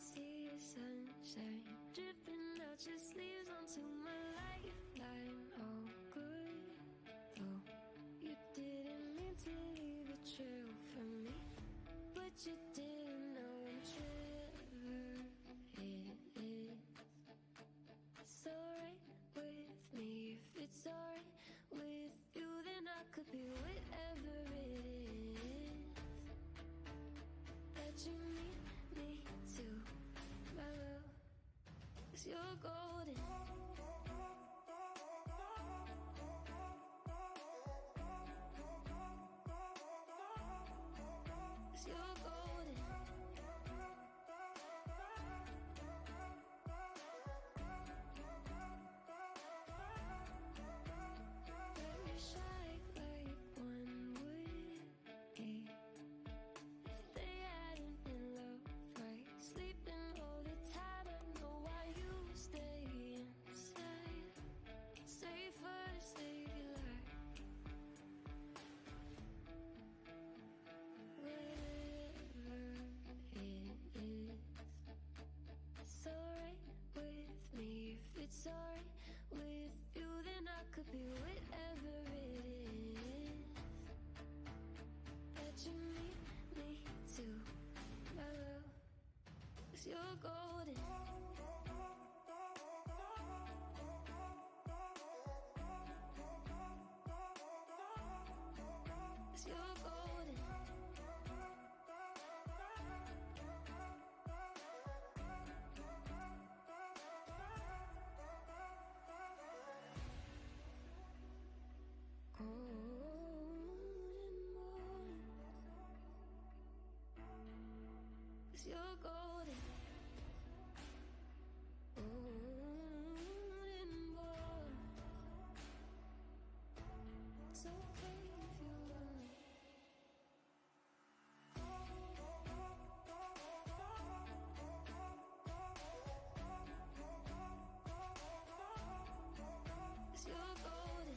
see the sunshine dripping out your sleeves onto my lifeline. Oh, good. Oh, you didn't mean to leave a trail for me, but you didn't know until it is. It's alright with me. If it's alright with you, then I could be whatever it is that you need me to, my love. 'Cause you're golden. You're golden. I wish I like one would be if they hadn't been love right. Sleeping all the time, I know why you stay inside. Safer to save your life. It's alright with me. If it's alright with you, then I could be whatever it is that you need me to, my love. 'Cause you're golden. You're golden. Golden morning. 'Cause you're golden. Golden morning. It's okay if you're lonely. You're golden.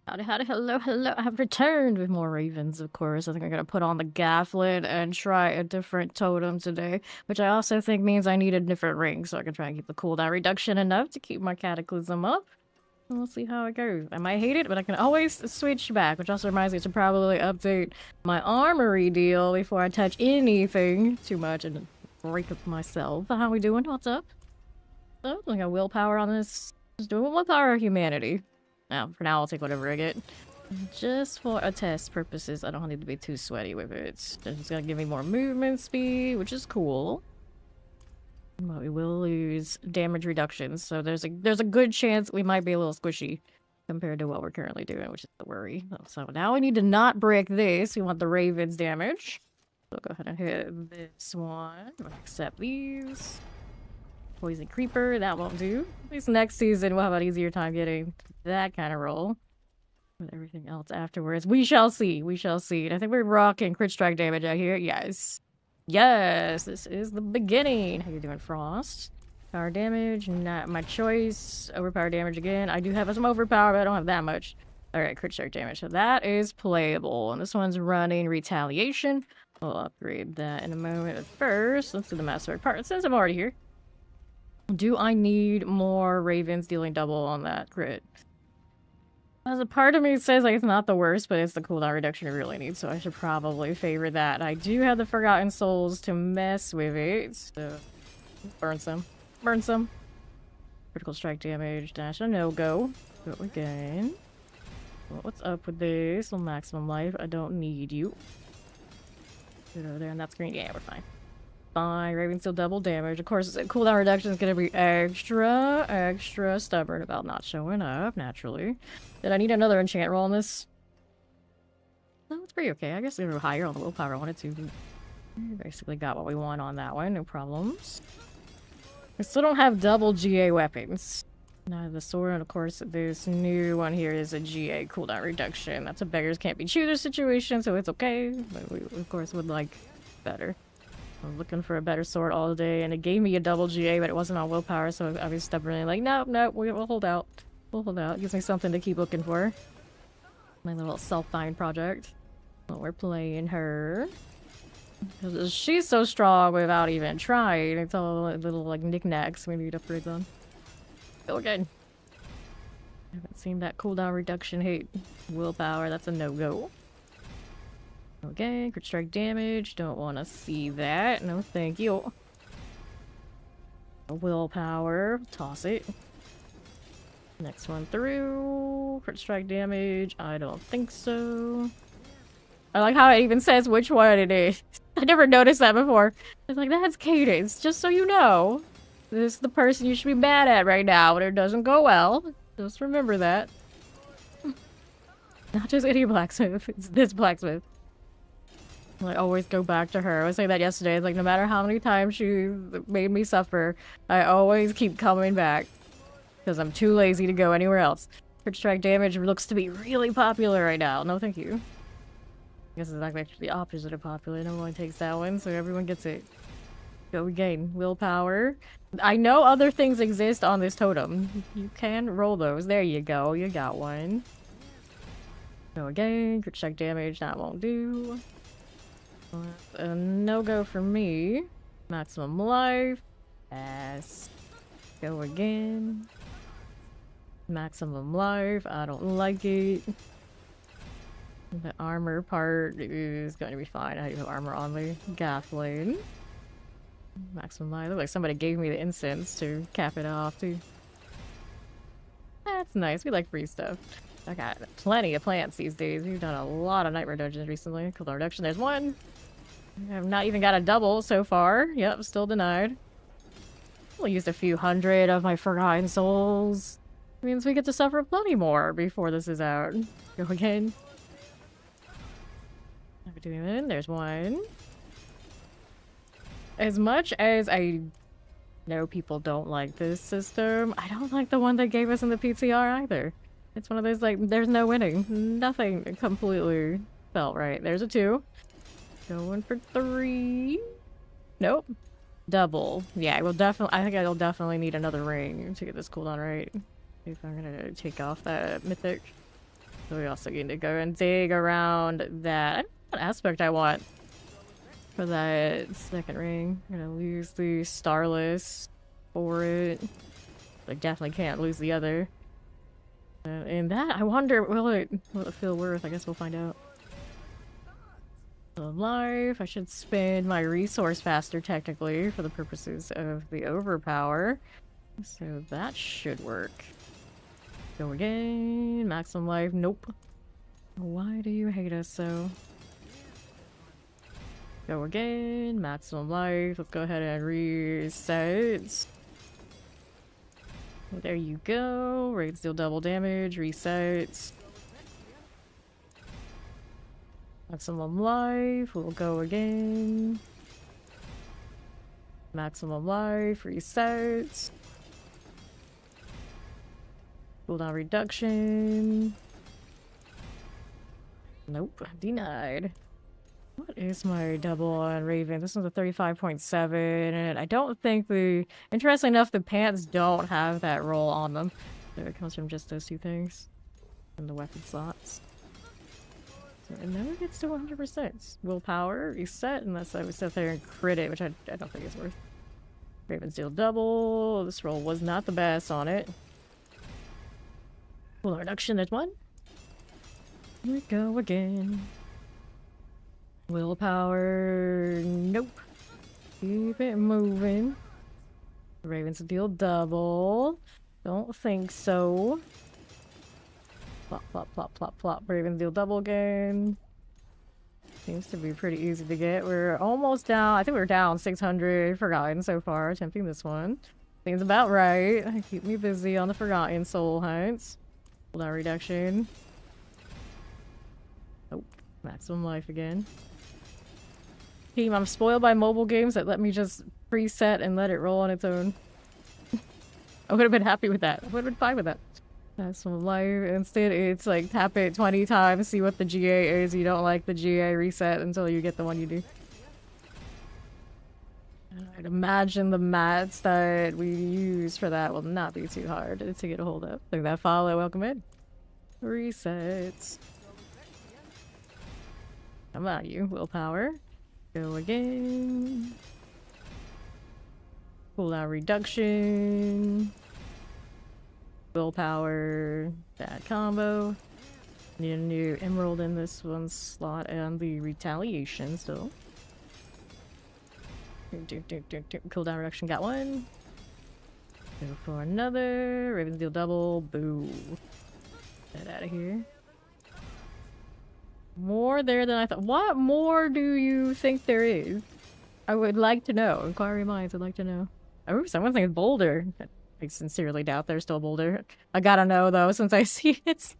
Howdy, howdy, hello, hello. I have returned with more ravens, of course. I think I'm gonna put on the gafflet and try a different totem today, which I also think means I need a different ring, so I can try and keep the cooldown reduction enough to keep my cataclysm up. And we'll see how it goes. I might hate it, but I can always switch back, which also reminds me to probably update my armory deal before I touch anything too much and break up myself. How we doing? What's up? Oh, we got willpower on this Just do it with our humanity. Now, for now, I'll take whatever I get. Just for a test purposes, I don't need to be too sweaty with it. It's just gonna give me more movement speed, which is cool. But we will lose damage reductions, so there's a good chance we might be a little squishy compared to what we're currently doing, which is the worry. So now we need to not break this. We want the Raven's damage. So go ahead and hit this one. Accept these. Poison Creeper, that won't do. At least next season we'll have an easier time getting that kind of roll. With everything else afterwards. We shall see. We shall see. And I think we're rocking crit strike damage out here. Yes. Yes, this is the beginning. How you doing, Frost? Power damage, not my choice. Overpower damage again. I do have some overpower, but I don't have that much. Alright, crit strike damage. So that is playable. And this one's running retaliation. We'll upgrade that in a moment. But first, let's do the master part. Since I'm already here. Do I need more ravens dealing double on that crit? As a part of me says like it's not the worst, but it's the cooldown reduction I really need, so I should probably favor that. I do have the Forgotten Souls to mess with it, so burn some. Burn some. Critical strike damage, dash a no-go. Go again. Well, what's up with this? Well, maximum life. I don't need you. Get over there on that screen. Yeah, we're fine. Fine. Raven still double damage. Of course, cooldown reduction is going to be extra stubborn about not showing up, naturally. Did I need another enchant roll on this? No, it's pretty okay. I guess we were higher on the willpower I wanted to. We basically got what we want on that one. No problems. We still don't have double GA weapons. Now the sword, and of course, this new one here is a GA cooldown reduction. That's a beggars can't be choosers situation, so it's okay. But we, of course, would like better. I was looking for a better sword all day, and it gave me a double GA, but it wasn't on willpower, so I was stubbornly like, nope, we'll hold out. We'll hold out. It gives me something to keep looking for. My little self-find project. Well, we're playing her. Because she's so strong without even trying. It's all little, like, knickknacks we need upgrades on. Go again. I haven't seen that cooldown reduction hit. Willpower, that's a no-go. Okay, crit strike damage. Don't want to see that. No, thank you. Willpower. Toss it. Next one through. Crit strike damage. I don't think so. I like how it even says which one it is. I never noticed that before. It's like, that's Cadence. Just so you know. This is the person you should be mad at right now when it doesn't go well. Just remember that. Not just any blacksmith. It's this blacksmith. I always go back to her. I was saying that yesterday. It's like, no matter how many times she made me suffer, I always keep coming back. Because I'm too lazy to go anywhere else. Crit strike damage looks to be really popular right now. No, thank you. I guess it's like actually the opposite of popular. No one takes that one, so everyone gets it. Go again. Willpower. I know other things exist on this totem. You can roll those. There you go. You got one. Go again. Crit strike damage. That won't do. A no-go for me. Maximum life. Pass. Go again. Maximum life. I don't like it. The armor part is going to be fine. I have armor on the Gathling. Maximum life. Looks like somebody gave me the incense to cap it off too. That's nice. We like free stuff. I got plenty of plants these days. We've done a lot of nightmare dungeons recently. Cooldown reduction. There's one. I have not even got a double so far. Yep, still denied. We'll use a few hundred of my Forgotten Souls. It means we get to suffer plenty more before this is out. Go again. Never doing it. There's one. As much as I know people don't like this system, I don't like the one they gave us in the PTR either. It's one of those, like, there's no winning. Nothing completely felt right. There's a 2. Going for 3. Nope. Double. Yeah, I will definitely. I think I'll definitely need another ring to get this cooldown right. If I'm gonna take off that mythic. So we also need to go and dig around that. I don't know what aspect I want for that second ring. I'm gonna lose the Starless for it. I definitely can't lose the other. And that, I wonder, will it feel worth? I guess we'll find out. Life. I should spend my resource faster, technically, for the purposes of the overpower. So that should work. Go again. Maximum life. Nope. Why do you hate us so? Go again. Maximum life. Let's go ahead and reset. There you go. Raids deal double damage. Reset. Maximum life. We'll go again. Maximum life. Reset. Cooldown reduction. Nope. Denied. What is my double on Raven? This one's a 35.7, and I don't think the... Interestingly enough, the pants don't have that roll on them. So it comes from just those two things. And the weapon slots. So it never gets to 100%. Willpower, reset, unless I would sit there and crit it, which I don't think is worth. Raven's deal double. This roll was not the best on it. Cooldown reduction, there's one. Here we go again. Willpower, nope. Keep it moving. Ravens deal double. Don't think so. Plop, plop, plop, plop, plop. Ravens deal double again. Seems to be pretty easy to get. We're almost down. I think we're down 600 Forgotten so far, attempting this one. Seems about right. Keep me busy on the Forgotten soul hunts. Cooldown reduction. Nope. Maximum life again. Team, I'm spoiled by mobile games that let me just preset and let it roll on its own. I would have been happy with that. I would have been fine with that. Maximum life. Instead, it's like tap it 20 times, see what the GA is. You don't like the GA, reset until you get the one you do. I'd imagine the mats that we use for that will not be too hard to get a hold of. Look at that follow. Welcome in. Resets. How about you? Willpower. Go again. Cooldown reduction. Willpower. Bad combo. Need a new emerald in this one slot and the retaliation still. Cooldown reduction, got one. Go for another. Ravens deal double. Boo. Get out of here. More there than I thought. What more do you think there is? I would like to know. Inquiry minds would like to know. Oh, someone's saying Boulder. I sincerely doubt there's still Boulder. I gotta know though, since I see it.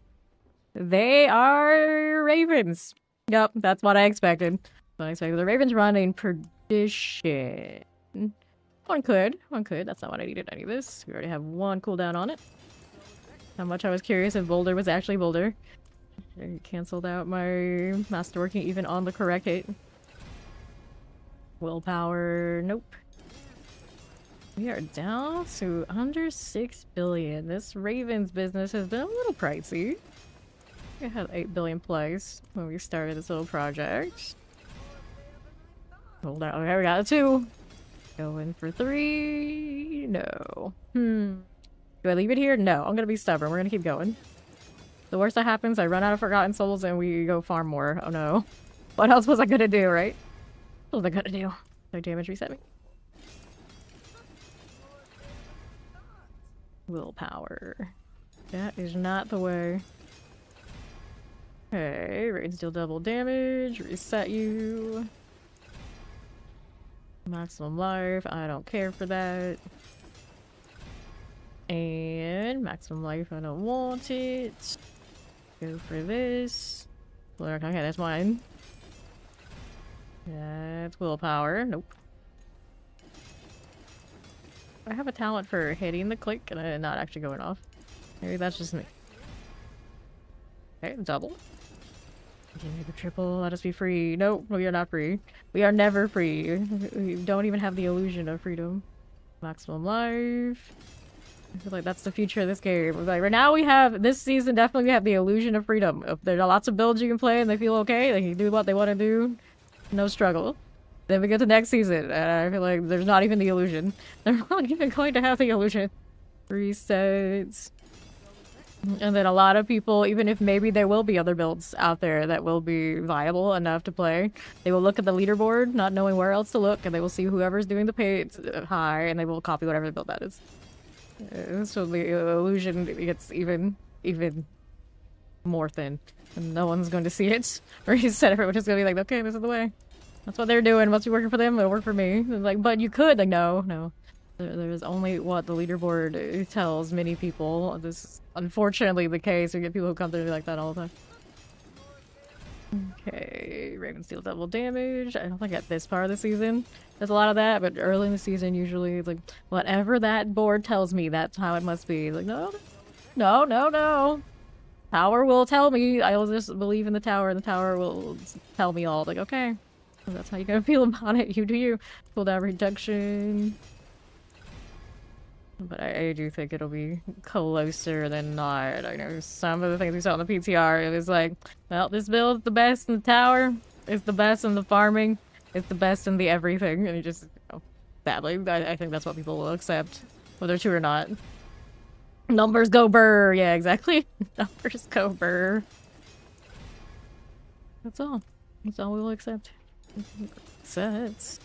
They are Ravens. Yep, that's what I expected. What I expected. The Ravens running Perdition. One could. That's not what I needed any of this. We already have one cooldown on it. How much I was curious if Boulder was actually Boulder. I canceled out my master working even on the correct hit. Willpower, nope. We are down to under 6 billion. This Ravens business has been a little pricey. We had 8 billion plays when we started this little project. Hold on, okay, we got a 2. Going for 3. No. Do I leave it here? No, I'm gonna be stubborn. We're gonna keep going. The worst that happens, I run out of Forgotten Souls and we go farm more. Oh no. What else was I gonna do, right? What was I gonna do? No damage reset me. Willpower. That is not the way. Okay, raids deal double damage. Reset you. Maximum life. I don't care for that. And maximum life. I don't want it. Go for this. Okay, that's mine. That's willpower. Nope. I have a talent for hitting the click and not actually going off. Maybe that's just me. Okay, double. Give me the triple. Let us be free. Nope, we are not free. We are never free. We don't even have the illusion of freedom. Maximum life. I feel like that's the future of this game. Like right now we have, this season definitely we have the illusion of freedom. If there are lots of builds you can play and they feel okay, they can do what they want to do. No struggle. Then we get to next season and I feel like there's not even the illusion. They're not even going to have the illusion. Resets. And then a lot of people, even if maybe there will be other builds out there that will be viable enough to play, they will look at the leaderboard, not knowing where else to look, and they will see whoever's doing the pay high, and they will copy whatever build that is. So the illusion gets even more thin. And no one's going to see it. Or he said everyone's just gonna be like, okay, this is the way. That's what they're doing. Must be working for them, it'll work for me. Like, but you could. Like, no. There's only what the leaderboard tells many people. This is unfortunately the case. We get people who come through like that all the time. Okay, Raven deals double damage. I don't think at this part of the season there's a lot of that, but early in the season usually it's like, whatever that board tells me, that's how it must be. Like, no. Tower will tell me. I'll just believe in the tower, and the tower will tell me all. Like, okay. That's how you gotta feel about it. You do you. Cooldown reduction. But I do think it'll be closer than not. I know some of the things we saw in the PTR, it was like, well, this build's the best in the tower, it's the best in the farming, it's the best in the everything, and it just, sadly, I think that's what people will accept, whether true or not. Numbers go burr! Yeah, exactly. Numbers go burr. That's all. That's all we will accept. Sets.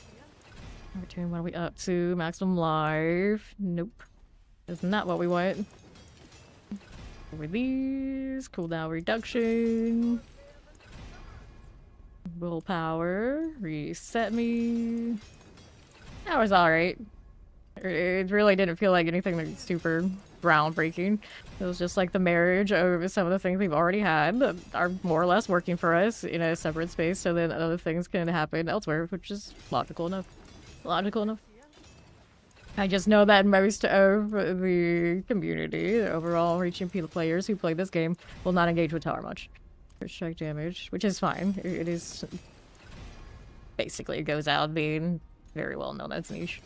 Return, what are we up to? Maximum life. Nope. That's not what we want. Release. Cooldown reduction. Willpower. Reset me. That was alright. It really didn't feel like anything like super groundbreaking. It was just like the marriage of some of the things we've already had that are more or less working for us in a separate space, so then other things can happen elsewhere, which is logical enough. Logical enough. I just know that most of the community, the overall reaching players who play this game, will not engage with tower much. First strike damage, which is fine. It is basically, it goes out being very well known as niche.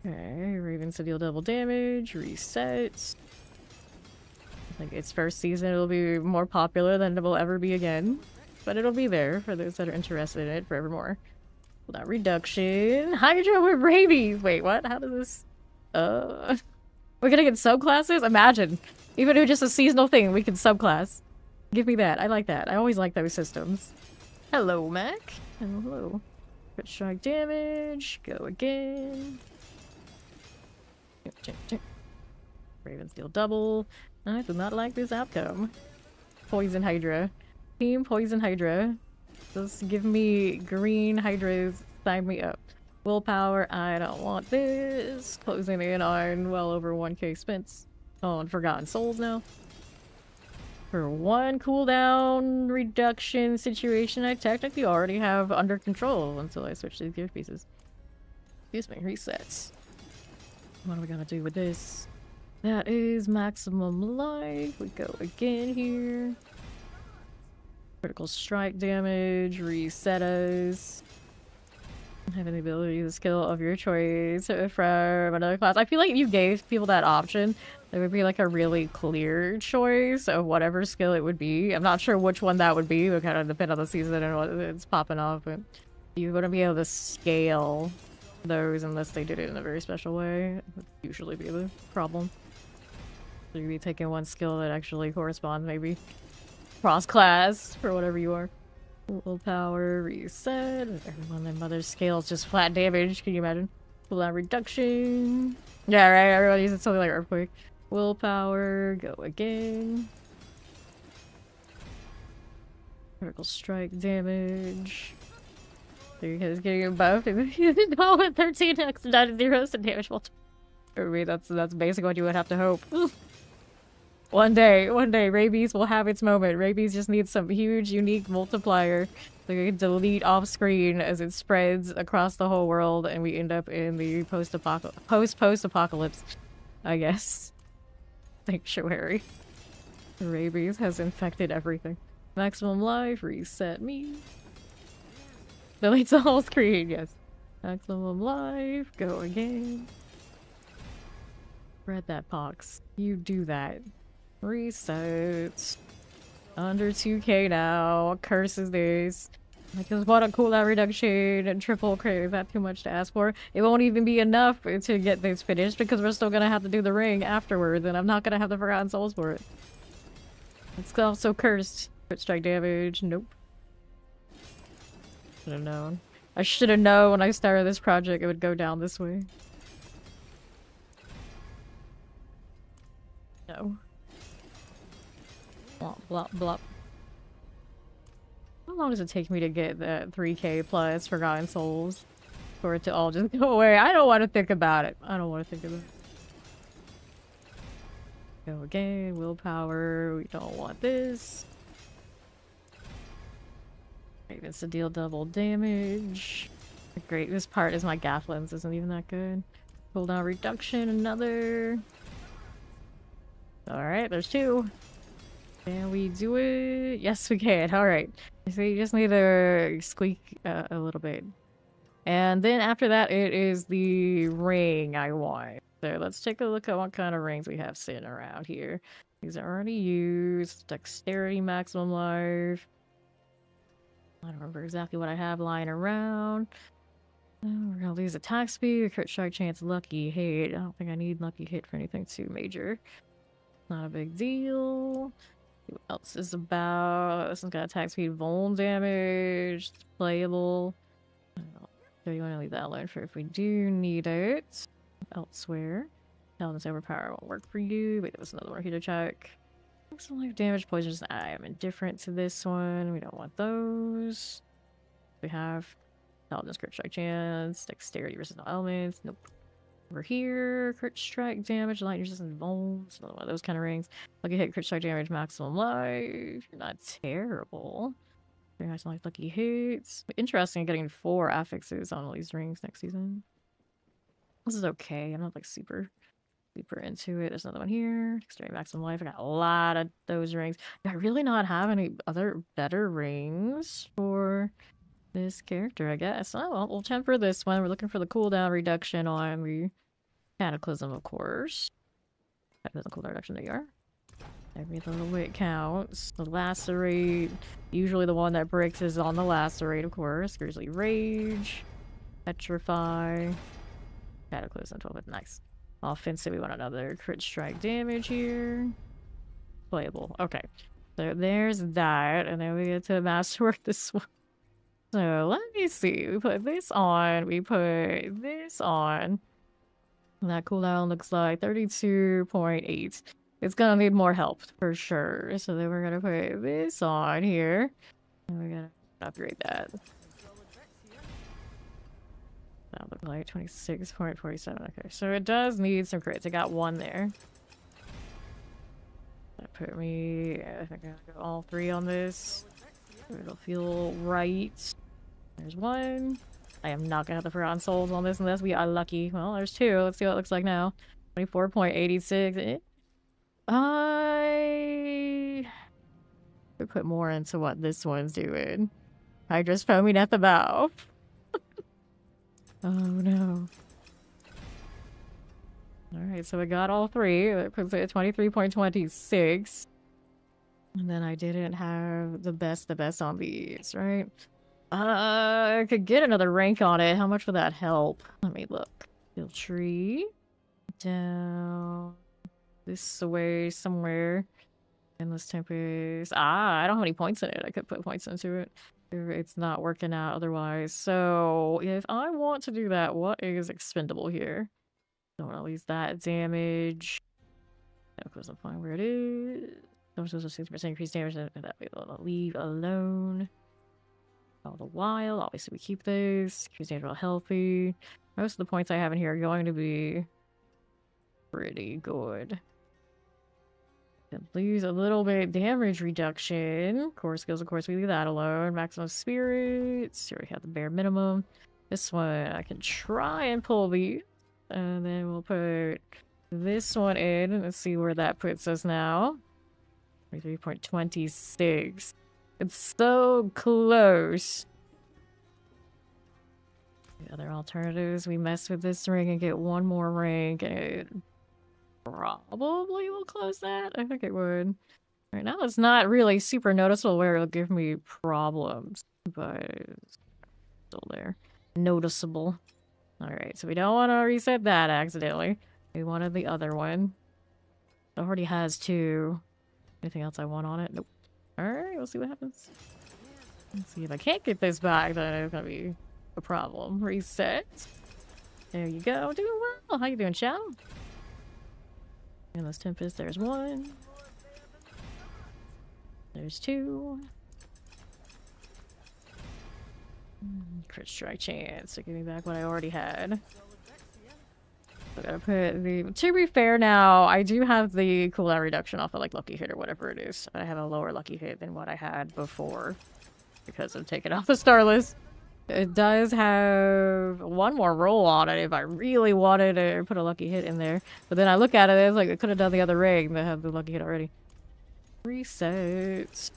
Okay, Ravens to deal double damage, resets. Like its first season, it'll be more popular than it will ever be again. But it'll be there for those that are interested in it forevermore. Without reduction. Hydra with rabies! Wait, what? How does this... We're gonna get subclasses? Imagine. Even if it's just a seasonal thing, we can subclass. Give me that. I like that. I always like those systems. Hello, Mac. Hello. Crit strike damage. Go again. Ravens deal double. I do not like this outcome. Poison Hydra. Team Poison Hydra. Just give me green Hydras. Sign me up. Willpower. I don't want this. Closing in on well over 1k spent. Oh, and Forgotten Souls now. For one cooldown reduction situation I technically already have under control until I switch these gear pieces. Excuse me, resets. What are we gonna do with this? That is maximum life. We go again here. Critical strike damage, reset us. Having the ability to use a skill of your choice from another class. I feel like if you gave people that option, there would be like a really clear choice of whatever skill it would be. I'm not sure which one that would be. It would kind of depend on the season and what it's popping off, but you wouldn't be able to scale those unless they did it in a very special way. That would usually be the problem. So you'd be taking one skill that actually corresponds, maybe. Cross-class for whatever you are. Willpower, reset. Everyone in Mother's scales just flat damage. Can you imagine? Cooldown reduction. Yeah, right. Everyone uses something like Earthquake. Willpower. Go again. Critical strike damage. There you go. Getting a buff. 12 and 13 next to 9 zeros and damage multiple. I mean, that's basically what you would have to hope. One day, Rabies will have its moment. Rabies just needs some huge, unique multiplier so you can delete off screen as it spreads across the whole world and we end up in the post-apocalypse, I guess. Sanctuary. Rabies has infected everything. Maximum life, reset me. Deletes the whole screen, yes. Maximum life, go again. Spread that pox. You do that. Reset. Under 2k now. What curse is this? Because what a cooldown reduction and triple crit. Is that too much to ask for? It won't even be enough to get this finished because we're still gonna have to do the ring afterwards and I'm not gonna have the Forgotten Souls for it. It's also cursed. Crit strike damage. Nope. Should have known. I should have known when I started this project it would go down this way. no. Blop, blop, blop. How long does it take me to get that 3K plus Forgotten Souls? For it to all just go away? I don't want to think about it. I don't want to think about it. Go again, willpower. We don't want this. Ravens to deal double damage. Great, this part is my gaff lens isn't even that good. Cooldown reduction, another. Alright, there's 2. Can we do it? Yes, we can. Alright. So you just need to squeak a little bit. And then after that, it is the ring I want. So let's take a look at what kind of rings we have sitting around here. These are already used. Dexterity, maximum life. I don't remember exactly what I have lying around. Oh, we're gonna lose attack speed, crit strike chance, lucky hit. I don't think I need lucky hit for anything too major. Not a big deal. What else is about? This one's got attack speed, vuln damage. It's playable. So you want to leave that alone for if we do need it elsewhere. Talent's overpower won't work for you. Wait, there was another one here to check. Some life damage, poisons. I am indifferent to this one. We don't want those. We have Paladin's crit strike chance, dexterity resistant elements. Nope. Over here, crit strike damage, lightning resistant vulns. Another one of those kind of rings. Lucky hit, crit strike damage, maximum life. You're not terrible. Very nice, like lucky hits. Interesting getting 4 affixes on all these rings next season. This is okay. I'm not like super into it. There's another one here. Dexterity maximum life. I got a lot of those rings. Do I really not have any other better rings for this character, I guess? Oh, well, we'll temper this one. We're looking for the cooldown reduction on the Cataclysm, of course. Cataclysm cooldown reduction, there you are. Every little bit counts. The Lacerate. Usually the one that breaks is on the Lacerate, of course. Grizzly Rage. Petrify. Cataclysm 12 with nice. Offensive, we want another crit strike damage here. Playable. Okay. So there's that. And then we get to masterwork this one. So let me see. We put this on. We put this on. And that cooldown looks like 32.8. It's gonna need more help for sure. So then we're gonna put this on here. And we're gonna upgrade that. That looks like 26.47. Okay, so it does need some crits. I got 1 there. That put me, I think I'm gonna go all 3 on this. It'll feel right. There's 1. I am not gonna have the Forgotten Souls on this unless we are lucky. Well, there's 2. Let's see what it looks like now. 24.86. I could put more into what this one's doing. I just foaming at the mouth. Oh no. Alright, so we got all 3. That puts it at 23.26. And then I didn't have the best on these, right? I could get another rank on it. How much would that help? Let me look. Skill tree. Down. This way somewhere. Endless Tempest. I don't have any points in it. I could put points into it. It's not working out otherwise. So if I want to do that, what is expendable here? Don't want to lose that damage. That doesn't find where it is. Don't lose a 60% increased damage. That we'll leave alone. All the while, obviously we keep this. Increased damage while healthy. Most of the points I have in here are going to be pretty good. Lose a little bit damage reduction. Core skills, of course, we leave that alone. Maximum spirits. Here we have the bare minimum. This one, I can try and pull these. And then we'll put this one in and let's see where that puts us now. 23.26. It's so close. The other alternatives, we mess with this ring and get 1 more ring and it probably will close that. I think it would. Right now it's not really super noticeable where it'll give me problems, but it's still there. Noticeable. Alright, so we don't want to reset that accidentally. We wanted the other one. It already has 2. Anything else I want on it? Nope. Alright, we'll see what happens. Let's see if I can't get this back, then it's gonna be a problem. Reset. There you go. Doing well. How you doing, Chow? And this Tempest, there's 1. There's 2. Crit strike chance to give me back what I already had. I gotta put the... To be fair now, I do have the cooldown reduction off of like lucky hit or whatever it is. I have a lower lucky hit than what I had before because of taking off the star list. It does have 1 more roll on it if I really wanted to put a lucky hit in there. But then I look at it, it's like I could have done the other ring that had the lucky hit already. Reset.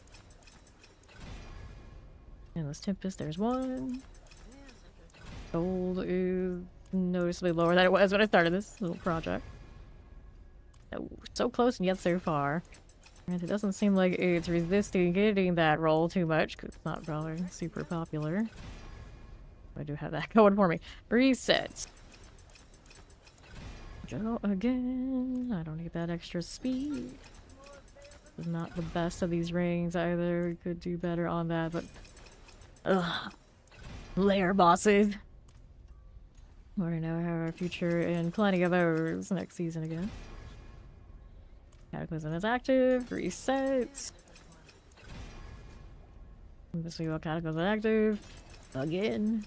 And this Tempest, there's 1. Gold is noticeably lower than it was when I started this little project. Oh, so close and yet so far. And it doesn't seem like it's resisting getting that roll too much because it's not probably super popular. I do have that going for me. Reset. Go again. I don't need that extra speed. It's not the best of these rings either. We could do better on that, but... Ugh. Lair bosses. We already know have our future in plenty of those next season again. Cataclysm is active. Reset. This week, Cataclysm is active. Again.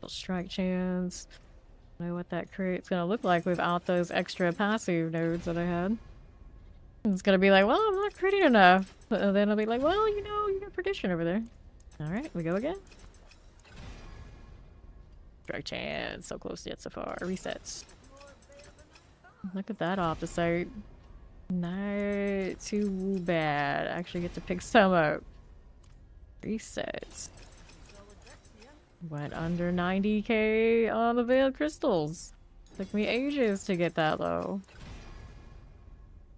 Strike chance. I don't know what that crit's gonna look like without those extra passive nodes that I had. It's gonna be like, well, I'm not critting enough. But then I'll be like, well, you know, you got perdition over there. Alright, we go again. Strike chance. So close yet so far. Resets. Look at that off the site. Not too bad. I actually get to pick some up. Resets. Went under 90k on the Veiled Crystals. Took me ages to get that low.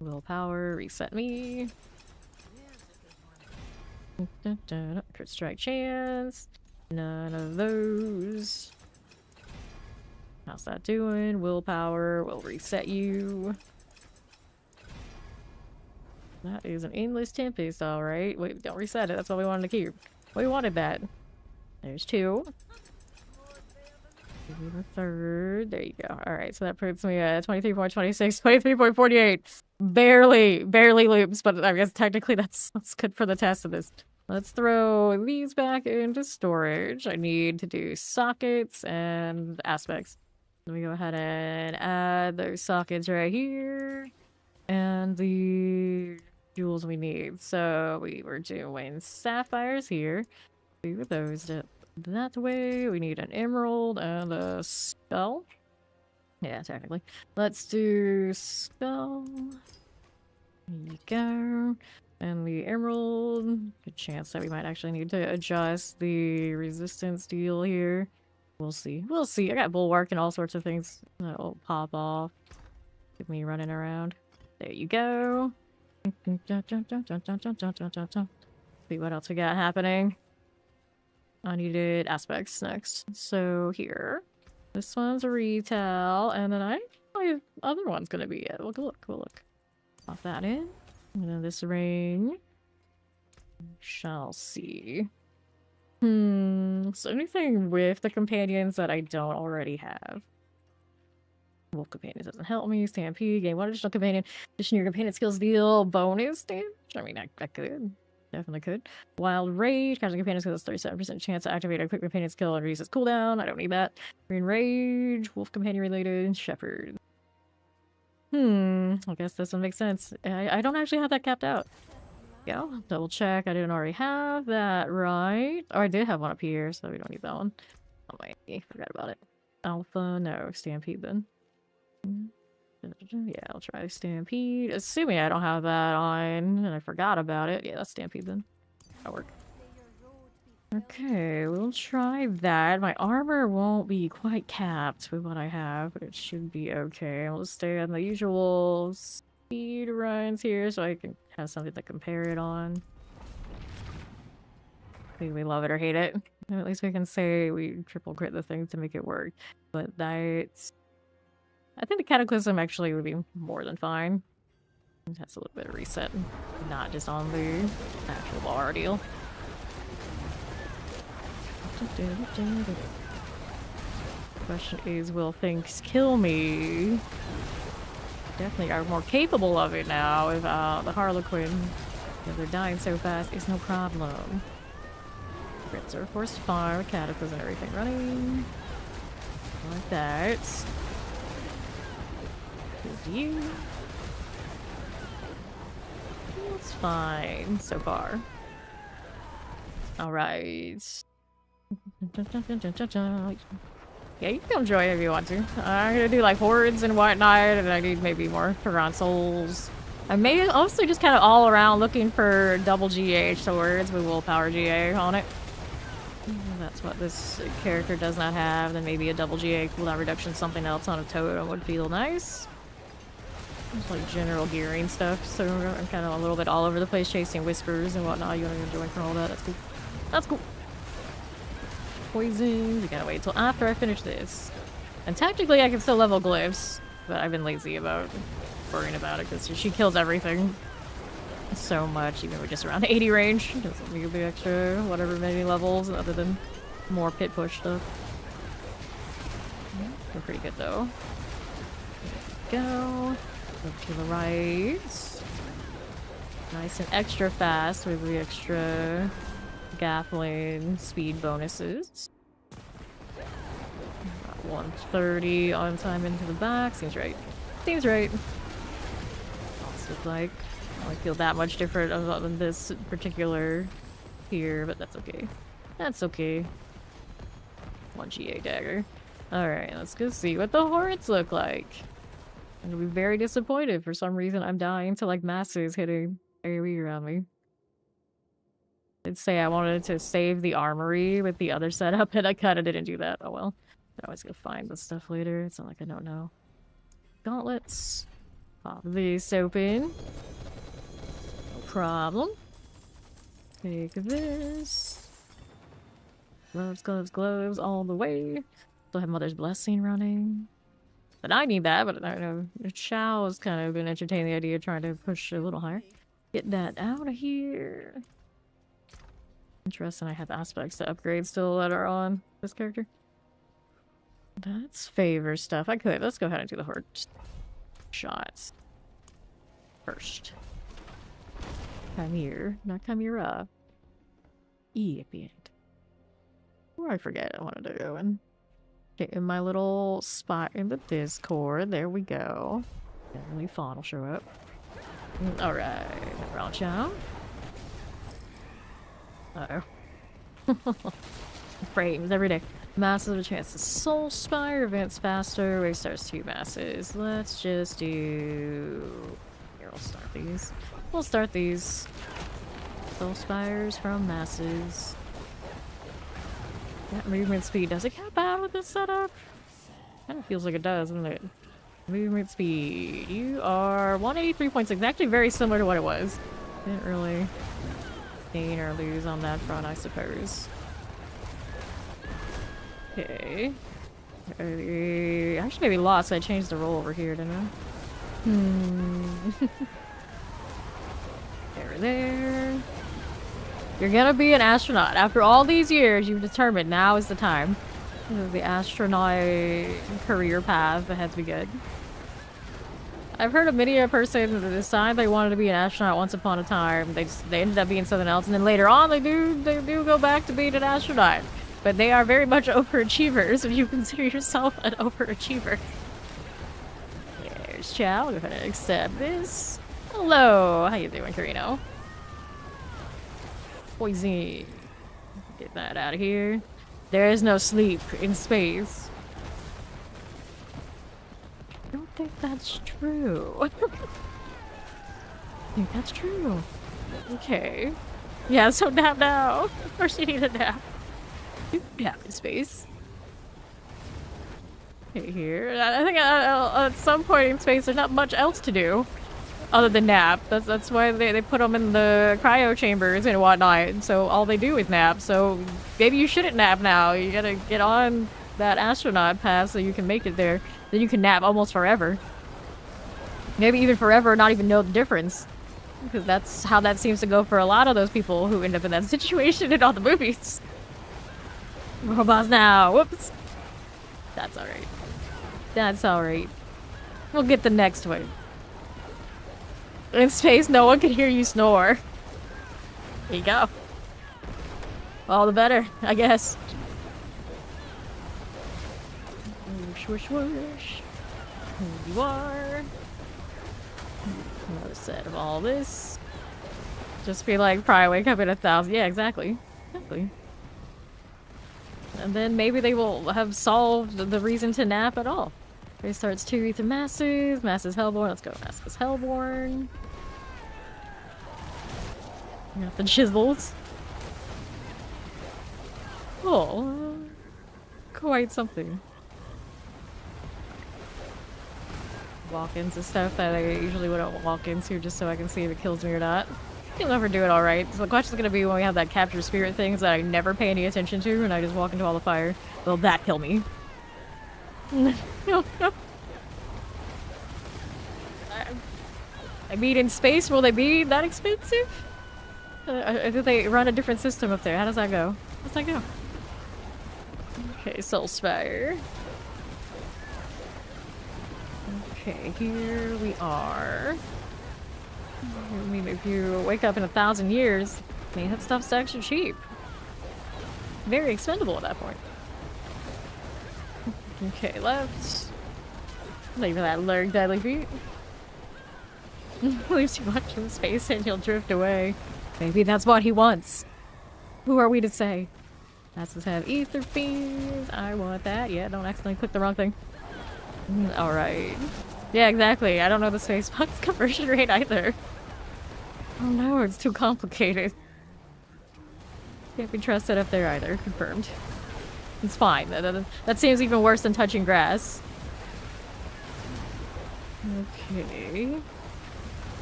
Willpower, reset me. Crit strike chance. None of those. How's that doing? Willpower will reset you. That is an endless Tempest, alright. Wait, don't reset it. That's what we wanted to keep. We wanted that. There's 2. Give me the 3rd. There you go. Alright, so that puts me at 23.26, 23.48. Barely loops, but I guess technically that's good for the test of this. Let's throw these back into storage. I need to do sockets and aspects. Let me go ahead and add those sockets right here. And the jewels we need. So we were doing sapphires here. Do those that way. We need an emerald and a skull. Yeah, technically. Let's do skull. There you go. And the emerald. Good chance that we might actually need to adjust the resistance deal here. We'll see. We'll see. I got bulwark and all sorts of things that'll pop off. Get me running around. There you go. See what else we got happening. I needed aspects next. So here. This one's a retail. And then the other one's gonna be it. We'll look. Pop that in. And then this ring. Shall see. So anything with the companions that I don't already have. Wolf companions doesn't help me. Stampede, gain 1 additional companion. Addition to your companion skills deal bonus damage. I mean, I could. Definitely could. Wild Rage. Captain companion skills 37% chance to activate a quick companion skill and reduce its cooldown. I don't need that. Green Rage. Wolf companion related. Shepherd. I guess this one makes sense. I don't actually have that capped out. Go. Double check. I didn't already have that, right? Oh, I did have one up here, so we don't need that one. Oh, wait. Forgot about it. Alpha. No. Stampede then. Yeah, I'll try Stampede. Assuming I don't have that on and I forgot about it. Yeah, that's Stampede then. That'll work. Okay, we'll try that. My armor won't be quite capped with what I have, but it should be okay. We'll stay on the usual speed runs here so I can have something to compare it on. Maybe we love it or hate it. At least we can say we triple crit the thing to make it work. But that's... I think the Cataclysm actually would be more than fine. That's a little bit of reset, not just on the actual bar deal. Question is, will things kill me? Definitely are more capable of it now with the Harlequin. Yeah, they're dying so fast, it's no problem. Crits are forced fire, catapults and everything running. Like that. Good you. It's fine so far. Alright. Yeah, you can come join if you want to. I'm gonna do like hordes and whatnot, and I need maybe more Piran souls. I may also just kind of all around looking for double GH swords with willpower GA on it. That's what this character does not have. Then maybe a double GA cooldown reduction, something else on a totem would feel nice. Just like general gearing stuff, so I'm kind of a little bit all over the place chasing whispers and whatnot. You want to join for all that? That's cool. That's cool. Poison. We gotta wait till after I finish this. And technically I can still level glyphs, but I've been lazy about worrying about it because she kills everything so much, even with just around 80 range. Doesn't need the extra whatever many levels other than more pit push stuff. They're pretty good though. There we go. Up to the right. Nice and extra fast with the extra Gaffling speed bonuses. About 130 on time into the back. Seems right. Seems right. Also, like, I don't feel that much different than this particular here, but that's okay. That's okay. 1 GA dagger. Alright, let's go see what the hordes look like. I'm gonna be very disappointed. For some reason, I'm dying to like masses hitting AoE around me. I did say I wanted to save the armory with the other setup, and I kind of didn't do that. Oh well. I'm always gonna find this stuff later. It's not like I don't know. Gauntlets. Pop these open. No problem. Take this. Gloves, gloves, gloves all the way. Still have Mother's Blessing running. But I need that, but I don't know. Chow has kind of been entertaining the idea of trying to push a little higher. Get that out of here. Interesting, I have aspects to upgrade still that are on this character. That's favor stuff. I could. Let's go ahead and do the horde shots first. Come here. Not come here up. E at the end. Or I forget I wanted to go and get in my little spot in the Discord. There we go. Definitely Fawn will show up. Alright. Round chow. Uh-oh. Frames every day. Massive chance to Soul Spire. Advance faster. Wave starts 2 masses. Let's just do... Here, we'll start these. We'll start these. Soul Spires from masses. That movement speed, does it cap out with this setup? Kind of feels like it does, doesn't it? Movement speed. You are 183.6. Actually very similar to what it was. Didn't really gain or lose on that front, I suppose. Okay. I actually maybe lost, so I changed the roll over here, didn't I? There. You're gonna be an astronaut. After all these years, you've determined now is the time. The astronaut career path has begun. I've heard of many a person that decided they wanted to be an astronaut once upon a time. They ended up being something else, and then later on they do go back to being an astronaut. But they are very much overachievers if you consider yourself an overachiever. There's Chow. Go ahead and accept this. Hello, how you doing, Carino? Poison. Get that out of here. There is no sleep in space. I don't think that's true. I think that's true. Okay. Yeah, so nap now. Of course you need a nap. You can nap in space. Okay, here. I think at some point in space there's not much else to do. Other than nap. That's why they put them in the cryo chambers and whatnot. So all they do is nap. So maybe you shouldn't nap now. You gotta get on that astronaut path so you can make it there. Then you can nap almost forever. Maybe even forever, not even know the difference. Because that's how that seems to go for a lot of those people who end up in that situation in all the movies. Robots now. Whoops. That's alright. That's alright. We'll get the next one. In space, no one can hear you snore. There you go. All the better, I guess. Whoosh, whoosh, whoosh. Here you are. Another set of all this. Just be like, probably wake up in 1,000. Yeah, exactly. Exactly. And then maybe they will have solved the reason to nap at all. It starts 2 ether masses. Masses Hellborn. Let's go. Masses Hellborn. We got the chisels. Oh, quite something. Walk-ins and stuff that I usually wouldn't walk into just so I can see if it kills me or not. You'll never do it alright. So the question's gonna be when we have that capture spirit things that I never pay any attention to and I just walk into all the fire. Will that kill me? I mean, in space, will they be that expensive? I think they run a different system up there. How does that go? How does that go? Okay, Soul Spire. Okay, here we are. I mean, if you wake up in 1,000 years, I mean, that stuff's actually cheap. Very expendable at that point. Okay, left. Leave that lurk, deadly feet. Leaves you much in space and he'll drift away. Maybe that's what he wants. Who are we to say? That's just have ether fiends. I want that. Yeah, don't accidentally click the wrong thing. Alright. Yeah, exactly. I don't know the space box conversion rate either. Oh no, it's too complicated. Can't be trusted up there either. Confirmed. It's fine. That seems even worse than touching grass. Okay.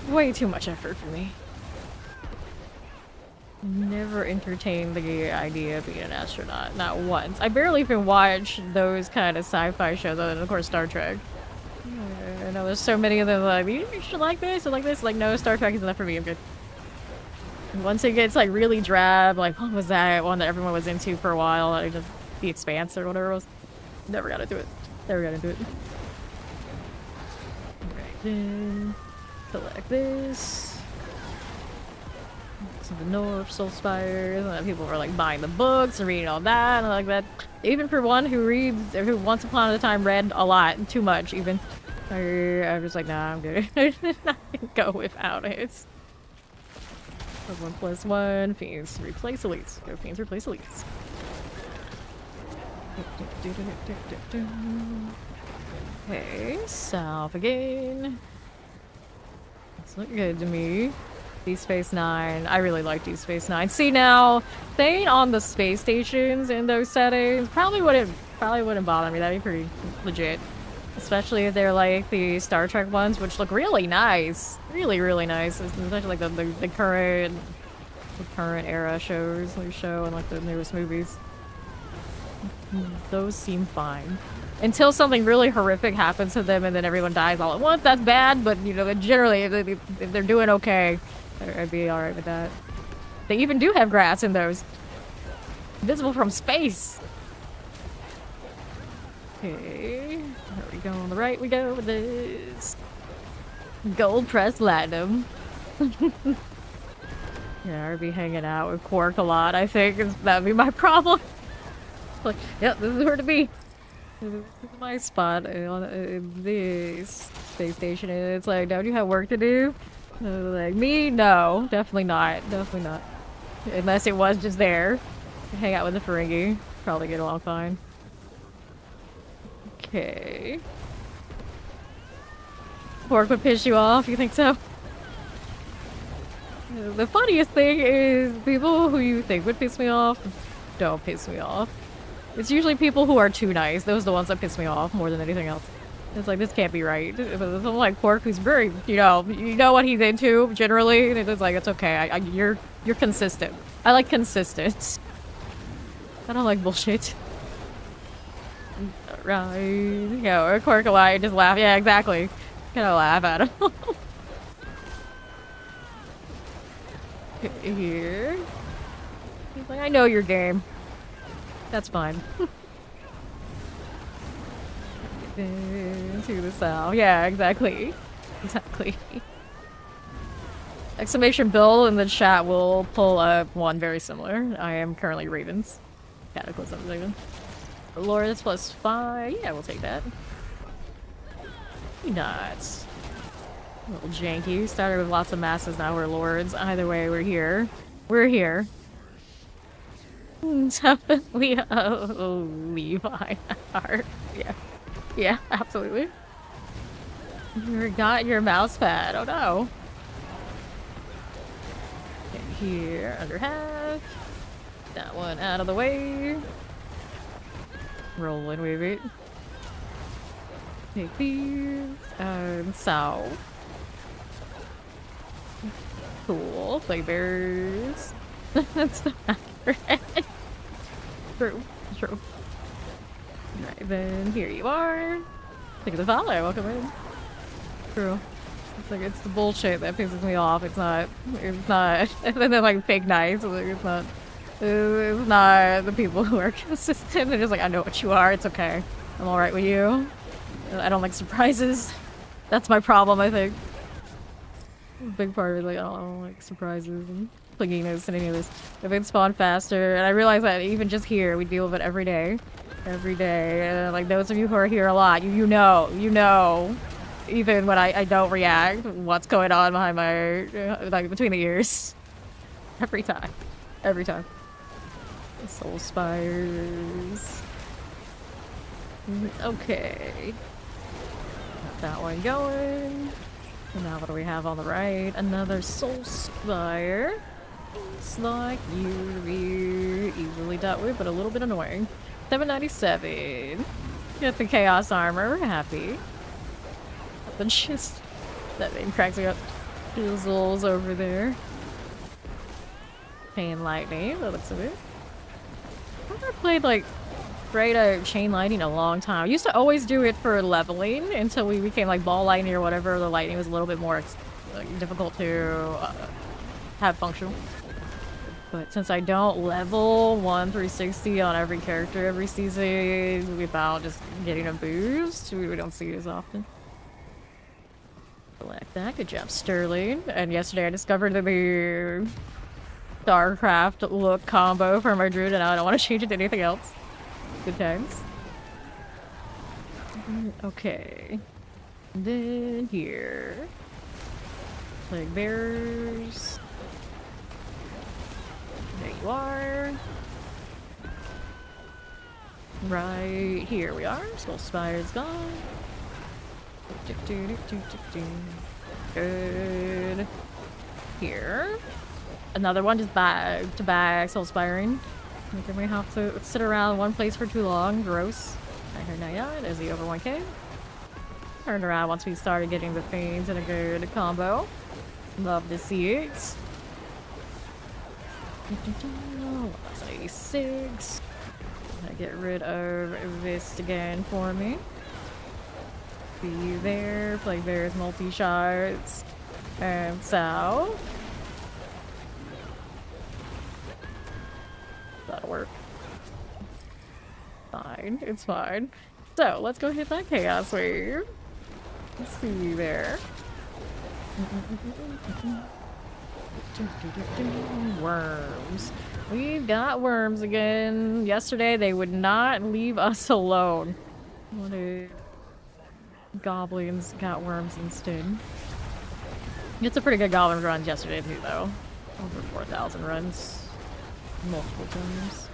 Way too much effort for me. Never entertained the idea of being an astronaut. Not once. I barely even watch those kind of sci-fi shows other than, of course, Star Trek. I know there's so many of them like, you should like this or like this. Like, no, Star Trek is enough for me. I'm good. Once it gets, like, really drab, like, what was that one that everyone was into for a while? Like, just The Expanse or whatever it was. Never got into it. Never got into it. Alright, then select this. To the north, Soul Spires, and then people were like buying the books and reading all that and like that. Even for one who reads, or who once upon a time read a lot, too much even. I'm just like, nah, I'm good. I can go without it. 1+1, Fiends replace elites. Go Fiends replace elites. Okay, south again. It's looking good to me. Deep Space Nine. I really like Deep Space Nine. See now, staying on the space stations in those settings probably wouldn't bother me. That'd be pretty legit. Especially if they're like the Star Trek ones, which look really nice. Really, really nice. Especially like the current era shows they show and like the newest movies. Those seem fine. Until something really horrific happens to them and then everyone dies all at once, that's bad, but you know, generally if they're doing okay, I'd be alright with that. They even do have grass in those. Visible from space! Okay, there we go, on the right we go with this. Gold pressed platinum. Yeah, I'd be hanging out with Quark a lot, I think. That'd be my problem. Like, yep, this is where to be. This is my spot on this space station. And it's like, don't you have work to do? Like, me? No, definitely not. Definitely not. Unless it was just there. Hang out with the Ferengi. Probably get along fine. Okay. Quark would piss you off, you think so? The funniest thing is people who you think would piss me off don't piss me off. It's usually people who are too nice. Those are the ones that piss me off more than anything else. It's like, this can't be right. But someone like Quark who's very, you know what he's into, generally. And it's like, it's okay. You're consistent. I like consistent. I don't like bullshit. Right. Yeah, or Quark a lot, just laugh. Yeah, exactly. Gonna laugh at him. Here. He's like, I know your game. That's fine. To the south. Yeah, exactly. Exactly. Exclamation Bill in the chat will pull up one very similar. I am currently Ravens. Cataclysm Raven. Lords plus 5. Yeah, we'll take that. Nuts. A little janky. Started with lots of masses, now we're Lords. Either way, we're here. We're here. Definitely Levi art. Yeah. Yeah, absolutely. You forgot your mouse pad. Oh no. Okay, here, under half. That one out of the way. Rolling, wait. Take these. South. Cool. Play bears. That's not right. True. Right, then here you are. Look at the follow. Welcome in. True. It's like, it's the bullshit that pisses me off. It's not. And then they're like fake nice. Like, it's not the people who are consistent. They're just like, I know what you are. It's okay. I'm alright with you. I don't like surprises. That's my problem, I think. A big part of it, like, I don't like surprises and clinginess and any of this. If it spawned faster, and I realize that even just here, we deal with it every day. Every day. And like, those of you who are here a lot, you know. Even when I don't react, what's going on behind my, like, between the ears. Every time. Soul Spires. Okay. Got that one going. And now what do we have on the right? Another Soul Spire. It's like you to be easily dealt with, but a little bit annoying. 797. Get the Chaos Armor. We're happy. But just that name cracks me up. Fizzles over there. Chain Lightning. That looks of it. I've never played like straight out chain lightning a long time. I used to always do it for leveling until we became like ball lightning or whatever. The lightning was a little bit more difficult to have functional. But since I don't level 1 through 60 on every character every season without just getting a boost, we don't see it as often. Select that. Good job, Sterling. And yesterday I discovered the StarCraft look combo for my Druid, and now I don't want to change it to anything else. Good times. Okay. And then here. Plague Bears. There you are. Right here we are. Soul Spire's gone. Good. Here. Another one just back to back Soul Spiring. Making me have to sit around one place for too long. Gross. I heard now, yeah, there's the over 1k. Turned around once we started getting the things in a good combo. Love to see it. 86. Gonna get rid of this again for me. See you there. Plague Bears multi-shots. And south. That'll work. Fine. It's fine. So, let's go hit that Chaos Wave. Let's see you there. Worms. We've got worms again. Yesterday, they would not leave us alone. What a... Goblins got worms instead. It's a pretty good goblin run yesterday too, though. Over 4,000 runs. Multiple times.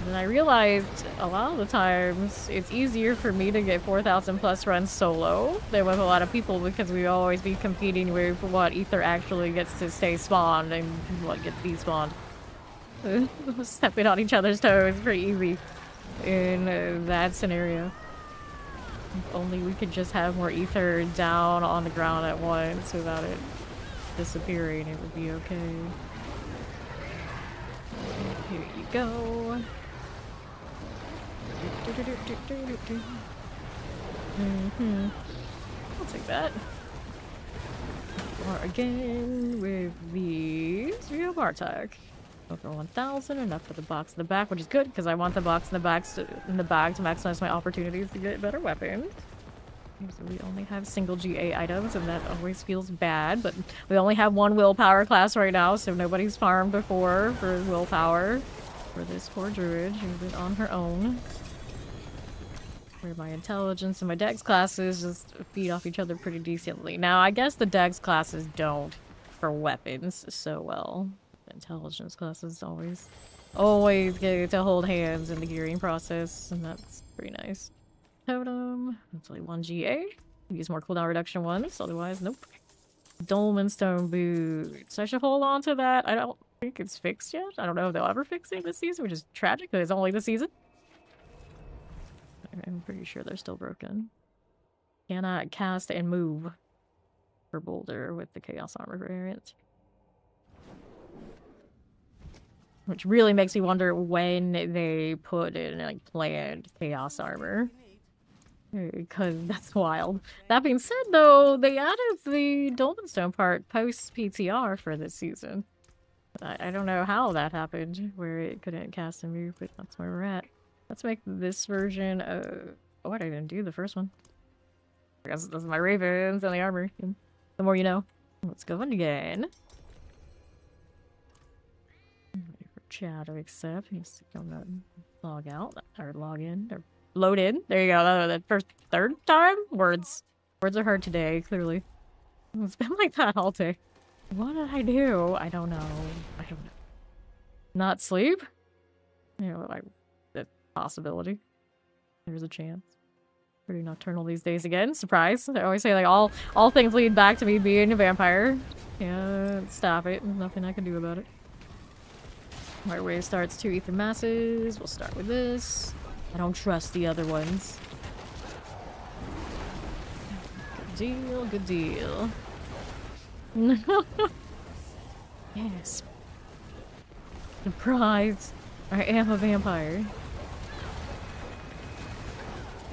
And I realized a lot of the times it's easier for me to get 4,000 plus runs solo than with a lot of people, because we always be competing with what ether actually gets to stay spawned and what gets despawned. Stepping on each other's toes is pretty easy in that scenario. If only we could just have more ether down on the ground at once without it disappearing, it would be okay. Here you go. I'll take that. Or again with these. We have Artak. Over 1,000, enough for the box in the back, which is good because I want the box in the bag to maximize my opportunities to get better weapons. So we only have single GA items, and that always feels bad, but we only have one willpower class right now, so nobody's farmed before for willpower for this poor druid. She's on her own. Where my intelligence and my dex classes just feed off each other pretty decently. Now, I guess the dex classes don't for weapons so well. The intelligence classes always get to hold hands in the gearing process, and that's pretty nice. Totem. That's only 1 GA. Use more cooldown reduction ones, otherwise, nope. Dolmen Stone Boots. I should hold on to that. I don't think it's fixed yet. I don't know if they'll ever fix it this season, which is tragic because it's only this season. I'm pretty sure they're still broken. Cannot cast and move for Boulder with the Chaos Armor variant. Which really makes me wonder when they put in, like, planned Chaos Armor. Because that's wild. That being said, though, they added the Dolmenstone part post-PTR for this season. I don't know how that happened, where it couldn't cast and move, but that's where we're at. Let's make this version of... Oh, I didn't even do the first one. I guess those are my ravens and the armor. The more you know. Let's go in again. Wait for chat to accept. He's gonna log out, or log in, or load in. There you go. The first, third time? Words are hard today, clearly. It's been like that all day. What did I do? I don't know. Not sleep? You know, like, the possibility. There's a chance. Pretty nocturnal these days again. Surprise. I always say, like, all things lead back to me being a vampire. Can't stop it. There's nothing I can do about it. My wave starts 2 ether masses. We'll start with this. I don't trust the other ones. Good deal, good deal. Yes. Surprise! I am a vampire.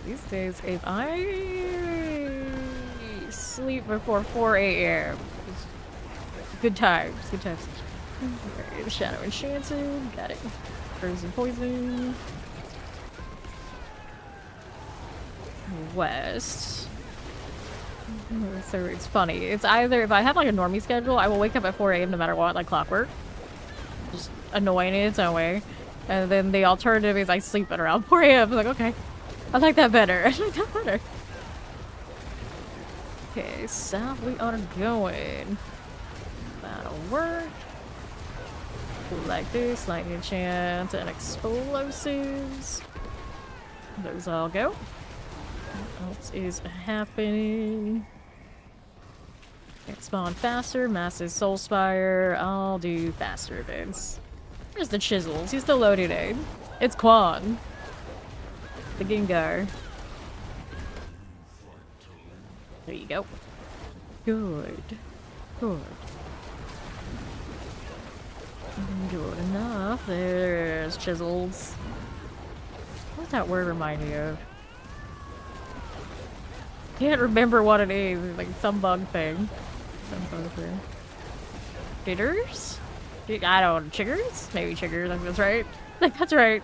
These days, if I sleep before 4 AM, good times, good times. Okay, Shadow Enchanted, got it. Frozen Poison. West. So it's funny. It's either, if I have like a normie schedule, I will wake up at 4 AM no matter what, like clockwork. Just annoying in its own way. And then the alternative is I sleep at around 4 AM. I'm like, okay. I like that better. I like that better. Okay, south we are going. That'll work. Like this, lightning chance and explosives. Those all go. What else is happening? Can't spawn faster. Massive Soul Spire. I'll do faster events. Where's the chisels? He's still loading in. It's Quan. The Gengar. There you go. Good. Good. Good enough. There's chisels. What's that word remind me of? Can't remember what it is. It's like some bug thing. Some bug thing. Chiggers? I don't know. Chiggers? Maybe chiggers. I think that's right. I think that's right.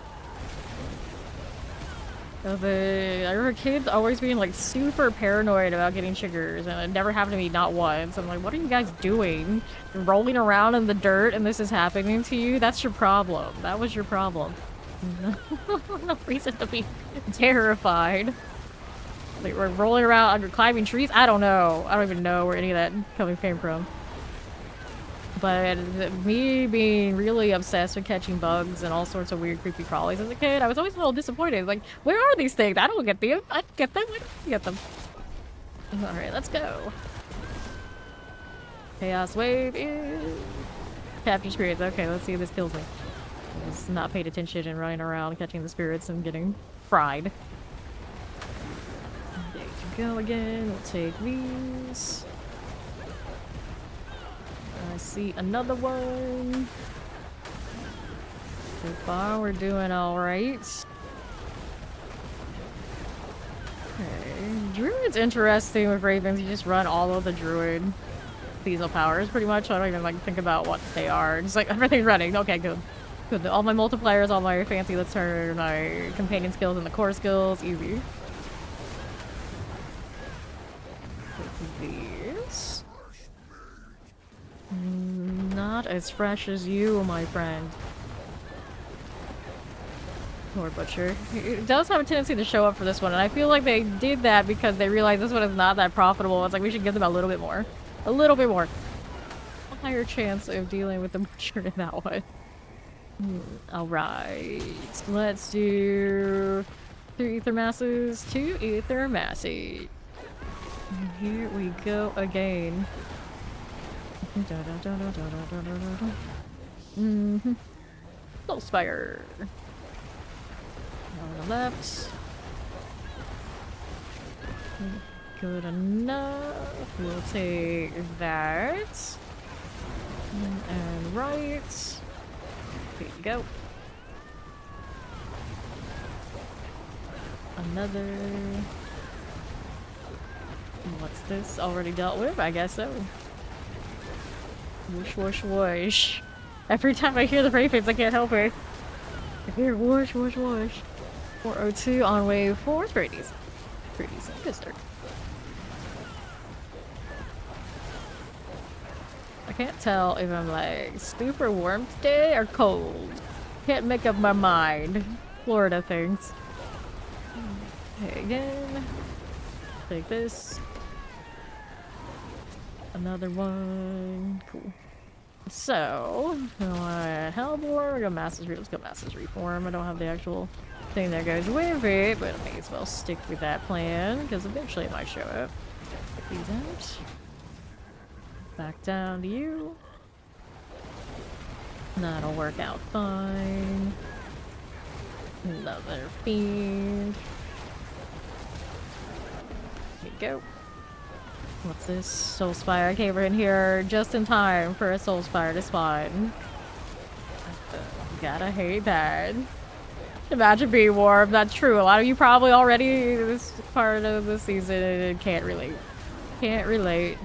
I remember kids always being like super paranoid about getting chiggers, and it never happened to me not once. I'm like, what are you guys doing? You're rolling around in the dirt and this is happening to you? That's your problem. That was your problem. No reason to be terrified. Like, we're rolling around under climbing trees? I don't know. I don't even know where any of that came from. But me being really obsessed with catching bugs and all sorts of weird creepy crawlies as a kid, I was always a little disappointed. Like, where are these things? I don't get them. I don't get them. Where do I get them? Alright, let's go. Chaos Wave is... Capture spirits. Okay, let's see if this kills me. I just not paid attention and running around catching the spirits and getting fried. There you go again. We'll take these. I see another one. So far, we're doing alright. Okay. Druid's interesting with Ravens. You just run all of the Druid. diesel powers pretty much. So I don't even like think about what they are. Just like everything's running. Okay, good. Good. All my multipliers, all my fancy let's turn, my companion skills and the core skills, easy. These. Not as fresh as you, my friend. Lord Butcher. It does have a tendency to show up for this one, and I feel like they did that because they realized this one is not that profitable. It's like we should give them a little bit more. A little bit more. A higher chance of dealing with the Butcher in that one. Alright. Let's do 3 ether masses, 2 ether masses. Here we go again. Soul Spire. On the left. Good enough. We'll take that. And right. Here you go. Another. What's this? Already dealt with? I guess so. Whoosh, whoosh, whoosh. Every time I hear the ravens, I can't help it. I hear whoosh, whoosh, whoosh. 402 on wave 4. It's pretty decent. Pretty decent. Good start. I can't tell if I'm like super warm today or cold. Can't make up my mind. Florida things. Okay, again. Take this. Another one. Cool. So, Hellbore, we go Master's Let's go Master's Reform. I don't have the actual thing that goes with it, but I may as well stick with that plan because eventually it might show up. Get these out. Back down to you. That'll work out fine. Another fiend. Here you go. What's this? Soul Spire. I came in here just in time for a Soul Spire to spawn. Gotta hate that. Imagine being warm. That's true. A lot of you probably already this part of the season can't relate. Can't relate.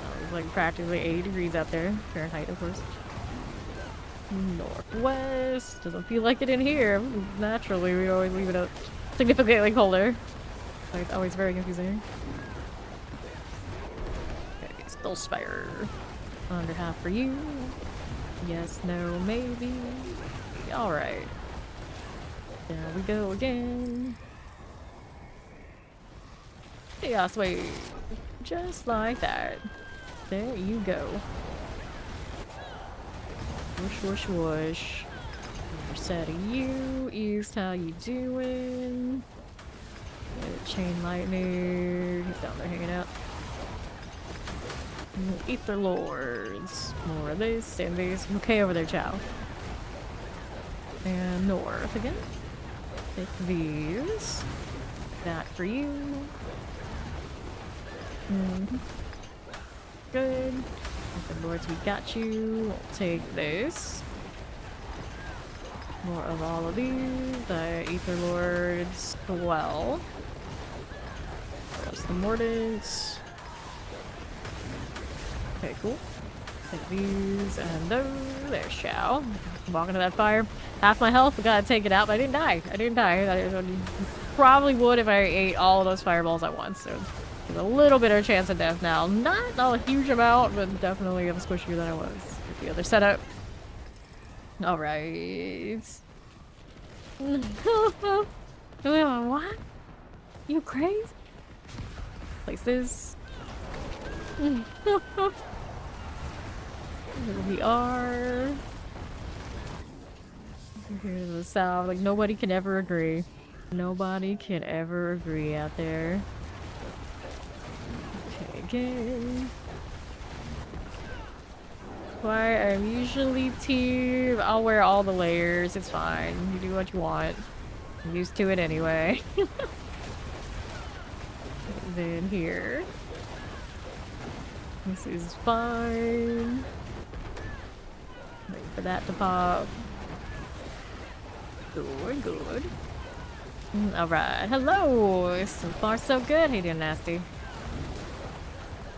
Oh, it's like practically 80 degrees out there. Fahrenheit, of course. Northwest. Doesn't feel like it in here. Naturally, we always leave it up significantly colder. It's always very confusing. Okay, Soul Spire. Under half for you. Yes, no, maybe. Alright. There we go again. Chaos Wave. Just like that. There you go. Whoosh, whoosh, whoosh. Another set of you. East, how you doing? Chain Lightning. He's down there hanging out. Ether Lords. More of this and these. Okay, over there, Chow. And north again. Take these. That for you. Good. Ether Lords, we got you. We'll take this. More of all of these. The Ether Lords. Well. The Mordants. Okay, cool. Take these and those. There, Shao. Walk into that fire. Half my health, we gotta take it out, but I didn't die. I didn't die. I probably would if I ate all of those fireballs at once. So there's a little bit of a chance of death now. Not a huge amount, but definitely I'm squishier than I was with the other setup. Alright. What? You crazy? Places. Here we are. Here to the south. Like, nobody can ever agree. Nobody can ever agree out there. Okay, again. Why I'm usually team. I'll wear all the layers. It's fine. You do what you want. I'm used to it anyway. Then here. This is fine. Wait for that to pop. Good, good. Alright, hello! So far so good. Hey there, Nasty.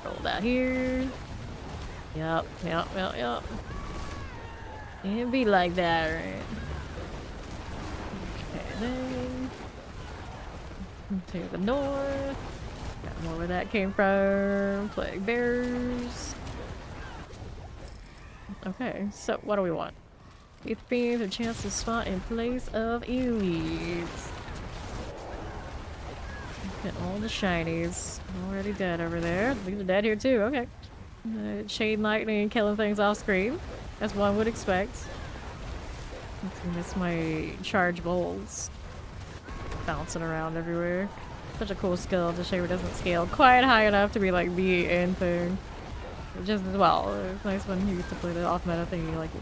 Roll that here. Yep. It'd be like that, right? Okay, then to the north. Got more where that came from. Plague bears. Okay, so what do we want? It being a chance to spot in place of elites. Get all the shinies. Already dead over there. These are dead here too, okay. Chain lightning killing things off screen, as one would expect. I miss my charge bolts bouncing around everywhere. Such a cool skill. The shaver doesn't scale quite high enough to be like the end thing. Just as well. It's nice when you get to play the off meta thing, you like it.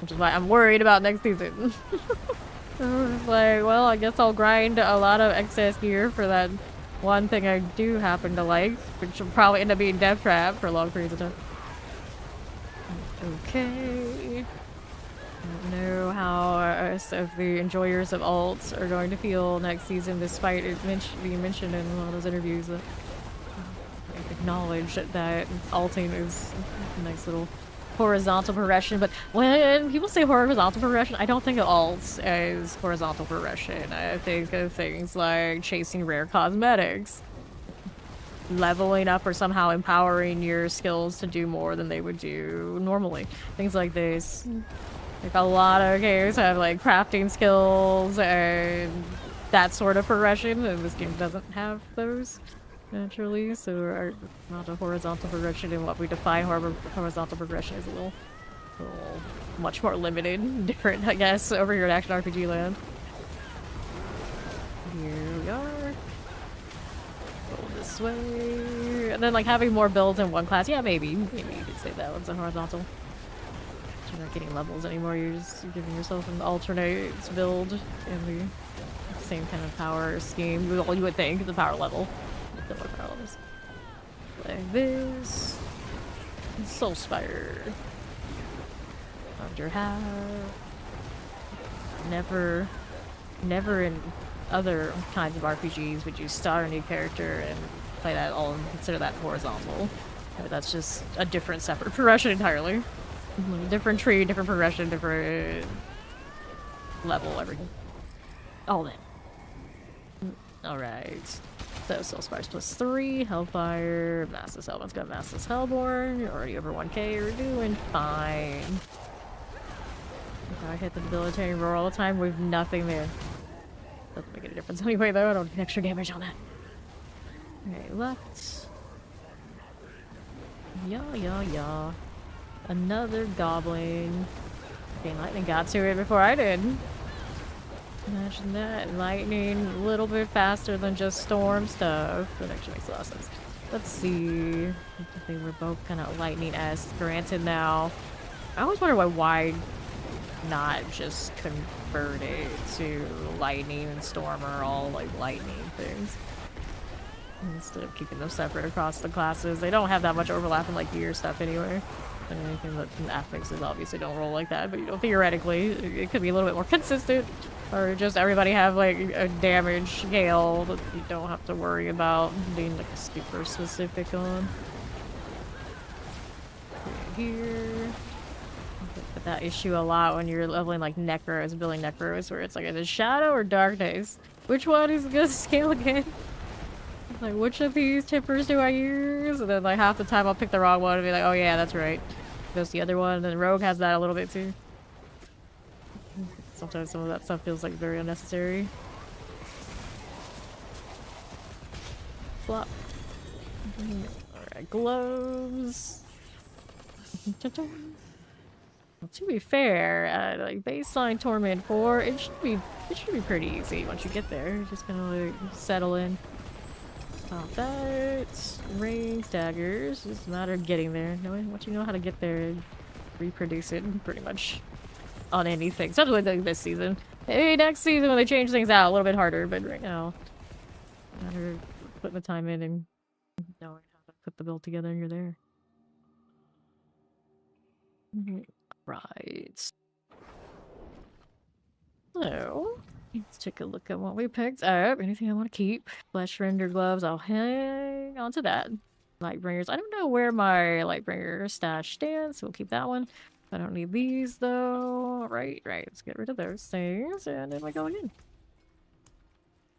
Which is why I'm worried about next season. It's like, well, I guess I'll grind a lot of excess gear for that one thing I do happen to like, which will probably end up being Death Trap for long periods of time. Okay. I don't know how us of the enjoyers of alts are going to feel next season, despite it being mentioned in one of those interviews that acknowledge that alting is a nice little horizontal progression. But when people say horizontal progression, I don't think of alts as horizontal progression. I think of things like chasing rare cosmetics, leveling up, or somehow empowering your skills to do more than they would do normally. Things like this. Like a lot of games have like crafting skills and that sort of progression, and this game doesn't have those naturally, so not a horizontal progression, and what we define horizontal progression is a little much more limited, different, I guess, over here in Action RPG land. Here we are. Go this way, and then like having more builds in one class. Yeah, maybe you could say that one's a horizontal. You're not getting levels anymore. You're just giving yourself an alternate build in the same kind of power scheme. Well, you would think the power level. Similar power levels. Like this. Soul Spire. Under half. Never in other kinds of RPGs would you start a new character and play that all and consider that horizontal. But that's just a different separate progression entirely. Different tree, different progression, different level, everything. All in. Alright. So Soul Spires +3, Hellfire, Master's Hellborn's got Master's Hellborn. You're already over 1k, you're doing fine. If I hit the debilitating roar all the time with nothing there. Doesn't make any difference anyway though, I don't need extra damage on that. Okay, left. Yeah. Another goblin. Okay, lightning got to it before I did. Imagine that. Lightning a little bit faster than just storm stuff. That actually makes a lot of sense. Let's see. I think we're both kind of lightning-esque. Granted now. I always wonder why not just convert it to lightning and storm are all like lightning things. Instead of keeping them separate across the classes. They don't have that much overlap in like gear stuff anyway. And anything that affixes obviously don't roll like that, but you know, theoretically it could be a little bit more consistent. Or just everybody have like a damage scale that you don't have to worry about being like super specific on. Here. But that issue a lot when you're leveling like Necros, building Necros, where it's like, is it Shadow or Darkness? Which one is good scale again? Like, which of these tippers do I use? And then like half the time I'll pick the wrong one and be like, oh yeah, that's right. Goes the other one, and then Rogue has that a little bit too. Sometimes some of that stuff feels like very unnecessary. Flop. Alright, gloves. Well, to be fair, like baseline Torment 4, it should be pretty easy once you get there. You're just gonna like settle in. Pop that. Rings, daggers. Just a matter of getting there. Knowing once you know how to get there and reproduce it pretty much on anything. Especially like this season. Maybe next season when they change things out a little bit harder, but right now, matter of putting the time in and knowing how to put the build together and you're there. Right. So, let's take a look at what we picked up. Anything I want to keep. Flesh render gloves, I'll hang on to that. Lightbringers. I don't know where my Lightbringer stash stands. We'll keep that one. I don't need these though. Right. Let's get rid of those things and then we go again.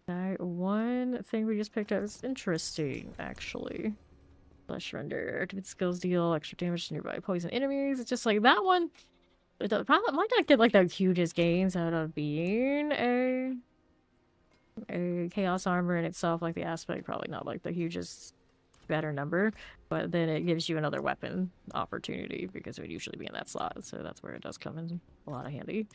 That one thing we just picked up is interesting, actually. Flesh render. Activate skills deal extra damage to nearby poison enemies. It's just like that one. It probably might not get like the hugest gains out of being a chaos armor in itself. Like the aspect, probably not like the hugest better number, but then it gives you another weapon opportunity because it would usually be in that slot, so that's where it does come in a lot of handy.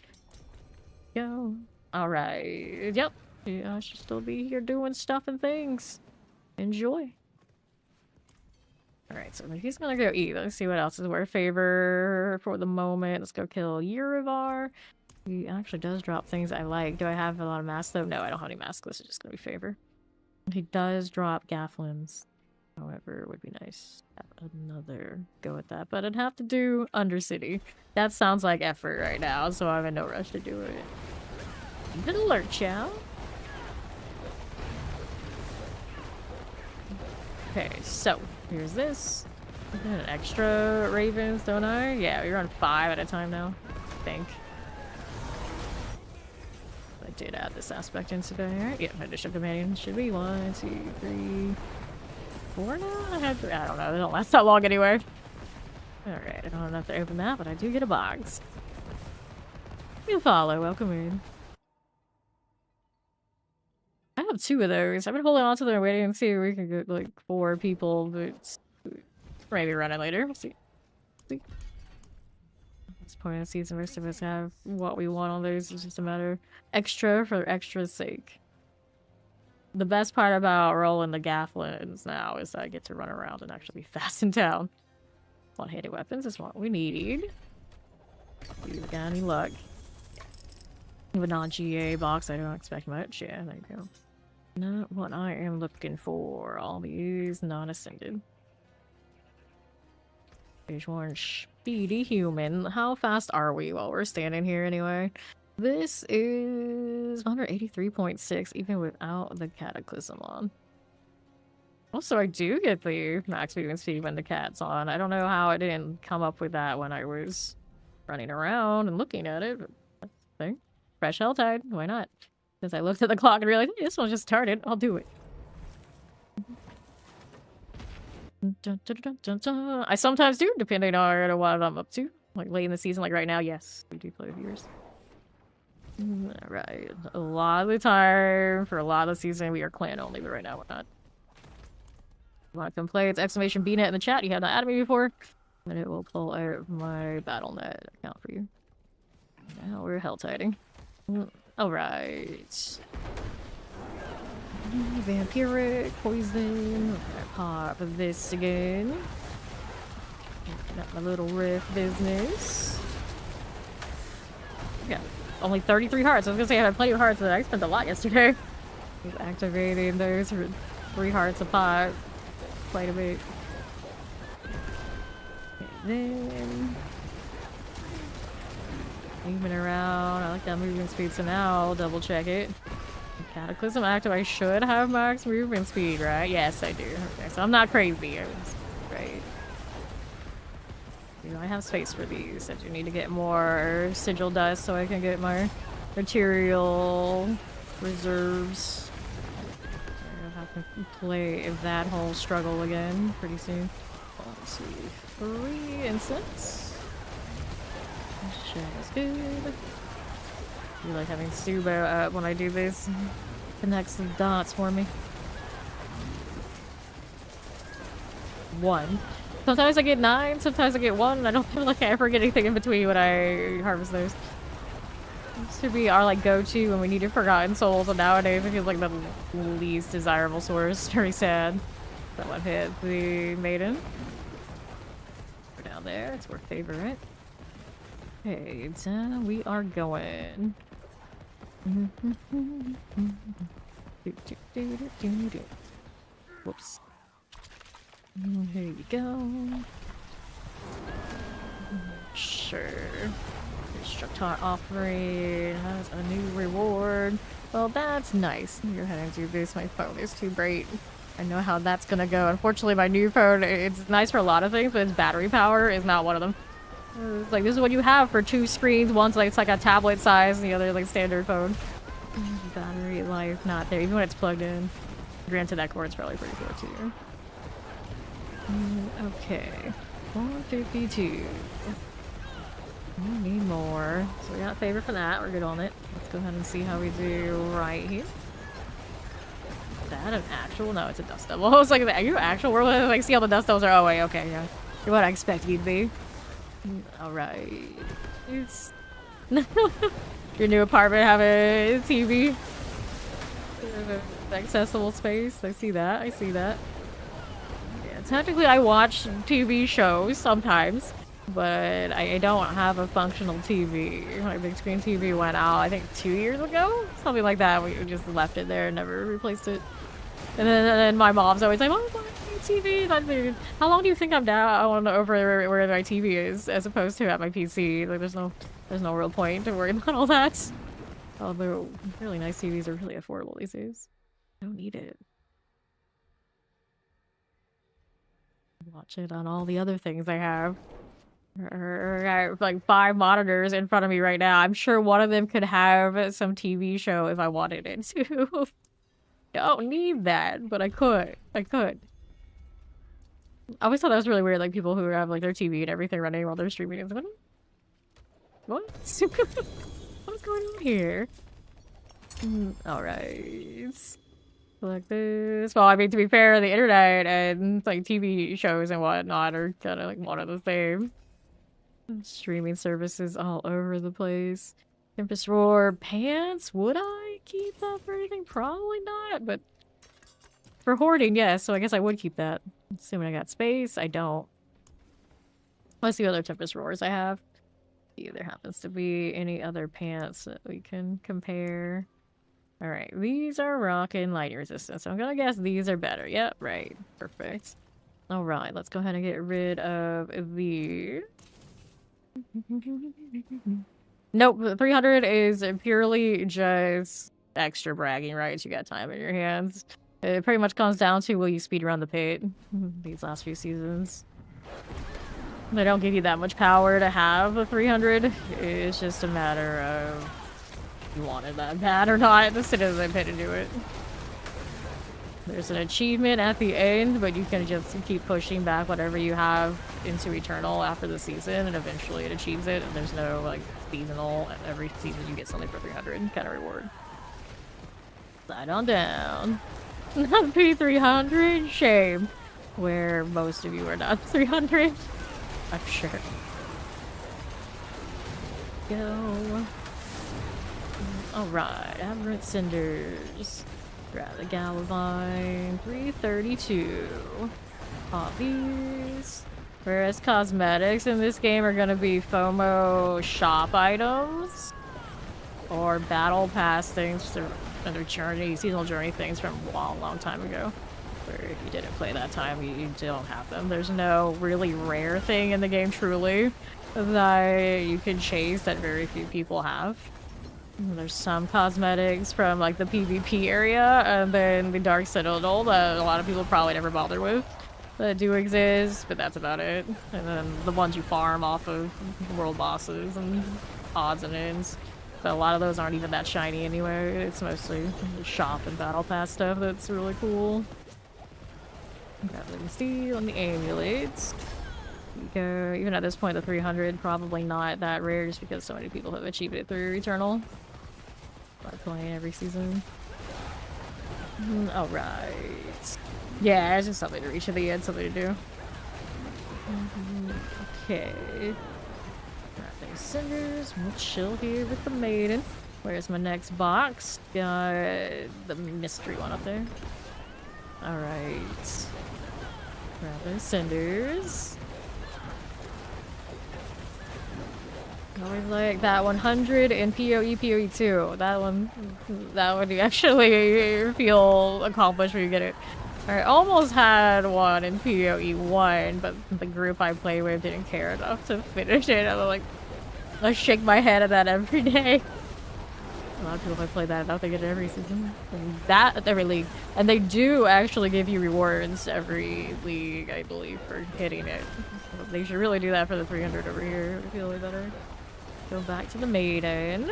Go. All right. Yep. Yeah, I should still be here doing stuff and things. Enjoy. All right, so he's gonna go eat. Let's see what else is worth favor for the moment. Let's go kill Yurivar. He actually does drop things I like. Do I have a lot of masks though? No, I don't have any masks. This is just gonna be favor. He does drop Gafflins. However, it would be nice to have another go at that. But I'd have to do Undercity. That sounds like effort right now, so I'm in no rush to do it. Good alert, chow. Okay, so here's this. I got an extra ravens, don't I? Yeah, you're on 5 at a time now, I think. I did add this aspect into there. Yeah, additional companion should be 1, 2, 3, 4 now? I don't know, they don't last that long anyway. Alright, I don't have enough to open that, but I do get a box. You follow, welcome in. I have 2 of those. I've been holding on to them waiting to see if we can get like 4 people, but maybe run it later. We'll see. At this point in the season, most of us have what we want on those. It's just a matter of extra for extra's sake. The best part about rolling the Gafflins now is that I get to run around and actually be fast in town. One-handed weapons is what we need. You got any luck? With a non-GA box, I don't expect much. Yeah, there you go. Not what I am looking for. All these non-ascended. There's one speedy human. How fast are we while we're standing here anyway? This is 183.6 even without the cataclysm on. Also, I do get the max movement speed when the cat's on. I don't know how I didn't come up with that when I was running around and looking at it, but that's the thing. Fresh Helltide, why not? Because I looked at the clock and realized, hey, this one just started, I'll do it. Dun, dun, dun, dun, dun. I sometimes do, depending on what I'm up to. Like late in the season, like right now, yes, we do play with viewers. Alright, a lot of the time, for a lot of the season, we are clan only, but right now we're not. Want to come play? It's exclamation BNet in the chat. You have not added me before, and it will pull out my BattleNet account for you. Now we're Helltiding. Alright. Vampiric, poison. We're gonna pop this again. Got my little riff business. Yeah, only 33 hearts. I was gonna say I had plenty of hearts, but I spent a lot yesterday. Just activating those for 3 hearts a pop. Quite a bit. And then moving around. I like that movement speed, so now I'll double check it. Cataclysm active. I should have max movement speed, right? Yes, I do. Okay, so I'm not crazy. I was right. Do I have space for these? I do need to get more sigil dust so I can get my material reserves. I'll have to play that whole struggle again pretty soon. Let's see. 3 incense. Shadow's good. I like having Subo up when I do this. Connects the dots for me. 1. Sometimes I get 9, sometimes I get 1. I don't feel like I ever get anything in between when I harvest those. Used to be our like go-to when we needed Forgotten Souls, and nowadays it feels like the least desirable source. Very sad. That one hit the maiden. We're down there. It's our favorite. Okay, so we are going. Whoops. Here you go. Sure. Destructor offering has a new reward. Well, that's nice. You're heading to this. My phone is too bright. I know how that's gonna go. Unfortunately, my new phone, it's nice for a lot of things, but its battery power is not one of them. It's like, this is what you have for 2 screens. One's like, it's like a tablet size, and the other like standard phone. Battery life not there, even when it's plugged in. Granted, that cord's probably pretty good too. Okay. 152. We need more. So we got a favor for that. We're good on it. Let's go ahead and see how we do right here. Is that an actual? No, it's a dust devil. I was like, are you actual? We're like, see all the dust devils are. Oh wait, okay, yeah. You're what I expected you to be. All right. It's your new apartment have a TV. Accessible space. I see that. I see that. Yeah, technically, I watch TV shows sometimes, but I don't have a functional TV. My big screen TV went out, I think 2 years ago, something like that. We just left it there and never replaced it. And then my mom's always like, "Oh, why TV? How long do you think I'm down over where my TV is, as opposed to at my PC? Like, there's no real point to worry about all that." Although really nice TVs are really affordable these days. I don't need it. Watch it on all the other things I have. I have like 5 monitors in front of me right now. I'm sure one of them could have some TV show if I wanted it to. Don't need that, but I could. I always thought that was really weird, like people who have like their TV and everything running while they're streaming. It's like, what? What's going on here? Alright. Like this. Well, I mean, to be fair, the internet and like TV shows and whatnot are kind of like one of the same. Streaming services all over the place. Tempest Roar pants? Would I keep that for anything? Probably not, but for hoarding, yes. So I guess I would keep that. Assuming I got space. I don't. Let's see what other Tempest Roars I have. See if there happens to be any other pants that we can compare. Alright, these are rocking light resistance. So I'm gonna guess these are better. Yep, right. Perfect. Alright, let's go ahead and get rid of the... Nope, the 300 is purely just extra bragging rights. You got time in your hands. It pretty much comes down to, will you speed around the pit these last few seasons. They don't give you that much power to have a 300. It's just a matter of you wanted that bad or not to sit in the pit and do it. There's an achievement at the end, but you can just keep pushing back whatever you have into Eternal after the season, and eventually it achieves it, and there's no, like, seasonal. Every season you get something for 300 kind of reward. Slide on down. Not P300? Shame. Where most of you are not 300. I'm sure. Go. Alright, Aberrant Cinders. Grab the Galvine. 332. Pop these. Whereas cosmetics in this game are gonna be FOMO shop items. Or battle pass things that are under journey, seasonal journey things from a long, long time ago. Where if you didn't play that time, you don't have them. There's no really rare thing in the game, truly, that you can chase that very few people have. There's some cosmetics from like the PvP area, and then the Dark Citadel that a lot of people probably never bothered with that do exist, but that's about it. And then the ones you farm off of world bosses and odds and ends. But a lot of those aren't even that shiny anyway. It's mostly shop and battle pass stuff that's really cool. Got Living Steel and the amulets. Even at this point, the 300 probably not that rare just because so many people have achieved it through Eternal by playing every season. Alright. Yeah, it's just something to reach to the end, something to do. Okay. Wrapping Cinders. We'll chill here with the Maiden. Where's my next box? Got the mystery one up there. Alright. Wrapping Cinders. Always like that 100 in PoE 2. That would actually feel accomplished when you get it. I almost had one in PoE 1, but the group I play with didn't care enough to finish it. I was like, I shake my head at that every day. A lot of people have played that. I don't think it every season. And that every league. And they do actually give you rewards every league, I believe, for hitting it. So they should really do that for the 300 over here. It would feel way better. Go back to the maiden.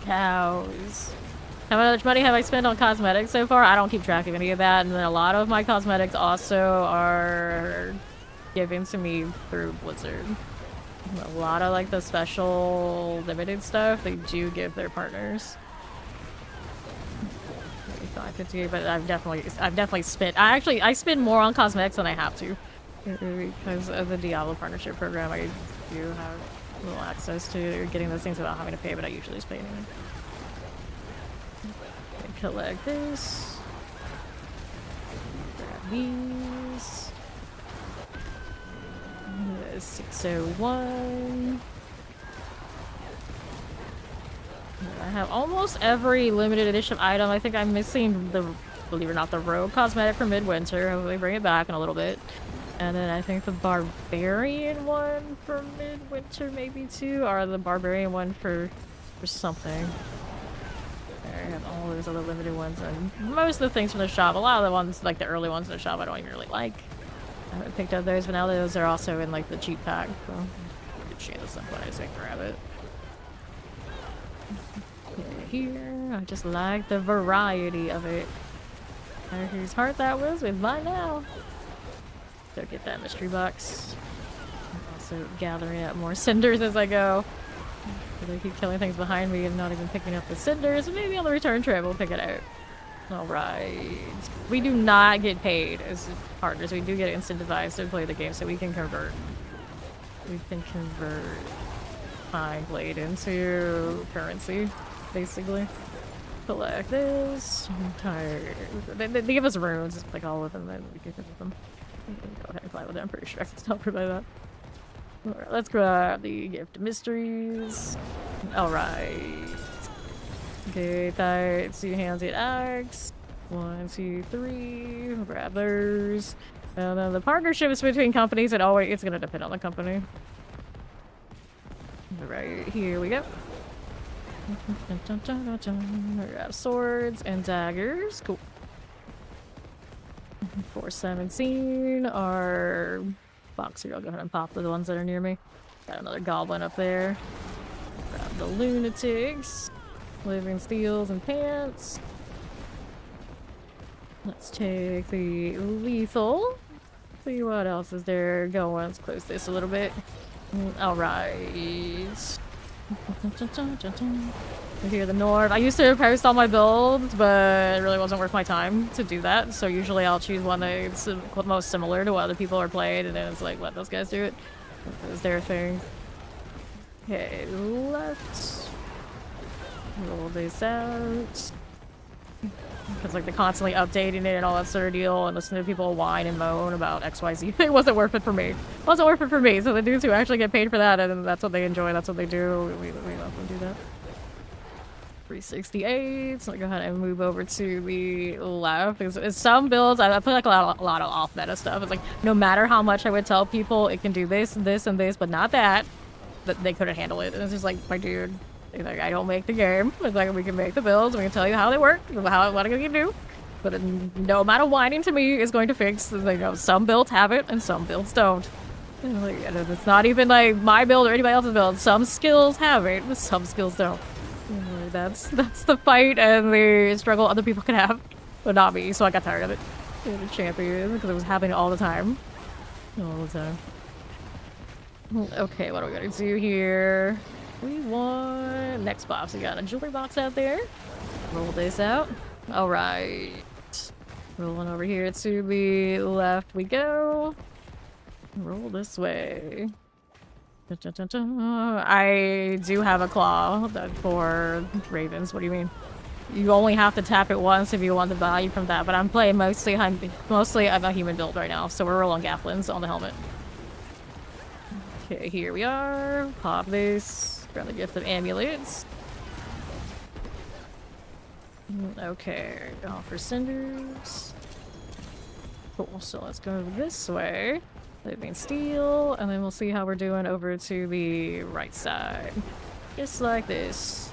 Cows. How much money have I spent on cosmetics so far? I don't keep track of any of that. And then a lot of my cosmetics also are given to me through Blizzard. A lot of like the special limited stuff they do give their partners. 55, but I've definitely spent. I spend more on cosmetics than I have to because of the Diablo partnership program. I do have little access to getting those things without having to pay, but I usually just pay anyway. Okay, collect this. Grab these. 601. I have almost every limited edition item. I think I'm missing the, believe it or not, the rogue cosmetic for midwinter. Hopefully bring it back in a little bit. And then I think the barbarian one for midwinter maybe too, or the barbarian one for something. There, I have all those other limited ones and most of the things from the shop. A lot of the ones, like the early ones in the shop, I don't even really like. I haven't picked up those, but now those are also in like the cheap pack. So good chance when I say grab it. Here, I just like the variety of it. Whose heart that was with mine now. Go get that mystery box. I'm also gathering up more cinders as I go. They keep killing things behind me and not even picking up the cinders. Maybe on the return trip we'll pick it out. Alright. We do not get paid as partners. We do get incentivized to play the game so we can convert. We can convert time played into currency, basically. Collect this. I'm tired. They give us runes, like all of them, then we can give them. Go ahead and fly with them. I'm pretty sure I can still by that. Alright, let's grab the gift of mysteries. Alright. Okay, that 2 hands, 8 axe. 1, 2, 3. Grab those. And then the partnerships between companies, it's gonna depend on the company. Right here we go. Grab swords and daggers. Cool. 417 are boxer. I'll go ahead and pop the ones that are near me. Got another goblin up there. Grab the lunatics. Living steels and pants. Let's take the lethal. See what else is there going. Let's close this a little bit. Alright. Here the north. I used to post all my builds, but it really wasn't worth my time to do that. So usually I'll choose one that's most similar to what other people are playing, and then it's like, let those guys do it. It's their thing. Okay, left. Roll this out. Because like they're constantly updating it and all that sort of deal, and listening to people whine and moan about XYZ. It wasn't worth it for me. It wasn't worth it for me. So the dudes who actually get paid for that, and that's what they enjoy, that's what they do. We let them do that. 368. So I go ahead and move over to the left. Because some builds, I play like a lot of off meta stuff. It's like no matter how much I would tell people it can do this, this, and this, but not that, they couldn't handle it. And it's just like, my dude. Like, I don't make the game. It's like, we can make the builds, we can tell you how they work, what I can do. But no amount of whining to me is going to fix. Like, you know, some builds have it, and some builds don't. And like, and it's not even like my build or anybody else's build. Some skills have it, but some skills don't. And like, that's the fight and the struggle other people can have, but not me. So I got tired of it. The champion, because it was happening all the time. All the time. Okay, what are we gonna do here? We want next box. We got a jewelry box out there. Roll this out. All right. Rolling over here to the left we go. Roll this way. I do have a claw for ravens. What do you mean? You only have to tap it once if you want the value from that. But I'm playing mostly I'm a human build right now, so we're rolling gafflins on the helmet. Okay, here we are. Pop this. Grab the gift of amulets. Okay, offer cinders. Cool, so let's go this way. Living steel, and then we'll see how we're doing over to the right side. Just like this.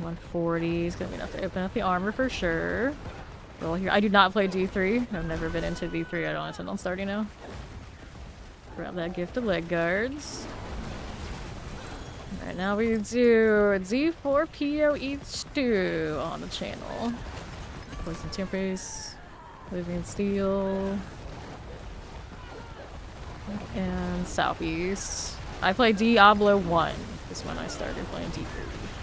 $140 is gonna be enough to open up the armor for sure. Roll here. I do not play D3. I've never been into D3. I don't intend on starting now. Grab that gift of leg guards. Alright, now we do D4 PoE2 on the channel. Poison Tempest, Living Steel, and Southeast. I played Diablo 1 is when I started playing D3,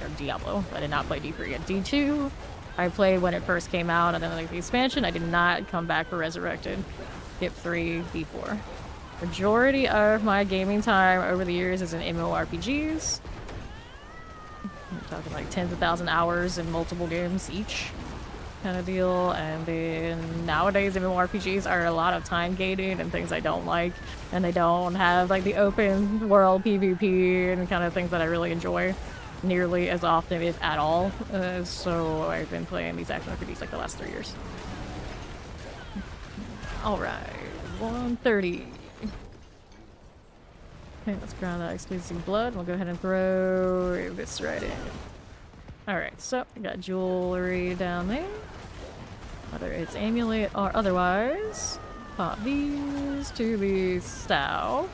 or Diablo. I did not play D3 at D2. I played when it first came out, and then like the expansion, I did not come back for Resurrected. Skip 3, D4. Majority of my gaming time over the years is in MMORPGs. I'm talking like tens of thousand hours in multiple games each kind of deal. And then nowadays MMORPGs are a lot of time gated and things I don't like. And they don't have like the open world PvP and kind of things that I really enjoy nearly as often, if at all. So I've been playing these action RPGs like the last 3 years. Alright, 130. Okay, let's grab that exclusive blood. We'll go ahead and throw this right in. Alright, so we got jewelry down there. Whether it's amulet or otherwise. Pop these to the style.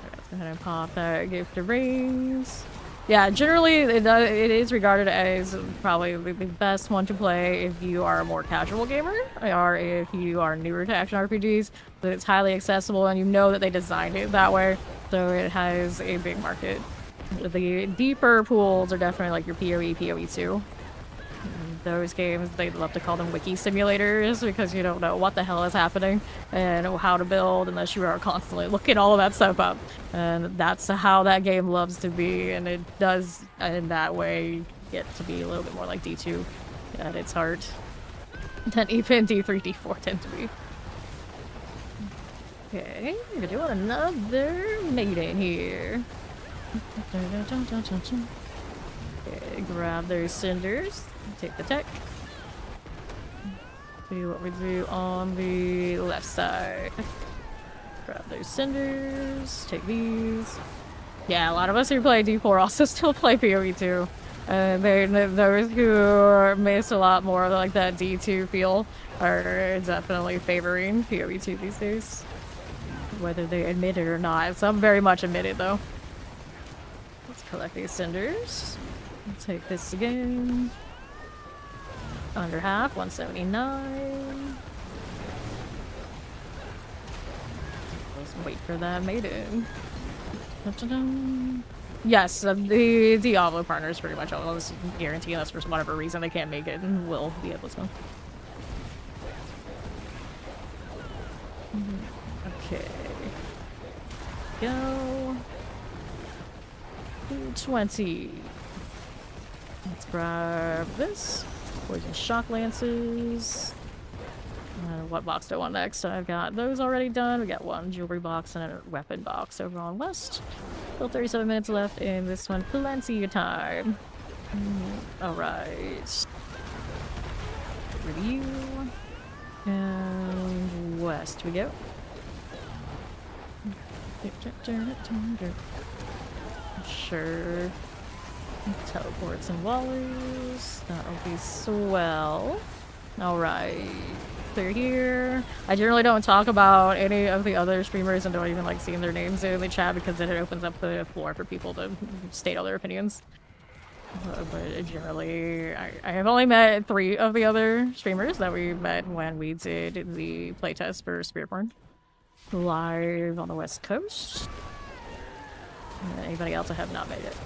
Alright, let's go ahead and pop that gift of rings. Yeah, generally it is regarded as probably the best one to play if you are a more casual gamer, or if you are newer to action RPGs, but it's highly accessible and you know that they designed it that way, so it has a big market. The deeper pools are definitely like your PoE, PoE2. Those games, they love to call them wiki simulators because you don't know what the hell is happening and how to build unless you are constantly looking all of that stuff up. And that's how that game loves to be, and it does in that way get to be a little bit more like D2 at its heart than even D3, D4 tend to be. Okay, we're doing another maiden here. Okay, grab those cinders. Take the tech. See what we do on the left side. Grab those cinders. Take these. Yeah, a lot of us who play D4 also still play PoE2. Those who miss a lot more of like that D2 feel are definitely favoring PoE2 these days. Whether they admit it or not. Some very much admit it though. Let's collect these cinders. Take this again. Under half, 179. Let's wait for that maiden. Yes, the Diablo partners pretty much always guarantee us for whatever reason they can't make it and will be able to. Okay. Go. 220. Let's grab this. Poison shock lances. What box do I want next? So I've got those already done. We got one jewelry box and a weapon box over on West. Still 37 minutes left in this one. Plenty of time. Alright. Review. And West we go. Sure. Teleports and wallows. That'll be swell. Alright. Clear here. I generally don't talk about any of the other streamers and don't even like seeing their names in the chat because then it opens up the floor for people to state all their opinions. But generally, I have only met 3 of the other streamers that we met when we did the playtest for Spiritborn live on the West Coast. Anybody else I have not made it.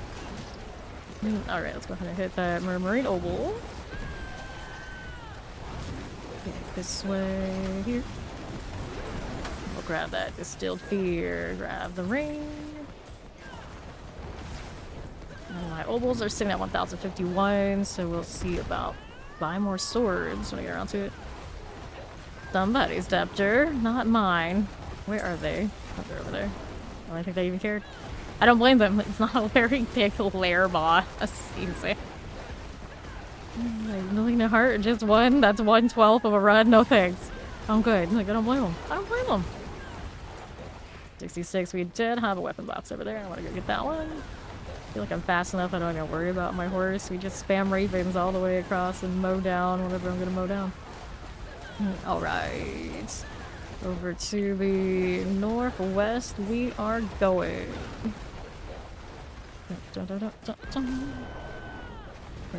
Alright, let's go ahead and hit that Marine Oval. Okay, this way here. We'll grab that Distilled Fear, grab the ring. And my ovals are sitting at 1051, so we'll see about buy more swords when we get around to it. Somebody's Deptor, not mine. Where are they? Oh, they're over there. I don't think they even cared. I don't blame them. It's not a very big lair boss. Easy. Nothing to heart, just one. That's 1/12 of a run. No thanks. I'm good. Like, I don't blame them. I don't blame them. 66. We did have a weapon box over there. I want to go get that one. I feel like I'm fast enough. I don't gotta worry about my horse. We just spam ravens all the way across and mow down whatever I'm gonna mow down. Alright. Over to the northwest we are going. Okay,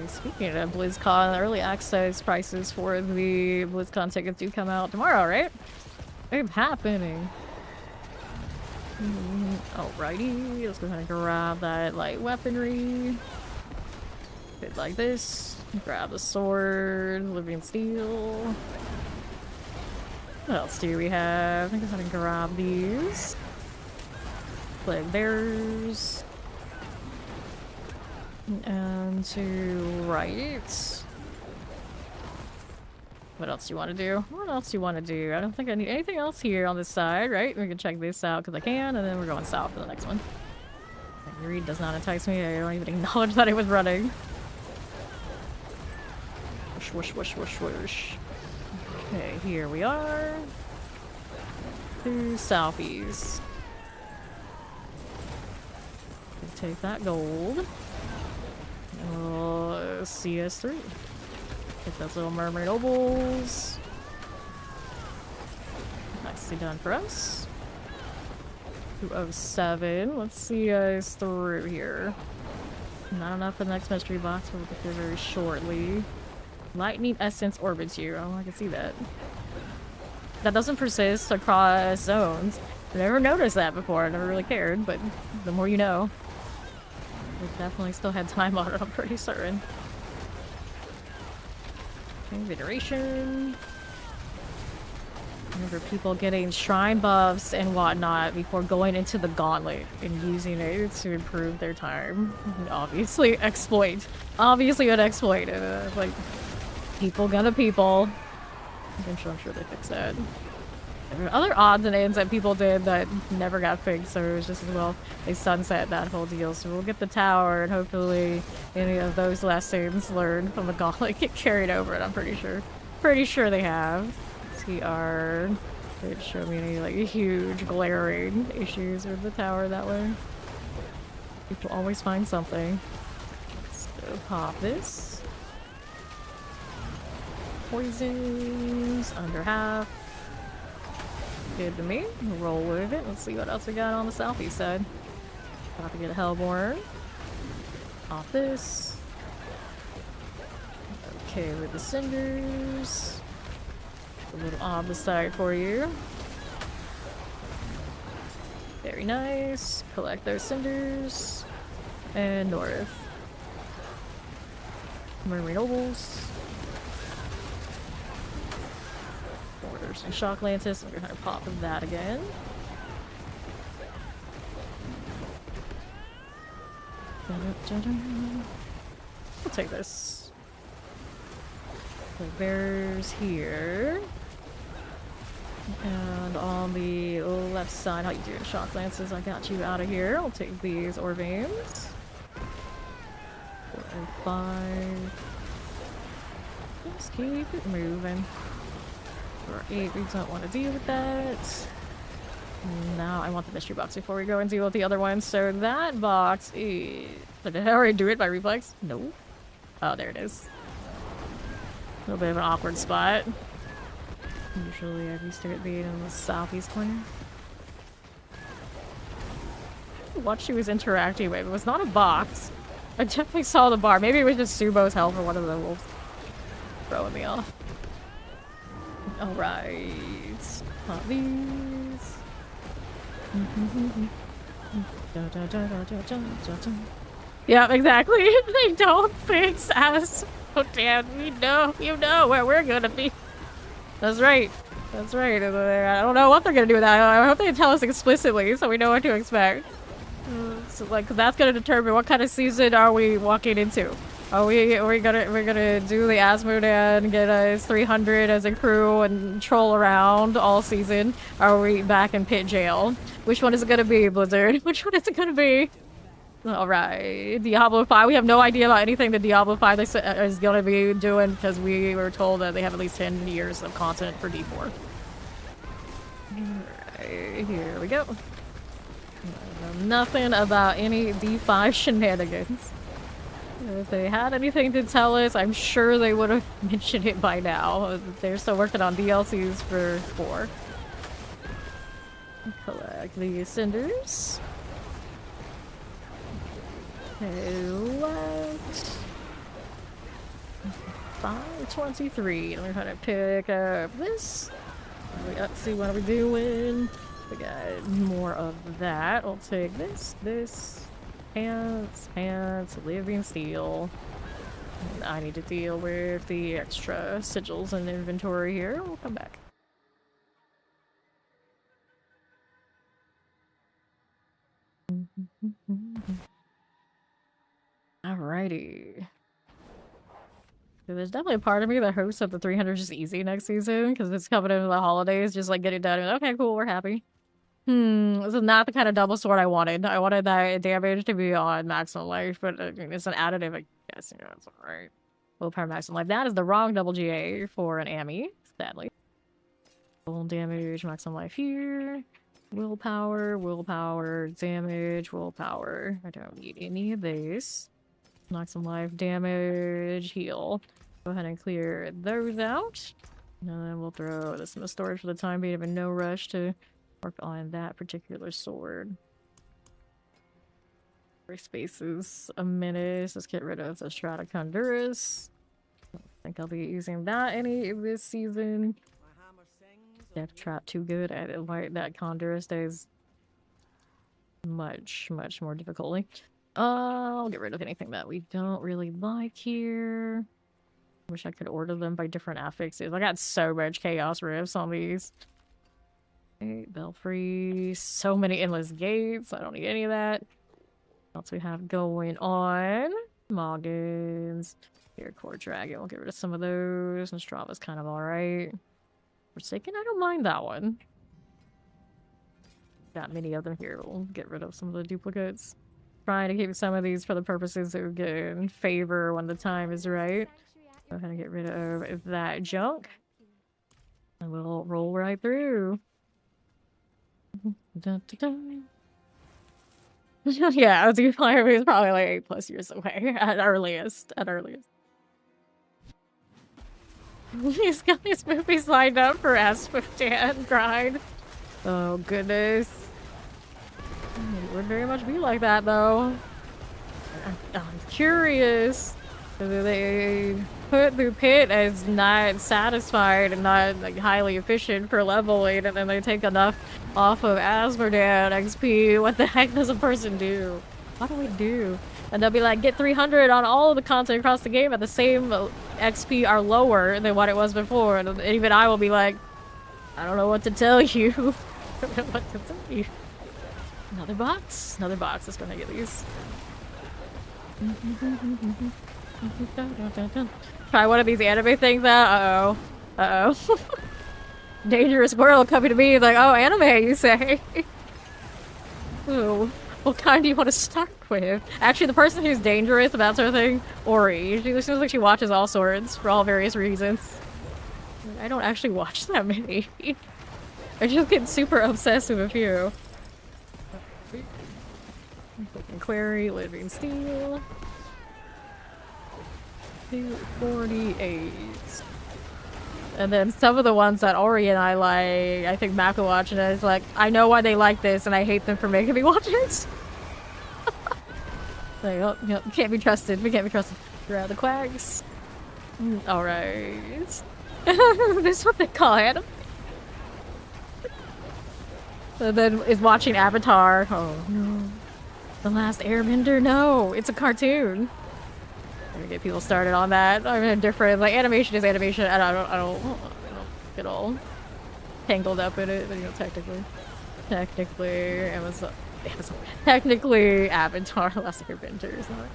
speaking of BlizzCon, early access prices for the BlizzCon tickets do come out tomorrow, right? It's happening. Alrighty, let's go ahead and grab that light weaponry. Bit like this. Grab the sword, living steel. What else do we have? I think I'm gonna grab these. Plague bearers. And to right. What else do you want to do? What else do you want to do? I don't think I need anything else here on this side, right? We can check this out because I can, and then we're going south for the next one. Reed does not entice me. I don't even acknowledge that it was running. Whoosh, whoosh, whoosh, whoosh, whoosh. Okay, here we are. To southeast. Take that gold. CS3. Get those little mermaid opals. Nicely done for us. 207. Let's see us through here. Not enough for the next mystery box. We'll get there very shortly. Lightning essence orbits you. Oh, I can see that. That doesn't persist across zones. I never noticed that before. I never really cared, but the more you know. We definitely still had time on it, I'm pretty certain. Invigoration. Remember people getting shrine buffs and whatnot before going into the gauntlet and using it to improve their time. Obviously exploit. Obviously an exploit. Like, people gonna people. I'm sure they fixed that. There were other odds and ends that people did that never got fixed, so it was just as well they sunset that whole deal. So we'll get the tower, and hopefully any of those lessons learned from the gauntlet get carried over, and I'm pretty sure. Pretty sure they have. TR. Didn't show me any like huge glaring issues with the tower that way. People always find something. Let's go pop this. Poisons, under half. Good to me. Roll with it. Let's see what else we got on the southeast side. About to get a Hellborn. Off this. Okay, with the cinders. A little on the side for you. Very nice. Collect those cinders. And north. Mermaid Nobles. Orders and shock lances. I'm gonna pop that again. I'll take this. The bears here. And on the left side, how you doing, shock lances? I got you out of here. I'll take these Orvanes. 4 and 5. Just keep it moving. 8, we don't want to deal with that. Now I want the mystery box before we go and deal with the other ones. So that box is... Did I already do it by reflex? No. Oh, there it is. A little bit of an awkward spot. Usually I'm used to it being in the southeast corner. What she was interacting with. It was not a box. I definitely saw the bar. Maybe it was just Subo's health or one of the wolves throwing me off. Alright. Pop these. Yeah, exactly. They don't fix us. Oh damn, you know where we're gonna be. That's right. That's right. I don't know what they're gonna do with that. I hope they tell us explicitly so we know what to expect. So like that's gonna determine what kind of season are we walking into. Are we're gonna do the Asmodean and get us 300 as a crew and troll around all season? Are we back in pit jail? Which one is it gonna be, Blizzard? Which one is it gonna be? Alright, Diablo 5. We have no idea about anything that Diablo 5 is gonna be doing because we were told that they have at least 10 years of content for D4. Alright, here we go. I know nothing about any D5 shenanigans. If they had anything to tell us, I'm sure they would have mentioned it by now. They're still working on DLCs for 4. Collect the cinders. Collect 523. We're gonna pick up this. Let's see what we're doing. We got more of that. I'll take this. Pants, living steel. And I need to deal with the extra sigils in inventory here. We'll come back. Alrighty. So there's definitely a part of me that hopes that the 300 is just easy next season, because it's coming into the holidays, just like get it done and okay, cool, we're happy. This is not the kind of double sword I wanted. I wanted that damage to be on maximum life, but I mean, it's an additive, I guess, you know, it's alright. Willpower maximum life. That is the wrong double GA for an Ami, sadly. Full damage, maximum life here. Willpower, damage, willpower. I don't need any of these. Maximum life, damage, heal. Go ahead and clear those out. And then we'll throw this in the storage for the time being. I have no rush to work on that particular sword. Space is a menace. Let's get rid of the Strata Conduras. I don't think I'll be using that any of this season. Death Trap too good. I didn't like that Condor stays much more difficultly. I'll get rid of anything that we don't really like here. Wish I could order them by different affixes. I got so much Chaos Rifts on these. Okay, Belfry. So many Endless Gates. I don't need any of that. What else we have going on? Moggins. Here, Core Dragon. We'll get rid of some of those. And Strava's kind of alright. Forsaken, I don't mind that one. Got many of them here. We'll get rid of some of the duplicates. Trying to keep some of these for the purposes of getting favor when the time is right. Go ahead and get rid of that junk. And we'll roll right through. Dun, dun, dun. Yeah, Fire is probably like 8+ years away at earliest. He's got these movies lined up for S15 grind. Oh goodness. It would very much be like that though. I'm curious. They put the pit as not satisfied and not like highly efficient for leveling, and then they take enough off of Asmodan XP. What the heck does a person do? What do we do? And they'll be like, get 300 on all of the content across the game at the same XP are lower than what it was before. And even I will be like, I don't know what to tell you. I don't know what to tell you. Another box. Let's go ahead and get these. Try one of these anime things out. Uh-oh. Dangerous squirrel coming to me like, oh, anime, you say? Ooh. What kind do you want to start with? Actually, the person who's dangerous about sort of thing, Ori. She seems like she watches all sorts for all various reasons. I don't actually watch that many. I just get super obsessed with a few. Query, Living Steel. 248. And then some of the ones that Ori and I like, I think Map will watch, and it's like, I know why they like this, and I hate them for making me watch it. Like, oh, no, can't be trusted. We can't be trusted. Grab the quags. Alright. This is what they call anime. And then is watching Avatar. Oh no. The Last Airbender? No, it's a cartoon. I'm gonna get people started on that. I'm in a different, like, animation is animation, and I don't get all tangled up in it, but, you know, technically, Amazon, technically, Avatar, Last Airbender is not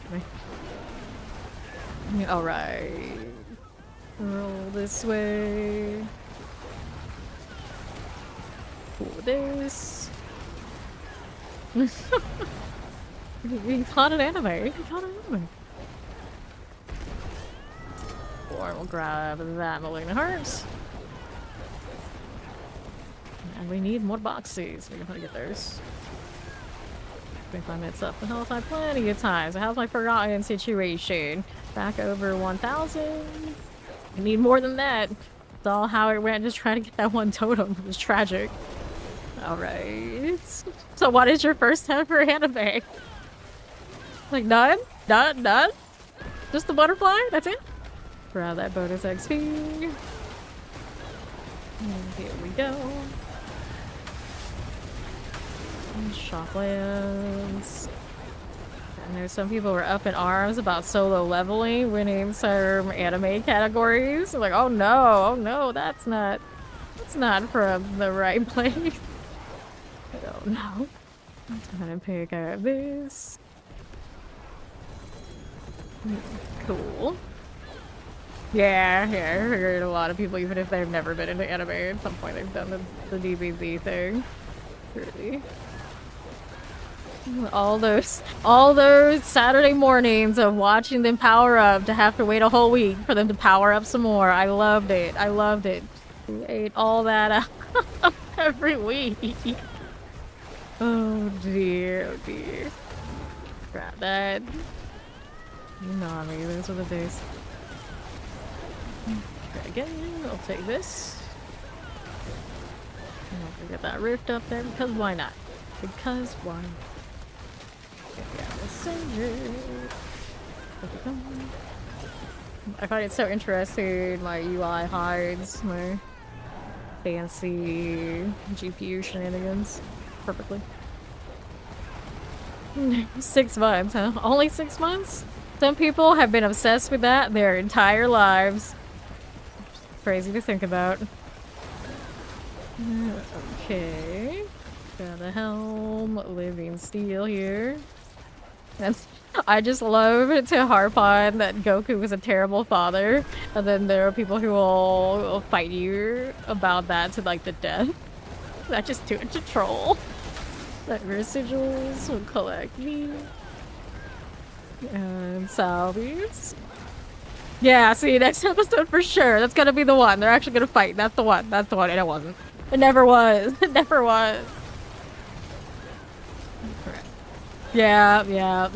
anime. Alright. Roll this way. Pull this. We caught an anime. Or we'll grab that Malignant Heart. And we need more boxes. We're gonna get those. 25 minutes up. The hell's my plenty of times. How's my forgotten situation? Back over 1,000. I need more than that. It's all how it went. Just trying to get that one totem. It was tragic. Alright. So what is your first ever anime? Like none? None? Just the butterfly? That's it? Grab that bonus XP. And here we go. Shoplands. I know some people were up in arms about solo leveling, winning some anime categories. I'm like, oh no, that's not from the right place. I don't know. I'm gonna pick up this. Cool. Yeah, I heard a lot of people, even if they've never been into anime, at some point they've done the DBZ thing. Really. All those Saturday mornings of watching them power up to have to wait a whole week for them to power up some more. I loved it. We ate all that out every week. Oh dear, oh dear. Grab that. You know me, those are the days. Okay, again, I'll take this. And I'll get that rift up there, because why not? Because why? Yeah, let's save it. I find it so interesting, my UI hides my fancy GPU shenanigans perfectly. 6 months, huh? Only 6 months? Some people have been obsessed with that their entire lives. Crazy to think about. Okay. Got a helm, living steel here. I just love to harp on that Goku was a terrible father, and then there are people who will fight you about that to like the death. I just do it to troll. That residuals will collect me. And salvies. Yeah, see, next episode for sure. That's gonna be the one. They're actually gonna fight. That's the one. That's the one. And it wasn't. It never was. It never was. Yeah, yeah.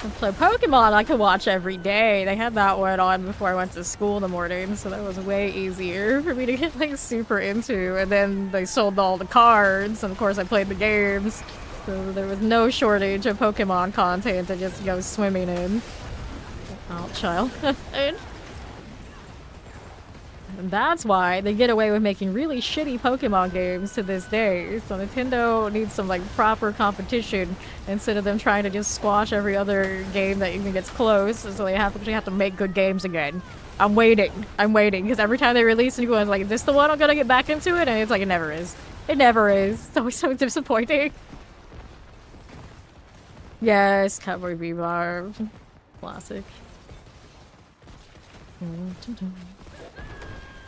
I play Pokemon I could watch every day. They had that one on before I went to school in the morning, so that was way easier for me to get like super into. And then they sold all the cards, and of course I played the games. So there was no shortage of Pokemon content to just go swimming in. Oh, child. And that's why they get away with making really shitty Pokemon games to this day. So Nintendo needs some like proper competition instead of them trying to just squash every other game that even gets close. So they actually have to make good games again. I'm waiting, because every time they release a new one, it's like, is this the one I'm gonna get back into it? And it's like, it never is. It never is. It's always so disappointing. Yes, Cowboy Bebop. Classic.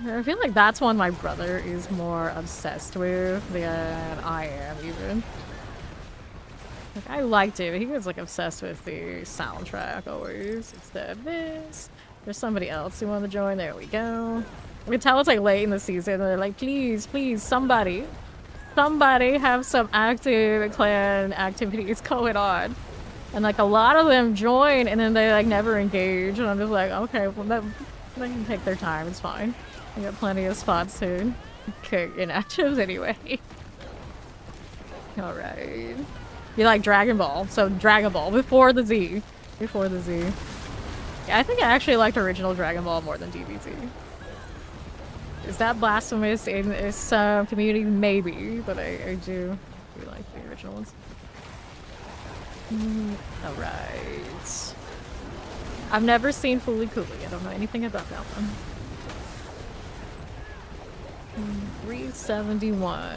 I feel like that's one my brother is more obsessed with than I am, even. Like, I liked it, but he was like obsessed with the soundtrack always. Instead of this. There's somebody else who wanted to join. There we go. We can tell it's like late in the season. And they're like, please, somebody have some active clan activities going on. And like a lot of them join and then they like never engage. And I'm just like, okay, well they can take their time. It's fine. I got plenty of spots to kick inactives anyway. Alright. You like Dragon Ball. So Dragon Ball before the Z. Before the Z. Yeah, I think I actually liked original Dragon Ball more than DBZ. Is that blasphemous in some communities? Maybe, but I do like the original ones. Alright. I've never seen Fooly Cooly. I don't know anything about that one. 371.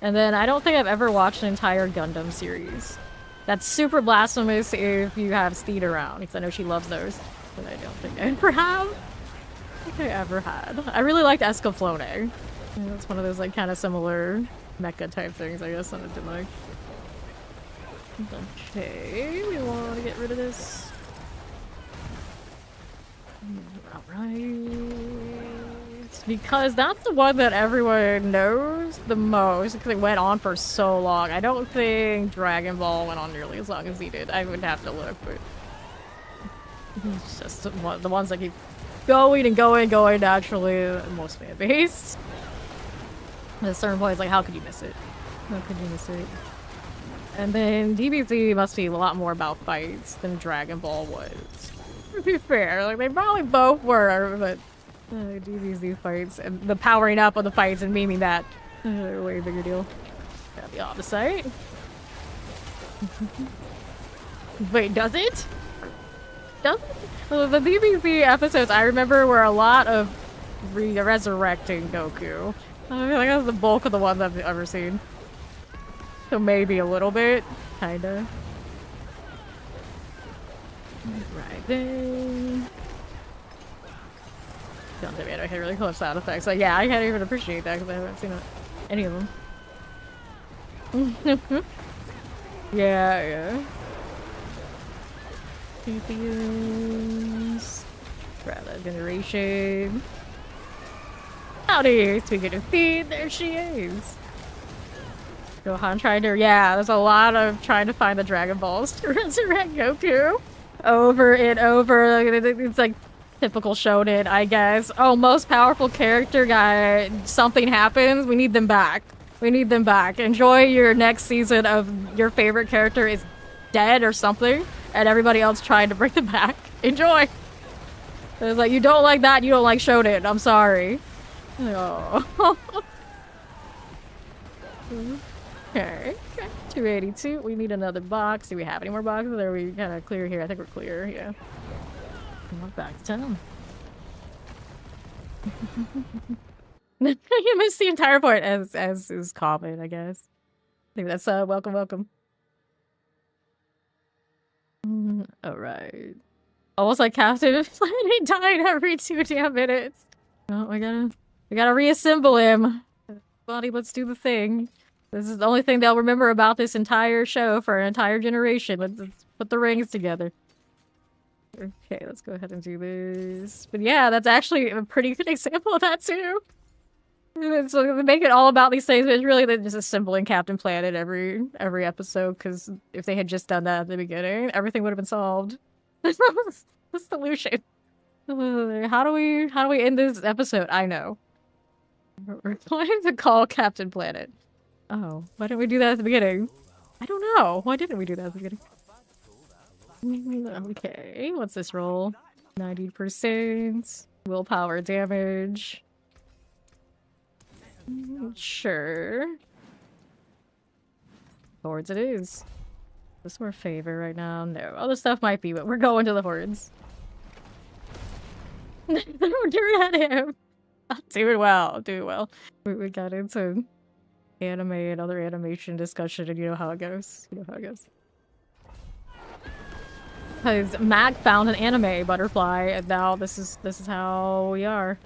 And then I don't think I've ever watched an entire Gundam series. That's super blasphemous if you have Steed around, because I know she loves those. But I don't think I ever have. I think I ever had. I really liked Escaflowne. It's one of those like kind of similar mecha type things, I guess, and I did like. Okay, we want to get rid of this. Alright. because that's the one that everyone knows the most because it went on for so long. I don't think Dragon Ball went on nearly as long as he did. I would have to look, but it's just the ones that keep going and going and going naturally. Most fan base. At a certain point, it's like, how could you miss it? How could you miss it? And then DBZ must be a lot more about fights than Dragon Ball was. To be fair, like they probably both were, but DBZ fights and the powering up of the fights and memeing that way bigger deal. That'd be on the site. Wait, does it? Does it? Well, the DBZ episodes I remember were a lot of resurrecting Goku. I feel like that's the bulk of the ones I've ever seen. So maybe a little bit, kinda. Right then. Don't tell me I don't hit really close sound effects. Like, yeah, I can't even appreciate that because I haven't seen any of them. Yeah. Champions. Rather generation. Howdy, speaking of feed, there she is. Gohan trying to, yeah, there's a lot of trying to find the Dragon Balls to resurrect Goku. Over and over. It's like typical shonen, I guess. Oh, most powerful character guy. Something happens. We need them back. We need them back. Enjoy your next season of your favorite character is dead or something, and everybody else trying to bring them back. Enjoy. It's like, you don't like that, you don't like shonen. I'm sorry. Oh. Okay. 282. We need another box. Do we have any more boxes? Or are we kind of clear here? I think we're clear. Yeah. We're back to town. You missed the entire point, as is common, I guess. I think that's welcome. All right. Almost like Captain Planet died every 2 damn minutes. Oh, we gotta reassemble him. Body, let's do the thing. This is the only thing they'll remember about this entire show for an entire generation. Let's put the rings together. Okay, let's go ahead and do this. But yeah, that's actually a pretty good example of that too. So they make it all about these things, but it's really they're just assembling Captain Planet every episode, because if they had just done that at the beginning, everything would have been solved. The solution. How do we end this episode? I know. We're going to call Captain Planet. Oh, why didn't we do that at the beginning? I don't know. Why didn't we do that at the beginning? Okay, what's this roll? 90%. Willpower damage. Sure. Hordes it is. This more favor right now? No. Other stuff might be, but we're going to the hordes. Dirt at him! Doing well. We got into anime and other animation discussion, and you know how it goes. Because Mac found an anime butterfly, and now this is how we are.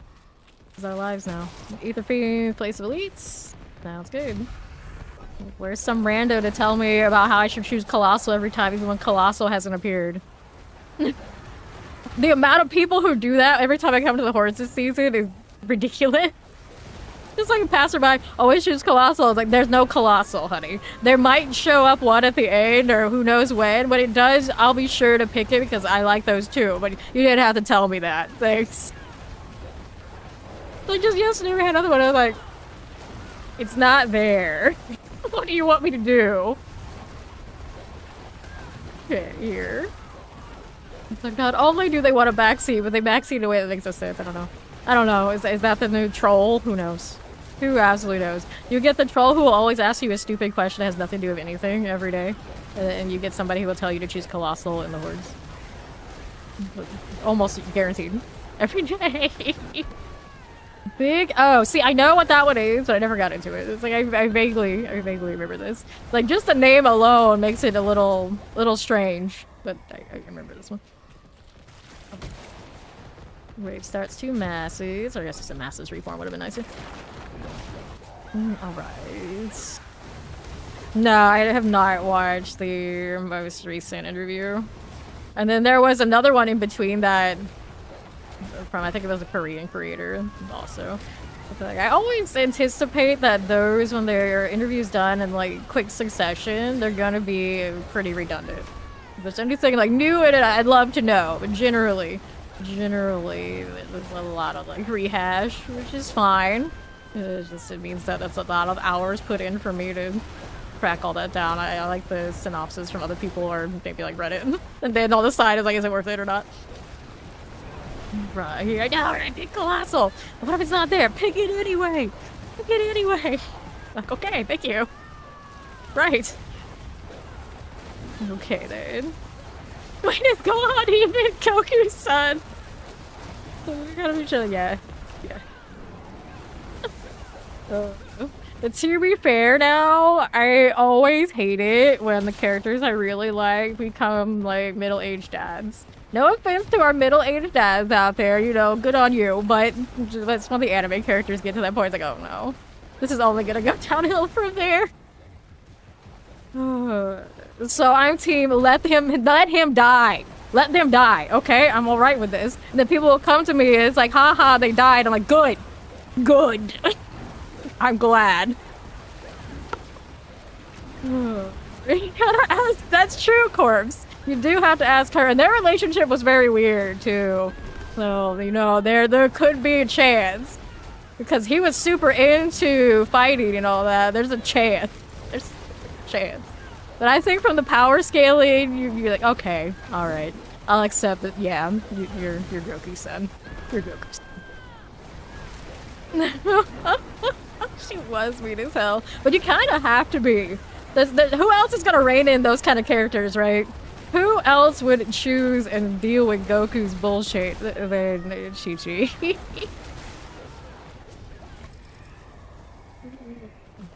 This is our lives now. Ether Fiend, place of elites. Sounds good. Where's some rando to tell me about how I should choose Colossal every time, even when Colossal hasn't appeared? The amount of people who do that every time I come to the Hordes this season is ridiculous. Just like a passerby, always choose Colossal. It's like, there's no Colossal, honey. There might show up one at the end, or who knows when. When it does, I'll be sure to pick it because I like those too. But you didn't have to tell me that. Thanks. Like, just yesterday we had another one. I was like, it's not there. What do you want me to do? Okay, here. It's like, not only do they want a backseat, but they backseat in a way that makes no sense. I don't know. Is that the new troll? Who knows? Who absolutely knows? You get the troll who will always ask you a stupid question that has nothing to do with anything every day. And you get somebody who will tell you to choose Colossal in the Hordes. Almost guaranteed. Every day. Big. Oh, see, I know what that one is, but I never got into it. It's like I vaguely remember this. Like, just the name alone makes it a little strange. But I remember this one. Wave starts to masses. Or I guess it's a masses reform would have been nicer. Alright. No, I have not watched the most recent interview. And then there was another one in between that from, I think it was a Korean creator also. Like, I always anticipate that those, when their interview's done in like quick succession, they're gonna be pretty redundant. If there's anything like new in it, I'd love to know. But generally, there's a lot of like rehash, which is fine. It means that that's a lot of hours put in for me to crack all that down. I like the synopsis from other people or maybe like Reddit, and then on the side is like, is it worth it or not? Right here, I know, right, big colossal. What if it's not there? Pick it anyway. Pick it anyway. Like, okay, thank you. Right. Okay then. Wait, it's God, even Goku's son. We gotta be sure, yeah. But to be fair now, I always hate it when the characters I really like become like middle-aged dads. No offense to our middle-aged dads out there, you know, good on you, but that's when the anime characters get to that point, it's like, oh no. This is only gonna go downhill from there. So I'm team, let him die. Let them die, okay? I'm alright with this. And then people will come to me and it's like, haha, they died. I'm like, good. Good. I'm glad. You gotta ask, that's true, Corpse. You do have to ask her, and their relationship was very weird too. So, you know, there could be a chance. Because he was super into fighting and all that. There's a chance. There's a chance. But I think from the power scaling, you're like, okay, alright. I'll accept it. Yeah, you're Goku's son. You're Goku's son. She was mean as hell. But you kind of have to be. Who else is going to rein in those kind of characters, right? Who else would choose and deal with Goku's bullshit than Chi-Chi?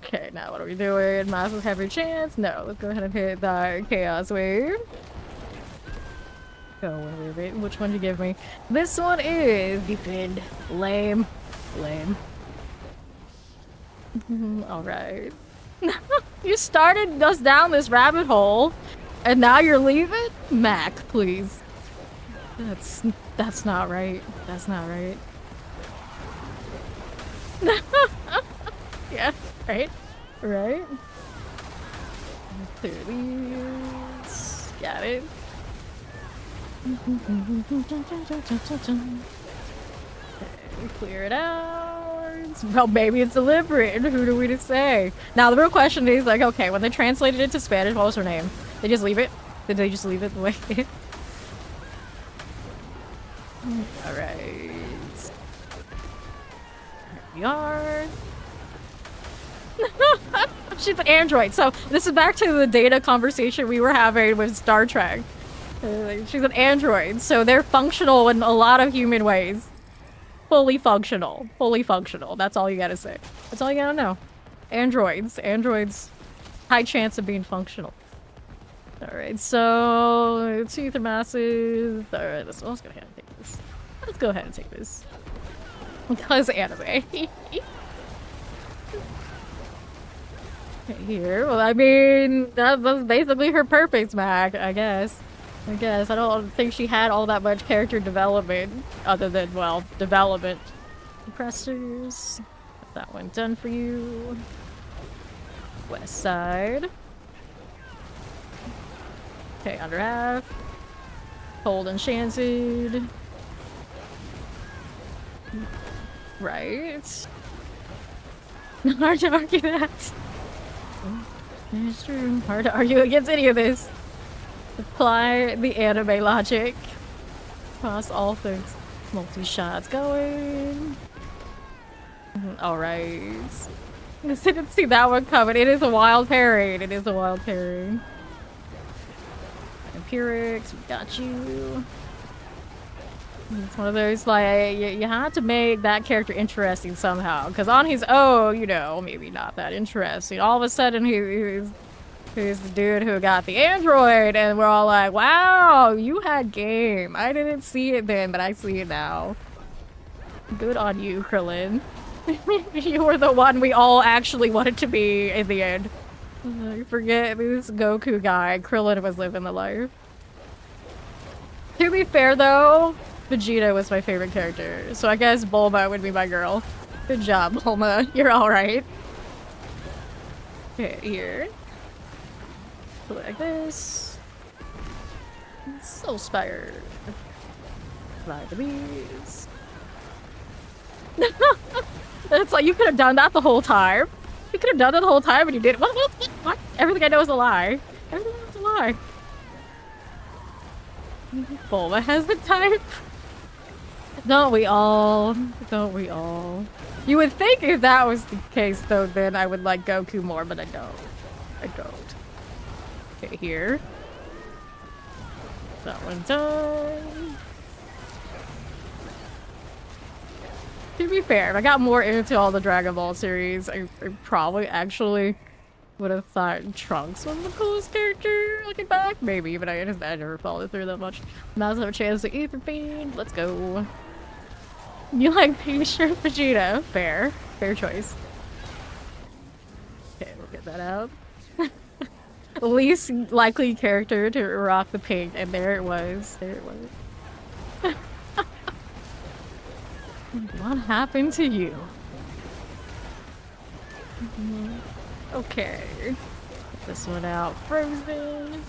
Okay, now what are we doing? Massive heavy chance? No, let's go ahead and hit the Chaos Wave. Oh, wait, which one did you give me? This one is defend. Lame. Lame. Alright. You started us down this rabbit hole, and now you're leaving? Mac, please. That's not right. That's not right. Yeah, right? Right? Clear these. Got it. Okay, clear it out. Well, maybe it's deliberate. Who do we to say? Now, the real question is, like, okay, when they translated it to Spanish, what was her name? They just leave it? Did they just leave it the way it is? Alright. Here we are. She's an android. So this is back to the data conversation we were having with Star Trek. She's an android, so they're functional in a lot of human ways. Fully functional. Fully functional. That's all you gotta say. That's all you gotta know. Androids. Androids. High chance of being functional. Alright, so... two ether masses. Alright, let's go ahead and take this. Let's go ahead and take this. Because anime. Here, well, I mean, that was basically her purpose, Mac, I guess. I don't think she had all that much character development, other than, well, development. Compressors. Get that one done for you. West side. Okay, under half. Cold enchanted. Right. Hard to argue that. It's true. Hard to argue against any of this. Apply the anime logic. Across all things. Multi-shots going. Alright. I didn't see that one coming. It is a wild pairing. It is a wild pairing. Empirics, we got you. It's one of those, like, you have to make that character interesting somehow. Because on his own, you know, maybe not that interesting. All of a sudden, he's the dude who got the android, and we're all like, wow, you had game. I didn't see it then, but I see it now. Good on you, Krillin. You were the one we all actually wanted to be in the end. Forget this Goku guy. Krillin was living the life. To be fair, though, Vegeta was my favorite character, so I guess Bulma would be my girl. Good job, Bulma. You're alright. Okay, here. Like this. Soul Spire. Fly the bees. It's like you could have done that the whole time. You could have done that the whole time and you did. What? Everything I know is a lie. Everything I know is a lie. Bulma has the type. Don't we all? Don't we all? You would think if that was the case, though, then I would like Goku more, but I don't. I don't. Okay, here. That one's done. To be fair, if I got more into all the Dragon Ball series, I probably actually would have thought Trunks was the coolest character looking back. Maybe, but I never followed through that much. Now I have a chance to Ether Fiend. Let's go. You like pink shirt Vegeta? Fair. Fair choice. Okay, we'll get that out. Least likely character to rock the pink, and there it was. There it was. What happened to you? Okay. Get this one out. Frozen.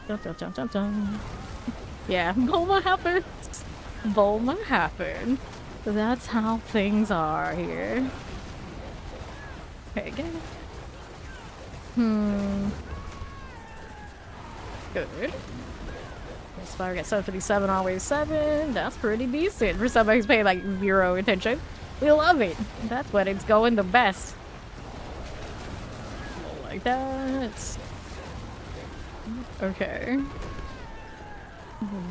Dun, dun, dun, dun, dun. Yeah, Bulma happened. Bulma happened. That's how things are here. Okay, again. Good. Spire gets 757 always 7. That's pretty decent for somebody who's paying like 0 attention. We love it. That's when it's going the best. Like that. Okay.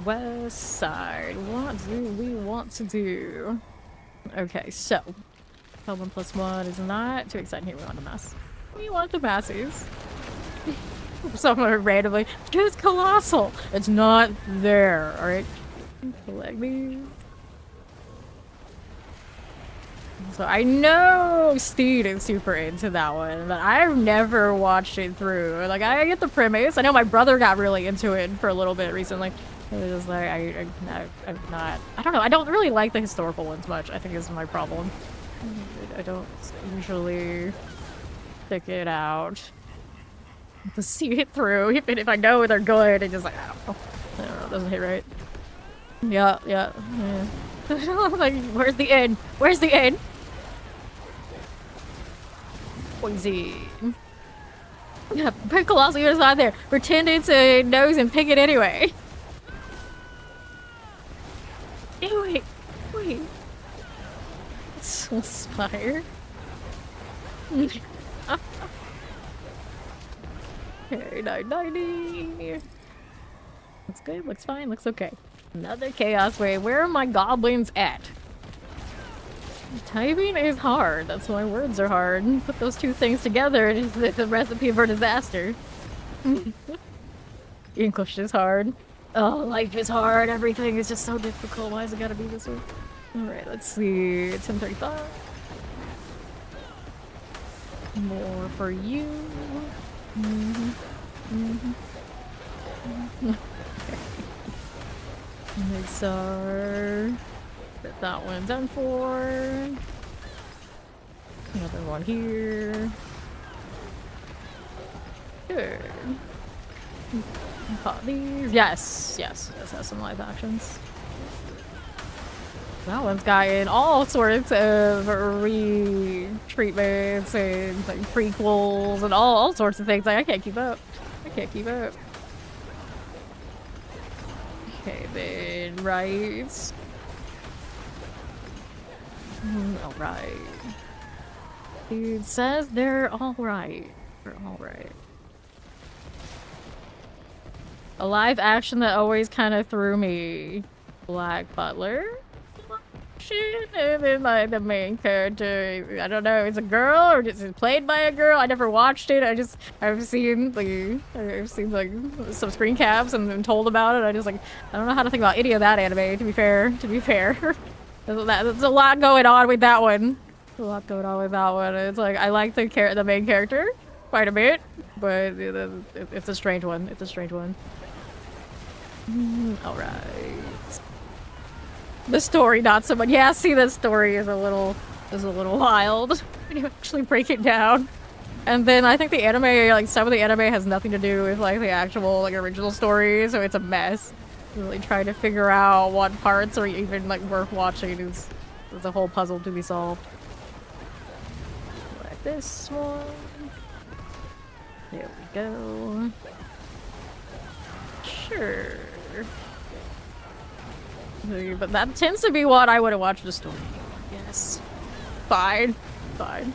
West side. What do we want to do? Okay, so. 1 + 1 is not too exciting here. We want the mass. We want the masses. Somewhere randomly. It's colossal. It's not there. Alright. Collect these. So I know Steed is super into that one, but I've never watched it through. Like, I get the premise. I know my brother got really into it for a little bit recently. It was just like, I'm not. I don't know. I don't really like the historical ones much, I think is my problem. I don't usually pick it out to see it through, even if I know they're good. It's just like, I don't know. It doesn't hit right. Yeah. Like, where's the end? Where's the end? Poison. Yeah, put Colossal Units on there. Pretending to nose and pick it anyway. Wait. Soul Spire. Okay, 990. Looks good, looks fine, looks okay. Another Chaos Wave. Where are my goblins at? Typing is hard. That's why words are hard. Put those two things together and it's a recipe for disaster. English is hard. Oh, life is hard. Everything is just so difficult. Why has it gotta be this way? Alright, let's see. 1035. More for you. Mixar. Get that one done for. Another one here. Good. Pop these. Yes, has some live actions. That one's gotten all sorts of retreatments and like prequels and all sorts of things. Like, I can't keep up. Okay, then right. Alright. Dude says they're alright. They're alright. A live action that always kind of threw me. Black Butler? And then like the main character, I don't know, it's a girl or is it played by a girl? I never watched it. I've seen like some screen caps and been told about it. I don't know how to think about any of that anime. To be fair, there's a lot going on with that one. It's like I like the main character quite a bit, but it's a strange one. Alright. The story, not so much. Yeah, see, the story is a little wild when you actually break it down. And then I think the anime, like, some of the anime has nothing to do with, like, the actual, like, original story, so it's a mess. Really trying to figure out what parts are even, like, worth watching is a whole puzzle to be solved. Like this one. There we go. Sure. But that tends to be what I would have watched the story. Yes. Fine. Fine.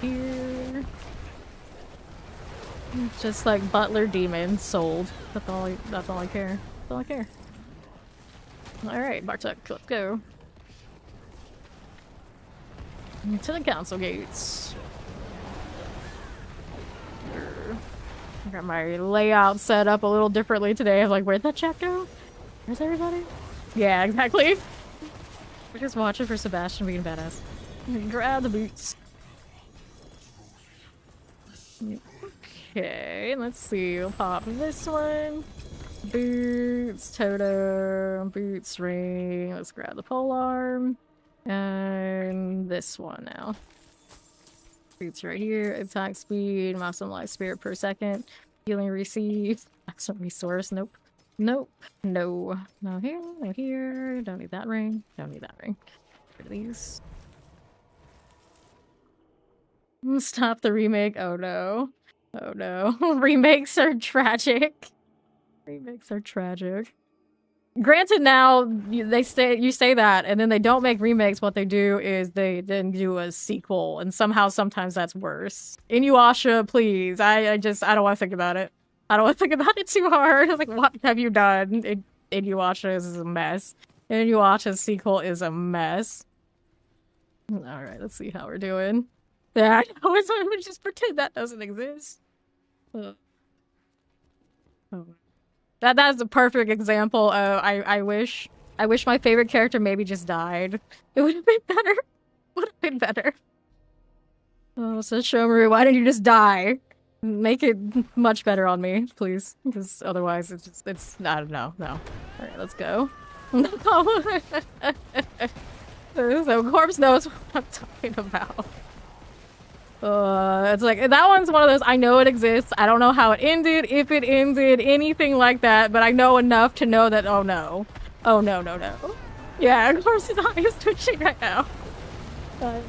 Here. Just like Butler Demon sold. That's all I care. That's all I care. Alright, Bartek, let's go. To the council gates. I got my layout set up a little differently today. I was like, where'd that chat go? Where's everybody? Yeah, exactly. We're just watching for Sebastian being badass. Grab the boots. Okay, let's see. We'll pop this one. Boots, totem, boots, ring. Let's grab the polearm. And this one now. Boots right here. Attack speed, maximum life spirit per second. Healing received. Maximum resource. Nope. Nope. No. No here. No here. Don't need that ring. Don't need that ring. Get rid of these. Stop the remake. Oh no. Oh no. Remakes are tragic. Remakes are tragic. Granted, now you say that, and then they don't make remakes. What they do is they then do a sequel, and sometimes that's worse. Inuyasha, please. I don't want to think about it. I don't want to think about it too hard. Like, what have you done? Inuyasha is a mess. Inuyasha's sequel is a mess. All right, let's see how we're doing. Yeah, I always want to just pretend that doesn't exist. Oh. That's a perfect example of I wish my favorite character maybe just died. It would have been better. Would have been better. Oh, so Shomaru, why didn't you just die? Make it much better on me, please. Because otherwise it's I don't know. No. Alright, let's go. So Corpse knows what I'm talking about. It's like, that one's one of those, I know it exists, I don't know how it ended, if it ended, anything like that, but I know enough to know that, oh no. Oh no, no, no. Yeah, of course his eye is twitching right now. And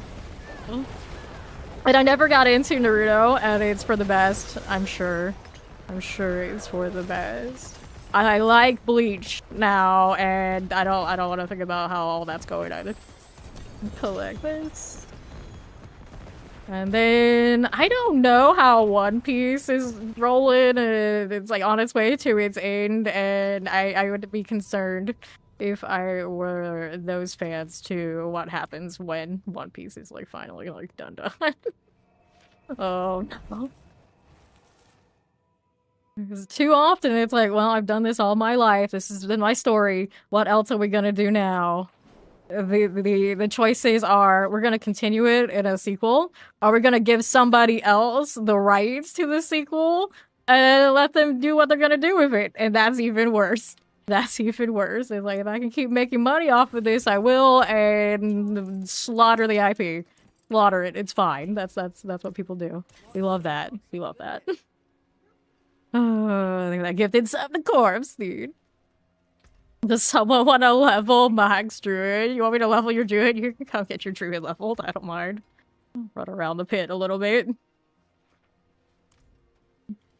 I never got into Naruto, and it's for the best, I'm sure. I'm sure it's for the best. I like Bleach now, and I don't want to think about how all that's going either. Collect this. And then, I don't know how One Piece is rolling, and it's like on its way to its end, and I would be concerned if I were those fans to what happens when One Piece is like finally like done. Oh no. Because too often it's like, well, I've done this all my life, this has been my story, what else are we gonna do now? The choices are, we're gonna continue it in a sequel, or we're gonna give somebody else the rights to the sequel and let them do what they're gonna do with it, and that's even worse. That's even worse. It's like, if I can keep making money off of this, I will, and slaughter the IP. Slaughter it. It's fine. That's what people do. We love that. We love that. Oh, I think that gifted sub the corpse, dude. Does someone want to level Max Druid? You want me to level your Druid? You can come get your Druid leveled. I don't mind. Run around the pit a little bit.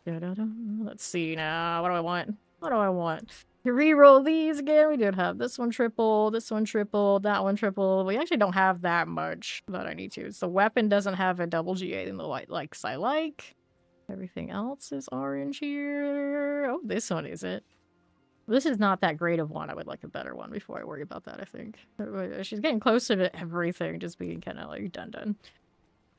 Let's see now. What do I want? What do I want? To reroll these again, we did have this one triple, that one triple. We actually don't have that much that I need to. So the weapon doesn't have a double GA in the white likes I like. Everything else is orange here. Oh, this one isn't. This is not that great of one. I would like a better one before I worry about that, I think. She's getting closer to everything, just being kind of like done.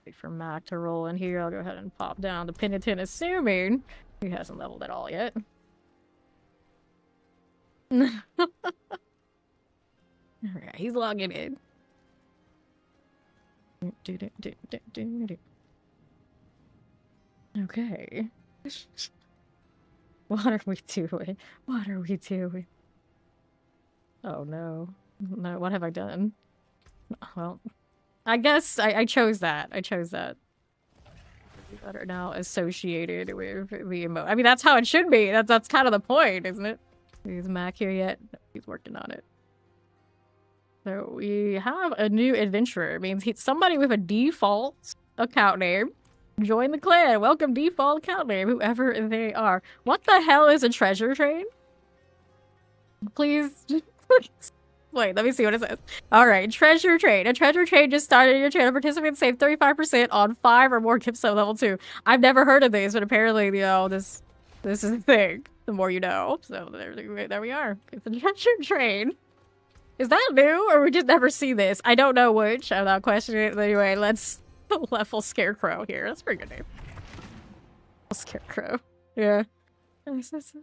Wait for Mac to roll in here. I'll go ahead and pop down to Penitent, assuming he hasn't leveled at all yet. Alright, he's logging in. Okay. What are we doing? What are we doing? Oh no. No, what have I done? Well, I guess I chose that. I chose that. That are now associated with the emote. I mean, that's how it should be. That's kind of the point, isn't it? Is Mac here yet? No, he's working on it. So we have a new adventurer. It means somebody with a default account name. Join the clan. Welcome default account name, whoever they are. What the hell is a treasure train? Please. Wait, let me see what it says. Alright, treasure train. A treasure train just started your channel. Participants save 35% on 5 or more gifts at level 2. I've never heard of these, but apparently, you know, this is a thing. The more you know. So there we are. It's a treasure train. Is that new, or we just never see this? I don't know which. I'm not questioning it. But anyway, let's level Scarecrow here. That's a pretty good name. Scarecrow. Yeah. This is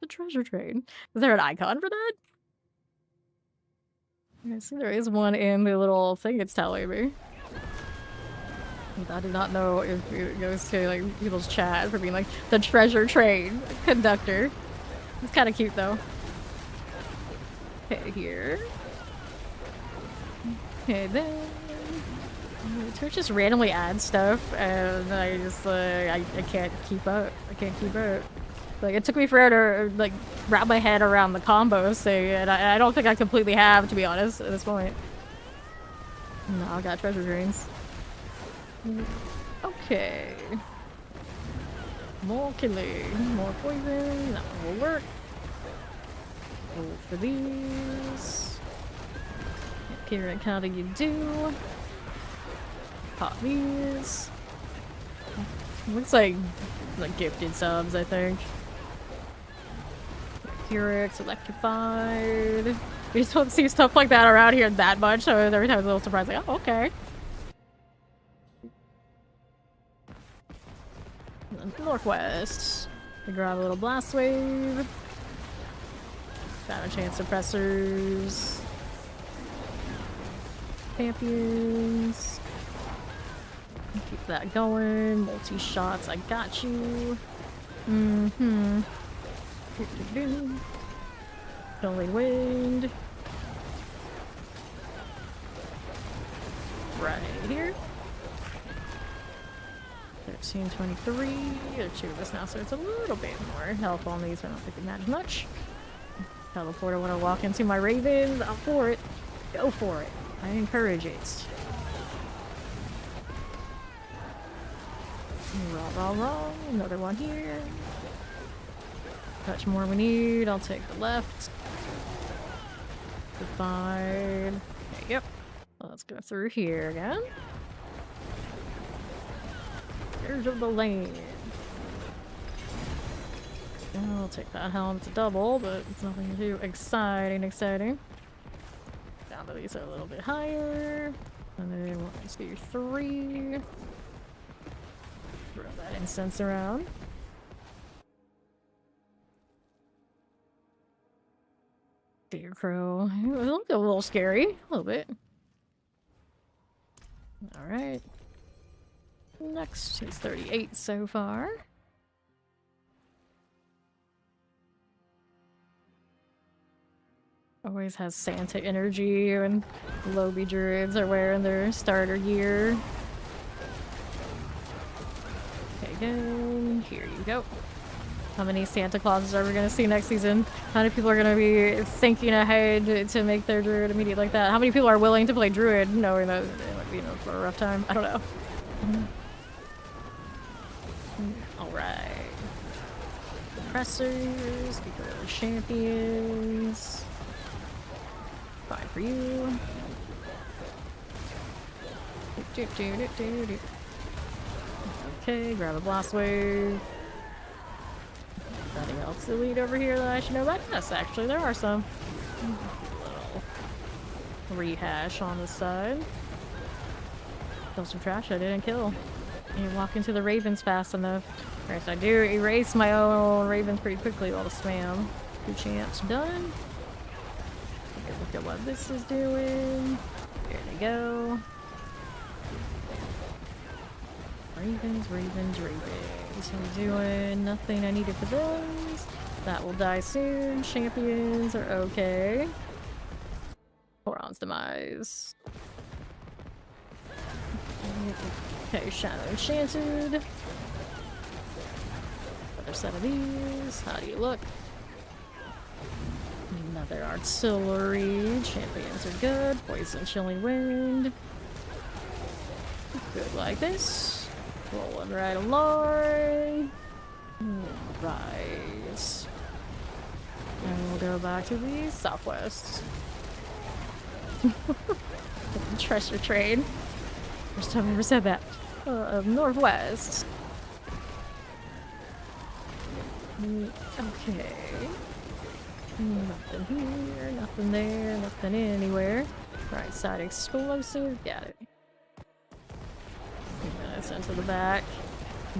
the treasure train. Is there an icon for that? I see there is one in the little thing it's telling me. I did not know if it goes to like people's chat for being like the treasure train conductor. It's kind of cute though. Okay, here. Okay, then. Twitch just randomly adds stuff, and I just I can't keep up. I can't keep up. Like it took me forever to like wrap my head around the combos thing, and I don't think I completely have, to be honest, at this point. No, I got treasure trains. Okay. More killing, more poison. That one will work. Go for these. Pyramid counter you do. Pop these. Looks like gifted subs, I think. Pyrrhic, electrified. We just don't see stuff like that around here that much, so every time it's a little surprising. Like, oh, okay. Northwest. We grab a little blast wave. Got a chance suppressors. Champions. Keep that going. Multi-shots, I got you. Only wind. Right here. 1323. There are 2 of us now, so it's a little bit more health on these. I don't think it matters much. Teleport, I want to walk into my ravens. I'm for it. Go for it. I encourage it. Raw. Another one here. Touch more we need. I'll take the left. The 5. Okay, yep. Let's go through here again. Here's the lane. I'll take that helm to double, but it's nothing too exciting. Down to these are a little bit higher. And then we'll just do 3. Throw that incense around. Scarecrow. It looked a little scary. A little bit. Alright. Next, he's 38 so far. Always has Santa energy when Lobby Druids are wearing their starter gear. Okay, good. Here you go. How many Santa Clauses are we going to see next season? How many people are going to be thinking ahead to make their Druid immediate like that? How many people are willing to play Druid knowing that it might be for a rough time? I don't know. Alright. Suppressors, because champions. Fine for you. Okay, grab a blast wave. Nothing else to lead over here that I should know about? Yes, actually, there are some. Little rehash on the side. Kill some trash I didn't kill. You walk into the ravens fast enough. First, I do erase my own ravens pretty quickly while the spam. 2 chance done. Okay, look at what this is doing. There they go. Ravens, ravens, ravens. How we doing? Nothing I needed for those. That will die soon. Champions are okay. Boron's demise. Okay, Shadow Enchanted. Another set of these. How do you look? Another artillery. Champions are good. Poison, chilling wind. Good like this. Rolling right along. Right. And we'll go back to the southwest. Treasure train. First time I ever said that. Northwest. Okay. Nothing here, nothing there, nothing anywhere. Right side explosive, got it. That's into the back.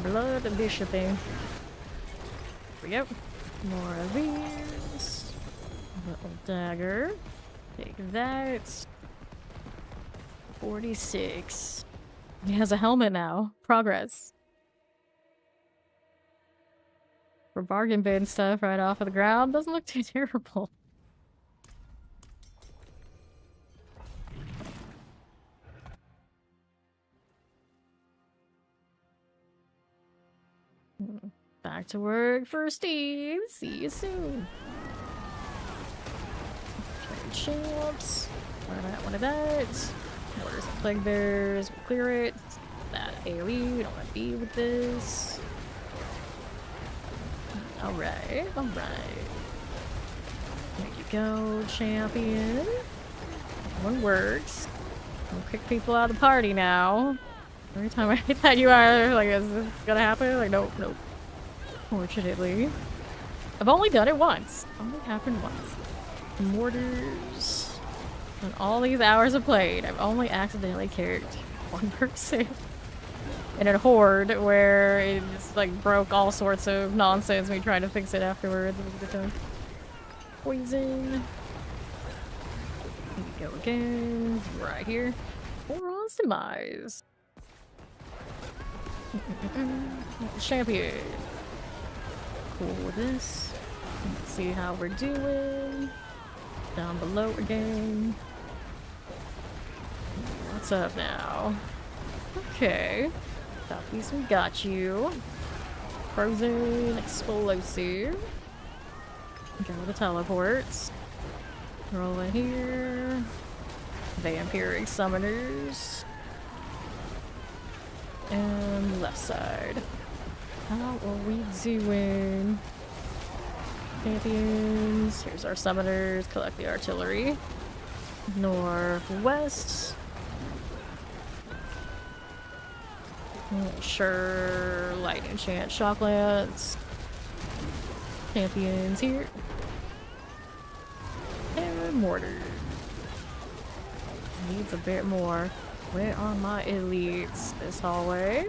Blood and bishoping. Here we go. More of these. Little dagger. Take that. 46. He has a helmet now. Progress. For bargain bin stuff right off of the ground. Doesn't look too terrible. Back to work for Steve. See you soon. Trade champs. One of that. Orders and plague bears. We'll clear it. That AoE. We don't want to be with this. Alright, alright. There you go, champion. One works. We'll kick people out of the party now. Every time I thought you are, like, is this gonna happen? Like, nope, nope. Fortunately. I've only done it once. Only happened once. Mortars. In all these hours I've played, I've only accidentally carried one person. In a horde where it just like broke all sorts of nonsense. Me trying to fix it afterwards. It was a good time. Poison. Here we go again. Right here. Boron's demise. Champion. Cool with this. Let's see how we're doing. Down below again. What's up now? Okay. Southeast, we got you. Frozen explosive. Go to teleports. Roll in here. Vampiric summoners. And left side. How are we doing? Champions. Here's our summoners. Collect the artillery. Northwest. Sure, light enchant chocolates. Champions here. And mortar. Needs a bit more. Where are my elites? This hallway?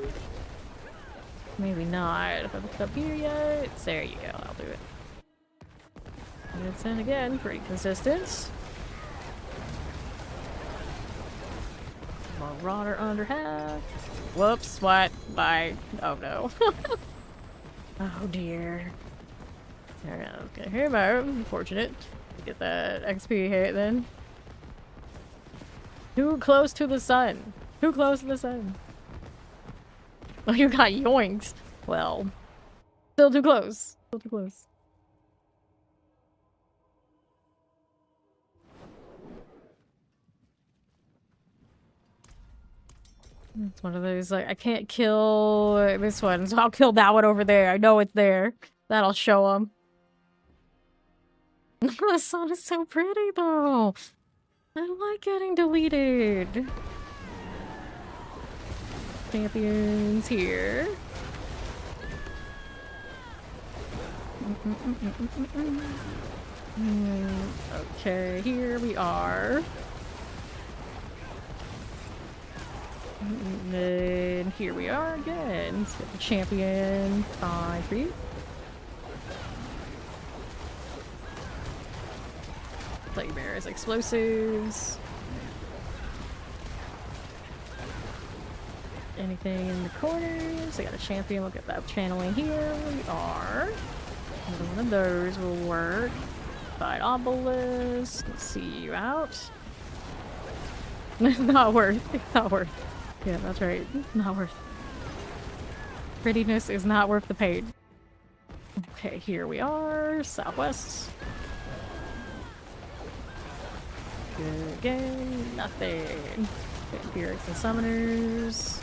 Maybe not. If I looked up here yet? There you go, I'll do it. And it's in again, pretty consistent. Marauder under half. Whoops, what? Bye. Oh no. Oh dear. Okay, here we go. Unfortunate. Get that XP hit then. Too close to the sun. Too close to the sun. Oh, you got yoinked. Well, still too close. Still too close. It's one of those, like, I can't kill this one, so I'll kill that one over there. I know it's there. That'll show them. The sun is so pretty, though. I like getting deleted. Champions here. Okay, here we are. And then here we are again. Let's get the champion. Fine for you. Plague bears, explosives. Anything in the corners? I got a champion. Look at that channeling here. We are. Another one of those will work. Fight obelisk. Let's see you out. It's not worth. It's not worth. Yeah, that's right. Not worth. Prettiness is not worth the pain. Okay, here we are. Southwest. Good again. Nothing. Vampirics and summoners.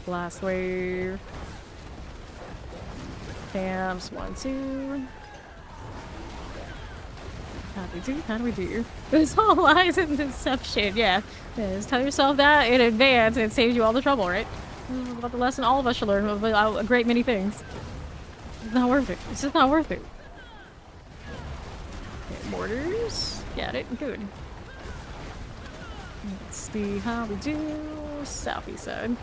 Blast wave. Camps. 1, 2. How do we do? How do we do? It's all lies and deception. Yeah. Just tell yourself that in advance and it saves you all the trouble, right? About the lesson all of us should learn about a great many things. It's not worth it. It's just not worth it. Okay, mortars. Got it. Good. Let's see how we do. Southeast side.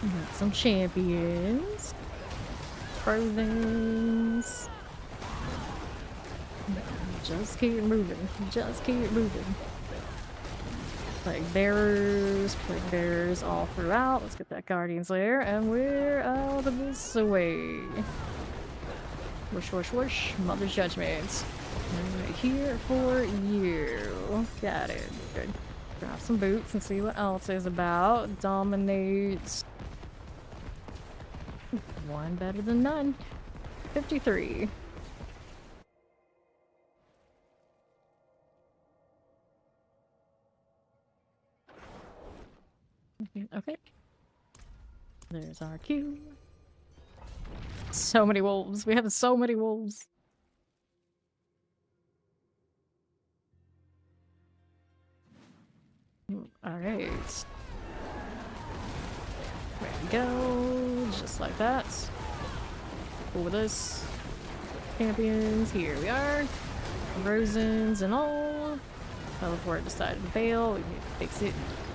Got some champions. Frothings. Just keep moving. Just keep moving. Plague bearers all throughout. Let's get that Guardian's Lair, and we're out of this way. Whoosh, whoosh, whoosh. Mother's Judgment. Right here for you. Got it. Good. Grab some boots and see what else is about. Dominates. One better than none. 53. Okay. There's our queue. So many wolves. We have so many wolves. Alright. There we go. Just like that. Cool with this. Champions. Here we are. Rosens and all. Teleport decided to bail. We need to fix it.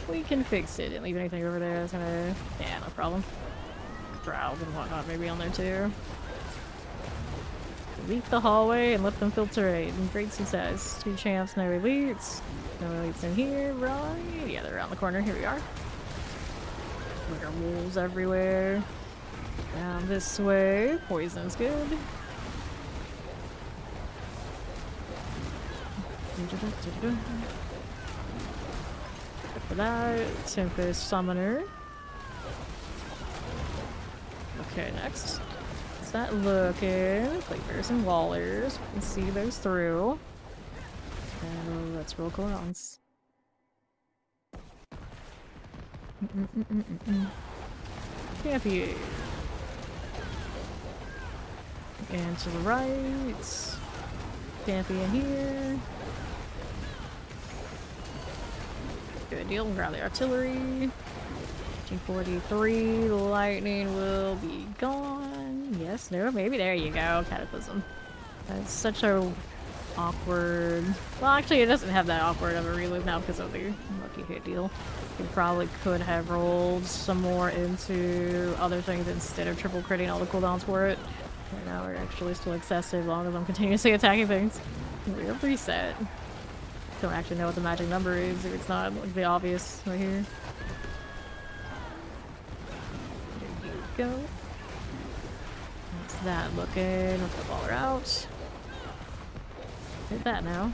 We can fix it. Didn't leave anything over there. It's gonna... Yeah, no problem. Crowd and whatnot maybe on there too. Leap the hallway and let them filtrate. Great success. 2 champs, no elites. No elites in here, right? Yeah, they're around the corner. Here we are. There are wolves everywhere. Down this way. Poison's good. For that, Tempest Summoner. Okay, next. How's that looking? Plaguebearers and Wallers. We can see those through. And let's roll cooldowns. Champion. And to the right. Champion here. Good deal. Grab the artillery. 1943. Lightning will be gone. Yes, no, maybe. There you go. Cataclysm. That's such a awkward. Well, actually, it doesn't have that awkward of a reload now because of the lucky hit deal. We probably could have rolled some more into other things instead of triple critting all the cooldowns for it. Right now, we're actually still excessive as long as I'm continuously attacking things. We're reset. Don't actually know what the magic number is if it's not like the obvious right here. There you go. What's that looking? Let's put Baller out. Hit that now.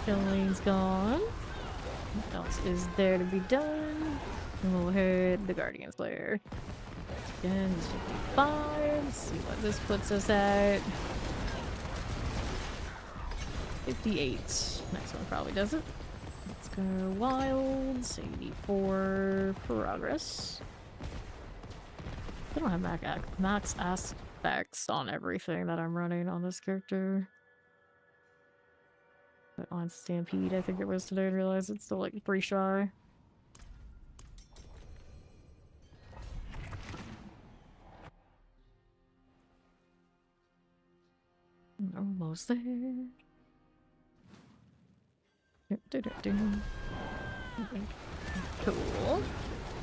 Killing's gone. What else is there to be done? And we'll hit the Guardian's Lair. Again, 55. Let's see what this puts us at. 58. Next one probably does it. Let's go Wilds. 84 progress. I don't have max aspects on everything that I'm running on this character. But on Stampede, I think it was today, I realized it's still like 3 shy. Almost there. Cool.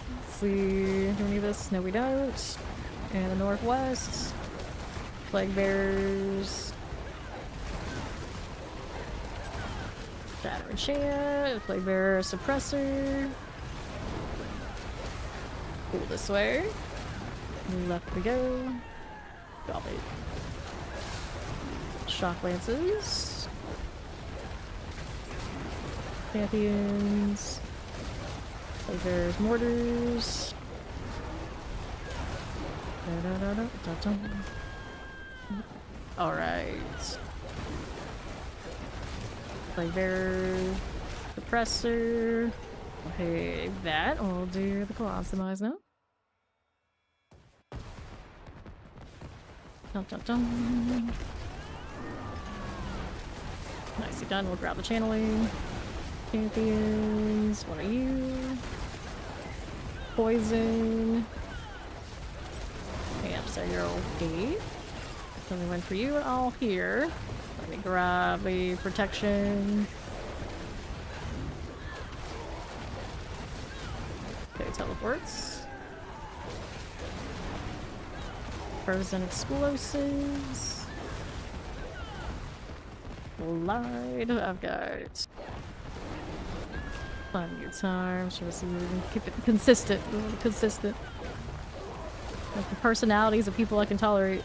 Let's see. Do we need this? No, we don't. And the northwest. Plague bearers. Shatter Enchant, Flavor Suppressor. Pull this way. Left we go. Drop it. Shock Lances. Champions. Flavors Mortars. Alright. Flavor Suppressor. Okay, that will do the Colostomize now. Dun, dun, dun. Nicely done. We'll grab the channeling. Champions. What are you? Poison. Yep, so you're okay. So we went for you all here. Let me grab the protection. Okay, teleports. Frozen explosives. Lied. I've got plenty of time. Should we see if we can keep it consistent? Consistent. Like the personalities of people I can tolerate.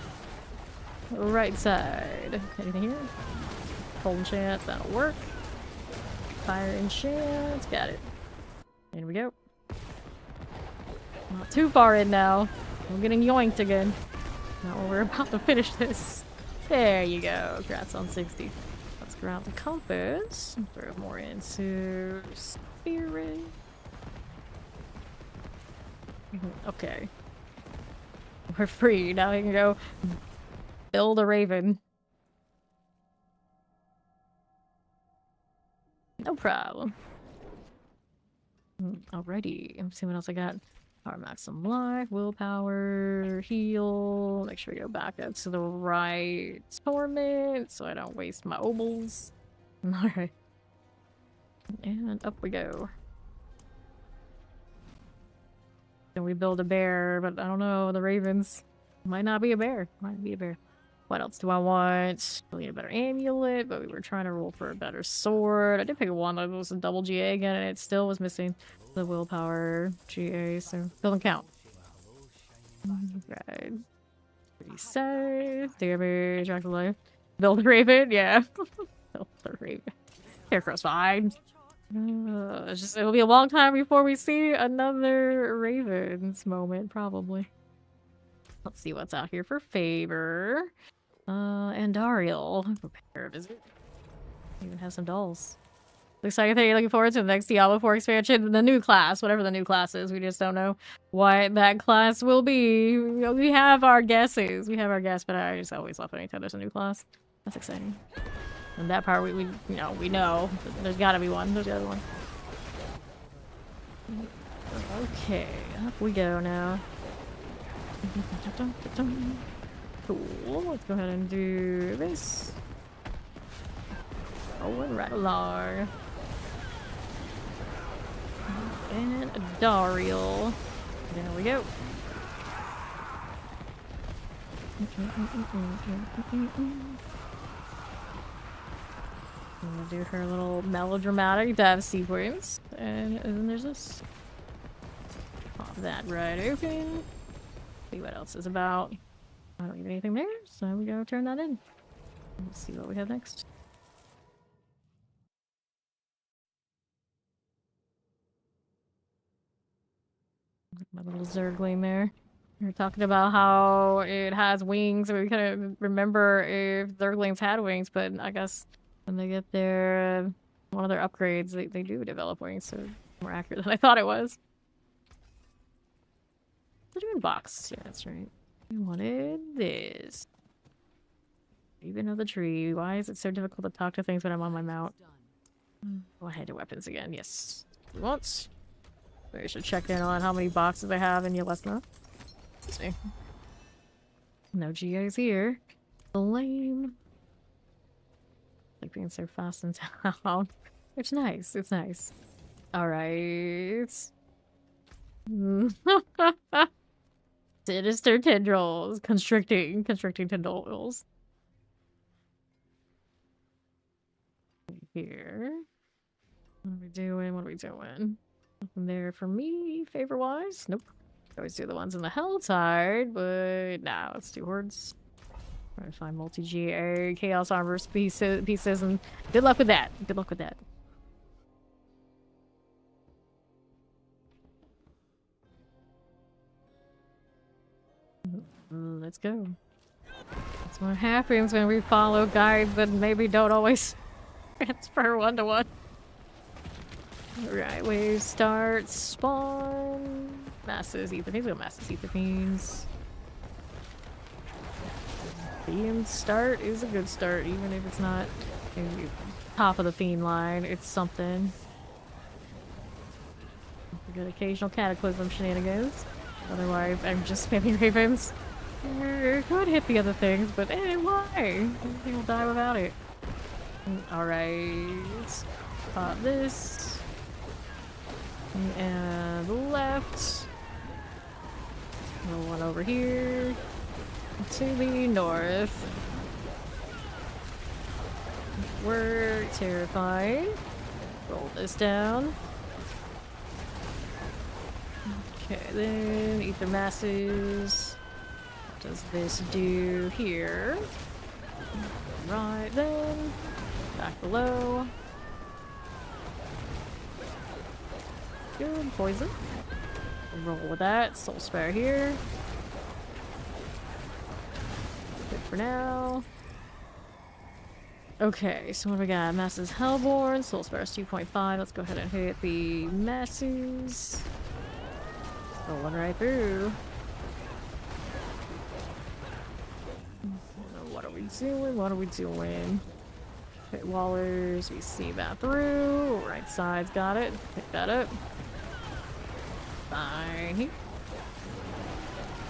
Right side. Anything here? Cold enchant, that'll work. Fire enchant, got it. In we go. Not too far in now. I'm getting yoinked again. Not when we're about to finish this. There you go. Congrats on 60. Let's grab the compass and throw more into spirit. Okay. We're free. Now we can go build a raven. No problem. Alrighty. Let's see what else I got. Power maximum life, willpower, heal. Make sure we go back up to the right torment so I don't waste my obols. Alright. And up we go. Can we build a bear? But I don't know, the ravens. Might not be a bear. Might be a bear. What else do I want? We need a better amulet, but we were trying to roll for a better sword. I did pick one that was a double GA again, and it still was missing the willpower GA, so doesn't count. Right. Pretty safe. Damage, track of life. Build a raven, yeah. Build a raven. Scarecrow's fine. It'll be a long time before we see another Ravens moment, probably. Let's see what's out here for favor. Andariel. Prepare a visit. Even have some dolls. Looks like I think you're looking forward to the next Diablo 4 expansion, the new class, whatever the new class is. We just don't know what that class will be. We have our guesses. We have our guess, but I just always love anytime there's a new class. That's exciting. And that part we know. There's gotta be one. There's gotta be one. Okay, up we go now. Cool. Let's go ahead and do this. Rolling right along. And a Dariel. There we go. I'm gonna do her little melodramatic death sequence. And then there's this. Pop that right open. See what else is about. I don't need anything there, so we go turn that in. Let's see what we have next. My little Zergling there. We were talking about how it has wings. We couldn't remember if Zerglings had wings, but I guess when they get their one of their upgrades, they do develop wings, so more accurate than I thought it was. The Druid box. Yeah, that's right. We wanted this. Even of the tree. Why is it so difficult to talk to things when I'm on my mount? Oh, I had the weapons again. Yes. Once. We should check in on how many boxes I have in Yelesna. Let's see. No GAs here. Lame. Like being so fast in town. It's nice. It's nice. Alright. Sinister tendrils. Constricting tendrils. Here. What are we doing? What are we doing? Nothing there for me, favor-wise. Nope. Always do the ones in the Helltide, but nah, let's do hordes. Try to find multi-GA, Chaos Armor pieces, and good luck with that. Good luck with that. Let's go. That's what happens when we follow guides that maybe don't always transfer one-to-one. Alright, wave start, spawn. Masses, ether fiends. Go masses, ether fiends. Fiend start is a good start, even if it's not top of the fiend line. It's something. We got occasional cataclysm shenanigans. Otherwise, I'm just spamming ravens. Could hit the other things, but why? Everything will die without it. Alright. Pop this. And left. One over here. To the north. We're terrified. Roll this down. Okay, then ether masses. What does this do here? Right then. Back below. Good. Poison. Roll with that. Soul Spare here. Good for now. Okay, so what do we got? Masses Hellborn. Soul Spare is 2.5. Let's go ahead and hit the masses. Rolling right through. What are we doing? What are we doing? Hit Wallers. We see that through. Right side's got it. Pick that up. Fine.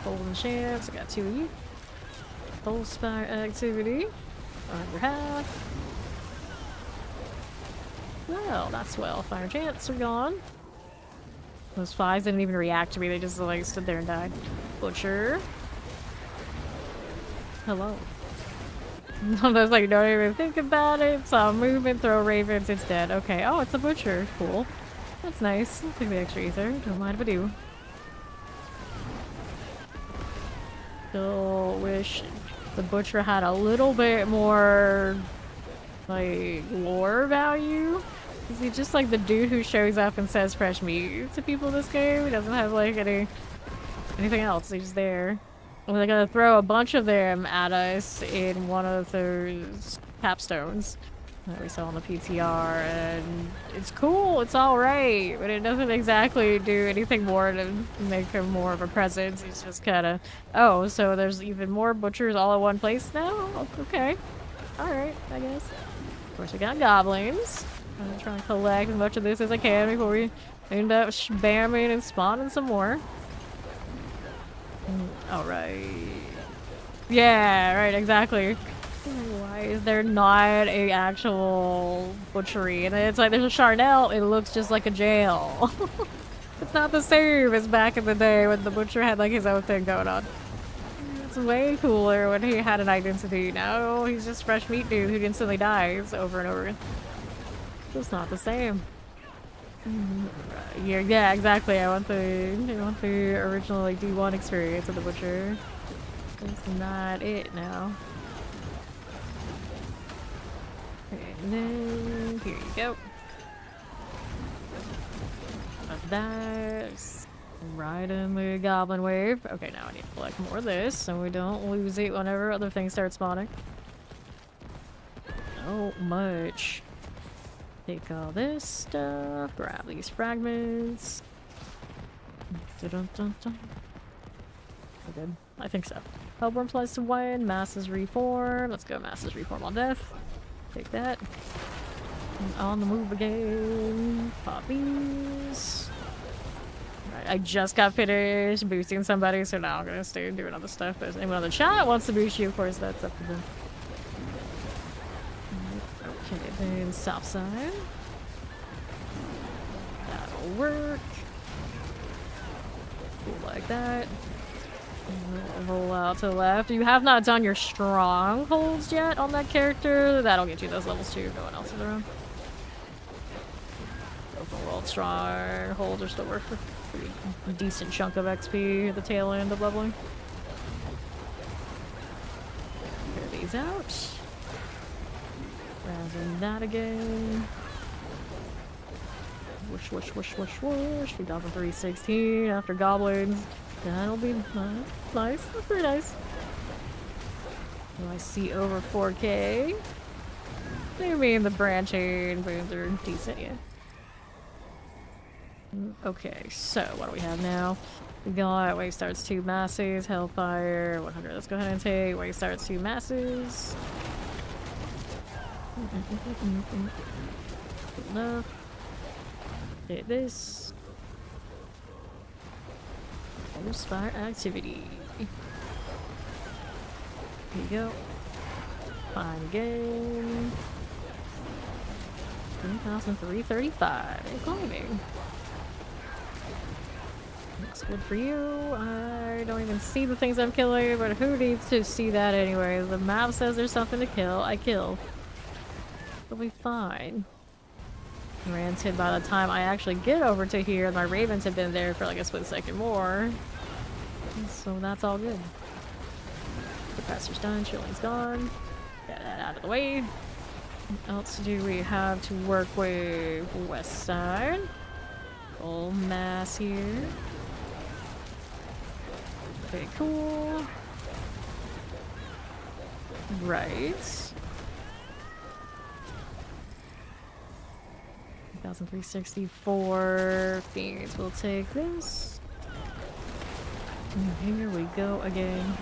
Golden chance. I got 2 of you. Full spire activity. Under half. Well, that's well. Fire chance are gone. Those 5s didn't even react to me. They just like stood there and died. Butcher. Hello. I was like, don't even think about it. Saw movement, throw ravens, it's dead. Okay. Oh, it's a butcher. Cool. That's nice. I'll take the extra ether. Don't mind if I do. Still wish the butcher had a little bit more, like, lore value. Is he just like the dude who shows up and says fresh meat to people in this game? He doesn't have like anything else. He's just there. They're gonna throw a bunch of them at us in one of those capstones that we saw on the PTR, and it's cool, it's alright, but it doesn't exactly do anything more to make him more of a presence. He's just kinda, oh, so there's even more butchers all in one place now? Okay. Alright, I guess. Of course, we got goblins. I'm gonna try and collect as much of this as I can before we end up spamming and spawning some more. Alright. Yeah, right, exactly. Why is there not a actual butchery? And it's like there's a Charnel, it looks just like a jail. It's not the same as back in the day when the butcher had like his own thing going on. It's way cooler when he had an identity. Now he's just fresh meat dude who instantly dies over and over again. It's not the same. Yeah, exactly. I want the original like D1 experience of the butcher. That's not it now. And then here you go. Of that. Right in the goblin wave. Okay, now I need to collect more of this so we don't lose it whenever other things start spawning. So much. Take all this stuff, grab these fragments. Dun-dun-dun-dun. We're good. I think so. Hellborn +1, Masses Reform. Let's go Masses Reform on death. Take that. And on the move again. Poppies. Right, I just got finished boosting somebody, so now I'm gonna stay and do other stuff. If anyone in the chat wants to boost you, of course, that's up to them. Okay, then south side. That'll work. Like that. Roll out to the left. You have not done your strongholds yet on that character. That'll get you those levels too if no one else is around. strongholds are still worth a pretty decent chunk of XP at the tail end of leveling. Clear these out. Razzing that again. Whoosh, whoosh, whoosh, whoosh, whoosh. 2003-16 after goblins. That'll be nice. That's pretty nice. Do I see over 4K? I mean, the branching boons are decent, yeah. Okay, so what do we have now? We got Wave Starts 2 masses, Hellfire, 100. Let's go ahead and take Wave Starts 2 masses. Good enough. Hit this. Fire activity. Here you go. Fine again. 3,335. Climbing. Looks good for you. I don't even see the things I'm killing, but who needs to see that anyway? The map says there's something to kill. I kill. It'll be fine. Granted, by the time I actually get over to here, my ravens have been there for like a split second more. So that's all good. The pastor's done, chilling's gone. Get that out of the way. What else do we have to work with? West side. Full mass here. Okay, cool. Right. 1,364 Phoenix. We'll take this. And here we go again.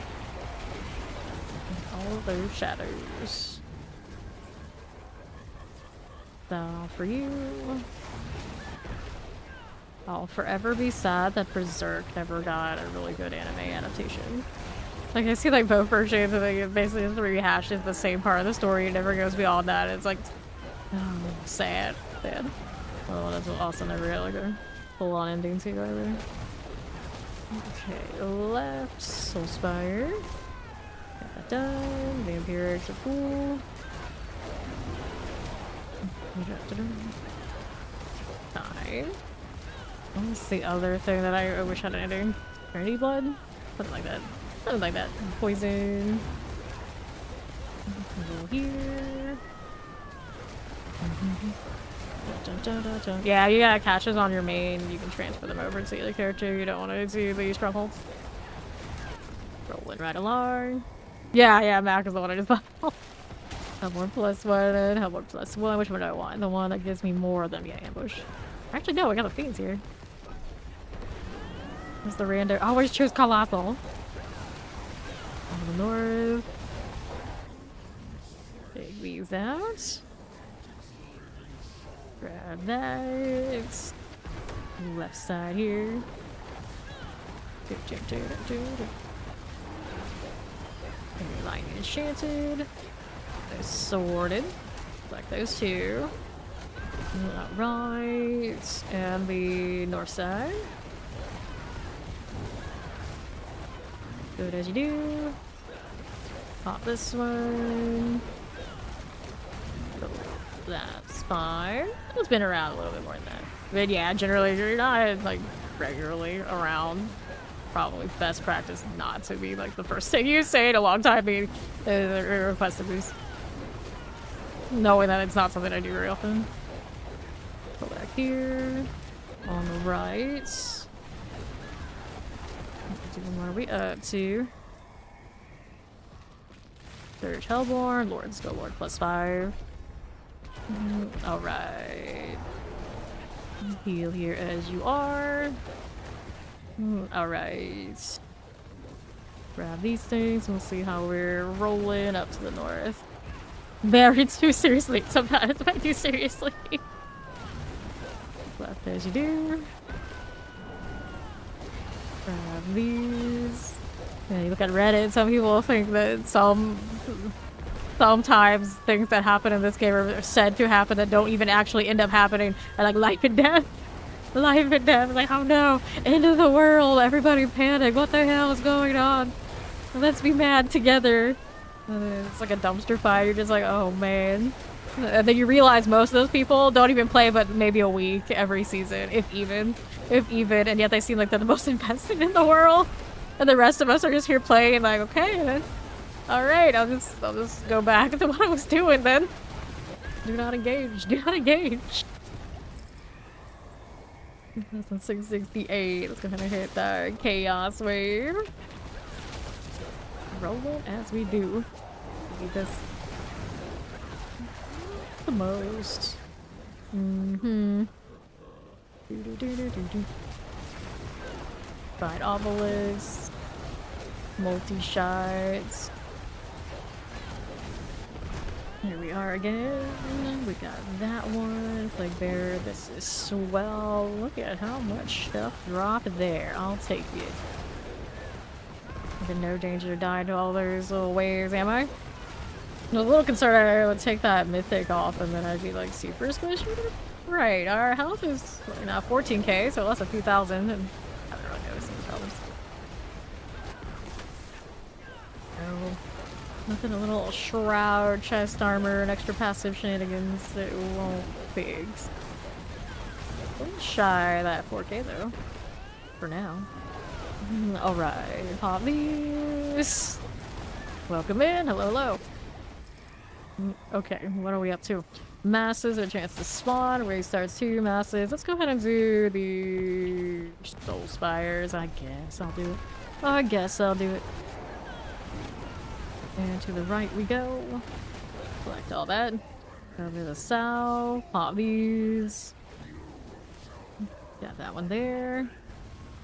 All of those shadows. All for you. I'll forever be sad that Berserk never got a really good anime adaptation. Like, I see like both versions and it basically just rehashes the same part of the story. It never goes beyond that. It's like, oh, sad. Sad. Oh, that's also never got like a full-on ending to either. Okay, left, Soulspire. Got that done. Vampirics are cool. Time. What's the other thing that I wish had an ending? Dirty blood? Something like that. Something like that. Poison. Go here. Yeah, you got catches on your main. You can transfer them over to the other character. You don't want to see these strongholds. Rolling right along. Yeah, Mac is the one I just bought. Hellborn +1 and Hellborn +1. Which one do I want? The one that gives me more than ambush. Actually, no, I got the fiends here. Where's the random? I always choose Colossal. On the north. Take these out. Grab that. Left side here. Line enchanted. Those sorted. Like those two. Right. And the north side. Good as you do. Pop this one. That's fine. It's been around a little bit more than that. But yeah, generally you're not like regularly around. Probably best practice not to be like the first thing you say in a long time being request a boost. Knowing that it's not something I do very often. Go back here. On the right. What are we up to? Search Hellborn. Lords go Lord +5. Alright. Heal here as you are. Alright. Grab these things. We'll see how we're rolling up to the north. Very too seriously. Sometimes I do seriously. Left as you do. Grab these. Yeah, you look at Reddit, some people think that sometimes things that happen in this game are said to happen that don't even actually end up happening. Are like life and death. Life and death. Like, oh no, end of the world. Everybody panic. What the hell is going on? Let's be mad together. It's like a dumpster fire. You're just like, oh man. And then you realize most of those people don't even play but maybe a week every season, if even. If even, and yet they seem like they're the most invested in the world. And the rest of us are just here playing like, okay, then. Alright, I'll just go back to what I was doing then. Do not engage, do not engage. 668, let's go ahead and hit that chaos wave. Roll it as we do. Need this the most. Fight obelisk. Multi-shots. Here we are again. We got that one. Plague Bearer. This is swell. Look at how much stuff dropped there. I'll take it. I'm in no danger of dying to all those little waves, am I? I'm a little concerned I would take that mythic off and then I'd be like super squishy. Right, our health is now 14k, so less a few thousand, and I don't really know some colors. Oh, nothing a little shroud, chest armor, and extra passive shenanigans that won't fix. A little shy of that 4k though, for now. Alright, pop these. Welcome in, hello, hello. Okay, what are we up to? Masses, a chance to spawn, where he starts 2 masses. Let's go ahead and do the Soul Spires. I guess I'll do it. I guess I'll do it. And to the right we go. Collect all that. Over to the south. Pop these. Got that one there.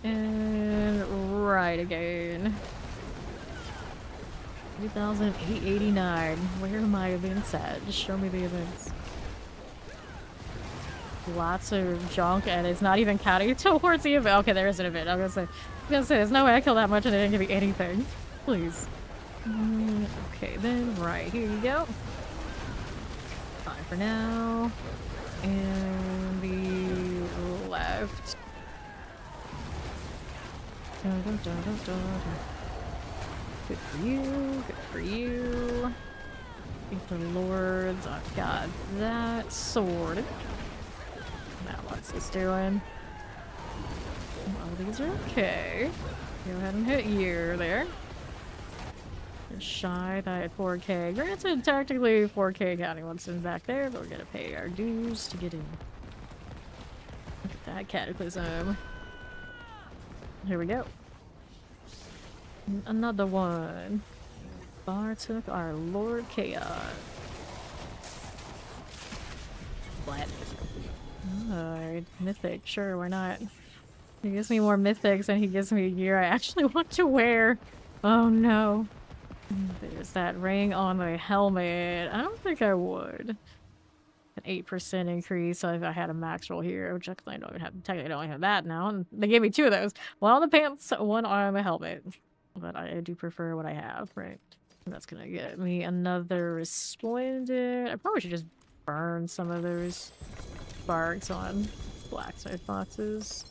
And right again. 3,889. Where am I events at? Just show me the events. Lots of junk, and it's not even counting towards the event. Okay, there is an event. I was gonna say, there's no way I killed that much and it didn't give me anything. Please. Okay, then right here you go. Fine for now. And the left. Good for you, good for you. Think the lords, I've got that sword. Now what's this doing? Oh, these are okay. Go ahead and hit you there. You're shy that at 4k. Granted, technically 4k counting what's in back there, but we're gonna pay our dues to get in. Look at that cataclysm. Here we go. Another one. Bar took our Lord Chaos. Flat. Alright, mythic. Sure, why not? He gives me more mythics and he gives me gear I actually want to wear. Oh no. There's that ring on my helmet. I don't think I would. An 8% increase if I had a max roll here, which I don't even have. Technically, I don't have that now. And they gave me 2 of those. One on the pants, one on the helmet. But I do prefer what I have, right? And that's gonna get me another Resplendent. I probably should just burn some of those sparks on blacksmith boxes.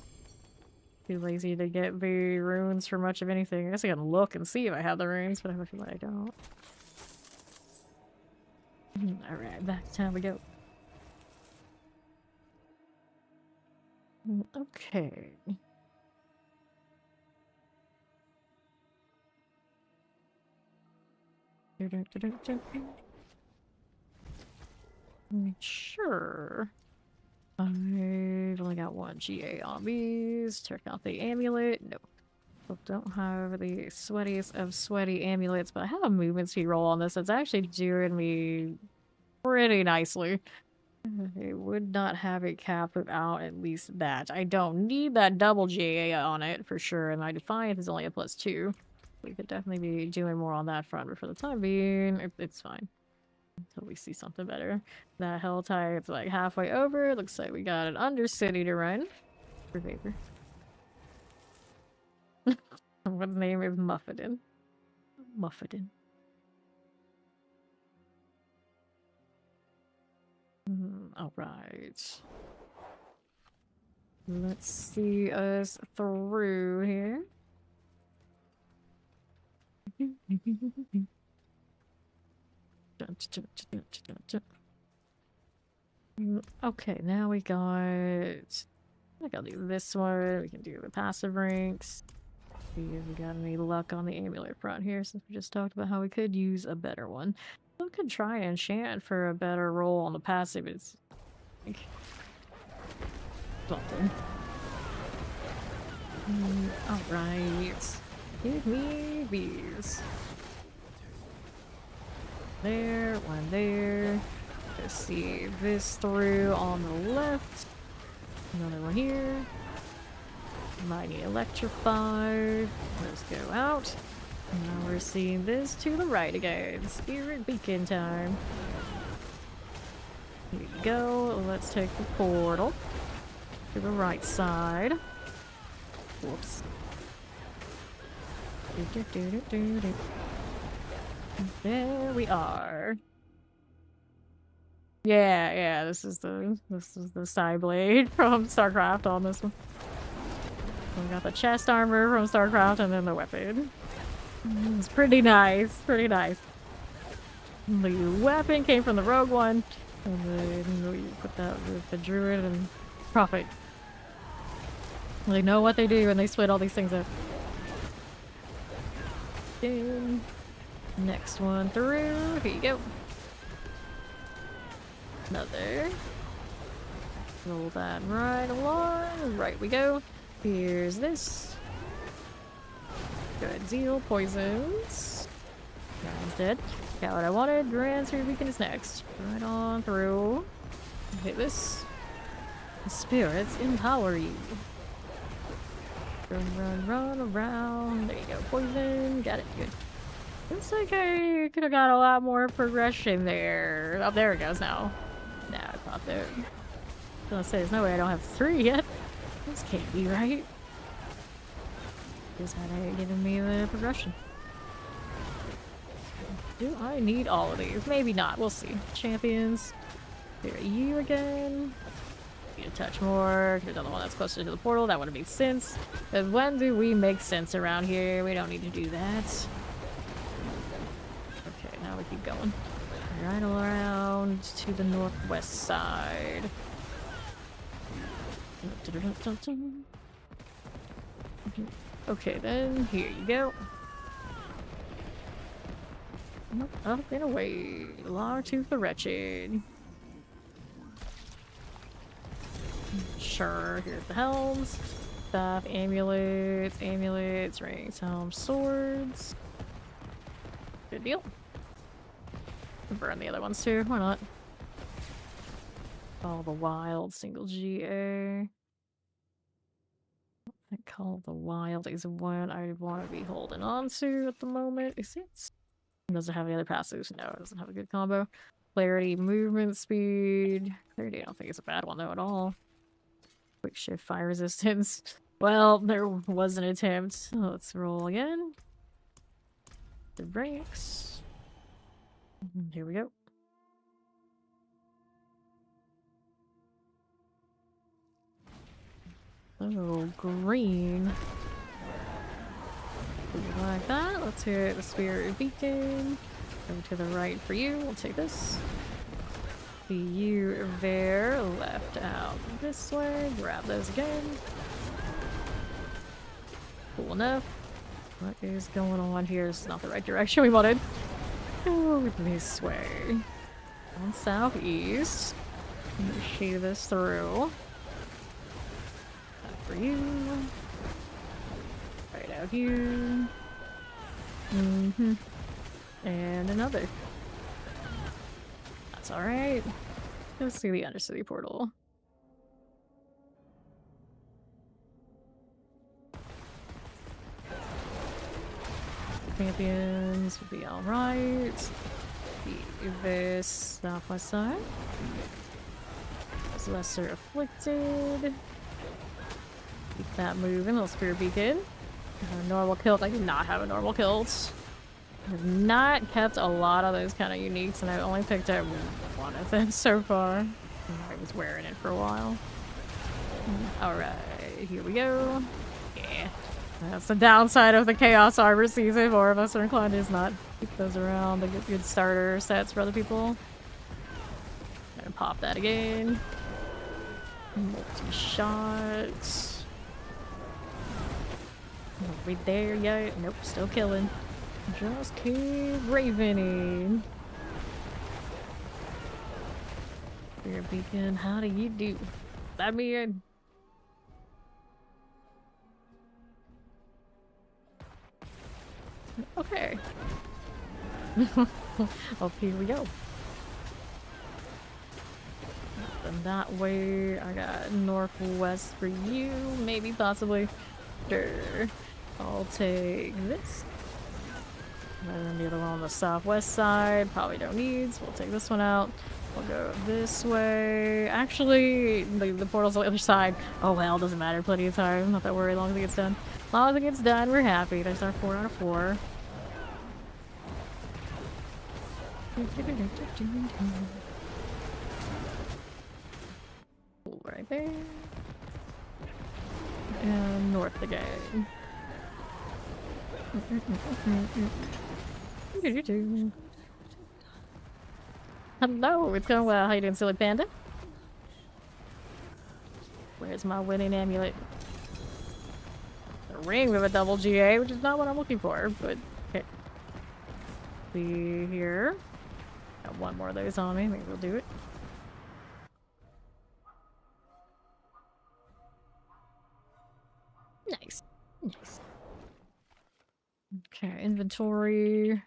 Too lazy to get the runes for much of anything. I guess I can look and see if I have the runes, but I have a feeling I don't. Alright, back to town we go. Okay. Sure. I've only got 1 GA on these. Check out the amulet. Nope. Don't have the sweatiest of sweaty amulets, but I have a movement speed roll on this. It's actually doing me pretty nicely. I would not have it capped without at least that. I don't need that double GA on it for sure, and my Defiant is only a +2. We could definitely be doing more on that front, but for the time being, it's fine. Until we see something better. That hell tide's like halfway over. Looks like we got an Undercity to run. For Vapor. What name is Muffin? Muffin. Alright. Let's see us through here. Okay, now we got... I think I'll do this one. We can do the passive ranks. See if we got any luck on the amulet front here, since we just talked about how we could use a better one. We could try and enchant for a better roll on the passive. It's like something. Alright. Give me these. There, one there. Let's see this through on the left. Another one here. Mighty Electrified. Let's go out. And now we're seeing this to the right again. Spirit Beacon time. Here you go. Let's take the portal to the right side. Whoops. There we are. Yeah, this is the side blade from StarCraft on this one. We got the chest armor from StarCraft and then the weapon. It's pretty nice, pretty nice. The weapon came from the rogue one, and then we put that with the druid and prophet. They know what they do and they split all these things up. Okay. Next one through. Here you go. Another. Roll that right along. Right we go. Here's this. Good. Zeal. Poisons. Guy's dead. Got what I wanted. Grand Spirit Beacon is next. Right on through. Hit this. The spirits empower you. Run around. There you go. Poison. Got it. Good. Looks like I could have got a lot more progression there. Oh, there it goes now. Nah, I popped it. I was gonna say, there's no way I don't have 3 yet. This can't be right. Just had given me the progression. Do I need all of these? Maybe not. We'll see. Champions. Here are you again. Need a touch more. Here's another one that's closer to the portal. That would have made sense. Because when do we make sense around here? We don't need to do that. Okay, now we keep going. Right around to the northwest side. Okay, then here you go. Up and away. Lartooth the Wretched. Sure, here's the helms. Staff, amulets, rings, helms, swords. Good deal. Burn the other ones too, why not? Call the Wild, single GA. I Call the Wild is one I want to be holding on to at the moment. Is it? Does it have any other passives? No, it doesn't have a good combo. Clarity, movement speed. Clarity, I don't think it's a bad one though at all. Quick shift, fire resistance. Well, there was an attempt. Let's roll again. The brakes. Here we go. Oh, green. Like that. Let's hit the Spirit Beacon. Go to the right for you. We'll take this. See you there. Left out this way. Grab those again. Cool enough. What is going on here? It's not the right direction we wanted. Oh, this way. On southeast. Shade this through. That for you. Right out here. And another. That's alright. Let's see the Undercity portal. Champions would be alright. This southwest side. Lesser Afflicted. Keep that moving. Little Spirit Beacon. Normal kilt. I do not have a normal kilt. I've not kept a lot of those kind of uniques, and I've only picked up one of them so far. I was wearing it for a while. Alright, here we go. Yeah. That's the downside of the Chaos Armor season. More of us are inclined to not keep those around. The good starter sets for other people. And pop that again. Multi-shots. Right there, yeah. Nope, still killing. Just keep ravening. Spirit Beacon, how do you do? Let me in. Okay. Up here we go. And that way, I got northwest for you, maybe, possibly. Sure. I'll take this. And then the other one on the southwest side, probably don't need, so we'll take this one out. We'll go this way. Actually, the portal's on the other side. Oh well, doesn't matter, plenty of time. Not that worried, as long as it gets done. As long as it gets done, we're happy. There's our 4 out of 4. Right there. And north again. Hello, it's going well. How you doing, silly panda? Where's my winning amulet? A ring with a double GA, which is not what I'm looking for, but okay. See here. Got one more of those on me. Maybe we'll do it. Nice. Nice. Okay, inventory.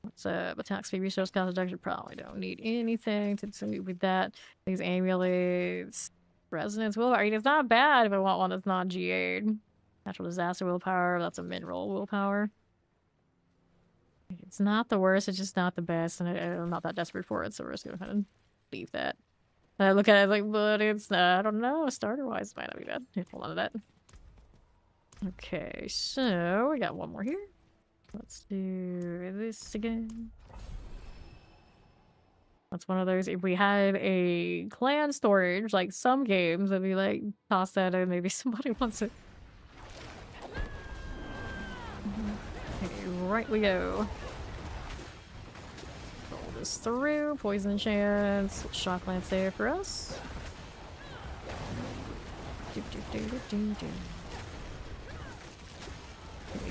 What's up? Attack speed, resource cost reduction. Probably don't need anything to do with that. These amulets. Resonance willpower. I mean, it's not bad if I want one that's not GA'd. Natural disaster willpower. That's a mineral willpower. It's not the worst, it's just not the best, and I'm not that desperate for it, so we're just gonna kind of leave that. And I look at it like, but it's, I don't know, starter-wise, it might not be bad. Here, hold on to that. Okay, so we got one more here. Let's do this again. That's one of those, if we had a clan storage, like some games, I'd be like, toss that in, maybe somebody wants it. Okay, right we go. Roll this through, poison chance, shock lance there for us.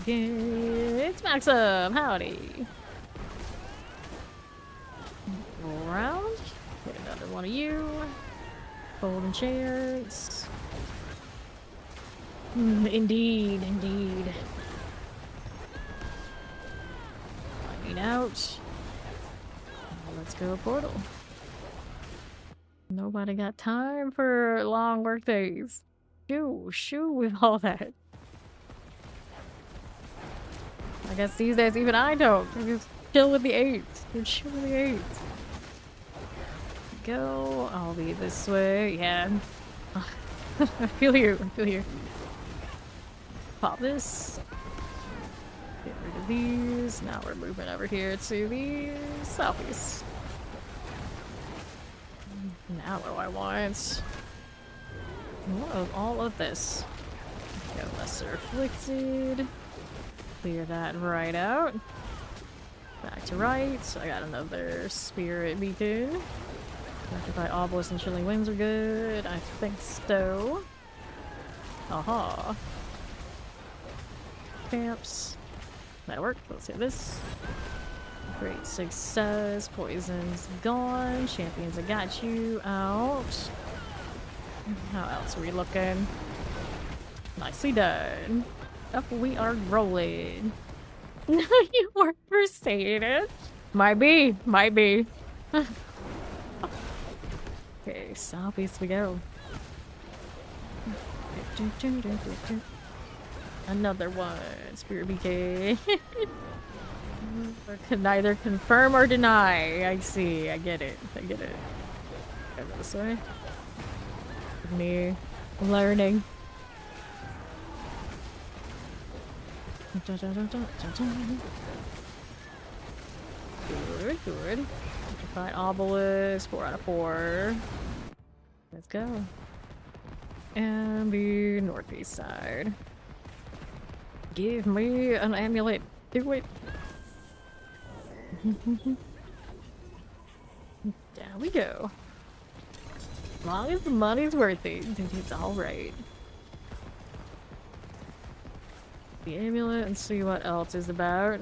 It's Maxim! Howdy! Roll around. Get another one of you. Golden chance. Indeed, indeed. Finding out. Let's go portal. Nobody got time for long work days. Shoo with all that. I guess these days even I don't. I just chill with the 8s. You're chill with the 8s. Go. I'll be this way. Yeah. I feel you. I feel you. Pop this. Get rid of these. Now we're moving over here to the southeast. Now what do I want? All of this. Go lesser afflicted. Clear that right out. Back to right. So I got another spirit beacon. Electrified obelisk and chilling winds are good. I think so. Aha. Camps. That'll work. Let's hit this. Great success. Poison's gone. Champions, I got you out. How else are we looking? Nicely done. Up we are rolling. No, you weren't for saying it. Might be. Might be. Okay, southeast we go. Another one. Spirit BK. Can neither confirm or deny. I see. I get it. I get it. Go this way. Me learning. Good, good. Find obelisk, 4 out of 4. Let's go. And the northeast side. Give me an amulet. Do it. There we go. As long as the money's worth it, it's alright. The amulet and see what else is about.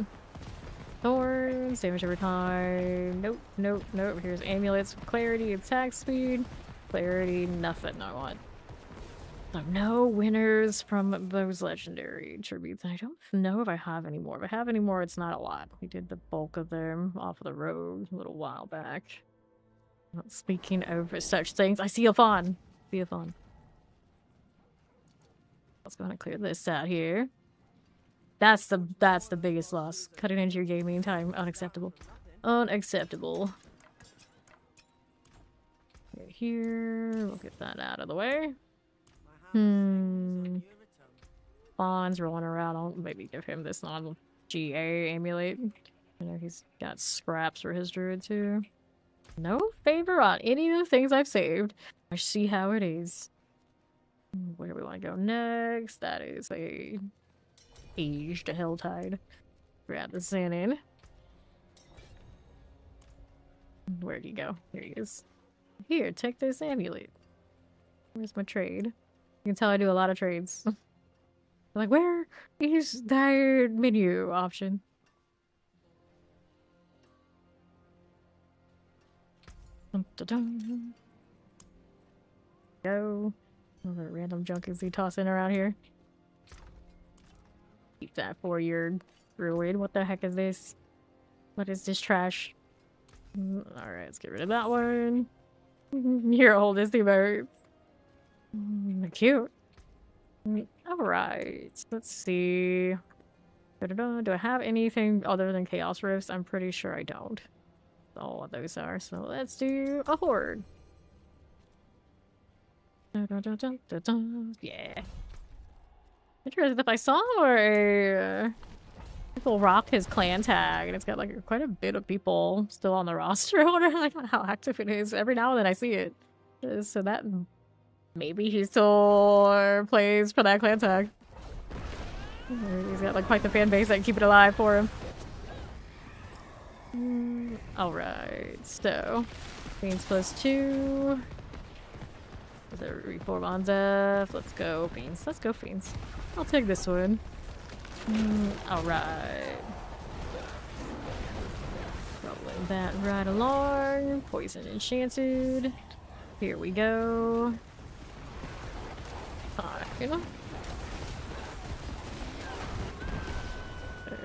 Thorns, damage every time. Nope, nope, nope. Here's amulets, clarity, attack speed. Clarity, nothing I want. So no winners from those legendary tributes. I don't know if I have any more. If I have any more, it's not a lot. We did the bulk of them off of the road a little while back. Not speaking of such things, I see a fawn. See a fawn. Let's go ahead and clear this out here. That's the biggest loss. Cutting into your gaming time, unacceptable. Unacceptable. Right here, we'll get that out of the way. Fawn's rolling around. I'll maybe give him this non-GA amulet. I know he's got scraps for his druid too. No favor on any of the things I've saved. I see how it is. Where do we want to go next? That is a aged Helltide. Grab the Xanin. Where'd he go? Here he is. Here, take this amulet. Where's my trade? You can tell I do a lot of trades. I'm like, where is that menu option? Go. What other random junk is he tossing around here? Keep that for your Druid. What the heck is this? What is this trash? Alright, let's get rid of that one. Your oldest emote. Cute. Alright, let's see. Do I have anything other than Chaos Rifts? I'm pretty sure I don't. That's all what those are. So let's do a Horde. Yeah. Interesting if I saw a people rock his clan tag, and it's got like quite a bit of people still on the roster. I wonder like how active it is. Every now and then I see it. So that maybe he still plays for that clan tag. He's got like quite the fan base that can keep it alive for him. Alright, so Fiends +2. Is there reform on Zeph? Let's go Fiends. Let's go Fiends. I'll take this one. Alright. Rolling that right along. Poison Enchanted. Here we go. Fine.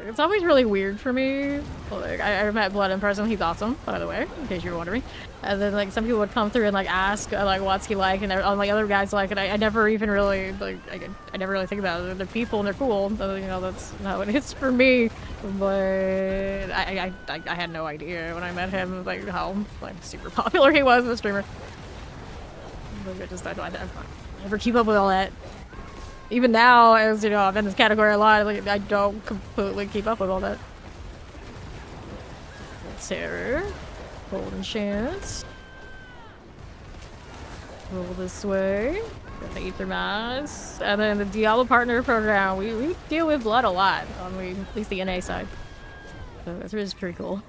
It's always really weird for me. Like, I met Blood in person. He's awesome, by the way, in case you're wondering. And then like some people would come through and like ask like what's he like, and all like other guys like, and I never even really like I never really think about it. They're people and they're cool. So, you know, that's not what it is for me. But I had no idea when I met him like how like super popular he was as a streamer. Like, I never keep up with all that. Even now, as you know, I'm in this category a lot, like, I don't completely keep up with all that. Terror. Golden Chance. Roll this way. Got the Ether Mass. And then the Diablo Partner Program. We deal with blood a lot, on at least the NA side. So that's pretty cool.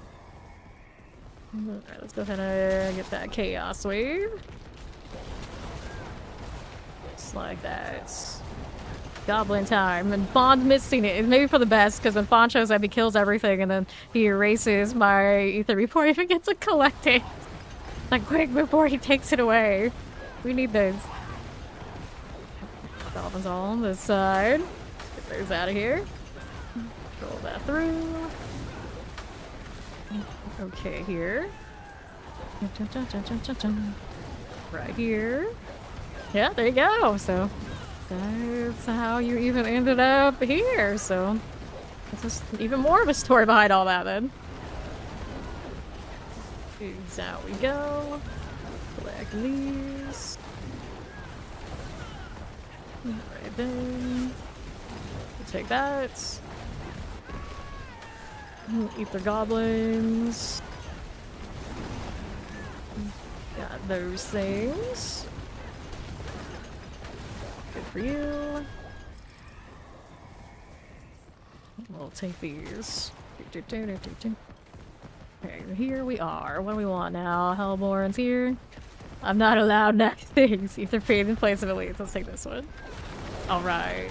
Alright, let's go ahead and get that Chaos Wave. Just like that. Goblin time, and Fawn's missing it. It's maybe for the best, because when Fawn shows up, he kills everything, and then he erases my ether before he even gets to collect it. Like, quick, before he takes it away. We need those. Goblins all on this side. Get those out of here. Roll that through. Okay, here. Right here. Yeah, there you go. So that's how you even ended up here, so it's just even more of a story behind all that then. Out we go. Collect these. Right then. We'll take that. Ether goblins. Got those things. Good for you. We'll take these. Okay, here we are. What do we want now? Hellborn's here. I'm not allowed next things. Ether fade in place of elites. Let's take this one. Alright.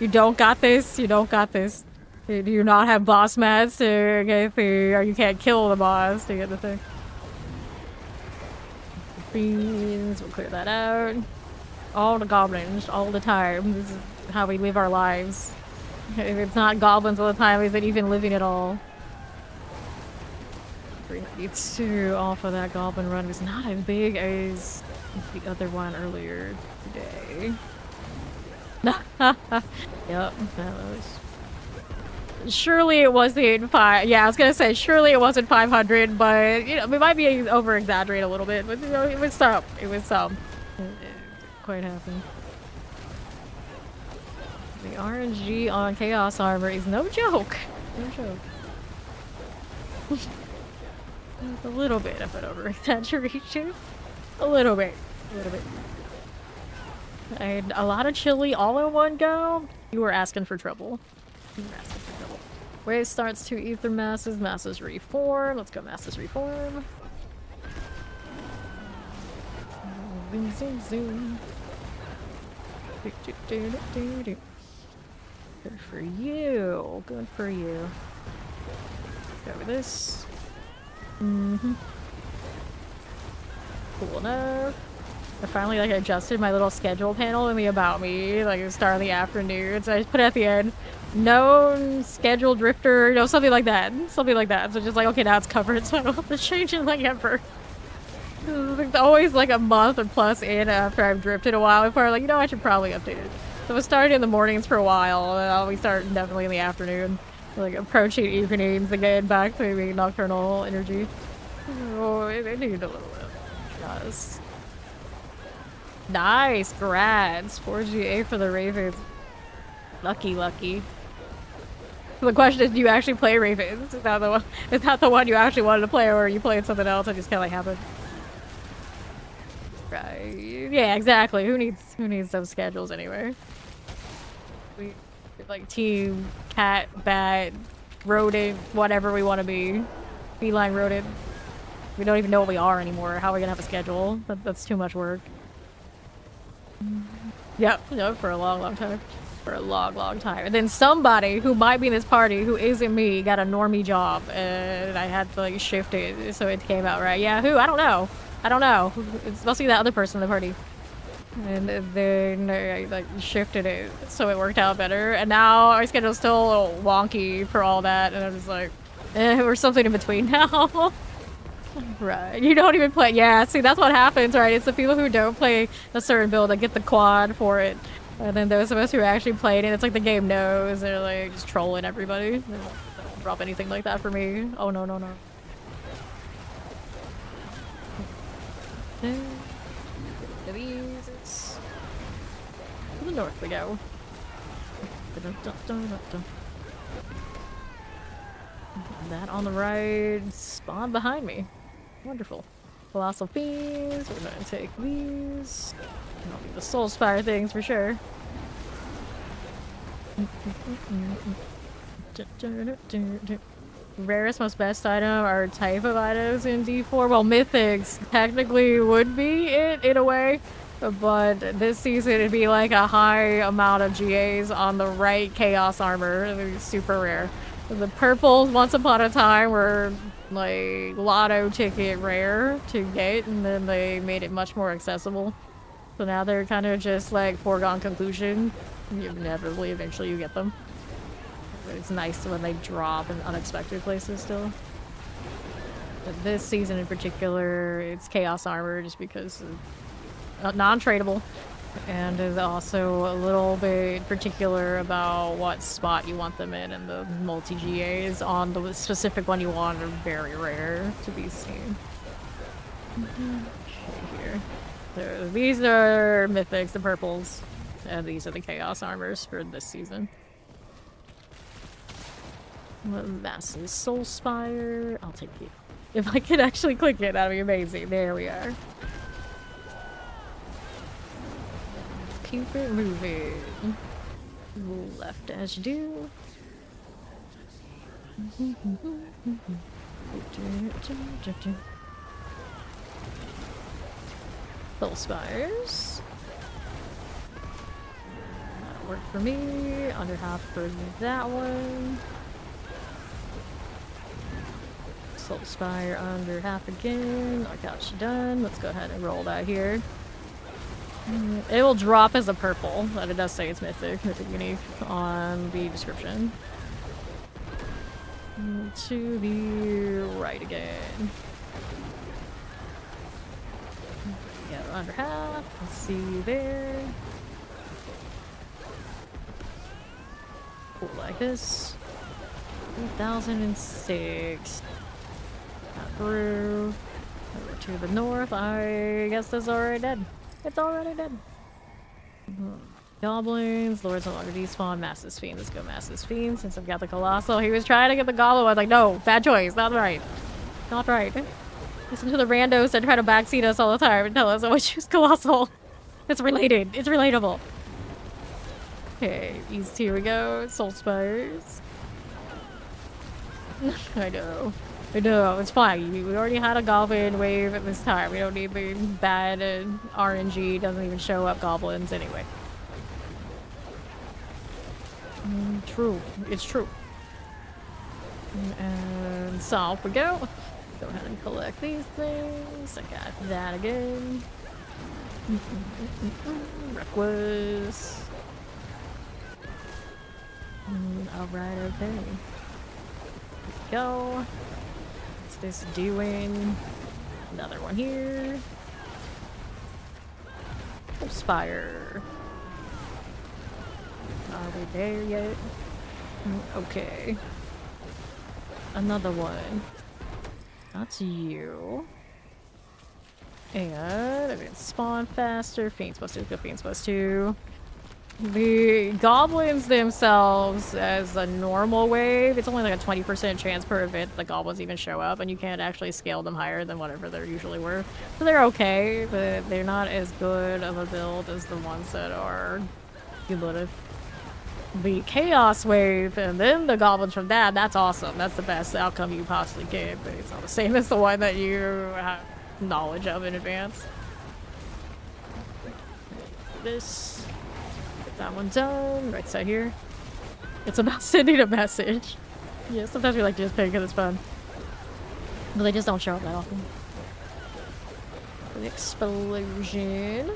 You don't got this. You don't got this. Do you not have boss mats to get the... or you can't kill the boss to get the thing. Beans. We'll clear that out. All the goblins, all the time. This is how we live our lives. If it's not goblins all the time, is it even living at all? 392 off of that goblin run was not as big as the other one earlier today. Yep, that was... Surely it wasn't yeah, I was gonna say, surely it wasn't 500, but, you know, we might be over-exaggerating a little bit, but, you know, it was some. It was some. It quite happened. The RNG on Chaos Armor is no joke. No joke. It's a little bit of an over-exaggeration. A little bit. A little bit. And a lot of chili all in one go. You were asking for trouble. You were asking for trouble. Wave starts to ether masses. Masses reform. Let's go masses reform. Zoom, zoom, zoom. Good for you. Good for you. Go with this. Cool enough. I finally like adjusted my little schedule panel in the about me, like at the start of the afternoon. So I just put it at the end. Known schedule drifter, you know, something like that. Something like that. So just like, okay, now it's covered, so I don't have to change it like ever. It's always like a month or plus in after I've drifted a while before I'm like, you know, I should probably update it. So it started in the mornings for a while, and I'll be starting definitely in the afternoon. Like approaching evenings again, back to maybe nocturnal energy. Oh, it needed a little bit. Yes. Nice, grats. 4GA for the Ravens. Lucky, lucky. The question is, do you actually play Ravens? Is that the one? Is that the one you actually wanted to play, or are you playing something else and just kind of like happened? Right. Yeah, exactly. Who needs those schedules anyway? We like team, cat, bat, rodent, whatever we want to be. Feline, rodent. We don't even know what we are anymore. How are we gonna have a schedule? That's too much work. Yep, for a long time. For a long time. And then somebody who might be in this party who isn't me got a normie job, and I had to like shift it so it came out right. Yeah, who? I don't know. It's must be that other person in the party. And then I like shifted it so it worked out better. And now our schedule's still a little wonky for all that, and I'm just like, we're something in between now. Right. You don't even play. Yeah, see, that's what happens, right? It's the people who don't play a certain build that get the quad for it. And then those of us who actually played it, it's like the game knows. They're like just trolling everybody. They don't drop anything like that for me. Oh, no. To the north we go. That on the right spawn behind me. Wonderful. Colossal Fiends. We're gonna take these. I'll need the Soul Spire things for sure. Rarest, most best item are type of items in D4. Well, mythics technically would be it in a way, but this season it'd be like a high amount of GAs on the right chaos armor. It'd be super rare. The purples once upon a time were like lotto ticket rare to get, and then they made it much more accessible. So now they're kind of just like foregone conclusion. Inevitably, eventually you get them. But it's nice when they drop in unexpected places still. But this season in particular, it's Chaos Armor just because non-tradable. And is also a little bit particular about what spot you want them in, and the multi-GAs on the specific one you want are very rare to be seen. Here. So these are mythics, the purples, and these are the chaos armors for this season. Massive Soul Spire. I'll take you. If I could actually click it, that'd be amazing. There we are. Keep it moving. Left as you do. Little spires. That'll work for me. Under half for that one. Soul Spire under half again. I got you done. Let's go ahead and roll that here. It will drop as a purple, but it does say it's mythic unique on the description. To the right again. Go under half. Let's see there. Cool, like this. 2006. Through over to the north. I guess that's already dead. It's already dead. Goblins, lords no longer despawn. Massive Fiend. Let's go Massive Fiend since I've got the Colossal. He was trying to get the Goblin. I was like, no, bad choice. Not right. Not right. Listen to the randos that try to backseat us all the time and tell us, oh, choose Colossal. It's related. It's relatable. Okay, east here we go. Soul Spires. I know. No, it's fine. We already had a goblin wave at this time. We don't need the bad RNG. Doesn't even show up goblins anyway. True. It's true. And south we go. Go ahead and collect these things. I got that again. Reckless. Alright, okay. Go. This doing another one here. Spire. Are we there yet? Okay. Another one. That's you. And I mean, spawn faster. Fiend's supposed to go. Fiend's supposed to. The goblins themselves, as a normal wave, it's only like a 20% chance per event the goblins even show up, and you can't actually scale them higher than whatever they usually were. So they're okay, but they're not as good of a build as the ones that are cumulative. The chaos wave, and then the goblins from that, that's awesome. That's the best outcome you possibly get, but it's not the same as the one that you have knowledge of in advance. This. That one done. Right side here. It's about sending a message. Yeah, sometimes we like to just pick because it's fun. But they just don't show up that often. The explosion.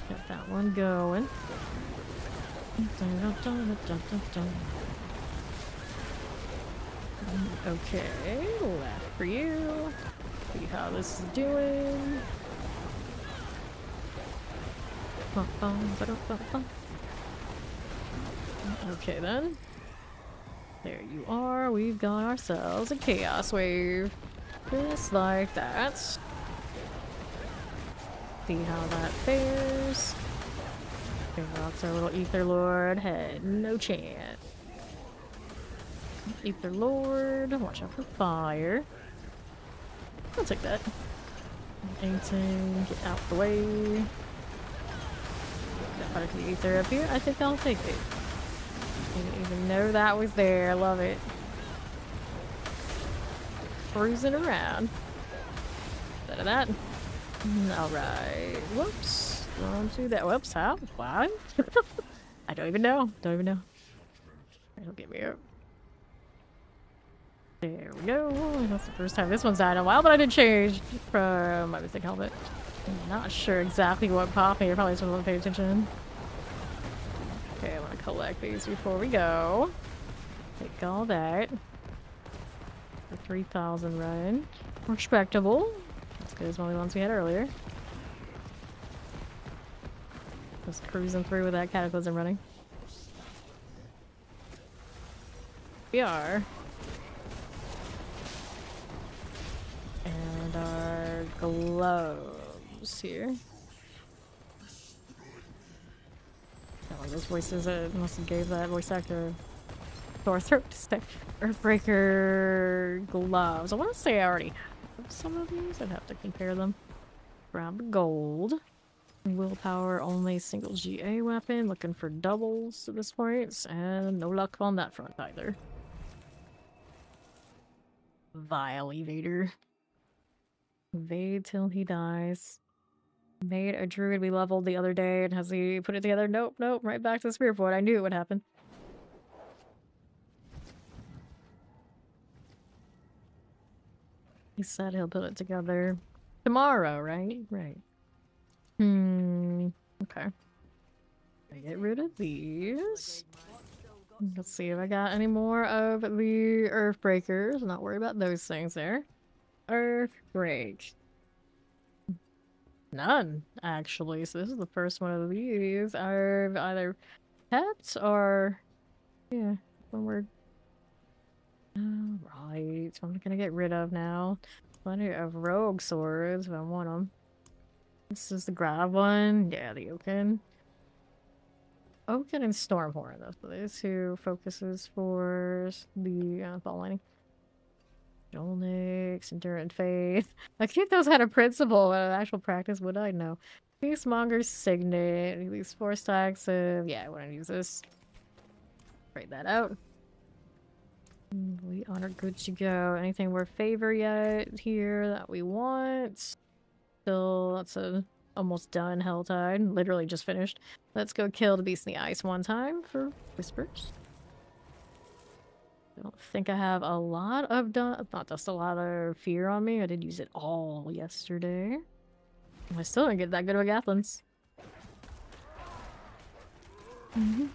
Got that one going. Okay, left for you. See how this is doing. Okay then. There you are. We've got ourselves a chaos wave. Just like that. See how that fares. Okay, rocks our little Ether Lord. Had no chance. Ether Lord. Watch out for fire. I'll take that. Anything, get out the way. Got quite a few ether up here. I think I'll take it. Didn't even know that was there. I love it. Cruising around. Instead of that. Alright. Whoops. On to that. Whoops. How? Why? I don't even know. Don't even know. It'll get me up. There we go. That's the first time this one's died in a while, but I did change from my mystic helmet. I'm not sure exactly what popped me. I probably just wasn't paying attention. Okay, I want to collect these before we go. Take all that. The 3,000 run. Respectable. As good as one of the ones we had earlier. Just cruising through with that cataclysm running. We are. And our gloves here. Oh, those voices must have gave that voice actor sore throat to stay. Earthbreaker gloves. I want to say I already have some of these. I'd have to compare them. Brown gold. Willpower only single GA weapon. Looking for doubles at this point. And no luck on that front either. Vile evader. Evade till he dies. Made a druid we leveled the other day, and has he put it together? Nope, nope, right back to the spirit board. I knew it would happen. He said he'll put it together tomorrow, right? Right. Okay. Get rid of these. Let's see if I got any more of the Earthbreakers. Not worry about those things there. Earthbreak. None, actually. So this is the first one of these. I've either kept or... yeah, one word. Right. So I'm gonna get rid of now. Plenty of rogue swords if I want them. This is the grab one. Yeah, the Oaken. Oaken and Stormhorn, though. So these two focuses for the Ball Lining. Jolnix, Endurant Faith. I think those had a principle, but in actual practice, would I know? Peacemonger's Signet. These 4 stacks of... yeah, I want to use this. Write that out. We are good to go. Anything worth favor yet here that we want? Still, that's a almost done Helltide. Literally just finished. Let's go kill the Beast in the Ice one time for Whispers. I don't think I have a lot of not just a lot of fear on me. I did use it all yesterday. I still didn't get that good of a Gathlins.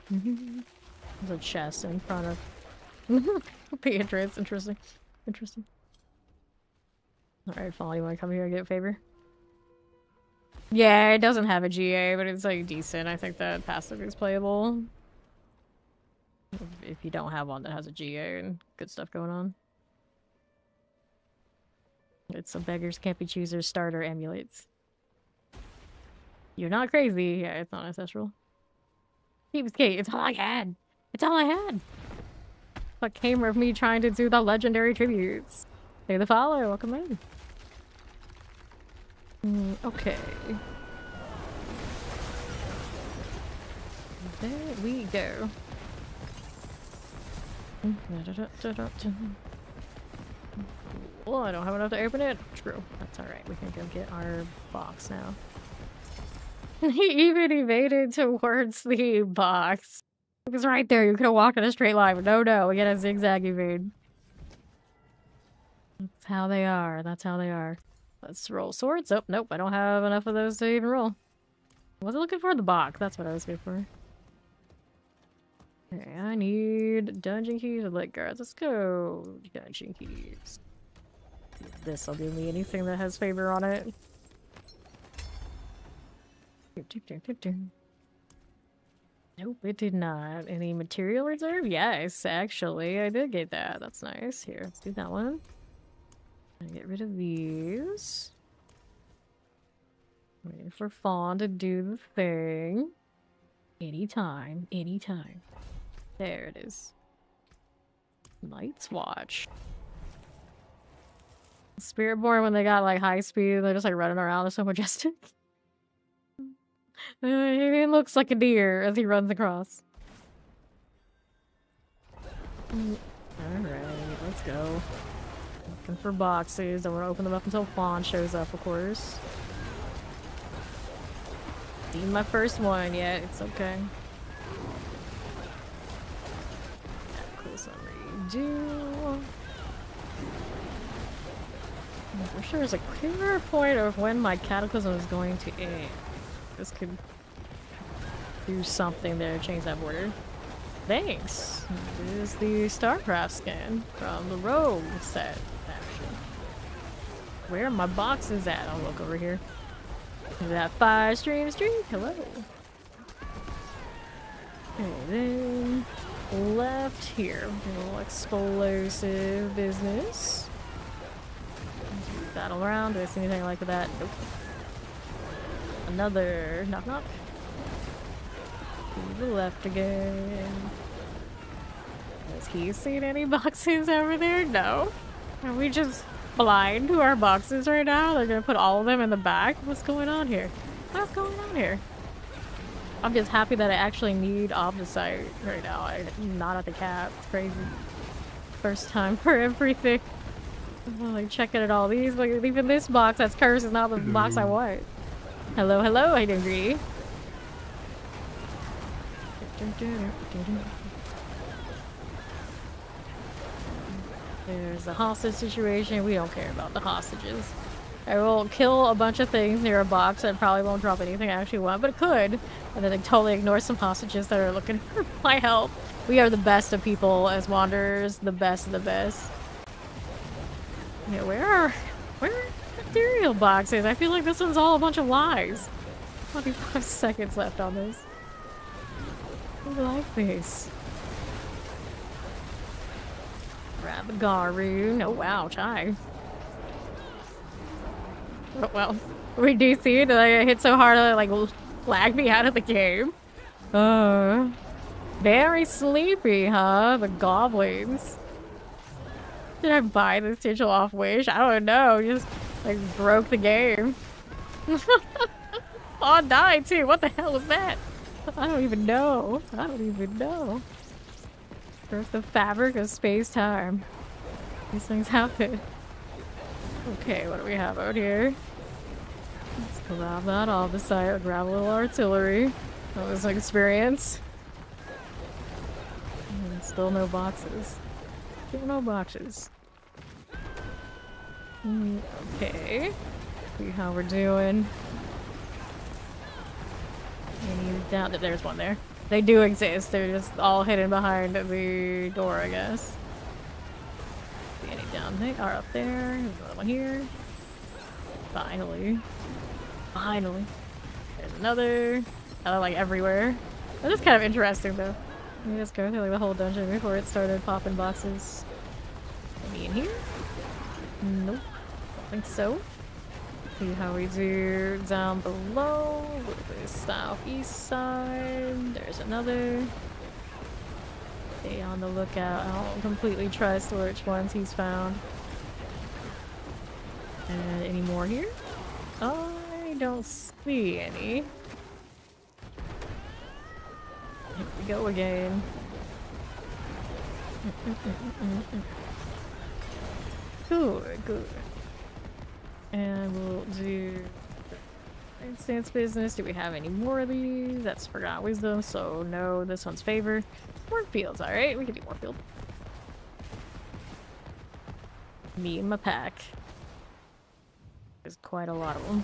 There's a chest in front of P300. Interesting. Interesting. Alright, Fall, you wanna come here and get a favor? Yeah, it doesn't have a GA, but it's like decent. I think that passive is playable. If you don't have one that has a GA and good stuff going on. It's a beggars can't be choosers starter emulates. You're not crazy. Yeah, it's not ancestral. Keepskate, it's all I had. It's all I had. What came of me trying to do the legendary tributes. Hey, the follow, welcome in. Okay. There we go. Well, I don't have enough to open it. True. That's alright. We can go get our box now. He even evaded towards the box. It was right there. You could have walked in a straight line, but no, we get a zigzag evade. That's how they are. That's how they are. Let's roll swords. Oh, nope. I don't have enough of those to even roll. I wasn't looking for the box. That's what I was looking for. Okay, I need dungeon keys or leg guards. Let's go. Dungeon keys. This'll give me anything that has favor on it. Nope, it did not. Any material reserve? Yes, actually, I did get that. That's nice. Here, let's do that one. Get rid of these. Waiting for Fawn to do the thing. Anytime, anytime. There it is. Night's Watch. Spiritborn, when they got like high speed, they're just like running around. They're so majestic. He looks like a deer as he runs across. Alright, let's go. Looking for boxes. I want to open them up until Fawn shows up, of course. Seen my first one yet. It's okay. Cool summary. Do. I'm sure there's a clearer point of when my cataclysm is going to end. This could do something there. Change that border. Thanks. This is the StarCraft skin from the Rogue set, actually. Where are my boxes at? I'll look over here. That fire stream streak. Hello. And then left here. A little explosive business. Battle around. Do I see anything like that? Nope. Another knock knock. To the left again. Has he seen any boxes over there? No. Are we just blind to our boxes right now? They're gonna put all of them in the back? What's going on here? What's going on here? I'm just happy that I actually need Omnisite right now. I'm not at the cap. It's crazy. First time for everything. I'm like checking it all. These, like, even this box that's cursed is not the box I want. Hello, hello, I agree. There's a hostage situation. We don't care about the hostages. I will kill a bunch of things near a box and probably won't drop anything I actually want, but it could. And then totally ignore some hostages that are looking for my help. We are the best of people as wanderers. The best of the best. Yeah, where are material boxes? I feel like this one's all a bunch of lies. 25 seconds left on this. I like this. Grab the Garu. Oh wow, chai. Oh, well, we do see that I hit so hard that it like lagged me out of the game. Very sleepy, huh? The goblins. Did I buy this sigil off Wish? I don't know. Just like broke the game. Oh, died too. What the hell was that? I don't even know. I don't even know. There's the fabric of space-time. These things happen. Okay, what do we have out here? Let's grab that off the side. Grab a little artillery. That was an experience. And still no boxes. Still no boxes. Okay. See how we're doing. Any down that there's one there. They do exist. They're just all hidden behind the door, I guess. See any down there? Are up there. There's another one here. Finally. Finally. There's another. Oh, like everywhere. That is kind of interesting though. Let me just go through like the whole dungeon before it started popping boxes. Any in here? Nope. Don't think so. See how we do down below. The southeast side. There's another. Stay on the lookout. I don't completely trust which ones he's found. And any more here? I don't see any. Here we go again. Good, good. And we'll do instance business. Do we have any more of these? That's forgot wisdom, so no, this one's favor. Cornfields, alright, we can do Cornfield. Me and my pack. There's quite a lot of them.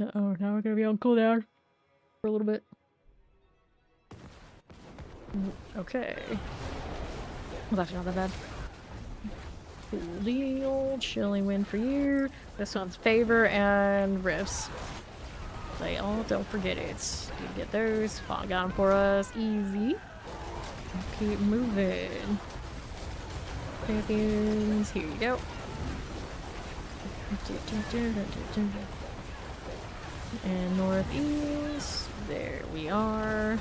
Uh-oh, now we're gonna be on cooldown for a little bit. Okay. Well, that's not that bad. Cool deal. Chilling win for you. This one's favor and rifts. They all don't forget it. You get those. Got them for us. Easy. Keep moving. Champions. Here you go. And northeast. There we are.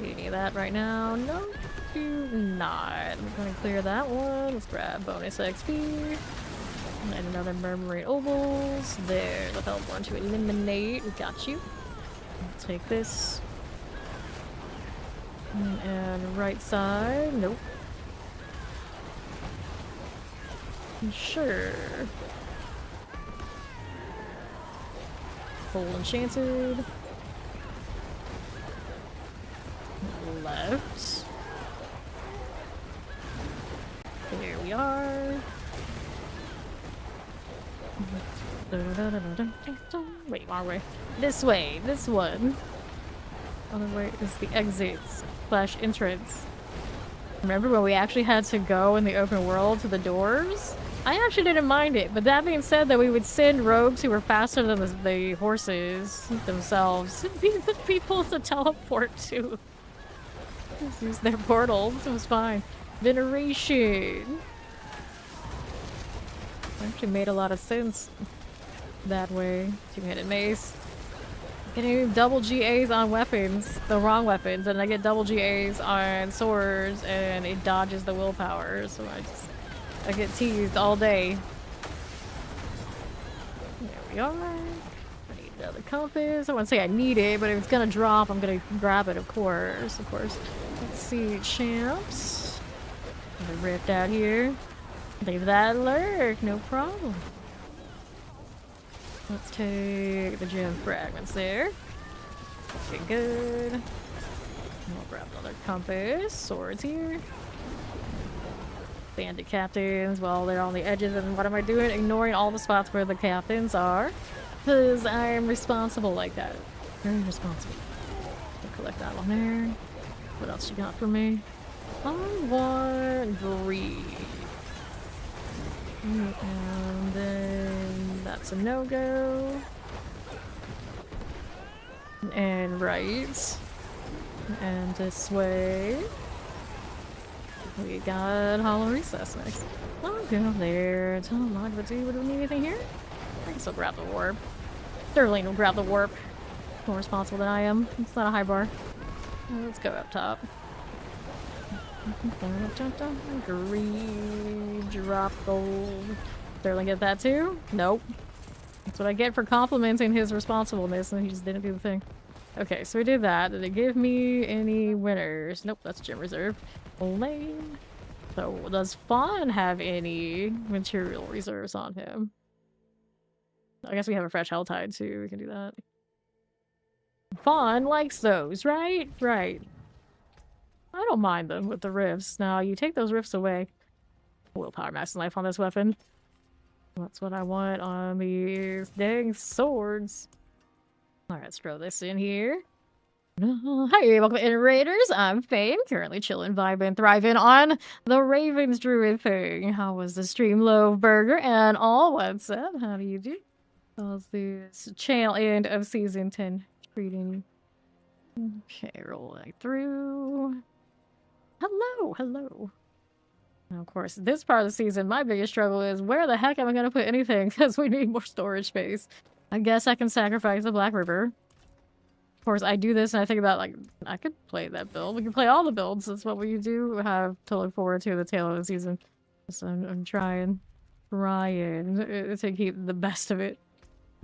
Need any of that right now? No, do not. We're going to clear that one. Let's grab bonus XP. And another Murmuring Ovals. There, the help one to eliminate. We got you. I'll take this. And right side. Nope. Sure. Full enchanted. Left. There we are. Wait, wrong way. This way. This one. Other way is the exits / entrance. Remember when we actually had to go in the open world to the doors? I actually didn't mind it, but that being said, that we would send rogues who were faster than the horses themselves to be the people to teleport to. Just use their portals. It was fine. Veneration. Actually made a lot of sense that way. Two-handed mace. Getting double GAs on weapons, the wrong weapons, and I get double GAs on swords, and it dodges the willpower. So I get teased all day. There we are. I need another compass. I wouldn't say I need it, but if it's gonna drop, I'm gonna grab it, of course. Let's see, champs. The rift out here. Leave that lurk, no problem. Let's take the gem fragments there. Okay, good. We'll grab another compass. Swords here. Bandit captains, well, they're on the edges, and what am I doing? Ignoring all the spots where the captains are. Because I am responsible like that. Very responsible. I'll collect that one there. What else you got for me? I want Druid. And then that's a no-go. And right. And this way. We got Hollow Recess next. I'll go there. Tell Log, but do we need anything here? I can still grab the warp. Sterling will grab the warp. More responsible than I am. It's not a high bar. Let's go up top. Greed, drop gold. Sterling get that too? Nope. That's what I get for complimenting his responsibleness, and he just didn't do the thing. Okay, so we did that. Did it give me any winners? Nope, that's gym reserve. Lame. So does Fawn have any material reserves on him? I guess we have a fresh Helltide too. We can do that. Fawn likes those, right? Right. I don't mind them with the rifts. Now, you take those rifts away. Willpower max life on this weapon. That's what I want on these dang swords. Alright, let's throw this in here. Hi, welcome in Raiders. I'm Fame, currently chilling, vibing, thriving on the Ravens Druid thing. How was the stream, Loaf Burger and all? What's up? How do you do? How's this channel end of season 10 treating you? Okay, rolling through. Hello, hello. Now, of course, this part of the season, my biggest struggle is where the heck am I going to put anything? Because we need more storage space. I guess I can sacrifice the Black River. Of course, I do this and I think about, like, I could play that build. We can play all the builds. That's what we do have to look forward to the tail of the season. So I'm trying to keep the best of it.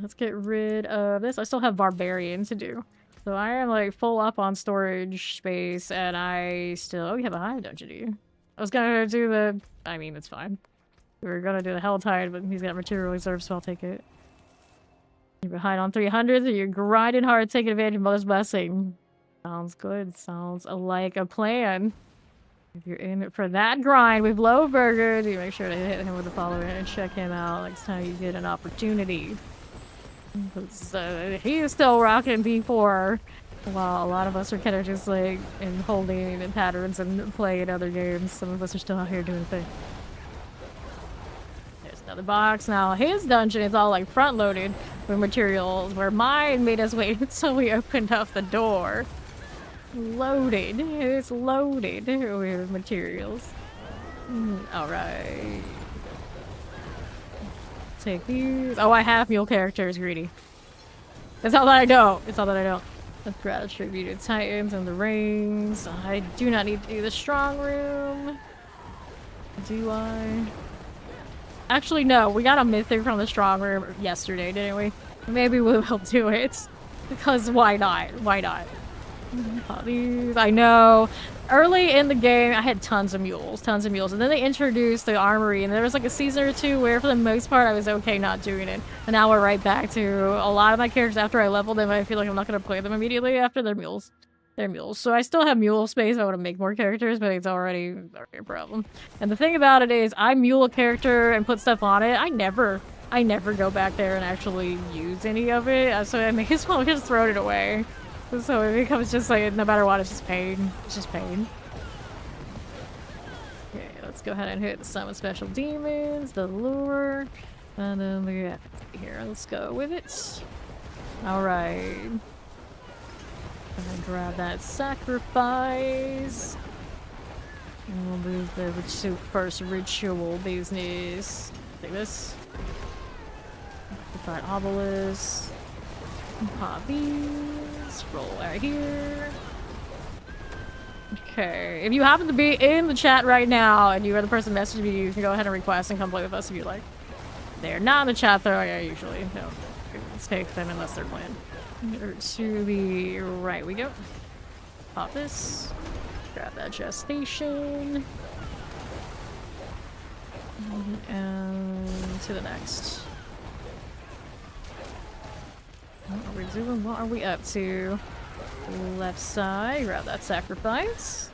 Let's get rid of this. I still have Barbarian to do. So I am, like, full up on storage space, and I still... Oh, you have a high dungeon, do you? I was gonna do the... I mean, it's fine. We were gonna do the Helltide, but he's got material reserve, so I'll take it. You're behind on 300, so you're grinding hard, taking advantage of Mother's Blessing. Sounds good. Sounds like a plan. If you're in it for that grind with Low Burger, do you make sure to hit him with a follower and check him out next time you get an opportunity. He is still rocking B4, while a lot of us are kind of just like in holding and patterns and playing other games. Some of us are still out here doing things. There's another box. Now his dungeon is all like front loaded with materials, where mine made us wait until we opened up the door. Loaded. It's loaded with materials. Alright. Take these. Oh, I have mule characters, greedy. It's all that I don't. It's all that I don't. Let's grab attributed titans and the rings. I do not need to do the strong room. Do I? Actually, no. We got a mythic from the strong room yesterday, didn't we? Maybe we will do it. Because why not? Why not? These. I know. Early in the game, I had tons of mules. And then they introduced the armory, and there was like a season or two where, for the most part, I was okay not doing it. And now we're right back to a lot of my characters after I level them. I feel like I'm not going to play them immediately after they're mules. They're mules. So I still have mule space. I want to make more characters, but it's already a problem. And the thing about it is, I mule a character and put stuff on it. I never go back there and actually use any of it. So I may as well just throw it away. So it becomes just like, no matter what, it's just pain. It's just pain. Okay, let's go ahead and hit the summon special demons, the lure, and then the here. Let's go with it. Alright. Gonna grab that sacrifice. And we'll move the first ritual business. Take this. Find obelisk. Pop these. Roll right here. Okay. If you happen to be in the chat right now and you are the person messaging me, you can go ahead and request and come play with us if you like. They're not in the chat though. I usually no. Let's take them unless they're playing. To the right we go. Pop this. Grab that gestation. And to the next. What are we doing? What are we up to? Left side, grab that sacrifice.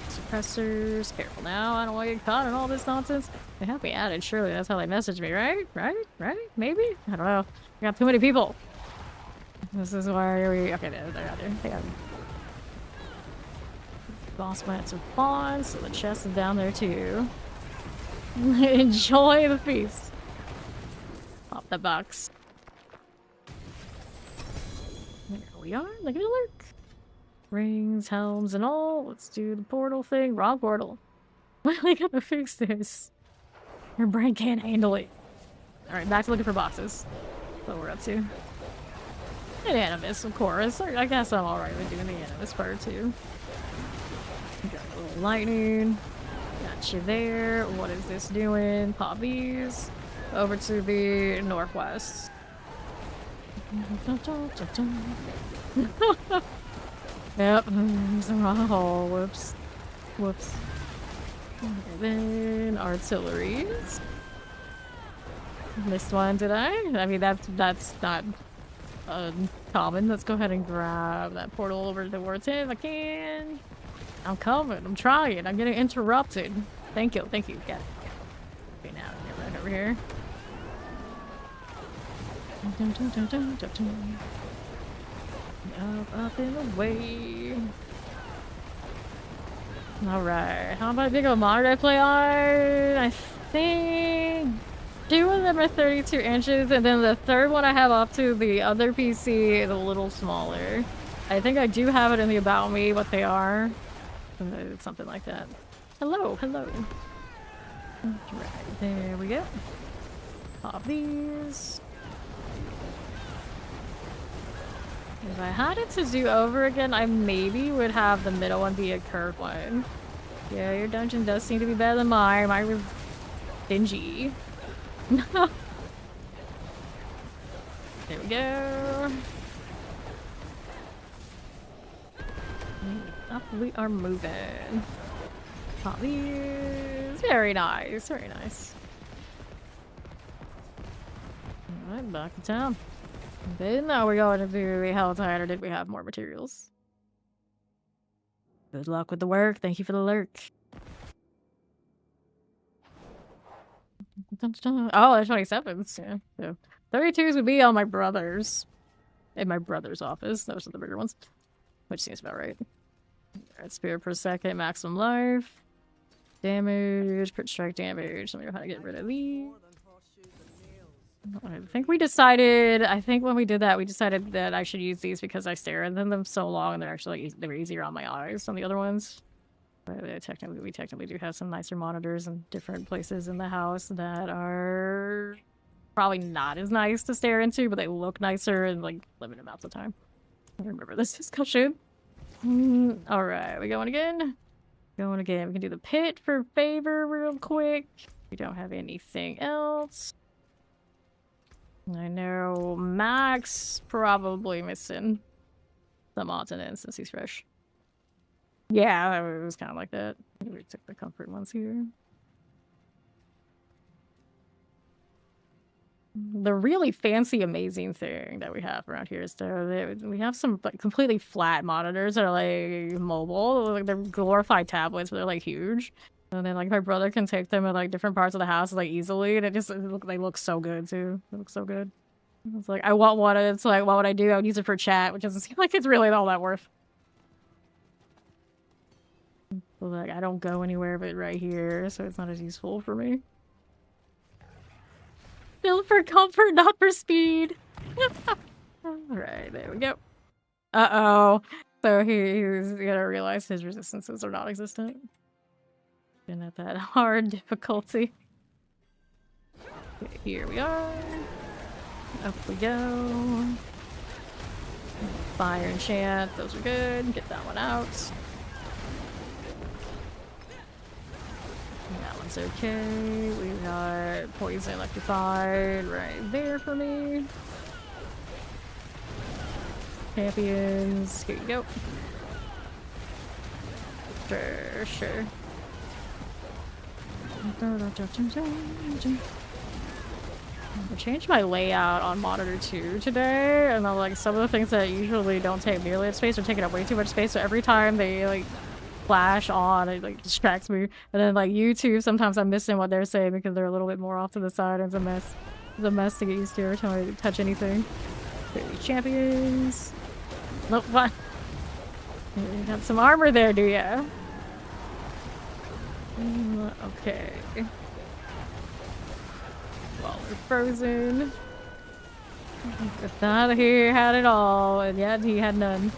Suppressors, careful now, I don't want to get caught in all this nonsense. They have me added, surely that's how they message me, right? Right? Maybe? I don't know. I got too many people. This is why we... Okay, they're out there. They got me. Boss went to spawn, so the chest is down there too. Enjoy the feast. Pop the box. There we are. Look at it lurk. Rings, helms, and all. Let's do the portal thing. Wrong portal. When are we gonna fix this? Your brain can't handle it. Alright, back to looking for boxes. That's what we're up to. And Animus, of course. I guess I'm alright with doing the Animus part too. Got a little lightning. Got you there. What is this doing? Pop these. Over to the northwest. Yep, it's the wrong hole. Whoops. Whoops. And then artilleries. Missed one, did I? I mean, that's not common. Let's go ahead and grab that portal over towards him if I can. I'm coming. I'm trying. I'm getting interrupted. Thank you. Got it. Okay, now get right over here. Up and away. Alright, how about big of a monitor I play on? I think 2 of them are 32 inches, and then the third one I have up to the other PC is a little smaller. I think I do have it in the About Me, what they are. It's something like that. Hello. Right, there we go. Pop these. If I had it to do over again, I maybe would have the middle one be a curved one. Yeah, your dungeon does seem to be better than mine. Mine was dingy. There we go. Up we are moving. Pop these. Very nice. Alright, back to town. Then now we're going to do the Helltide, or did we have more materials? Good luck with the work. Thank you for the lurk. Oh, there's 27s. Yeah. So 32s would be on my brother's. In my brother's office. Those are the bigger ones. Which seems about right. Alright, spear per second, maximum life. Damage, crit strike damage. Let me know how to get rid of these. I think we decided, when we did that, we decided that I should use these because I stare at them so long and they're actually they're easier on my eyes than the other ones. But we technically do have some nicer monitors in different places in the house that are probably not as nice to stare into, but they look nicer in like limited amounts of time. I remember this discussion. Alright, we going again? We can do the pit for favor real quick. We don't have anything else. I know Max probably missing some odds and ends since he's fresh. Yeah, it was kind of like that. We took the comfort ones here. The really fancy, amazing thing that we have around here is we have some like completely flat monitors that are like mobile. Like they're glorified tablets, but they're like huge. And then like my brother can take them at like different parts of the house like easily, and they look so good too. They look so good. It's like I want one, and it's like what would I do? I would use it for chat, which doesn't seem like it's really all that worth. But, like I don't go anywhere but right here, so it's not as useful for me. Built for comfort, not for speed. Alright, there we go. Uh-oh. So he's gonna realize his resistances are non-existent. Been at that hard difficulty. Okay, here we are. Up we go. Fire and chant, those are good. Get that one out. That one's okay. We got poison electrified right there for me. Champions, here you go. Sure. I changed my layout on monitor 2 today, and like some of the things that usually don't take nearly enough space are taking up way too much space, so every time they like flash on, it like distracts me. And then like YouTube, sometimes I'm missing what they're saying because they're a little bit more off to the side, and it's a mess. It's a mess to get used to every time I touch anything. Champions. Nope, what? You got some armor there, do ya? Okay. Well, we're frozen. Get out of here, had it all, and yet he had none.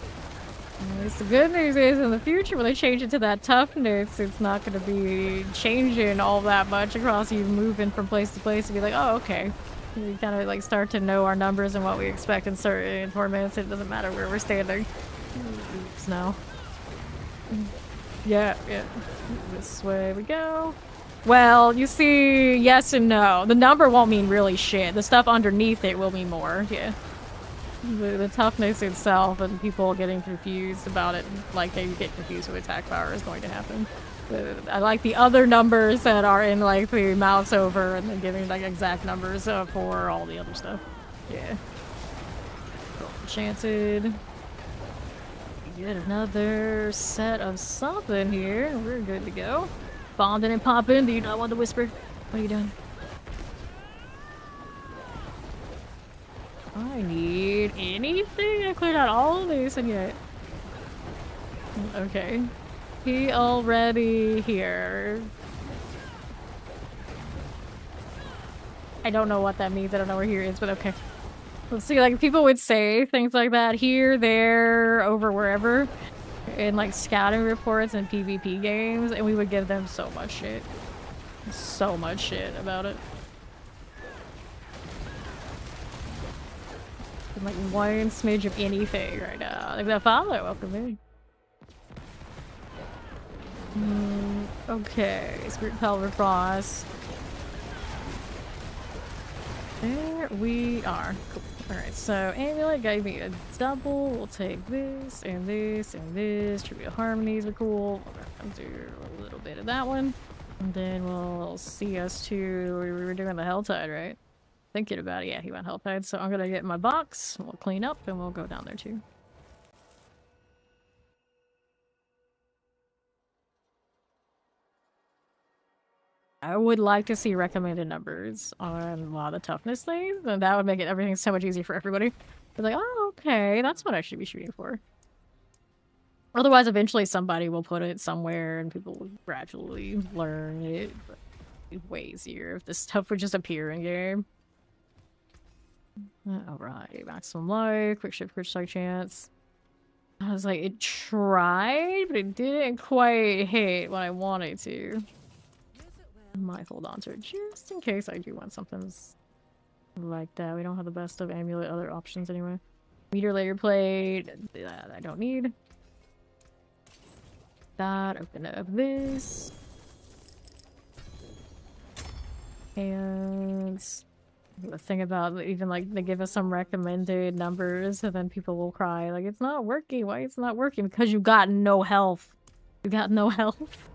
The good news is, in the future, when they change it to that toughness, it's not going to be changing all that much across you moving from place to place to be like, oh, okay. We kind of like start to know our numbers and what we expect in certain tournaments. It doesn't matter where we're standing. Oops, no. Yeah. This way we go. Well, you see, yes and no. The number won't mean really shit. The stuff underneath it will mean more, yeah. The toughness itself and people getting confused about it, like they get confused with attack power, is going to happen. I like the other numbers that are in like the mouse over and then giving like exact numbers for all the other stuff. Yeah. Enchanted. Get another set of something here. We're good to go. Bonding and popping. Do you not want to whisper? What are you doing? I need anything? I cleared out all of these and yet. Okay. He already here. I don't know what that means. I don't know where here is, but okay. Let's see, like people would say things like that here, there, over wherever in like scouting reports and PvP games, and we would give them so much shit. So much shit about it. And, like one smidge of anything right now. Like that follow, welcome in. Okay, Spirit Pelver Frost. There we are. Cool. Alright, so Amulet gave me a double. We'll take this and this and this. Tribute Harmonies are cool. I'll do a little bit of that one. And then we'll see us two. We were doing the Helltide, right? Thinking about it. Yeah, he went Helltide. So I'm gonna get my box. We'll clean up and we'll go down there too. I would like to see recommended numbers on a lot of the toughness things, and that would make it everything so much easier for everybody. It's like, oh, okay, that's what I should be shooting for. Otherwise, eventually somebody will put it somewhere and people will gradually learn it. But it'd be way easier if this stuff would just appear in game. Alright, maximum life, quick shift, quick strike chance. I was like, it tried, but it didn't quite hit what I wanted to. I might hold on to it just in case I do want something like that. We don't have the best of amulet other options anyway. Meter layer plate, that I don't need. That, open up this. And the thing about even like they give us some recommended numbers and then people will cry like it's not working. Why it's not working? Because you got no health. You got no health.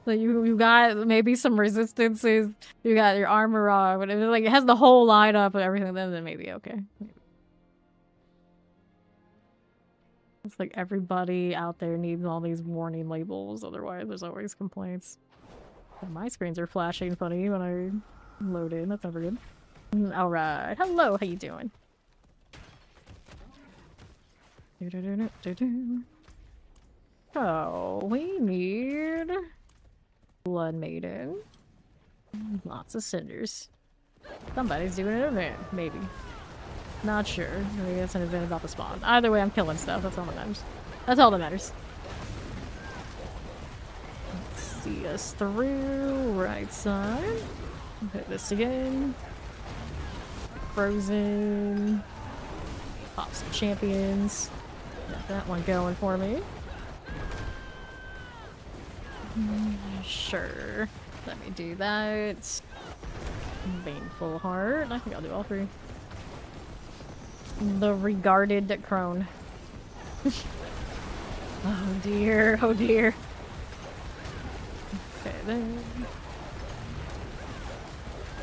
So you got maybe some resistances, you got your armor wrong, but if it, like, it has the whole lineup and everything, then maybe okay. Maybe. It's like everybody out there needs all these warning labels, otherwise there's always complaints. And my screens are flashing funny when I load in, that's never good. Alright, hello, how you doing? Oh, we need Blood Maiden. Lots of cinders. Somebody's doing an event, maybe. Not sure. Maybe it's an event about the spawn. Either way, I'm killing stuff. That's all that matters. That's all that matters. Let's see us through. Right side. Hit this again. Frozen. Pop some champions. Got that one going for me. Sure. Let me do that. Baneful Heart. I think I'll do all three. The regarded crone. Oh dear, oh dear. Okay then.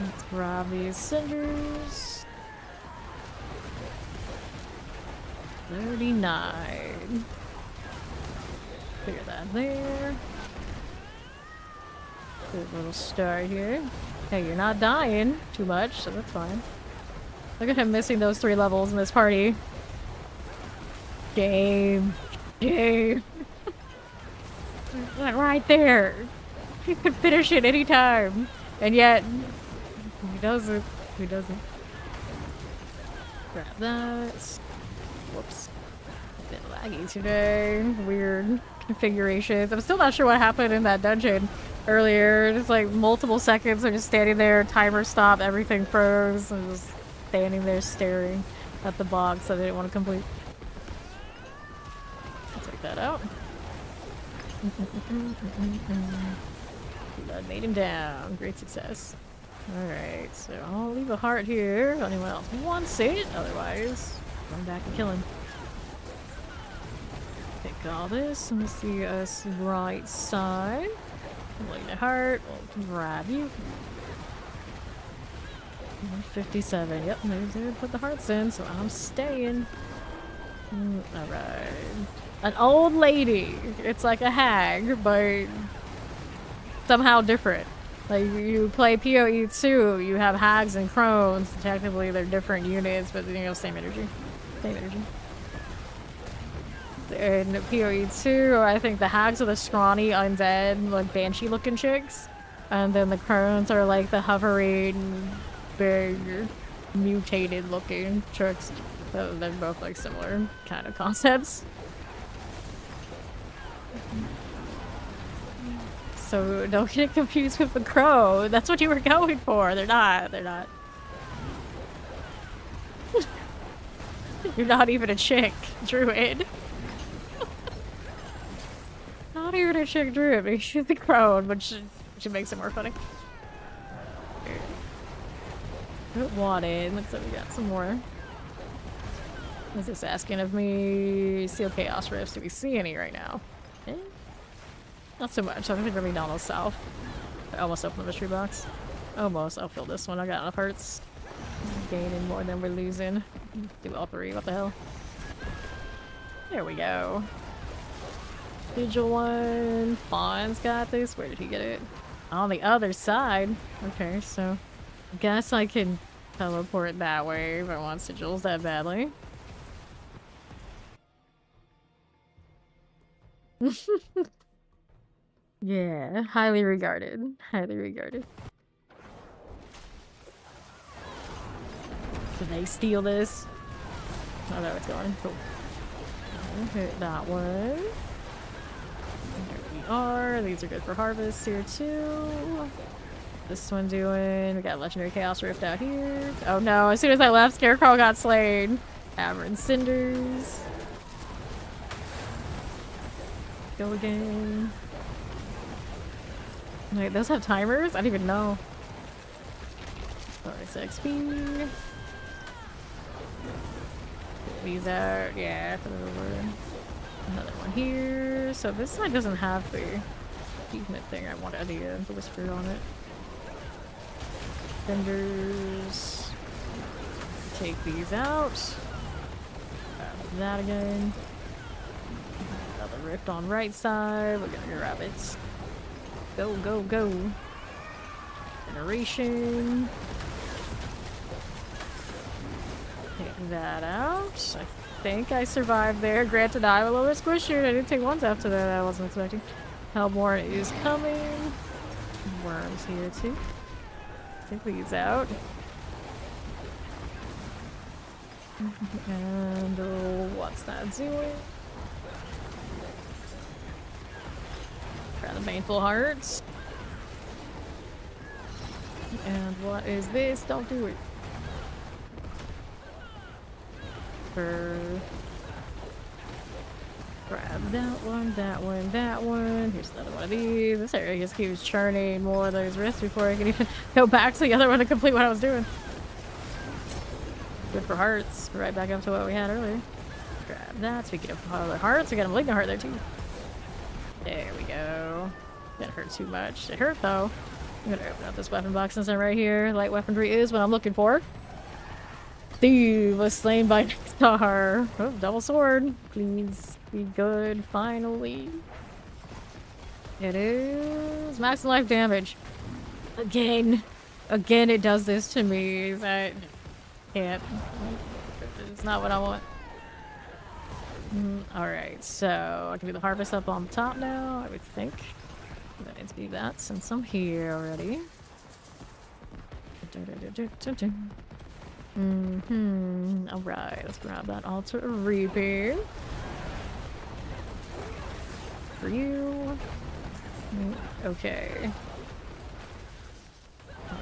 Let's grab these cinders. 39. Figure that there. Good little star here. Hey, you're not dying too much, so that's fine. Look at him missing those 3 levels in this party. Game. Game. Right there. He could finish it anytime. And yet, he doesn't. He doesn't. Grab that. Whoops. A bit laggy today. Weird configurations. I'm still not sure what happened in that dungeon earlier. Just like multiple seconds of just standing there, timer stopped, everything froze, and just standing there staring at the box that I didn't want to complete. I'll take that out. Blood made him down. Great success. Alright, so I'll leave a heart here if anyone else wants it. Otherwise, run back and kill him. Take all this. Let me see us right side. Leave the heart. We'll grab you. 57. Yep, they put the hearts in, so I'm staying. Alright. An old lady. It's like a hag, but somehow different. Like, you play PoE 2, you have hags and crones. Technically, they're different units, but you know, same energy. Same energy. In PoE 2, I think the hags are the scrawny, undead, like banshee-looking chicks. And then the crones are like the hovering, big, mutated-looking chicks. So they're both like similar kind of concepts. So don't get confused with the crow. That's what you were going for. They're not. They're not. You're not even a chick, Druid. Not even a chick Druid, but she's the crone, which makes it more funny. Put one in. Looks like we got some more. Is this asking of me? Seal Chaos Rifts. Do we see any right now? Eh? Not so much. I don't think we're gonna be down the south. I almost opened the mystery box. Almost. I'll fill this one. I got enough hearts. Gaining more than we're losing. Do all 3. What the hell? There we go. Vigil one. Fawn's got this. Where did he get it? On the other side. Okay, so I guess I can teleport that way if I want sigils that badly. Yeah, highly regarded. Highly regarded. Did they steal this? Oh no, it's going. Cool. Hit that one. There we are. These are good for harvest here too. This one doing. We got Legendary Chaos Rift out here. Oh no, as soon as I left, Scarecrow got slain. Hammer and Cinders. Go again. Wait, those have timers? I didn't even know. Bonus XP. Put these out. Yeah, put it over. Another one here. So this side doesn't have the unit thing I wanted the whisper on it. Fenders. Take these out. Grab that again. Another rift on right side. We're gonna grab it. Go, go, go. Generation. Take that out. I think I survived there. Granted, I'm a little bit squishy. I didn't take ones after that. I wasn't expecting. Hellborn is coming. Worms here too. Take these out. And what's that doing? Grab the Baneful Hearts. And what is this? Don't do it. Grab that one, that one, that one. Here's another one of these. This area just keeps churning more of those risks before I can even go back to the other one to complete what I was doing. Good for hearts. Right back up to what we had earlier. Grab that. Speaking of other hearts, we got a Malignant Heart there too. There we go. Didn't hurt too much. It hurt though. I'm gonna open up this weapon box since I'm right here. Light weaponry is what I'm looking for. Thief was slain by Nextar. Oh, double sword. Please be good, finally. It is max life damage. Again. Again, it does this to me. I can't. It's not what I want. Alright, so I can do the harvest up on top now, I would think. I need to do that since I'm here already. Alright, let's grab that altar repair. For you. Okay.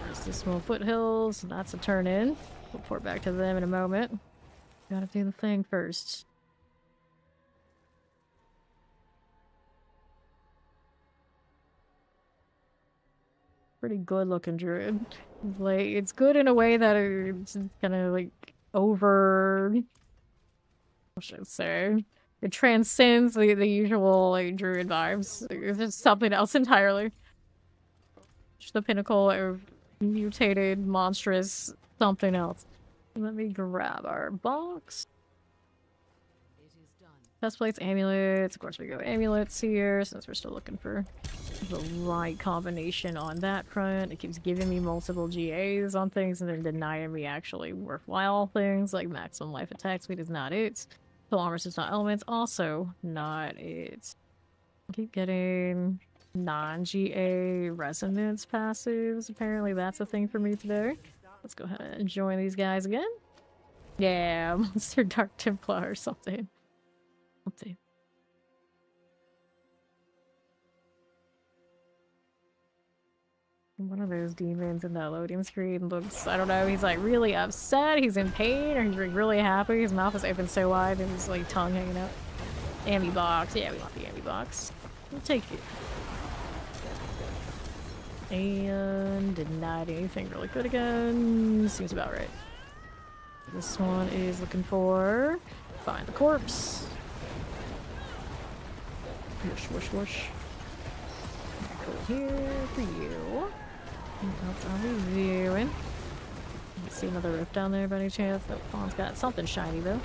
There's the small foothills. That's a turn in. We'll report back to them in a moment. Gotta do the thing first. Pretty good looking druid. Like, it's good in a way that it's kind of like over. What should I say? It transcends the usual like druid vibes. It's just something else entirely. Just the pinnacle of mutated, monstrous something else. Let me grab our box. Test plates, amulets. Of course, we go amulets here since we're still looking for the right combination on that front. It keeps giving me multiple GAs on things and then denying me actually worthwhile things like maximum life attack speed is not it. Full armor is not elements, also not it. I keep getting non-GA resonance passives. Apparently that's a thing for me today. Let's go ahead and join these guys again. Yeah, Monster Dark Templar or something. One of those demons in that loading screen looks, I don't know, he's like really upset, he's in pain, or he's like really happy. His mouth is open so wide and his like tongue hanging out. Ambi box. Yeah, we want the ambi box. We'll take it. And denied anything really good again. Seems about right. This one is looking for find the corpse. Whoosh, whoosh, whoosh. Go here for you. What else are we viewing? See another rift down there by any chance? That fawn's got something shiny though.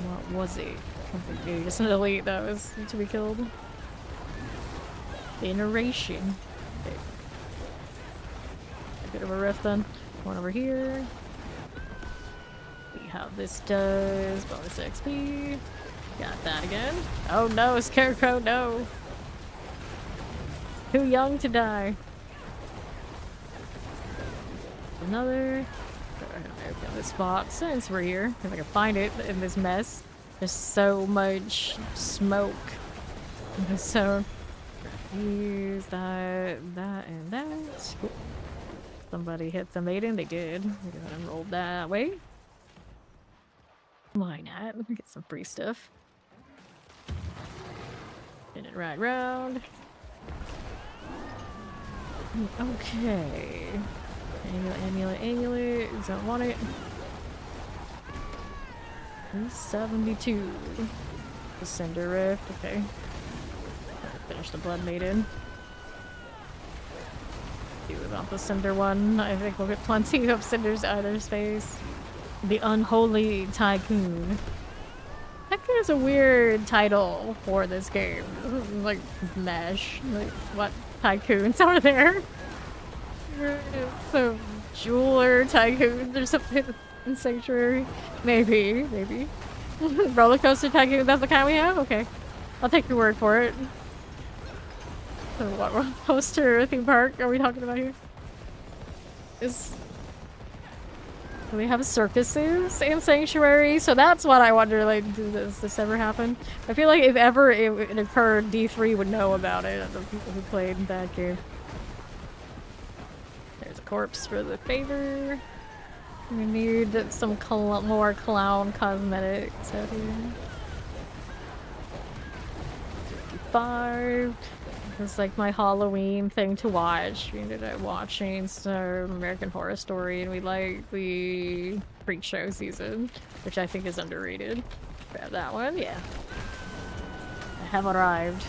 What was it? Something new. Just an elite that was to be killed. The narration. Okay. A bit of a rift then. One over here. See how this does. Bonus XP. Got that again. Oh no, Scarecrow, no! Too young to die. Another. Open this box since we're here. If I can find it in this mess. There's so much smoke. So use that, and that. Cool. Somebody hit the maiden. They did. We're gonna roll that way. Why not? Let me get some free stuff. Spin it right round. Okay. Amulet, amulet, amulet. Don't want it. 72. The Cinder Rift. Okay. Finish the Blood Maiden. Do about the Cinder one. I think we'll get plenty of Cinders either space. The Unholy Tycoon. Tycoon is a weird title for this game. Like, mesh. Like, what tycoons are there? So, jeweler tycoons or something in Sanctuary? Maybe, maybe. Roller coaster tycoon, that's the kind we have? Okay. I'll take your word for it. So what roller coaster theme park are we talking about here? Do we have circuses in Sanctuary? So that's what I wonder, like, does this ever happen? I feel like if ever it occurred, D3 would know about it, the people who played that game. There's a corpse for the favor. We need some more clown cosmetics out here. 55. It's like my Halloween thing to watch. We ended up watching some American Horror Story and we like the Freak Show season, which I think is underrated. Grab that one, yeah. I have arrived.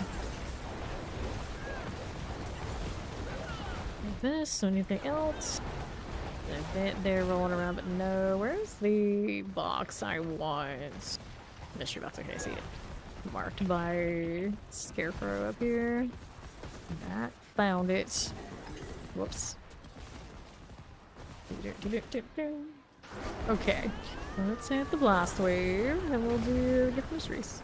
This, anything else? They're rolling around, but no. Where's the box I want? Mystery box, okay, I see it. Marked by Scarecrow up here. That found it. Whoops. Okay, let's hit the blast wave, and we'll do gift mysteries.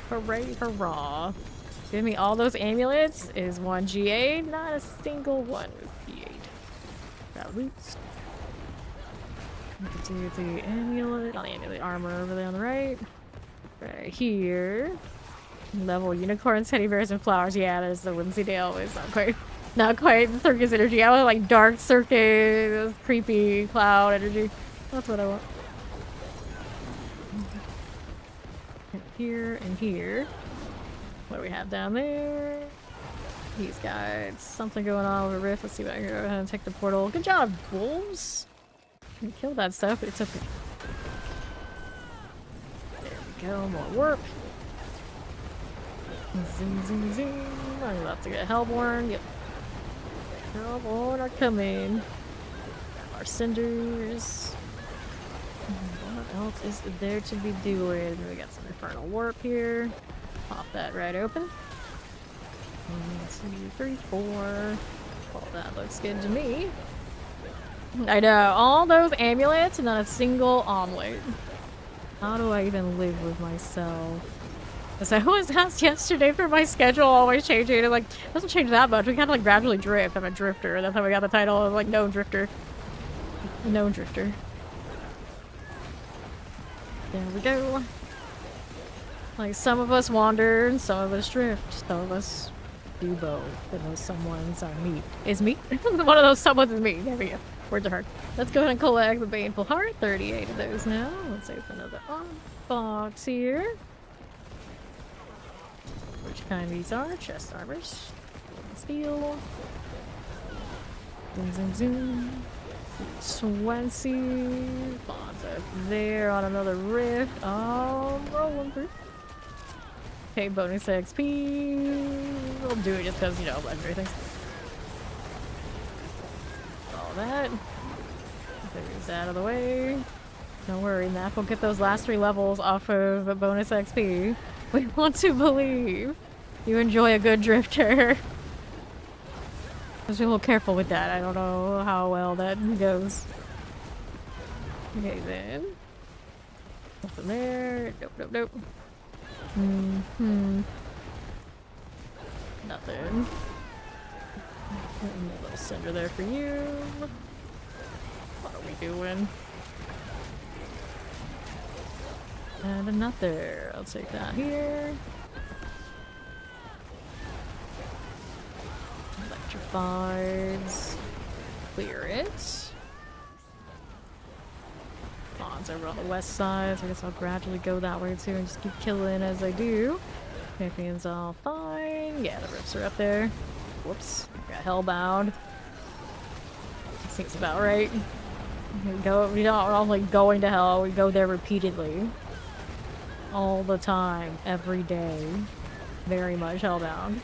Hooray, hurrah. Give me all those amulets. Is one GA? Not a single one was GA. Got loot. Do the amulet. Oh, the amulet armor over there on the right. Right here. Level unicorns, teddy bears, and flowers. Yeah, there's the Whimsydale. It's not quite the circus energy. I want like dark circus, creepy cloud energy. That's what I want. Here and here. What do we have down there? He's got something going on with a rift. Let's see if I can go ahead and take the portal. Good job, wolves. You kill that stuff, but it's okay. There we go, more warp. Zoom, zoom, zoom. I'm about to get Hellborn. Yep. Hellborn are coming. Our cinders. What else is there to be doing? We got some infernal warp here. Pop that right open. 1, 2, 3, 4. Well, that looks good to me. I know, all those amulets and not a single omelet. How do I even live with myself? As I was asked yesterday for my schedule always changing, and like, it doesn't change that much. We kind of like gradually drift. I'm a drifter. That's how we got the title of like No Drifter. No Drifter. There we go. Like, some of us wander and some of us drift. Some of us do both. And those someones are me. Is me? One of those someones is me. There we go. Words are hard. Let's go ahead and collect the Baneful Heart. 38 of those now. Let's open another box here. Which kind these are? Chest armors. Steel. Zoom, zoom, zoom. 20. Bonds up there on another rift. Oh, rolling through. Okay, bonus XP. We'll do it just because, you know, legendary things. All that. There's that out of the way. Don't worry, Mac will get those last 3 levels off of a bonus XP. We want to believe you enjoy a good drifter. Just be a little careful with that. I don't know how well that goes. Okay, then. Nothing there. Nope, nope, nope. Nothing. A little cinder there for you. What are we doing? And another. I'll take that here. Electrifies. Clear it. Bonds over on the west side, so I guess I'll gradually go that way too and just keep killing as I do. Champions all fine. Yeah, the rifts are up there. Whoops. Got Hellbound. Seems about right. We're not only going to hell, we go there repeatedly. All the time. Every day. Very much Hellbound.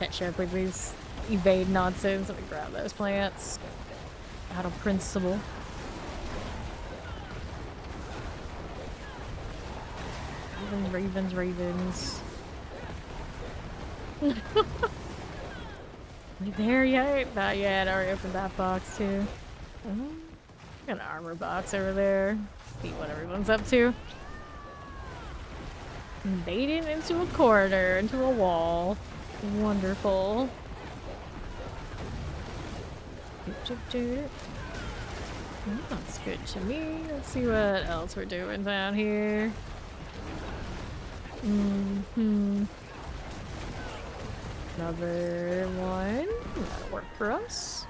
Catch up with these evade nonsense. Let me grab those plants. Out of principle. Ravens, ravens. Are you there yet? Not yet. I already opened that box too. Got an armor box over there. See what everyone's up to. Baiting into a corner, into a wall. Wonderful. That's good to me. Let's see what else we're doing down here. Another one. That'll work for us.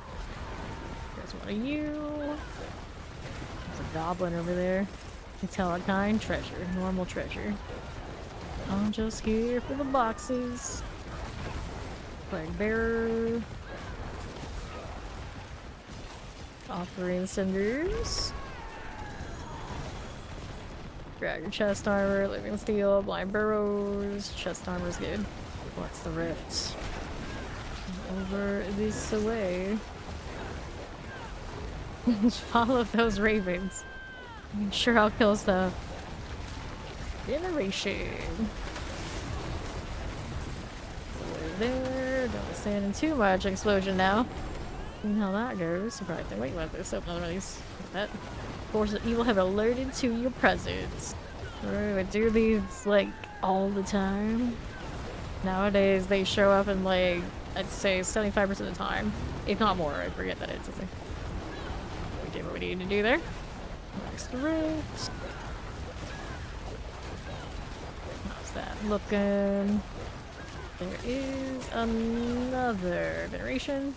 There's one of you. There's a goblin over there. Metallicine treasure. Normal treasure. I'm just here for the boxes. Flag bearer. Offering cinders. Drag your chest armor, living steel, blind burrows. Chest armor's good. What's the rift? Over this way. Just follow those ravens. I'm sure I'll kill stuff. Generation. Over there. Don't stand in too much explosion now. You know how that goes. Surprising. Wait, what? There's open one of these. That force of evil have alerted to your presence. Alright, we do these like all the time. Nowadays they show up in like I'd say 75% of the time, if not more. I forget that it's a thing. We did what we needed to do there. Next rift. How's that looking? There is another veneration.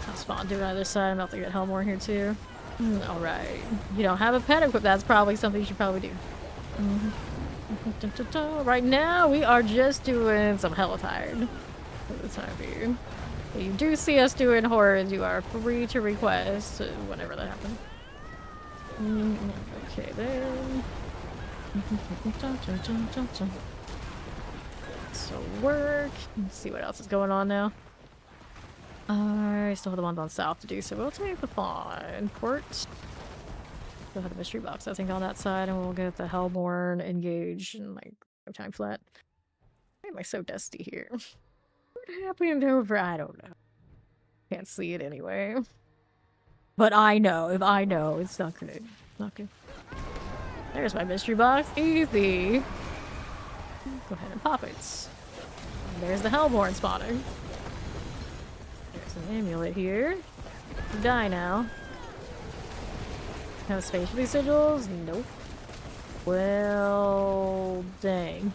That's fun. Do it on the other side. I'm about to get Hellmore here too. Alright. You don't have a pet equip. That's probably something you should probably do. Right now, we are just doing some Helltide for the time being. If you do see us doing horrors, you are free to request whenever that happens. Okay, then. So work. Let's see what else is going on now. I still have the ones on south to do, so we'll take the Fawn Port. We'll have the mystery box, I think, on that side, and we'll get the Hellborn engage and like time flat. Why am I so dusty here? What happened over? I don't know. Can't see it anyway. But I know. If I know, it's not good. Not good. There's my mystery box. Easy. Go ahead and pop it. And there's the Hellborn spawning. There's an amulet here. Die now. Have space for these sigils? Nope. Well, dang.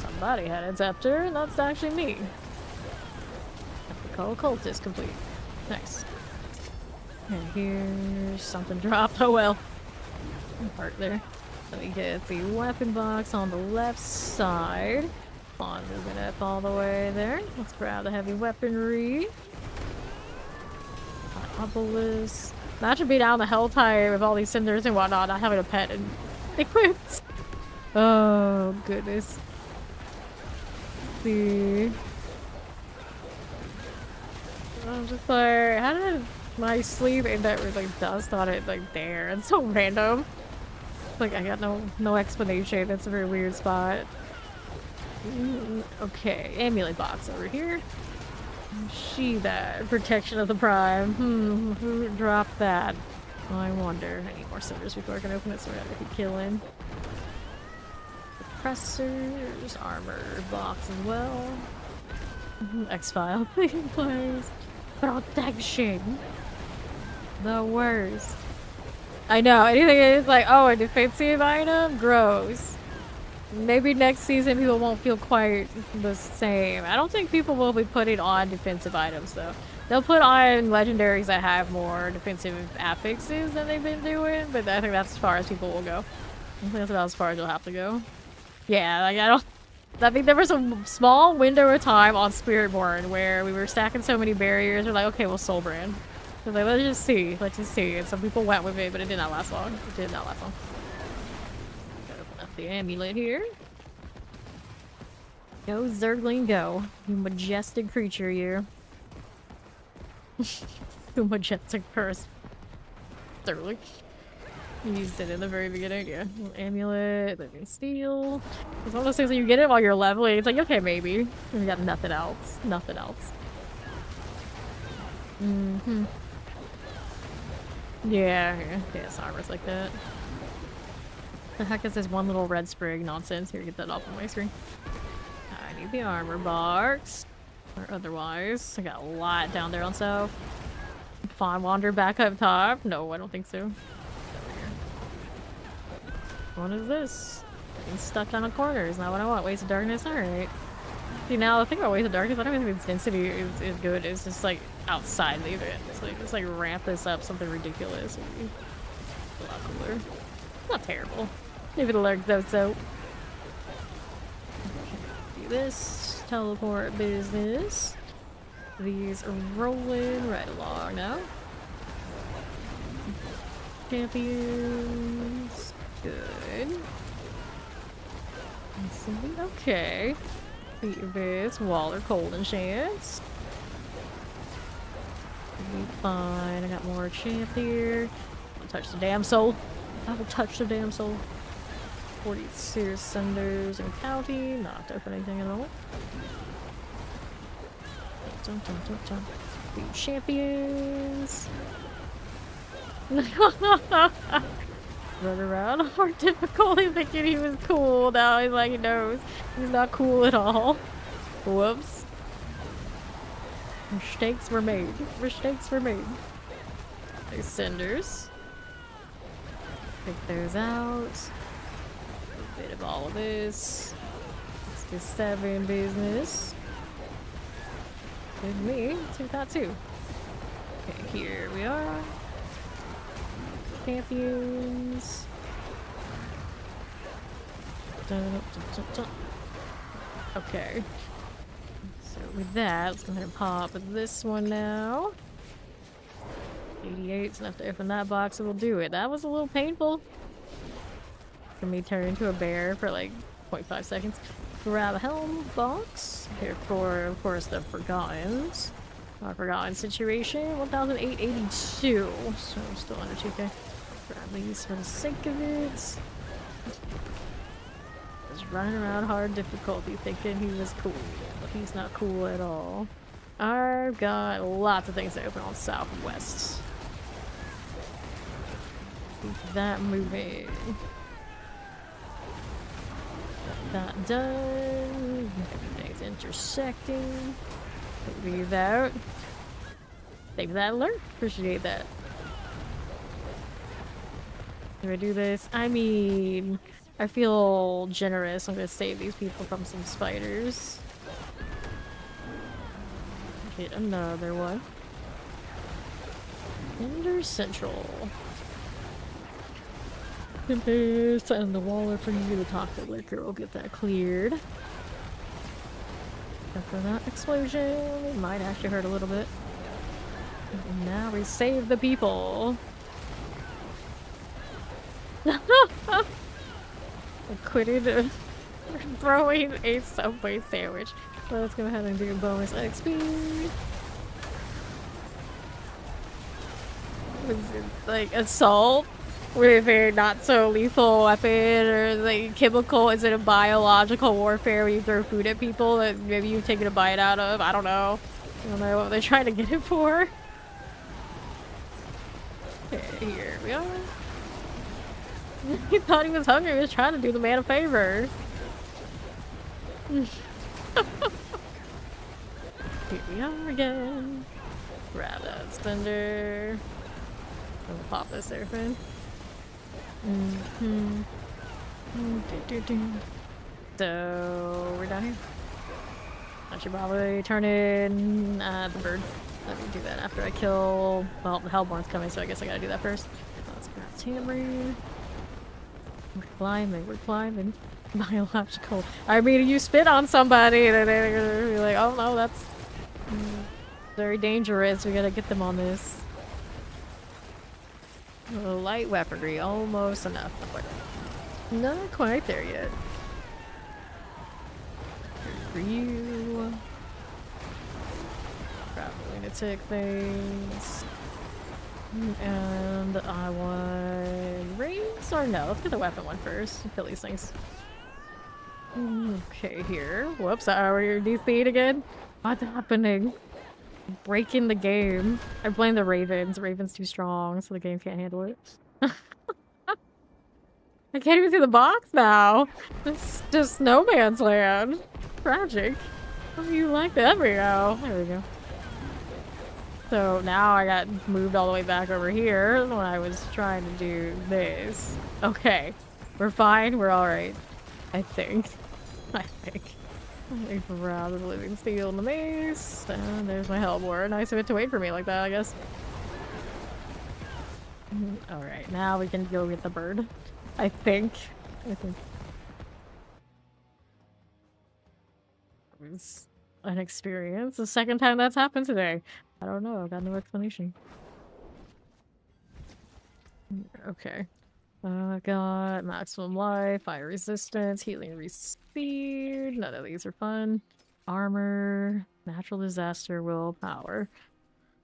Somebody had a scepter, and that's actually me. Epical cultist complete. Nice. And here's something dropped. Oh well. Part there. Let me get the weapon box on the left side. On, moving up all the way there. Let's grab the heavy weaponry. Obelisk. Imagine being out on the Helltide with all these cinders and whatnot, not having a pet and equipped. Oh goodness. See. I'm just like, how did my sleeve end up with like dust on it like there? It's so random. Like I got no explanation. That's a very weird spot. Okay, amulet box over here. She that protection of the prime. Who dropped that? I wonder. I need more cinders before I can open it so we're gonna keep killing. Suppressors, armor box as well. X-File, please. Protection. The worst. I know, anything is like, oh, a defensive item? Gross. Maybe next season people won't feel quite the same. I don't think people will be putting on defensive items though. They'll put on legendaries that have more defensive affixes than they've been doing, but I think that's as far as people will go. I think that's about as far as you'll have to go. Yeah, like I think there was a small window of time on Spiritborn where we were stacking so many barriers. We're like, okay, we'll soul brand. So like, let's just see. And some people went with it, but it did not last long. It did not last long. The amulet here. Go Zergling, go. You majestic creature, you. You majestic purse. Zergling. Used it in the very beginning, yeah. Amulet, living steel. It's one of those things that you get it while you're leveling. It's like, okay, maybe. We got nothing else. Nothing else. Yeah, it's armors like that. The heck is this one little red sprig nonsense? Here, get that off of my screen. I need the armor box. Or otherwise, I got a lot down there on south. Fawn wander back up top. No, I don't think so. What is this? Getting stuck down a corner is not what I want. Waves of darkness, alright. See, now the thing about Waves of Darkness, I don't even think its density is good. It's just like outside the event. It's like ramp this up something ridiculous. It'd be a lot cooler. Not terrible. Maybe the legs though, so. Do this. Teleport business. These are rolling right along now. Champions. Good. Okay. Beat this. Waller, cold enchants. Be fine. I got more champ here. I'll touch the damn soul. I will touch the damn soul. 42 cinders and county. Not open anything at all. Dun, dun, dun, dun. Beat champions. Run around hard difficulty thinking he was cool. Now he's like, he knows he's not cool at all. Whoops. Mistakes were made. Mistakes were made. These cinders. Pick those out. A bit of all of this. Let's do 7 business. Good me. Took that too. Okay, here we are. Champions. Dun, dun, dun, dun. Okay. So with that, let's go ahead and pop this one now. 88's enough to open that box, so we'll do it. That was a little painful. For me turn into a bear for like 0.5 seconds. Grab a helm box. Here for, of course, the Forgottens. Our Forgotten situation. 1,882. So I'm still under 2k. Grab these for the sake of it. Just running around hard difficulty thinking he was cool. But he's not cool at all. I've got lots of things to open on Southwest. Keep that moving. That done. Everything's intersecting. Put these out. Thank you for that alert. Appreciate that. Do I do this? I mean, I feel generous. I'm gonna save these people from some spiders. Hit another one. Ender Central. Tempest and the Waller for you. The toxic liquor will get that cleared. After that explosion, it might actually hurt a little bit. And now we save the people. I quitted throwing a Subway sandwich. Let's go ahead and do bonus XP. Was it like assault with a not so lethal weapon, or like chemical? Is it a biological warfare where you throw food at people that maybe you've taken a bite out of? I don't know. I don't know what they're trying to get it for. Okay, here we are. He thought he was hungry. He was trying to do the man a favor. Here we are again. Grab that spender. I'm gonna pop this there, friend. So we're down here. I should probably turn in the bird. Let me do that after I kill. Well, the Hellborn's coming, so I guess I gotta do that first. Let's grab Tamarind. We're climbing. Biological. I mean, you spit on somebody and they're gonna be like, oh no, that's very dangerous. We gotta get them on this. Light weaponry, almost enough. Not quite there yet. Good for you. Grab lunatic things. And I want rings or no? Let's get the weapon one first. Kill these things. Okay, here. Whoops, are you DC'd again? What's happening? Breaking the game. I blame the Ravens. The Ravens too strong, so the game can't handle it. I can't even see the box now. It's just no man's land. Tragic. How do you like that? There we go. There we go. So now I got moved all the way back over here when I was trying to do this. Okay. We're fine. We're alright. I think. I grab the living steel and the mace. And there's my Hellborn. Nice of it to wait for me like that, I guess. Alright, now we can go get the bird. I think. It was an experience. The second time that's happened today. I don't know. I've got no explanation. Okay. Got maximum life, fire resistance, healing speed. None of these are fun. Armor, natural disaster, willpower.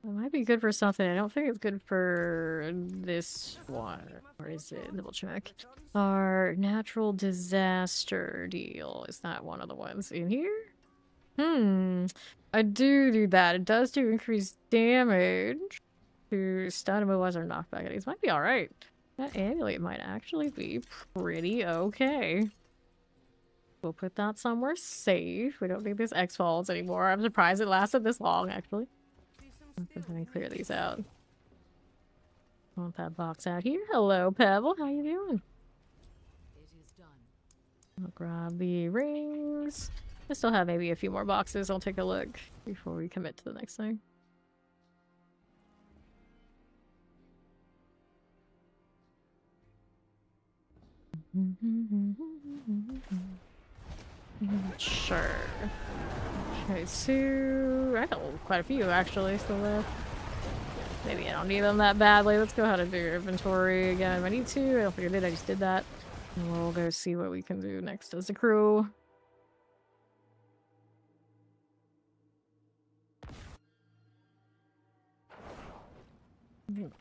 It might be good for something. I don't think it's good for this one. Or is it? Double check. Our natural disaster deal. Is that one of the ones in here? I do that. It does do increased damage to stun immobilize or knockback. These might be alright. That amulet might actually be pretty okay. We'll put that somewhere safe. We don't need this X-Falls anymore. I'm surprised it lasted this long, actually. Let's go ahead and clear these out. Want that box out here. Hello, Pebble. How you doing? It is done. I'll grab the rings. I still have maybe a few more boxes. I'll take a look before we commit to the next thing. Sure. Okay, so I got quite a few actually still left. Maybe I don't need them that badly. Let's go ahead and do inventory again if I need to. I don't think I did. I just did that. And we'll go see what we can do next as a crew.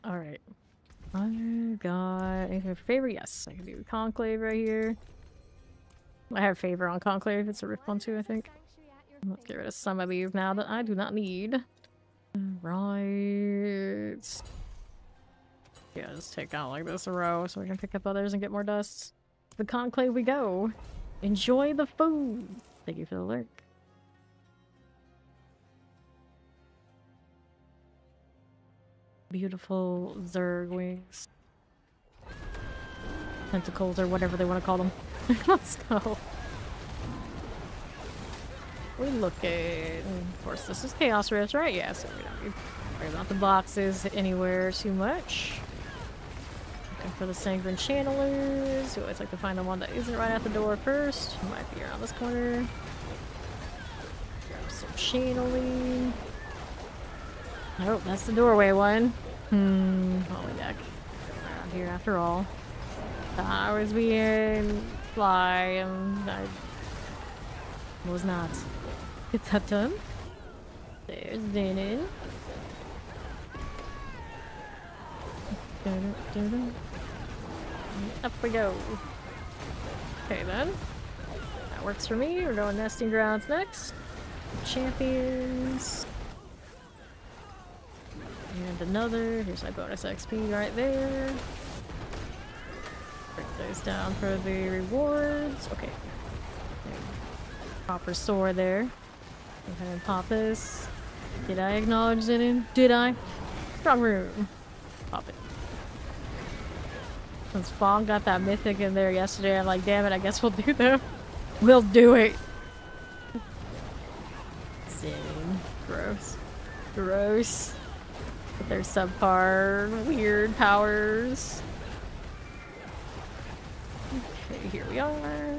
Alright. I got a favor. Yes, I can do Conclave right here. I have favor on Conclave. It's a rift one too, I think. Let's get rid of some of these now that I do not need. Right. Yeah, just take out like this a row so we can pick up others and get more dust. The Conclave we go. Enjoy the food. Thank you for the lurk. Beautiful Zerg wings. Tentacles or whatever they want to call them. Let's go. We're looking. Of course, this is Chaos Rift, right? Yeah, so we don't need to worry about the boxes anywhere too much. Looking for the Sanguine Channelers. We always like to find the one that isn't right at the door first. Might be around this corner. Grab some channeling. Oh, that's the doorway one. Holy deck. Around here after all. I was being fly and I was not. Get that done. There's Danon. Up we go. Okay then. That works for me. We're going nesting grounds next. Champions. And another. Here's my bonus XP right there. Break those down for the rewards. Okay. Proper sword there. Go ahead and pop this. Did I acknowledge Zinin? Did I? Strong room. Pop it. Since Fong got that mythic in there yesterday, I'm like, damn it, I guess we'll do them. We'll do it. Zinin. Gross. Gross. With their subpar weird powers. Okay, here we are.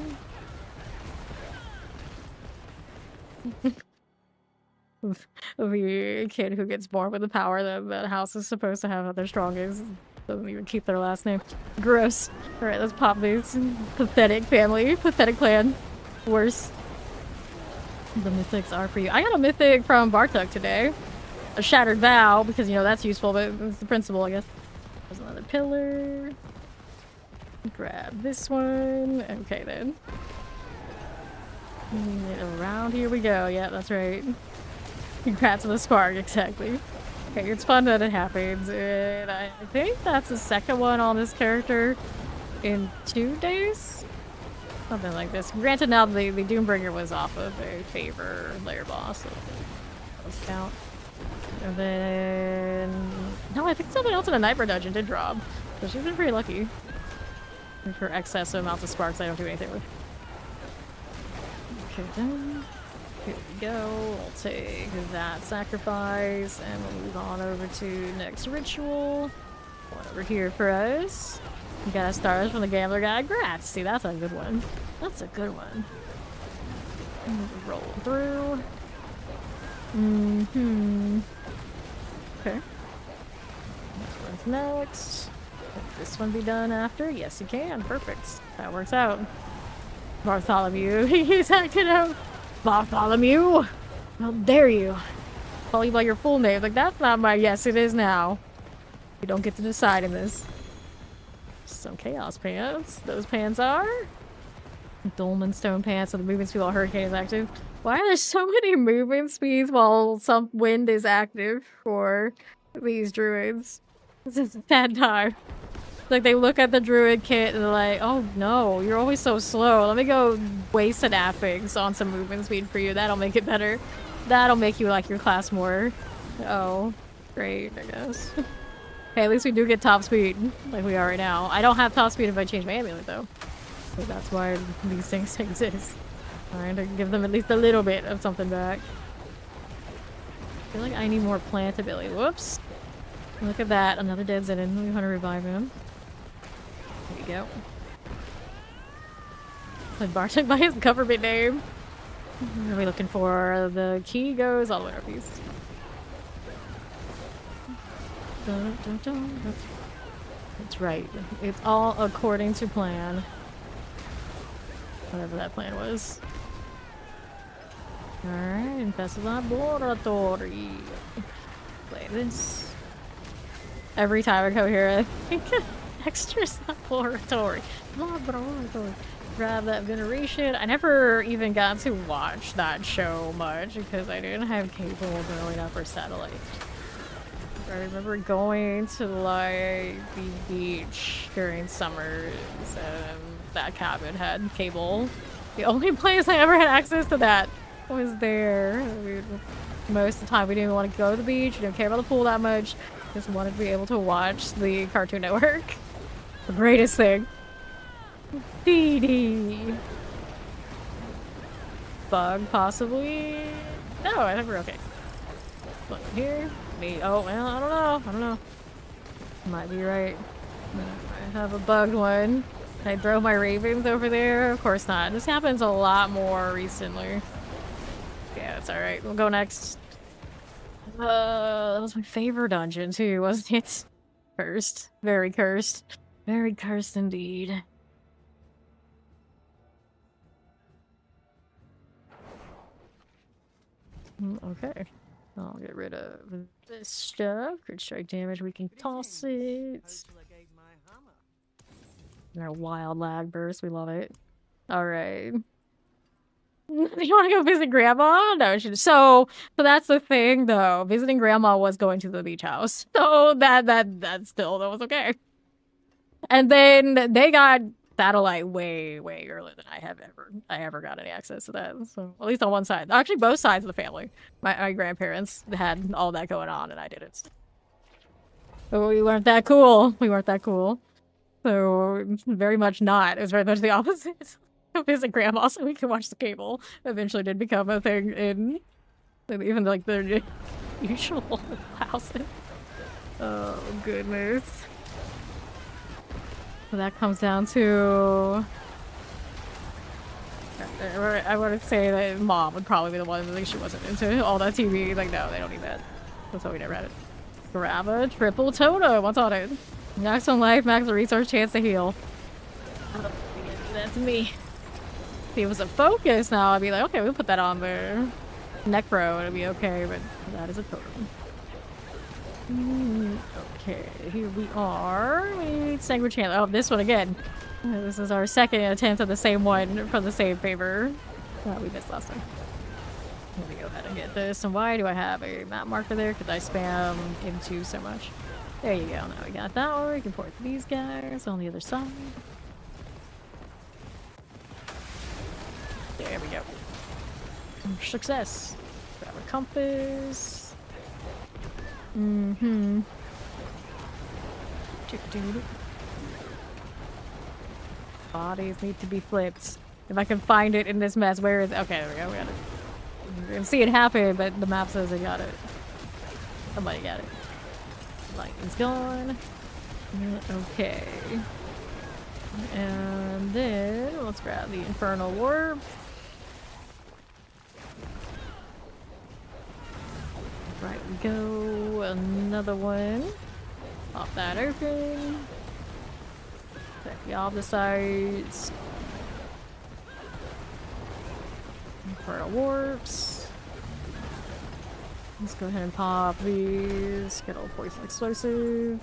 The kid who gets born with the power that that house is supposed to have at their strongest doesn't even keep their last name. Gross. Alright, let's pop these. Pathetic family. Pathetic clan. Worse. The mythics are for you. I got a mythic from Bartok today. A Shattered Vow, because, you know, that's useful, but it's the principle, I guess. There's another pillar. Grab this one. Okay, then. And around here we go. Yeah, that's right. Congrats on the spark, exactly. Okay, it's fun that it happens. And I think that's the second one on this character in 2 days? Something like this. Granted, now the Doombringer was off of a favor layer boss, so those count. And then... No, I think something else in a Nightmare Dungeon did drop. So she's been pretty lucky. And for excessive amounts of sparks, I don't do anything with. Okay, then. Here we go. We'll take that sacrifice, and we'll move on over to next ritual. One over here for us. We got stars from the Gambler Guy. Grats! See, that's a good one. That's a good one. Roll through. Okay. This one's next. Can this one be done after? Yes, you can. Perfect. That works out. Bartholomew. He's acting out. Bartholomew! How dare you? Call you by your full name. Like, that's not my... Yes, it is now. You don't get to decide in this. Some chaos pants. Those pants are... Dolmen stone pants with the movement speed while hurricane is active. Why are there so many movement speeds while some wind is active for these druids? This is a bad time. Like, they look at the druid kit and they're like, oh no, you're always so slow. Let me go waste an affix on some movement speed for you. That'll make it better. That'll make you like your class more. Oh, great, I guess. Hey, at least we do get top speed, like we are right now. I don't have top speed if I change my amulet, though. So that's why these things exist. Trying to give them at least a little bit of something back. I feel like I need more plant ability. Whoops. Look at that. Another dead Zenin. We want to revive him. There you go. And Bartek by his government name. What are we looking for? The key goes all the way up east. Dun, dun, dun. That's right. It's all according to plan. Whatever that plan was. Alright, Infested Laboratory. Play this. Every time I go here, I think Dexter's Laboratory. Laboratory. Grab that veneration. I never even got to watch that show much because I didn't have cable growing up or satellite. I remember going to like the beach during summers and that cabin had cable. The only place I ever had access to that was there. I mean, most of the time we didn't even want to go to the beach, we didn't care about the pool that much. Just wanted to be able to watch the Cartoon Network. The greatest thing. Dee Dee. Bug, possibly? No, I think we're okay. Look here. Me. Oh, well, I don't know. Might be right. I have a bugged one. Can I throw my ravens over there? Of course not. This happens a lot more Yeah, it's alright. We'll go next. That was my favorite dungeon too, wasn't it? Cursed. Very cursed. Very cursed indeed. Okay. I'll get rid of this stuff. Crit strike damage, we can toss it. Our wild lag burst, we love it. Alright. You want to go visit grandma? No, so that's the thing though. Visiting grandma was going to the beach house. So that was okay. And then they got satellite way earlier than I ever got any access to that. So at least on one side. Actually both sides of the family. My grandparents had all that going on and I didn't. But we weren't that cool. So very much not. It was very much the opposite. Visit grandma so we can watch the cable. Eventually did become a thing in even like the usual houses. Oh goodness. So that comes down to I want to say that mom would probably be the one that she wasn't into all that TV. Like no, they don't need that. That's why we never had it. Grab a triple totem. What's on it? Max on life, max resource, chance to heal. Oh, that's me. If it was a focus now, I'd be like, okay, we'll put that on there. Necro, it'll be okay, but that is a totem. Okay, here we are. We need Sanguine Chandler. Oh, this one again. This is our second attempt at the same one for the same favor that we missed last time. Let me go ahead and get this. And why do I have a map marker there? Because I spam into so much. There you go. Now we got that one. We can port these guys on the other side. There we go. Success. Grab a compass. Bodies need to be flipped. If I can find it in this mess, where is it? Okay, there we go. We got it. You can see it happen, but the map says I got it. Somebody got it. Lightning's gone. Okay. And then let's grab the Infernal Warp. Right we go. Another one. Pop that open. The other sides. Infernal warps. Let's go ahead and pop these. Get all poison explosive.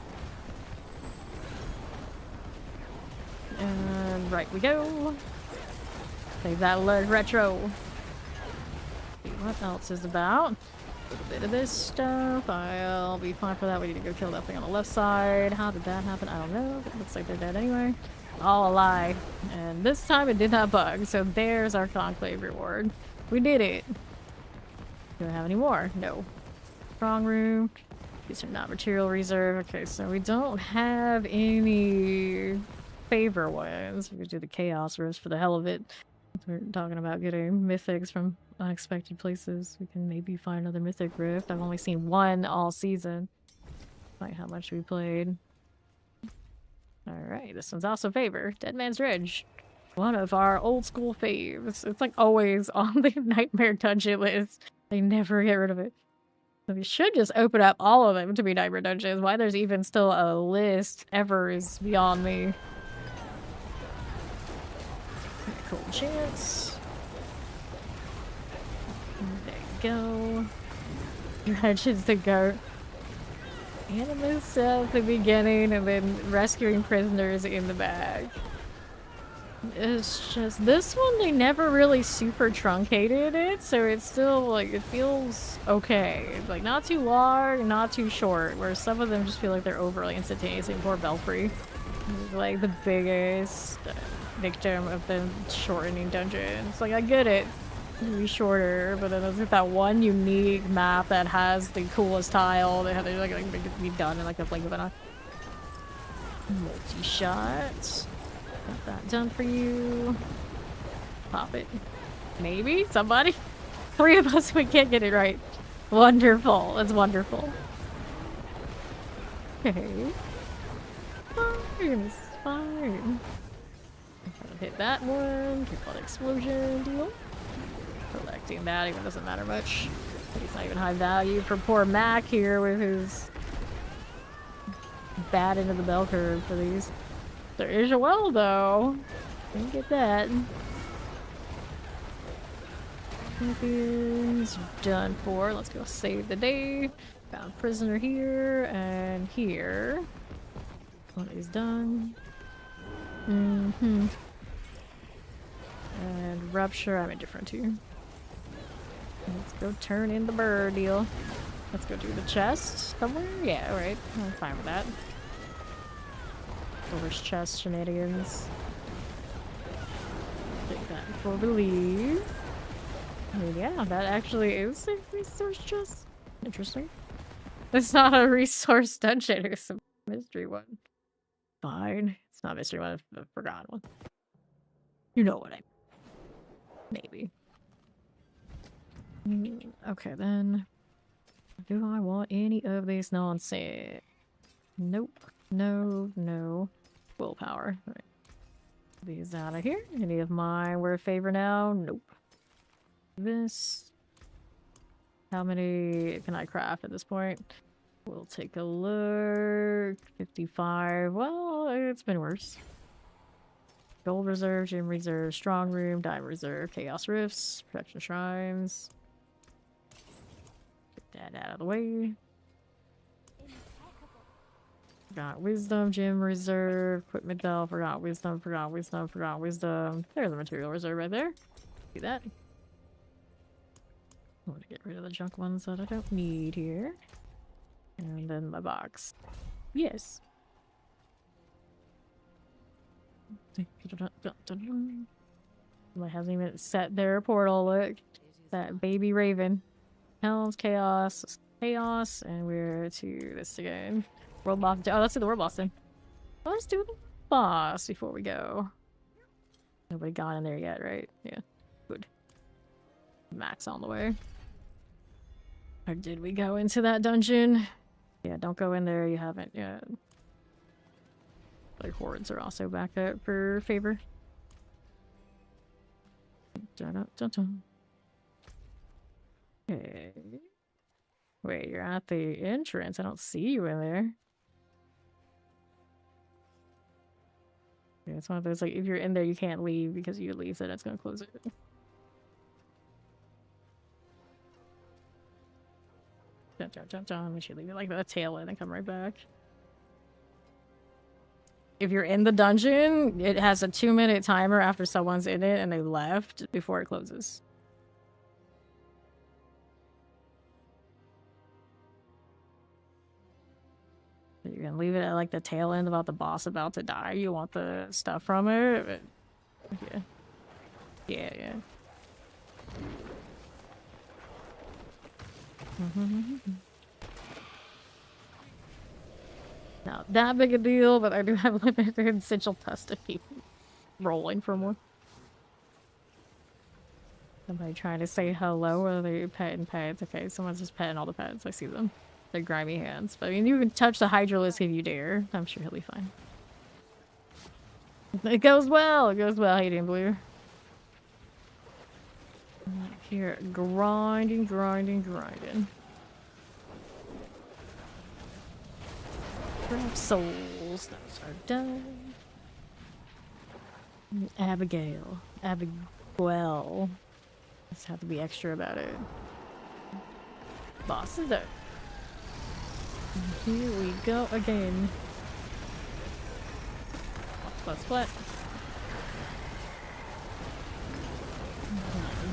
And right we go. Save that alert retro. See what else is about. A little bit of this stuff. I'll be fine for that. We need to go kill that thing on the left side. How did that happen? I don't know. It looks like they're dead anyway. All a lie. And this time it did not bug. So there's our conclave reward. We did it. Do I have any more? No. Strong room. These are not material reserve. Okay, so we don't have any favor ones. We could do the chaos rifts for the hell of it. We're talking about getting mythics from unexpected places. We can maybe find another mythic rift. I've only seen one all season. Like how much we played. Alright, this one's also favor. Dead Man's Ridge. One of our old school faves. It's like always on the nightmare dungeon list. They never get rid of it. So we should just open up all of them to be nightmare dungeons. Why there's even still a list ever is beyond me. Cool chance. There you go. Dredges the goat. Animus at the beginning and then rescuing prisoners in the back. It's just this one they never really super truncated it, so it's still like it feels okay. It's like not too long, not too short, where some of them just feel like they're overly instantaneous. Like poor Belfry. He's like the biggest victim of the shortening dungeons. Like I get it. It'd be shorter, but then there's like that one unique map that has the coolest tile. They have to like make it be done in like a blink of an eye. Multi-shot. Got that done for you. Pop it. Maybe? Somebody? 3 of us, we can't get it right. Wonderful. That's wonderful. Okay. Fine. It's fine. Hit that one. Keep on explosion deal. Collecting that even doesn't matter much. It's not even high value for poor Mac here with his bad into the bell curve for these. There is a well though. Didn't get that. Champions done for. Let's go save the day. Found prisoner here and here. One is done. And rupture, I'm indifferent to. Let's go turn in the bird deal. Let's go do the chest somewhere. Yeah, alright. I'm fine with that. First chest shenanigans. Take that before we leave. And yeah, that actually is a resource chest. Interesting. It's not a resource dungeon, it's a mystery one. Fine. It's not a mystery one, it's a forgotten one. You know what I mean. Maybe. Okay then. Do I want any of this nonsense? Nope. No, no. Willpower. All right. These out of here. Any of mine were a favor now? Nope. This. How many can I craft at this point? We'll take a look. 55. Well, it's been worse. Gold reserve, gem reserve, strong room, diamond reserve, chaos rifts, protection shrines. Get that out of the way. Forgot wisdom, gem reserve, equipment bell, forgot wisdom, forgot wisdom, forgot wisdom. There's the material reserve right there. See that? I want to get rid of the junk ones that I don't need here. And then my box. Yes. I hasn't even set their portal. Look. That baby raven. Helms, chaos, chaos, and we're to this again. World boss. Oh, let's do the world boss then. Let's do the boss before we go. Nobody got in there yet, right? Yeah. Good. Max on the way. Or did we go into that dungeon? Yeah, don't go in there. You haven't yet. Like hordes are also back up for favor. Dun-dun-dun-dun. Okay. Wait, you're at the entrance. I don't see you in there. Yeah, it's one of those, like, if you're in there, you can't leave, because you leave, then it's gonna close it. We should leave it like that tail end and come right back. If you're in the dungeon, it has a 2-minute timer after someone's in it and they left before it closes. You can leave it at like the tail end about the boss about to die. You want the stuff from it. Yeah. Yeah. Not that big a deal, but I do have limited sigil dust to keep rolling for more. Somebody trying to say hello, or are they petting pets? Okay, someone's just petting all the pets. I see them. They're grimy hands. But I mean, you can touch the Hydralisk if you dare. I'm sure he'll be fine. It goes well! It goes well, Hayden Blue. Here, grinding. Grab souls, those are done. Abigail. Just have to be extra about it. Boss is up. Here we go again. Splat.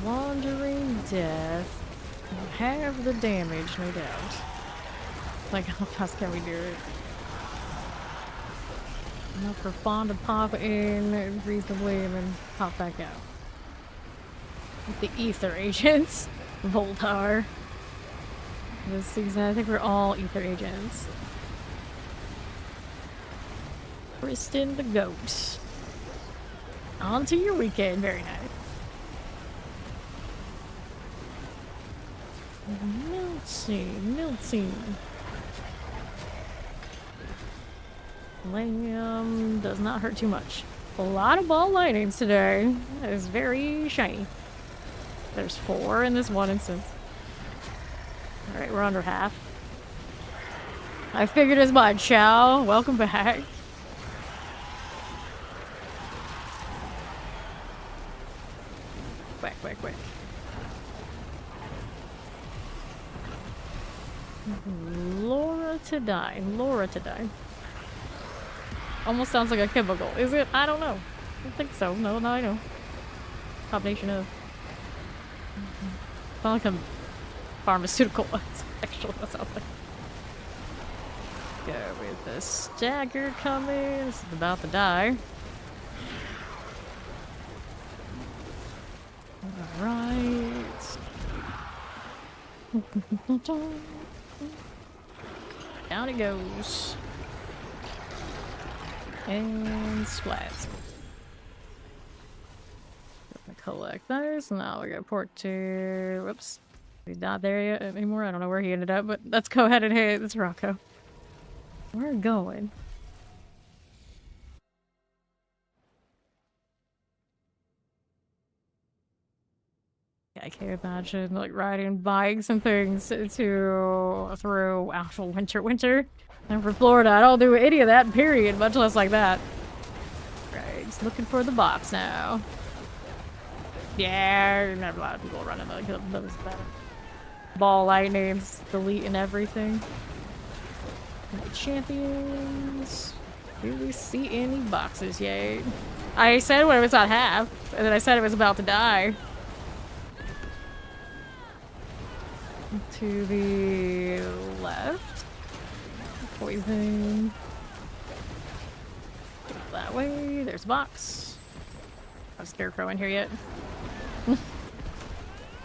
Wandering Death. Have the damage, no doubt. Like, how fast can we do it? Enough for Fawn to pop in reasonably and then pop back out. The Ether Agents. Voltar. This season, I think we're all Ether Agents. Kristen the Goat. On to your weekend. Very nice. Milty. Lamb does not hurt too much. A lot of ball lightnings today. That is very shiny. There's 4 in this one instance. Alright, we're under half. I figured as much, Chow. Welcome back. Quick. Laura to die. Almost sounds like a chemical. Is it? I don't know. I don't think so. No, I know. Combination of... Sounds like a pharmaceutical actually, that sounds like. Go with the stagger coming. This is about to die. Alright. Down it goes. And splats. Collect those. Now we got port to... Whoops. He's not there yet anymore. I don't know where he ended up, but let's go ahead and hit this Rocco. We're going. I can't imagine like riding bikes and things through actual winter. And for Florida, I don't do any of that, period, much less like that. Right, just looking for the box now. Yeah, there's not a lot of people running those ball lightnings, deleting everything. Champions. Do we see any boxes yet? I said when it was at half, and then I said it was about to die. To the left. Poison. Go that way. There's a box. No scarecrow in here yet.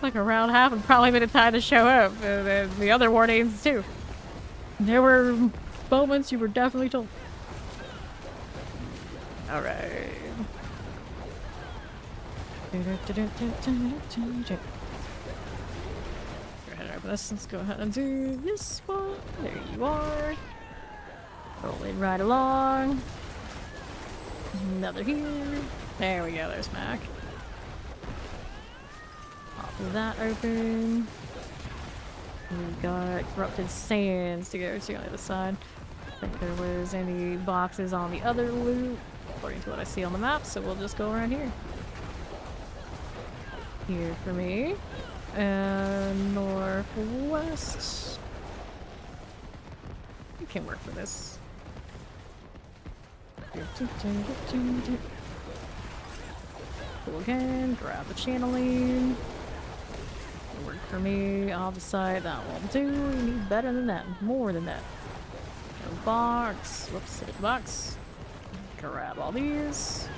Like around half and probably been time to show up. And then the other warnings too. There were moments you were definitely told. Alright. Let's go ahead and do this one. There you are. Rolling right along. Another here. There we go, there's Mac. Pop that open. We've got Corrupted Sands to go to on the other side. I don't think there was any boxes on the other loot. according to what I see on the map, so we'll just go around here. Here for me. And northwest. You can work for this. Cool again, grab the channeling. Work for me, I'll decide that won't do. You need better than that, more than that. No box, whoops, hit the box. Grab all these.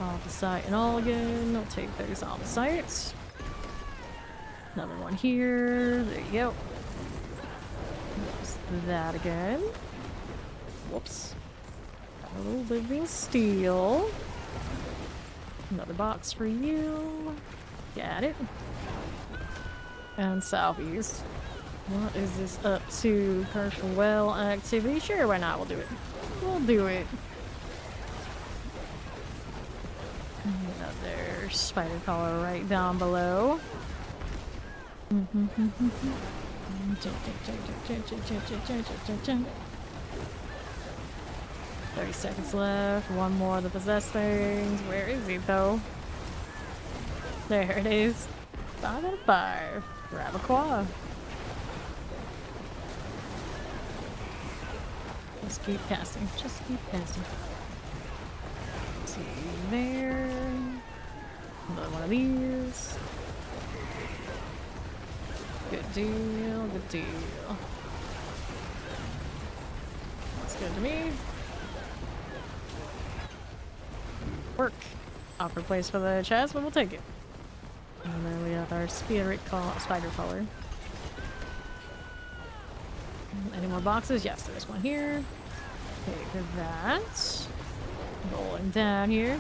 Off the site and all again. I'll take those off the sites. Another one here. There you go. There's that again. Whoops. A little living steel. Another box for you. Got it. And southeast. What is this up to? Commercial well activity? Sure, why not? We'll do it. We'll do it. Another spider collar right down below. 30 seconds left. One more of the possessed things. Where is he though? There it is. 5 out of 5. Grab a claw. Just keep casting. Just keep casting. See there. Another one of these. Good deal, good deal. Looks good to me. Work. Offer place for the chest, but we'll take it. And then we have our spider collar. Any more boxes? Yes, there's one here. Take that. Rolling down here.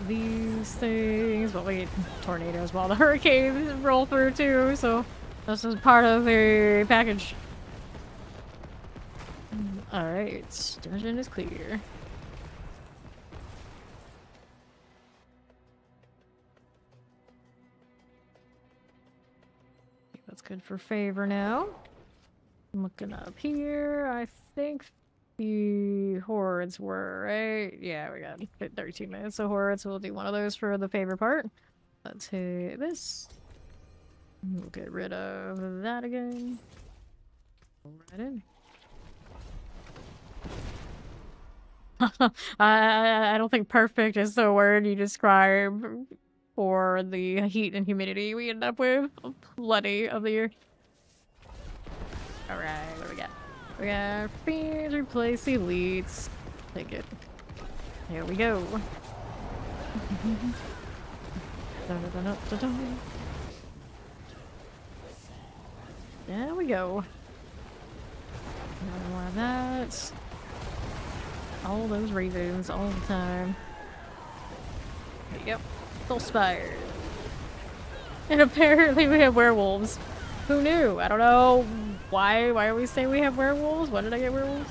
These things, but wait, tornadoes while the hurricanes roll through too, so this is part of the package. Alright, dungeon is clear. That's good for favor now. I'm looking up here, I think the hordes were, right? Yeah, we got 13 minutes of hordes, so we'll do one of those for the favor part. Let's hit this. We'll get rid of that again. Right in. I don't think perfect is the word you describe for the heat and humidity we end up with. Plenty of the year. Alright, what do we got? We got fiends, replace elites. Take it. Here we go. There we go. Another one of that. All those ravens all the time. There you go. Full spire. And apparently we have werewolves. Who knew? I don't know why are we saying we have werewolves? When did I get werewolves?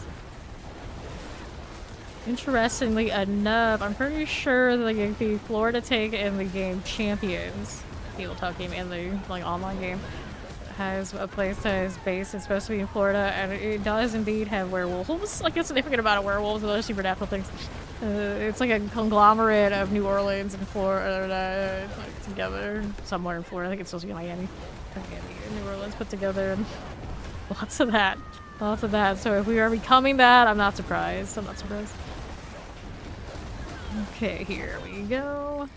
Interestingly enough, I'm pretty sure that the Florida take in the game Champions, tabletop game and the like online game, has a place that is based, it's supposed to be in Florida, and it does indeed have werewolves. Like a significant amount of werewolves and other supernatural things. It's like a conglomerate of New Orleans and Florida like, together somewhere in Florida. I think it's supposed to be Miami. Miami and New Orleans put together, and lots of that. Lots of that. So if we are becoming that, I'm not surprised. I'm not surprised. Okay, here we go.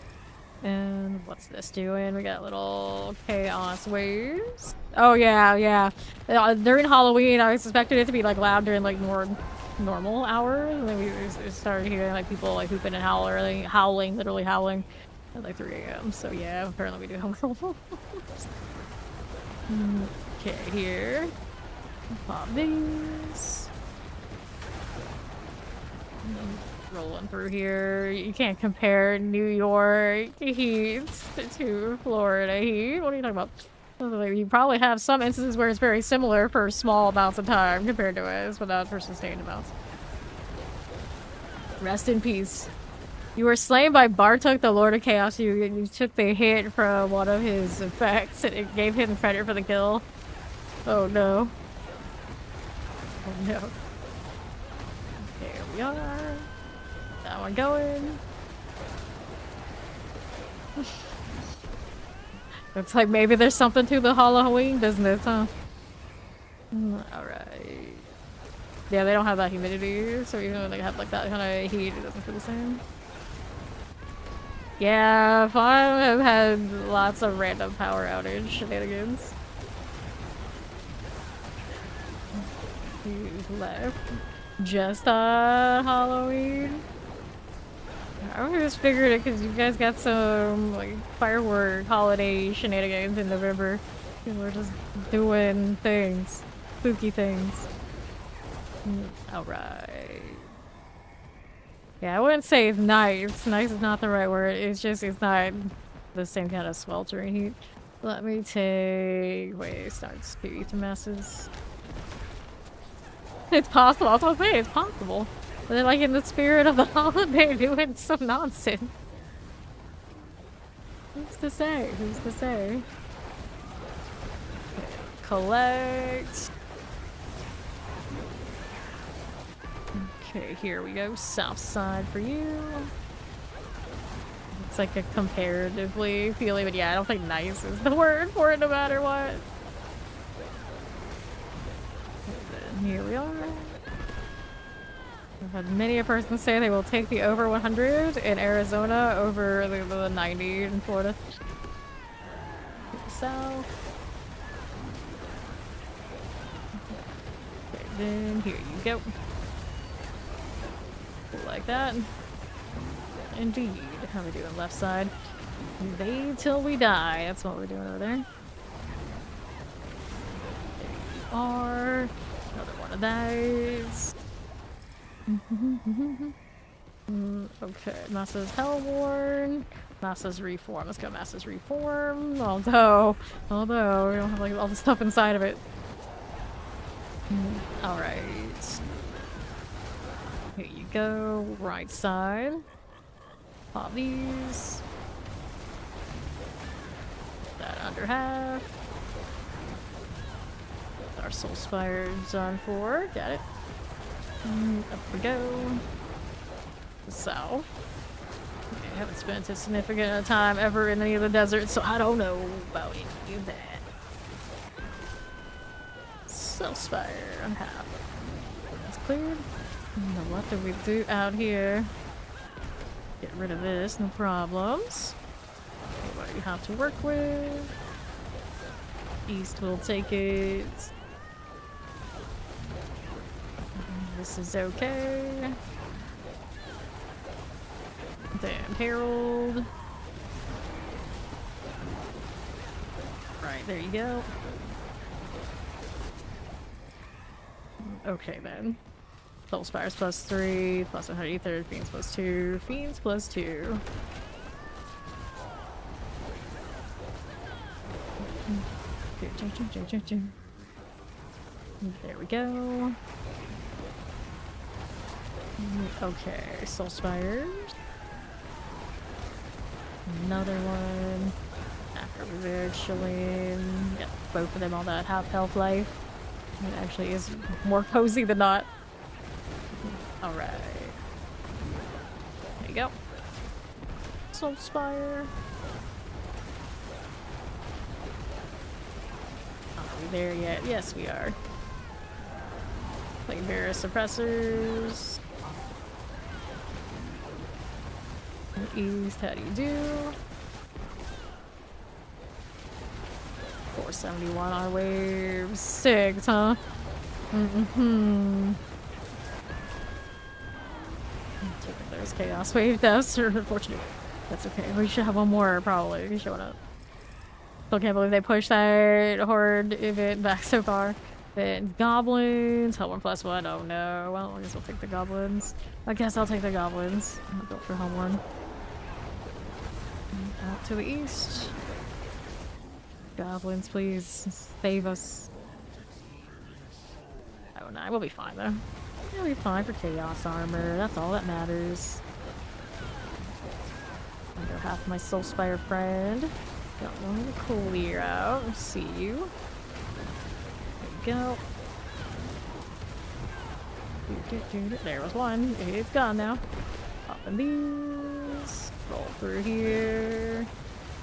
And what's this doing? We got little chaos waves. Oh yeah. During Halloween, I expected it to be like loud during like more normal hours, and then we started hearing like people like hooping and howling, literally howling at like 3 a.m. So yeah, apparently we do have werewolves. Okay, here. Pop these. Rolling through here. You can't compare New York heat to Florida heat. What are you talking about? You probably have some instances where it's very similar for small amounts of time compared to us, but not for sustained amounts. Rest in peace. You were slain by Bartok, the Lord of Chaos. You took the hit from one of his effects, and it gave him credit for the kill. Oh no. Oh no. we are. That one going. Looks like maybe there's something to the Halloween business, huh? Alright. Yeah, they don't have that humidity, so even when they have like that kind of heat, it doesn't feel the same. Yeah, Farm have had lots of random power outage shenanigans. Who's left? Just Halloween? I just figured it because you guys got some like firework holiday shenanigans in November. And we're just doing things. Spooky things. Alright. Yeah, I wouldn't say it's nice. Nice is not the right word. It's just, it's not the same kind of sweltering heat. Let me take... Wait, starts to eat the masses. It's possible. I was gonna say, it's possible. But they're like in the spirit of the holiday doing some nonsense. Who's to say? Who's to say? Okay, collect. Okay, here we go. South side for you. It's like a comparatively feeling, but yeah, I don't think nice is the word for it no matter what. And then here we are. I've had many a person say they will take the over 100 in Arizona over the 90 in Florida. South. Okay, then here you go. Like that. Indeed. How are we doing left side? Invade till we die. That's what we're doing over there. There you are. Another one of those. Okay, Massa's Hellborn. Massa's Reform. Let's go Massa's Reform. Although we don't have like all the stuff inside of it. Alright. Here you go. Right side. Pop these. That under half. Our Soul Spire's on 4. Got it. Up we go. South. Okay, I haven't spent a significant amount of time ever in any of the deserts, so I don't know about any of that. Soul Spire on half. That's cleared. Now what do we do out here? Get rid of this, no problems. Okay, what do you have to work with? East will take it. This is okay. Damn, Herald. Right, there you go. Okay then. Soul Spires +3, plus 100 Ether, Fiends +2, Fiends +2. There we go. Okay, Soul Spires. Another one. After we're there chilling. Got both of them on that half health life. It actually is more cozy than not. Alright. There you go. Soul Spire. Are we there yet? Yes, we are. Like various suppressors. East, how do you do? 471 on wave 6, huh? There's chaos wave deaths, or unfortunate. That's okay. We should have one more probably showing up. Still can't believe they pushed that horde event back so far. Then goblins, Hellborn +1. Oh no. Well, I guess I'll take the goblins. I guess I'll take the goblins. I'll go for Hellborn. Out to the east. Goblins, please save us. Oh no, we'll be fine though. We'll be fine for chaos armor. That's all that matters. I'll go half my Soul Spire friend. Got one to clear out. See you. There you go. There was one. It's gone now. Popping these. Roll through here.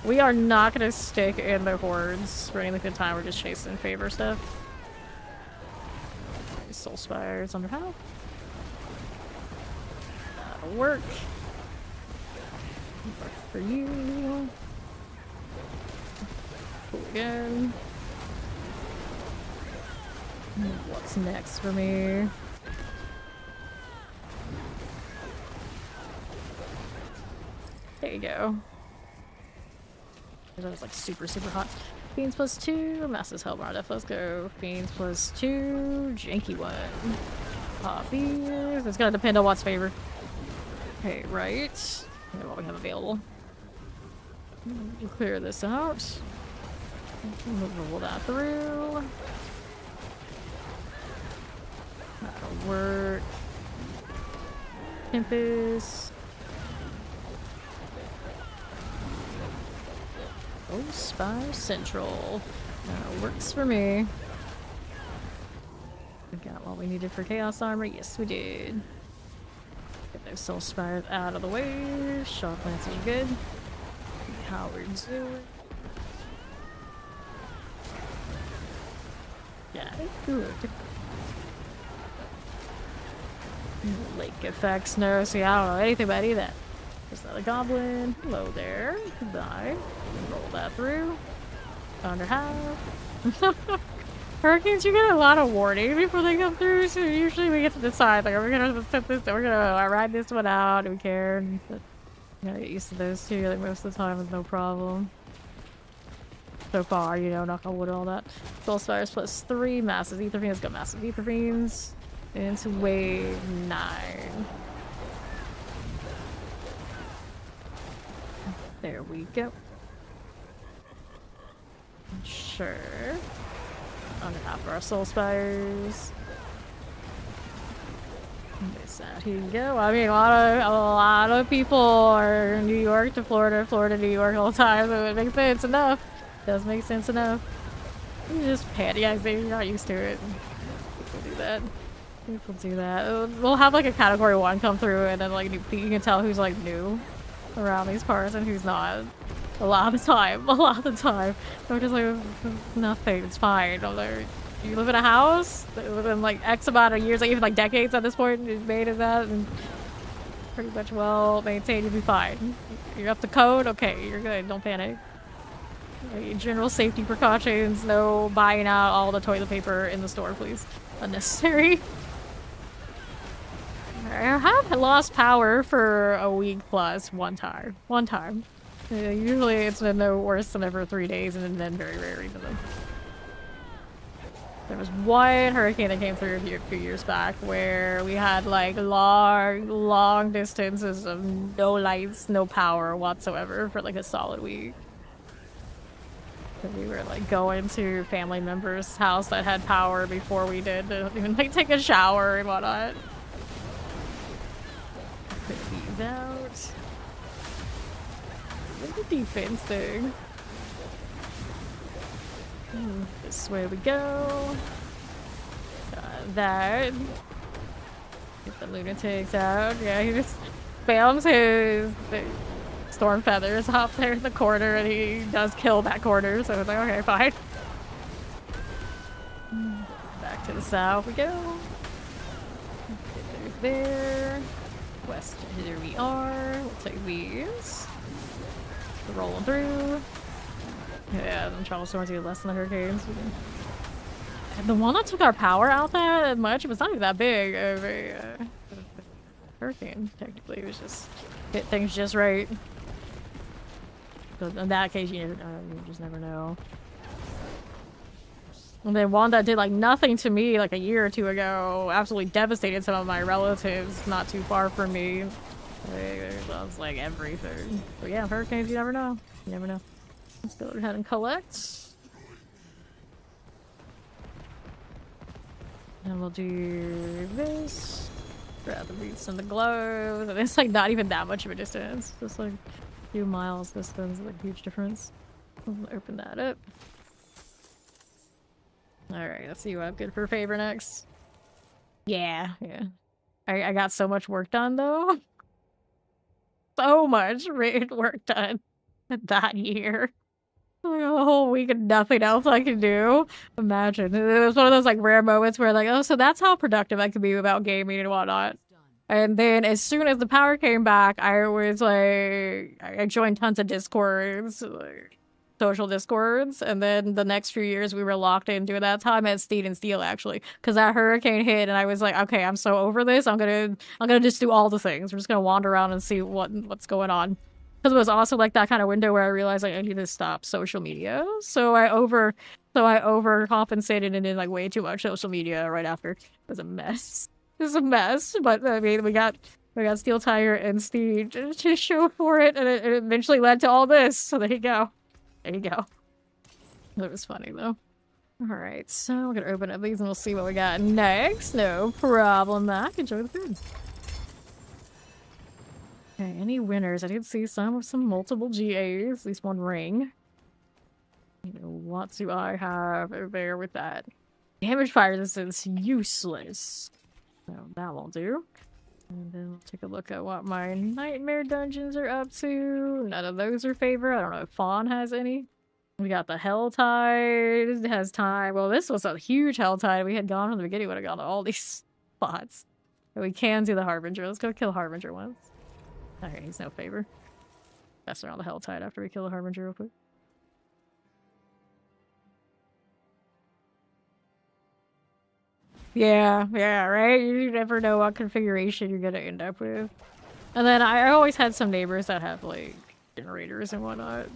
We are not gonna stick in the hordes for any length of time. We're just chasing favor stuff. Soul Spires under health. That'll work. Work for you. Cool again. What's next for me? There you go. That was like super hot. Fiends +2, Masses Hellbar Def, let's go. Fiends +2, Janky one. Pop these. It's gonna depend on what's favor. Okay, right. And what we have available. We'll clear this out. Roll that through. That'll work. Tempest. Oh, Spire Central. Works for me. We got what we needed for Chaos Armor. Yes, we did. Get those Soul Spires out of the way. Shock Lance is good. Howard's doing. Yeah, good. Lake effects, no. See, I don't know anything about any of that. There's another goblin. Hello there. Goodbye. Roll that through. Under half. Hurricanes, you get a lot of warning before they come through, so usually we get to decide, like, are we gonna set this, we're gonna ride this one out, do we care? But you gotta get used to those two, like, most of the time with no problem. So far, you know, knock on wood and all that. Soul Spires +3, Massive Ether Fiends, got Massive Ether Fiends. Into wave 9. There we go. Sure. Under half our Soul Spires. Here you go. I mean, a lot of people are New York to Florida, Florida to New York all the time, so it makes sense enough. Does make sense enough. You just panic, you're not used to it. People do that. People do that. We'll have like a category 1 come through, and then like you can tell who's like new around these parts and who's not. A lot of the time. They're just like, nothing, it's fine. You live in a house within like X amount of years, like even like decades at this point, it's made of that, and pretty much well maintained, you'll be fine. You're up to code, okay, you're good, don't panic. Like, general safety precautions, no buying out all the toilet paper in the store, please. Unnecessary. I have lost power for a week plus one time. Usually it's no worse than every 3 days, and then very rare even though. There was one hurricane that came through a few years back where we had like long distances of no lights, no power whatsoever for like a solid week. And we were like going to family members' house that had power before we did to even like take a shower and whatnot. Put these out. Look at the defense thing. This way we go. Got that. Get the lunatics out. Yeah, he just spams his storm feathers off there in the corner, and he does kill that corner, so it's like, okay, fine. Back to the south we go. Get there. West, here we are. We'll take these. Rolling through. Yeah, the travel storms are less than the hurricanes. And the one that took our power out that much, it was not even that big of a hurricane, technically. It was just hit things just right. So in that case, you just never know. And then one that did like nothing to me like a year or two ago absolutely devastated some of my relatives not too far from me. It was like everything. But yeah, hurricanes, you never know. You never know. Let's go ahead and collect. And we'll do this. Grab the boots and the gloves. And it's like not even that much of a distance. Just like a few miles distance, like huge difference. We'll open that up. Alright, let's see what I'm good for favor next. Yeah, yeah. I got so much work done though. So much work done that year. Like a whole week of nothing else I could do. Imagine. It was one of those like rare moments where like, oh, so that's how productive I could be without gaming and whatnot. And then as soon as the power came back, I was like, I joined tons of Discords, like, social Discords. And then the next few years we were locked into it. That's how I met Steed and Steel actually. Because that hurricane hit and I was like, okay, I'm so over this. I'm gonna just do all the things. We're just gonna wander around and see what's going on. Because it was also like that kind of window where I realized like I need to stop social media. So I overcompensated and did like way too much social media right after. It was a mess. It was a mess. But I mean, we got Steel Tiger and Steed to show for it, and it eventually led to all this. So there you go. There you go. It was funny though. Alright, so we're gonna open up these and we'll see what we got next. No problem, Mac. Enjoy the food. Okay, any winners? I did see some with some multiple GAs, at least one ring. You know, what do I have over there with that? Damage fire resistance, useless. So that won't do. And then we'll take a look at what my nightmare dungeons are up to. None of those are favorite. I don't know if Fawn has any. We got the Helltide. It has time. Well, this was a huge Helltide. We had gone from the beginning, would have gone to all these spots. But we can do the Harbinger. Let's go kill Harbinger once. Alright, he's no favor. Mess around the Helltide after we kill the Harbinger real quick. Yeah, right? You never know what configuration you're gonna end up with. And then I always had some neighbors that have, like, generators and whatnot.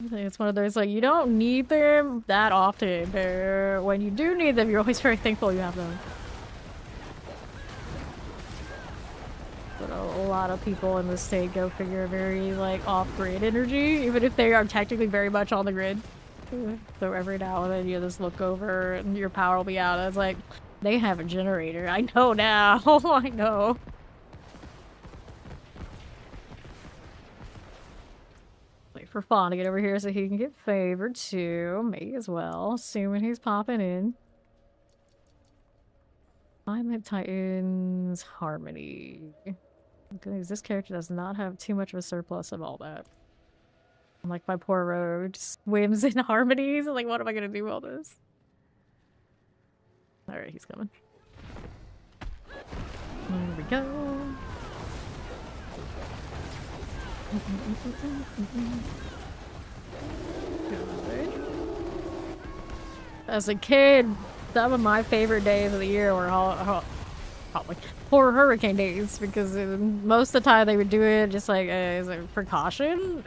I think it's one of those, like, you don't need them that often. When you do need them, you're always very thankful you have them. But a lot of people in the state go figure very, like, off-grid energy, even if they are technically very much on the grid. So every now and then you just look over and your power will be out. And it's like, they have a generator. I know now. I know. Wait for Fawn to get over here so he can get favored too. Me as well, assuming he's popping in. Climate Titans Harmony. Because this character does not have too much of a surplus of all that. Like my poor road swims in harmonies. Like, what am I gonna do with all this? Alright, he's coming. Here we go. As a kid, some of my favorite days of the year were probably horror hurricane days, because most of the time they would do it just like as a precaution.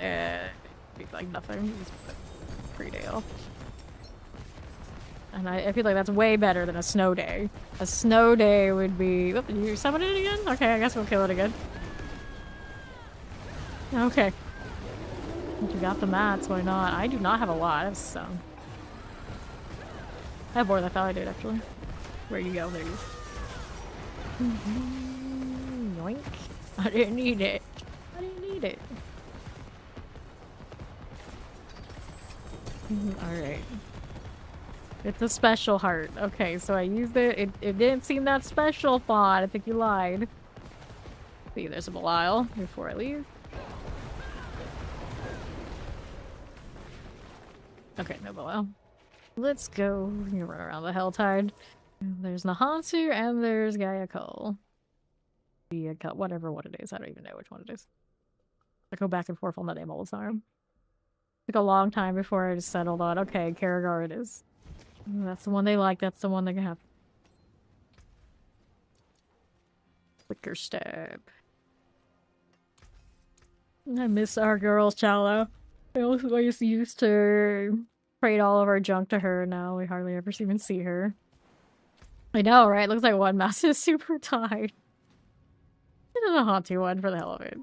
Like nothing. Just pre-day off. And I feel like that's way better than a snow day. A snow day would be... Oh, you summoned it again? Okay, I guess we'll kill it again. Okay. You got the mats, why not? I do not have a lot, so... I have more than I thought I did, actually. Where you go, there you go. Yoink. I didn't need it. I didn't need it. Alright. It's a special heart. Okay, so I used it. It didn't seem that special, Fawn. I think you lied. See, there's a Belial before I leave. Okay, no Belial. Let's go. You run around the Helltide. There's Nahansu and there's Gaia Cull. Whatever what it is. I don't even know which one it is. I go back and forth on that name all the time. Took a long time before I just settled on, okay, Karagar it is. That's the one they like, that's the one they can have. Flicker stab. I miss our girls, Challo. I always used to trade all of our junk to her. Now we hardly ever even see her. I know, right? Looks like one mouse is super tied. It is a haunty one for the hell of it.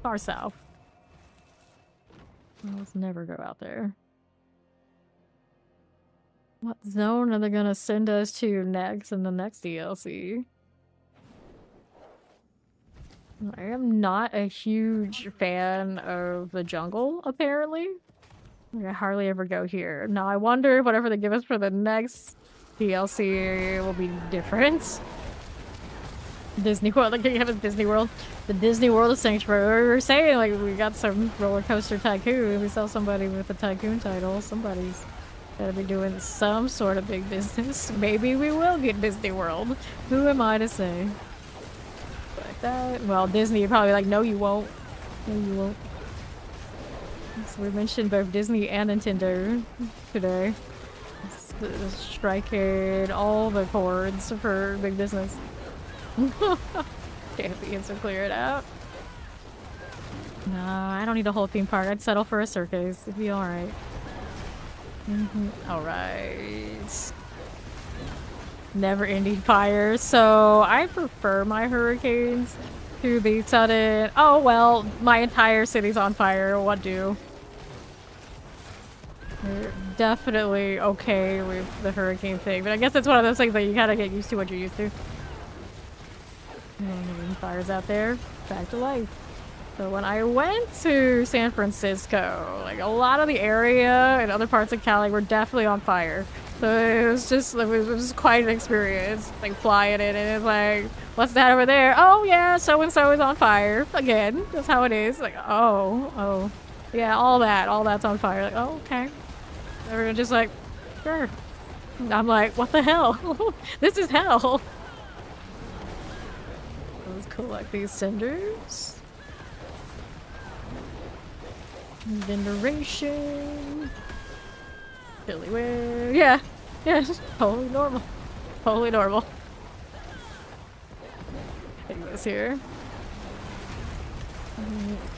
Far south. Let's never go out there. What zone are they gonna send us to next in the next DLC? I am not a huge fan of the jungle, apparently. I hardly ever go here. Now I wonder if whatever they give us for the next DLC will be different. Disney World, like you have a Disney World. The Disney World of Sanctuary. We were saying, like, we got some roller coaster tycoon. We saw somebody with a tycoon title. Somebody's gotta be doing some sort of big business. Maybe we will get Disney World. Who am I to say? Like that. Well, Disney, you're probably like, no, you won't. No, you won't. So we mentioned both Disney and Nintendo today. Striking all the chords for big business. Can't be so clear it out. No, I don't need a whole theme park. I'd settle for a circus. It'd be alright. Alright. Never ending fire. So I prefer my hurricanes to the sudden, oh well, my entire city's on fire. What do? We're definitely okay with the hurricane thing, but I guess it's one of those things that you gotta get used to what you're used to. Fires out there, back to life. So when I went to San Francisco, like a lot of the area and other parts of Cali were definitely on fire. So it was quite an experience, like flying in, and it's like, what's that over there? Oh yeah, so and so is on fire again. That's how it is. Like, oh, yeah, all that's on fire. Like, oh, okay. Everyone just like, sure. I'm like, what the hell? This is hell. Let's collect these cinders. Veneration. Chillyware. Yeah, just totally normal. Totally normal. Take this here.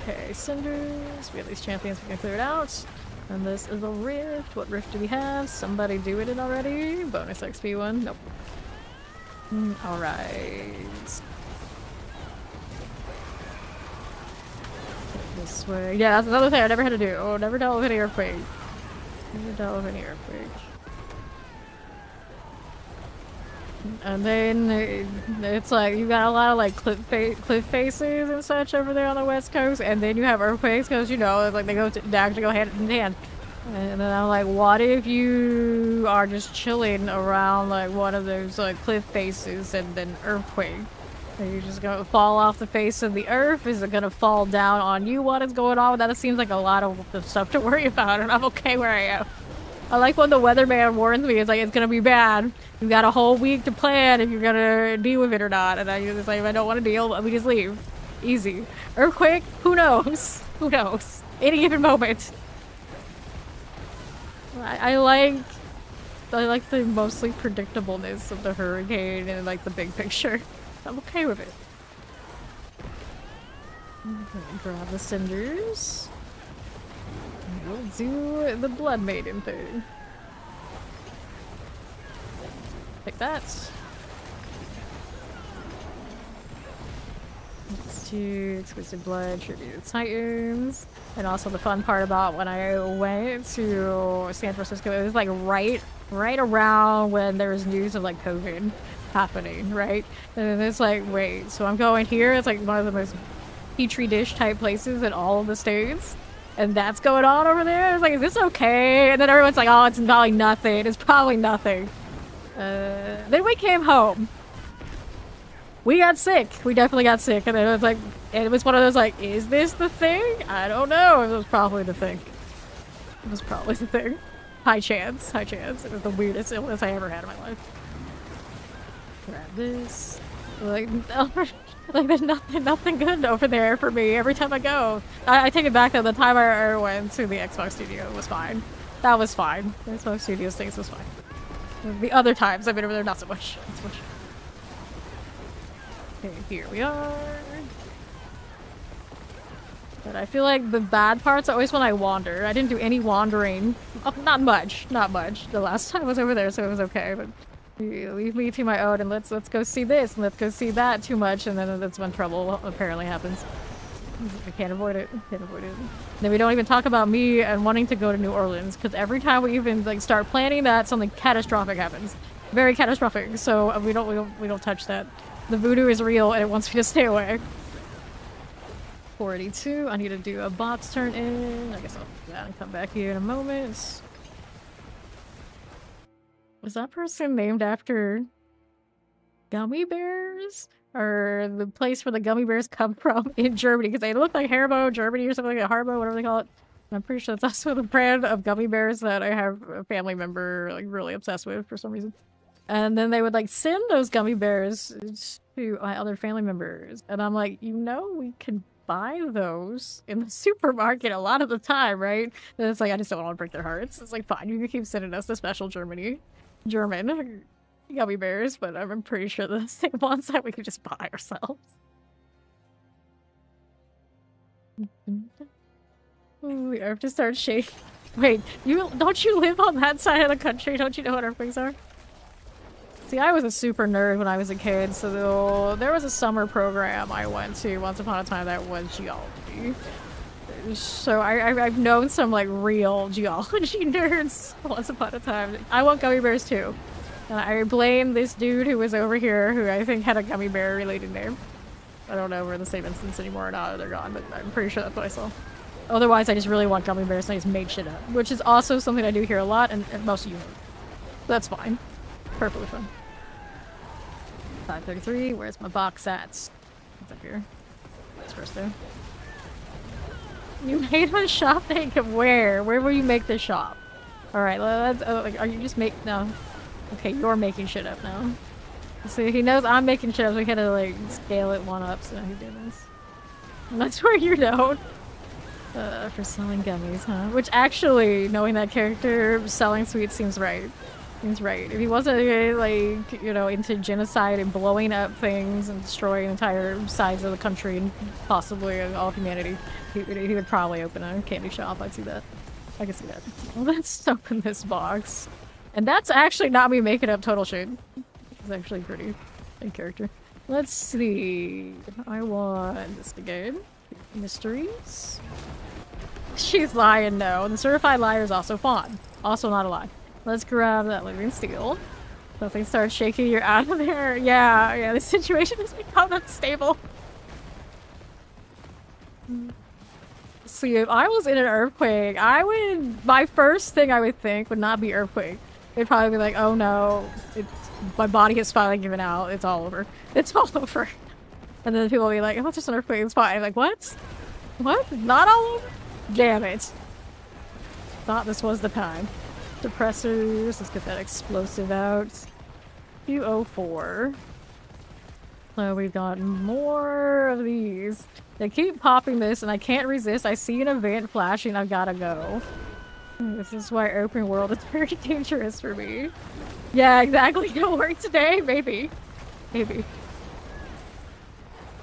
Okay, cinders. We have these champions, we can clear it out. And this is a rift. What rift do we have? Somebody do it already. Bonus XP one. Nope. Alright. This way. Yeah, that's another thing I never had to do. Oh, never dealt with any earthquake. Never dealt with any earthquake. And then it's like you got a lot of like cliff faces and such over there on the west coast, and then you have earthquakes because you know like they actually go hand in hand. And then I'm like, what if you are just chilling around like one of those like cliff faces and then earthquake? Are you just gonna fall off the face of the earth? Is it gonna fall down on you? What is going on with that? It seems like a lot of stuff to worry about, and I'm okay where I am. I like when the weatherman warns me, it's like, it's gonna be bad. You got a whole week to plan if you're gonna deal with it or not. And I just like, if I don't want to deal, we just leave. Easy. Earthquake? Who knows? Who knows? Any given moment. I like the mostly predictableness of the hurricane and like the big picture. I'm okay with it. Okay, grab the cinders. We'll do the Blood Maiden thing. Take that. Let's do Twisted Blood, Tribute to Titans. And also the fun part about when I went to San Francisco, it was like right around when there was news of like COVID happening, right? And it's like, wait, so I'm going here? It's like one of the most petri dish type places in all of the states. And that's going on over there? It's like, is this okay? And then everyone's like, oh, it's probably nothing. It's probably nothing. Then we came home. We got sick. We definitely got sick. And then it was like, it was one of those like, is this the thing? I don't know. It was probably the thing. It was probably the thing. High chance. High chance. It was the weirdest illness I ever had in my life. Grab this. Like, like there's nothing good over there for me every time I go. I take it back though, the time I went to the Xbox studio was fine. That was fine. The Xbox studio things was fine. The other times I've been over there, not so much. Not so much. Okay, here we are. But I feel like the bad parts are always when I wander. I didn't do any wandering. Oh, not much. Not much. The last time I was over there, so it was okay. But leave me to my own and let's go see this and let's go see that too much, and then that's when trouble apparently happens. I can't avoid it. Can't avoid it. Then we don't even talk about me and wanting to go to New Orleans, because every time we even like start planning that, something catastrophic happens. Very catastrophic. So we don't touch that. The voodoo is real and it wants me to stay away. 482. I need to do a box turn in. I guess I'll do that and come back here in a moment. Was that person named after gummy bears? Or the place where the gummy bears come from in Germany? Because they look like Haribo, Germany, or something like that. Haribo, whatever they call it. And I'm pretty sure that's also the brand of gummy bears that I have a family member like really obsessed with for some reason. And then they would like send those gummy bears to my other family members. And I'm like, you know, we can buy those in the supermarket a lot of the time, right? And it's like, I just don't want to break their hearts. It's like, fine, you can keep sending us the special German gummy bears, but I'm pretty sure the same ones that we could just buy ourselves. Ooh, we have to start shaking. Wait, don't you live on that side of the country? Don't you know what earthquakes are? See, I was a super nerd when I was a kid, so there was a summer program I went to once upon a time that was geology. So I've known some like real geology nerds once upon a time. I want gummy bears too. And I blame this dude who was over here who I think had a gummy bear related name. I don't know if we're in the same instance anymore or not, or they're gone, but I'm pretty sure that's what I saw. Otherwise, I just really want gummy bears and I just made shit up. Which is also something I do here a lot, and most of you hate. That's fine. Perfectly fine. 533, where's my box at? It's up here. That's first there. You made a shop tank of where? Where will you make the shop? Alright, let's like, are you just no. Okay, you're making shit up now. See, he knows I'm making shit up, so we had to like scale it one up so he did this. And that's where you're known. For selling gummies, huh? Which actually, knowing that character, selling sweets seems right. Seems right. If he wasn't, like, you know, into genocide and blowing up things and destroying entire sides of the country and possibly all of humanity, he would probably open a candy shop. I'd see that. I can see that. Well, let's open this box. And that's actually not me making up total shit. It's actually pretty in character. Let's see. I want this again. Mysteries. She's lying, no. The certified liar is also fawn. Also not a lie. Let's grab that living steel. Something starts shaking, you're out of there. Yeah, the situation has become unstable. See, if I was in an earthquake, my first thing I would think would not be earthquake. It'd probably be like, oh no, my body has finally given out. It's all over. It's all over. And then people will be like, oh, it's just an earthquake, it's fine. I'm like, what? What? Not all over? Damn it. Thought this was the time. Suppressors, let's get that explosive out. Q04. So we've got more of these. They keep popping this and I can't resist. I see an event flashing, I've gotta go. This is why open world is very dangerous for me. Yeah, exactly. Don't work today? Maybe. Maybe.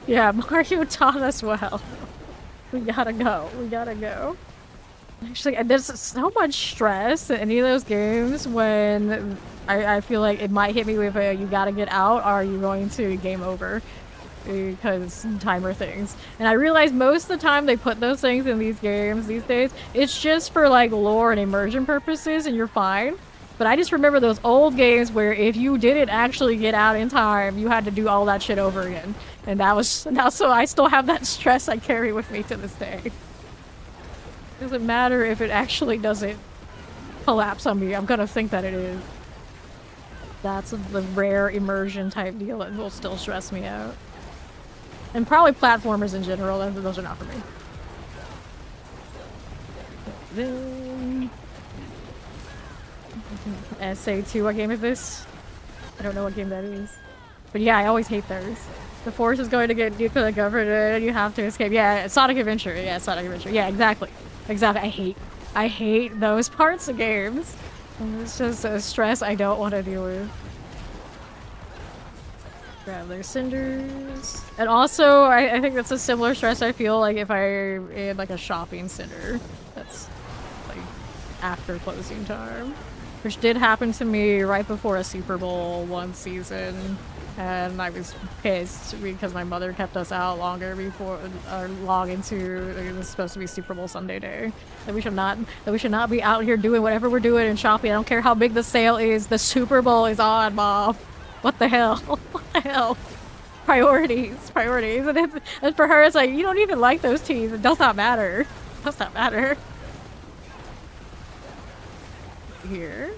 Yeah, Mario taught us well. We gotta go. We gotta go. Actually, there's so much stress in any of those games when I feel like it might hit me with a you gotta get out, or are you going to game over? Because timer things. And I realize most of the time they put those things in these games these days, it's just for like lore and immersion purposes and you're fine. But I just remember those old games where if you didn't actually get out in time, you had to do all that shit over again. And that was, so I still have that stress I carry with me to this day. Doesn't matter if it actually doesn't collapse on me, I'm gonna think that it is. That's the rare immersion type deal that will still stress me out. And probably platformers in general, those are not for me. Then... SA2, what game is this? I don't know what game that is. But yeah, I always hate those. The force is going to get nuclear governed and you have to escape. Yeah, Sonic Adventure. Yeah, Sonic Adventure. Yeah, exactly. Exactly. I hate those parts of games. And it's just a stress I don't want to deal with. Grab their cinders. And also, I think that's a similar stress I feel like if I'm in like a shopping center. That's like after closing time. Which did happen to me right before a Super Bowl one season. And I was pissed because my mother kept us out longer before long into it was supposed to be Super Bowl Sunday day. That we should not be out here doing whatever we're doing and shopping. I don't care how big the sale is. The Super Bowl is on, Mom. What the hell? What the hell? Priorities. And for her, it's like, you don't even like those teams. It does not matter. It does not matter. Here.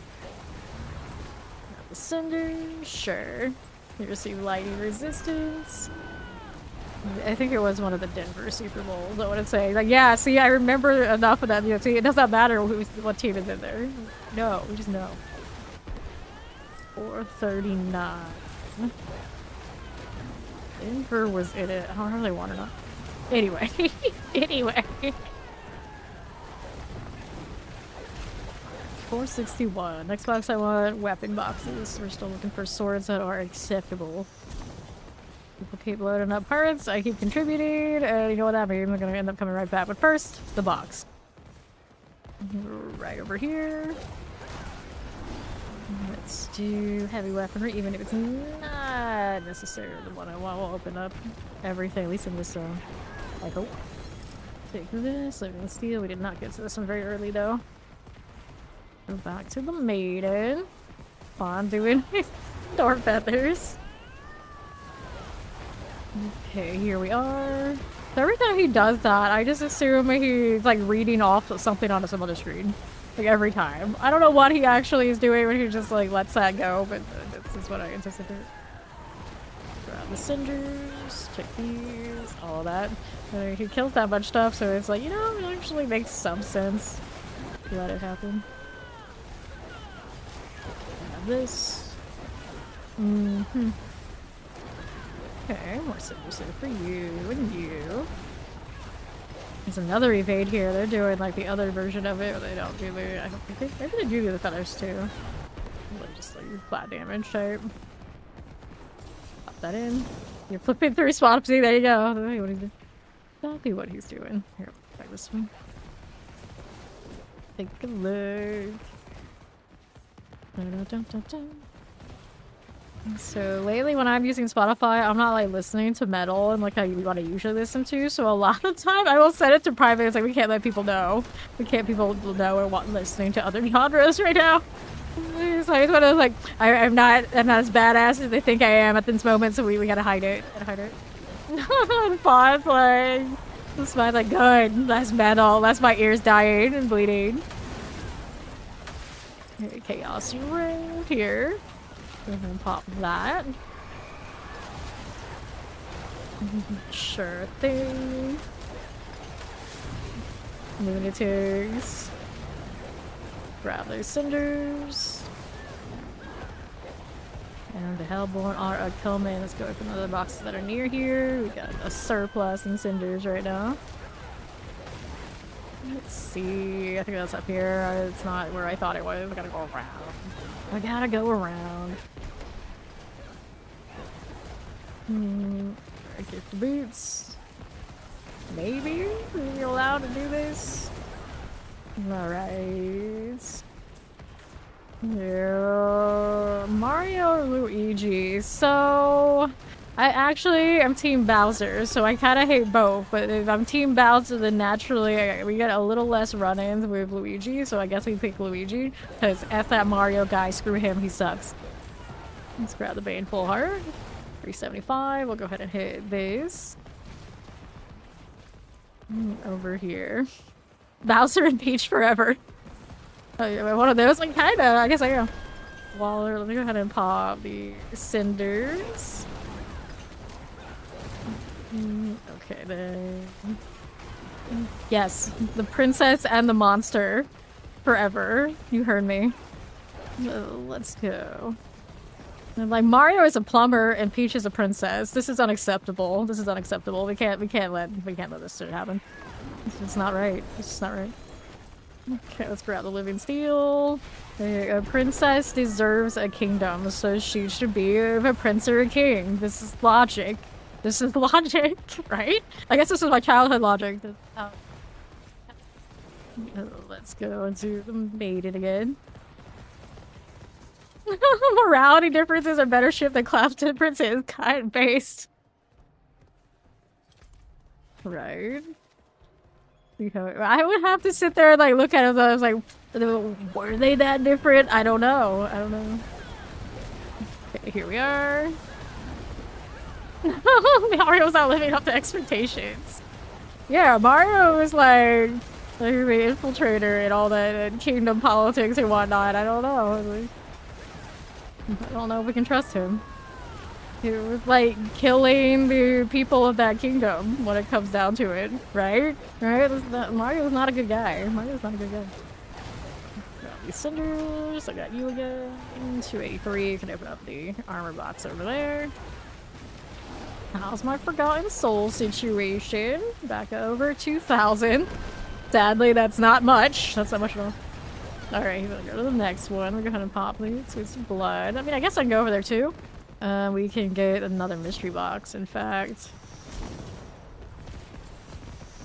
the cinders, sure. You receive lightning resistance. I think it was one of the Denver Super Bowls, I want to say. Like, yeah, see, I remember enough of that. You know, see, it does not matter what team is in there. No, we just know. 439. Denver was in it. I don't know if they won or not. Anyway. Anyway. 461. Next box I want weapon boxes. We're still looking for swords that are acceptable. People keep loading up parts. I keep contributing. And you know what that means? I'm gonna end up coming right back. But first, the box. Right over here. Let's do heavy weaponry, even if it's not necessarily the one I want. We'll open up everything, at least in this zone. I hope. Take this, living steel. We did not get to this one very early though. Go back to the maiden. Fun doing door feathers. Okay, here we are. So every time he does that, I just assume he's like reading off something on some other screen. Like every time. I don't know what he actually is doing when he just like lets that go, but this is what I anticipate. Grab the cinders, check these, all that. He kills that much stuff, so it's like, you know, it actually makes some sense to let it happen. Grab this. Okay, more cinders for you and you. There's another evade here. They're doing like the other version of it, but they don't do the. I don't think maybe they do the feathers too. Like just like flat damage type. Pop that in. You're flipping through spots. See, there you go. What he's doing. Exactly what he's doing. Here, try this one. Take a look. Dun, dun, dun, dun. So lately when I'm using Spotify, I'm not like listening to metal and like how you want to usually listen to. So a lot of time I will set it to private. It's like we can't let people know. We can't people know we're listening to other genres right now. So I just want to like I'm not as badass as they think I am at this moment. So we gotta hide it. Gotta hide it. Pause like this my like good. That's metal. That's my ears dying and bleeding. Okay, chaos right here. Go ahead and pop that. Sure thing. Lunatics. Grab those cinders. And the Hellborn are a Killman. Let's go open other boxes that are near here. We got a surplus in cinders right now. Let's see. I think that's up here. It's not where I thought it was. I gotta go around. I gotta go around. I get the boots. Maybe? Are you allowed to do this? Alright. Yeah. Mario or Luigi? So I actually am Team Bowser, so I kind of hate both. But if I'm Team Bowser, then naturally we get a little less run-ins with Luigi, so I guess we pick Luigi. Because F that Mario guy, screw him, he sucks. Let's grab the Baneful Heart. 375. We'll go ahead and hit this. Over here. Bowser and Peach forever. Oh, yeah, one of those, like, kinda. I guess I am. Waller, let me go ahead and pop the cinders. Okay, then. Yes, the princess and the monster. Forever. You heard me. Let's go. And like Mario is a plumber and Peach is a princess. This is unacceptable. This is unacceptable. We can't let this shit happen. It's just not right. It's just not right. Okay, let's grab the living steel. A princess deserves a kingdom, so she should be a prince or a king. This is logic. This is logic, right? I guess this is my childhood logic. Let's go into the maiden again. Morality differences are better shipped than class differences. Kind based. Right. I would have to sit there and like look at it. I was like, were they that different? I don't know. I don't know. Okay, here we are. Mario's not living up to expectations. Yeah, Mario was like the infiltrator and all that, and kingdom politics and whatnot. I don't know. I don't know if we can trust him. He was like killing the people of that kingdom when it comes down to it, right? Right? Mario's not a good guy. Mario's not a good guy. Got these cinders. I got you again. 283. Can open up the armor box over there. How's my Forgotten Soul situation? Back over 2,000. Sadly, that's not much. That's not much at all. Alright, we'll go to the next one. We're gonna pop these with some blood. I mean, I guess I can go over there too. We can get another mystery box, in fact.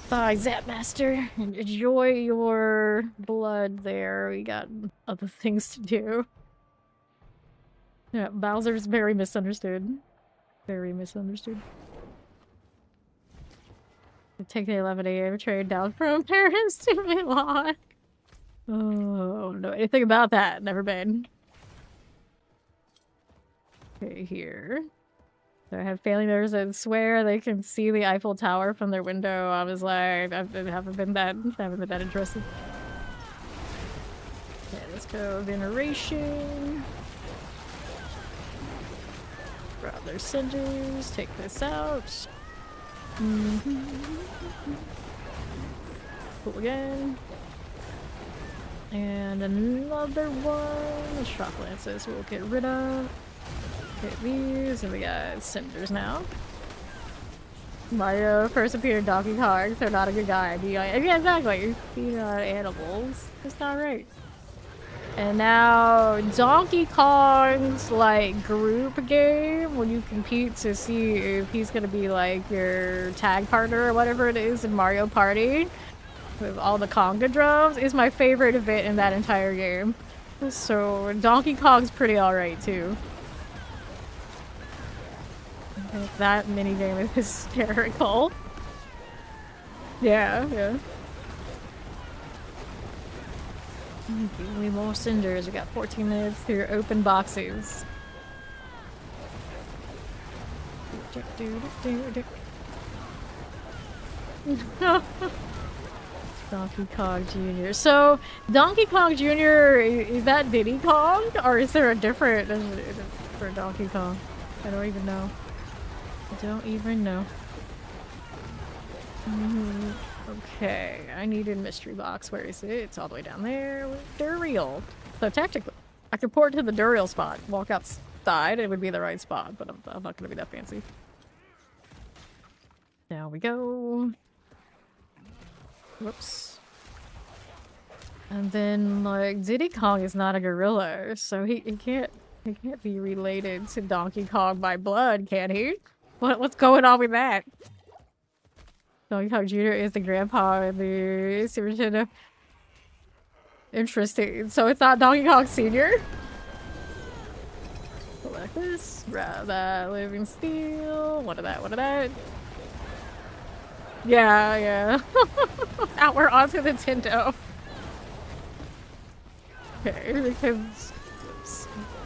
Bye, Zapmaster. Enjoy your blood there. We got other things to do. Yeah, Bowser's very misunderstood. Very misunderstood. Take the 11 a.m. train down from Paris to Milan. Oh, no anything about that. Never been. Okay, here. So I have family members that swear they can see the Eiffel Tower from their window. I was like, I haven't been that interested. Okay, let's go veneration. Grab their cinders. Take this out. Cool again. And another one. The shock lances we'll get rid of. Get these, and we got cinders now. Mario first appeared in Donkey Kong. They're not a good guy. Yeah, exactly. Feed on animals. That's not right. And now Donkey Kong's like group game when you compete to see if he's gonna be like your tag partner or whatever it is in Mario Party with all the conga drums is my favorite event in that entire game. So Donkey Kong's pretty alright too. That minigame is hysterical. Yeah. Give me more cinders. We got 14 minutes to open boxes. Donkey Kong Jr. So, Donkey Kong Jr., is that Diddy Kong? Or is there a different for Donkey Kong? I don't even know. Okay, I needed mystery box. Where is it? It's all the way down there with Duriel. So technically, I could port to the Duriel spot, walk outside, it would be the right spot, but I'm not gonna be that fancy. There we go. Whoops. And then, like, Diddy Kong is not a gorilla, so he can't be related to Donkey Kong by blood, can he? What's going on with that? Donkey Kong Jr. is the grandpa in the Super Nintendo. Interesting. So it's not Donkey Kong Sr.? Like this. Grab that living steel. What of that? Yeah. Now we're onto Nintendo. Okay, because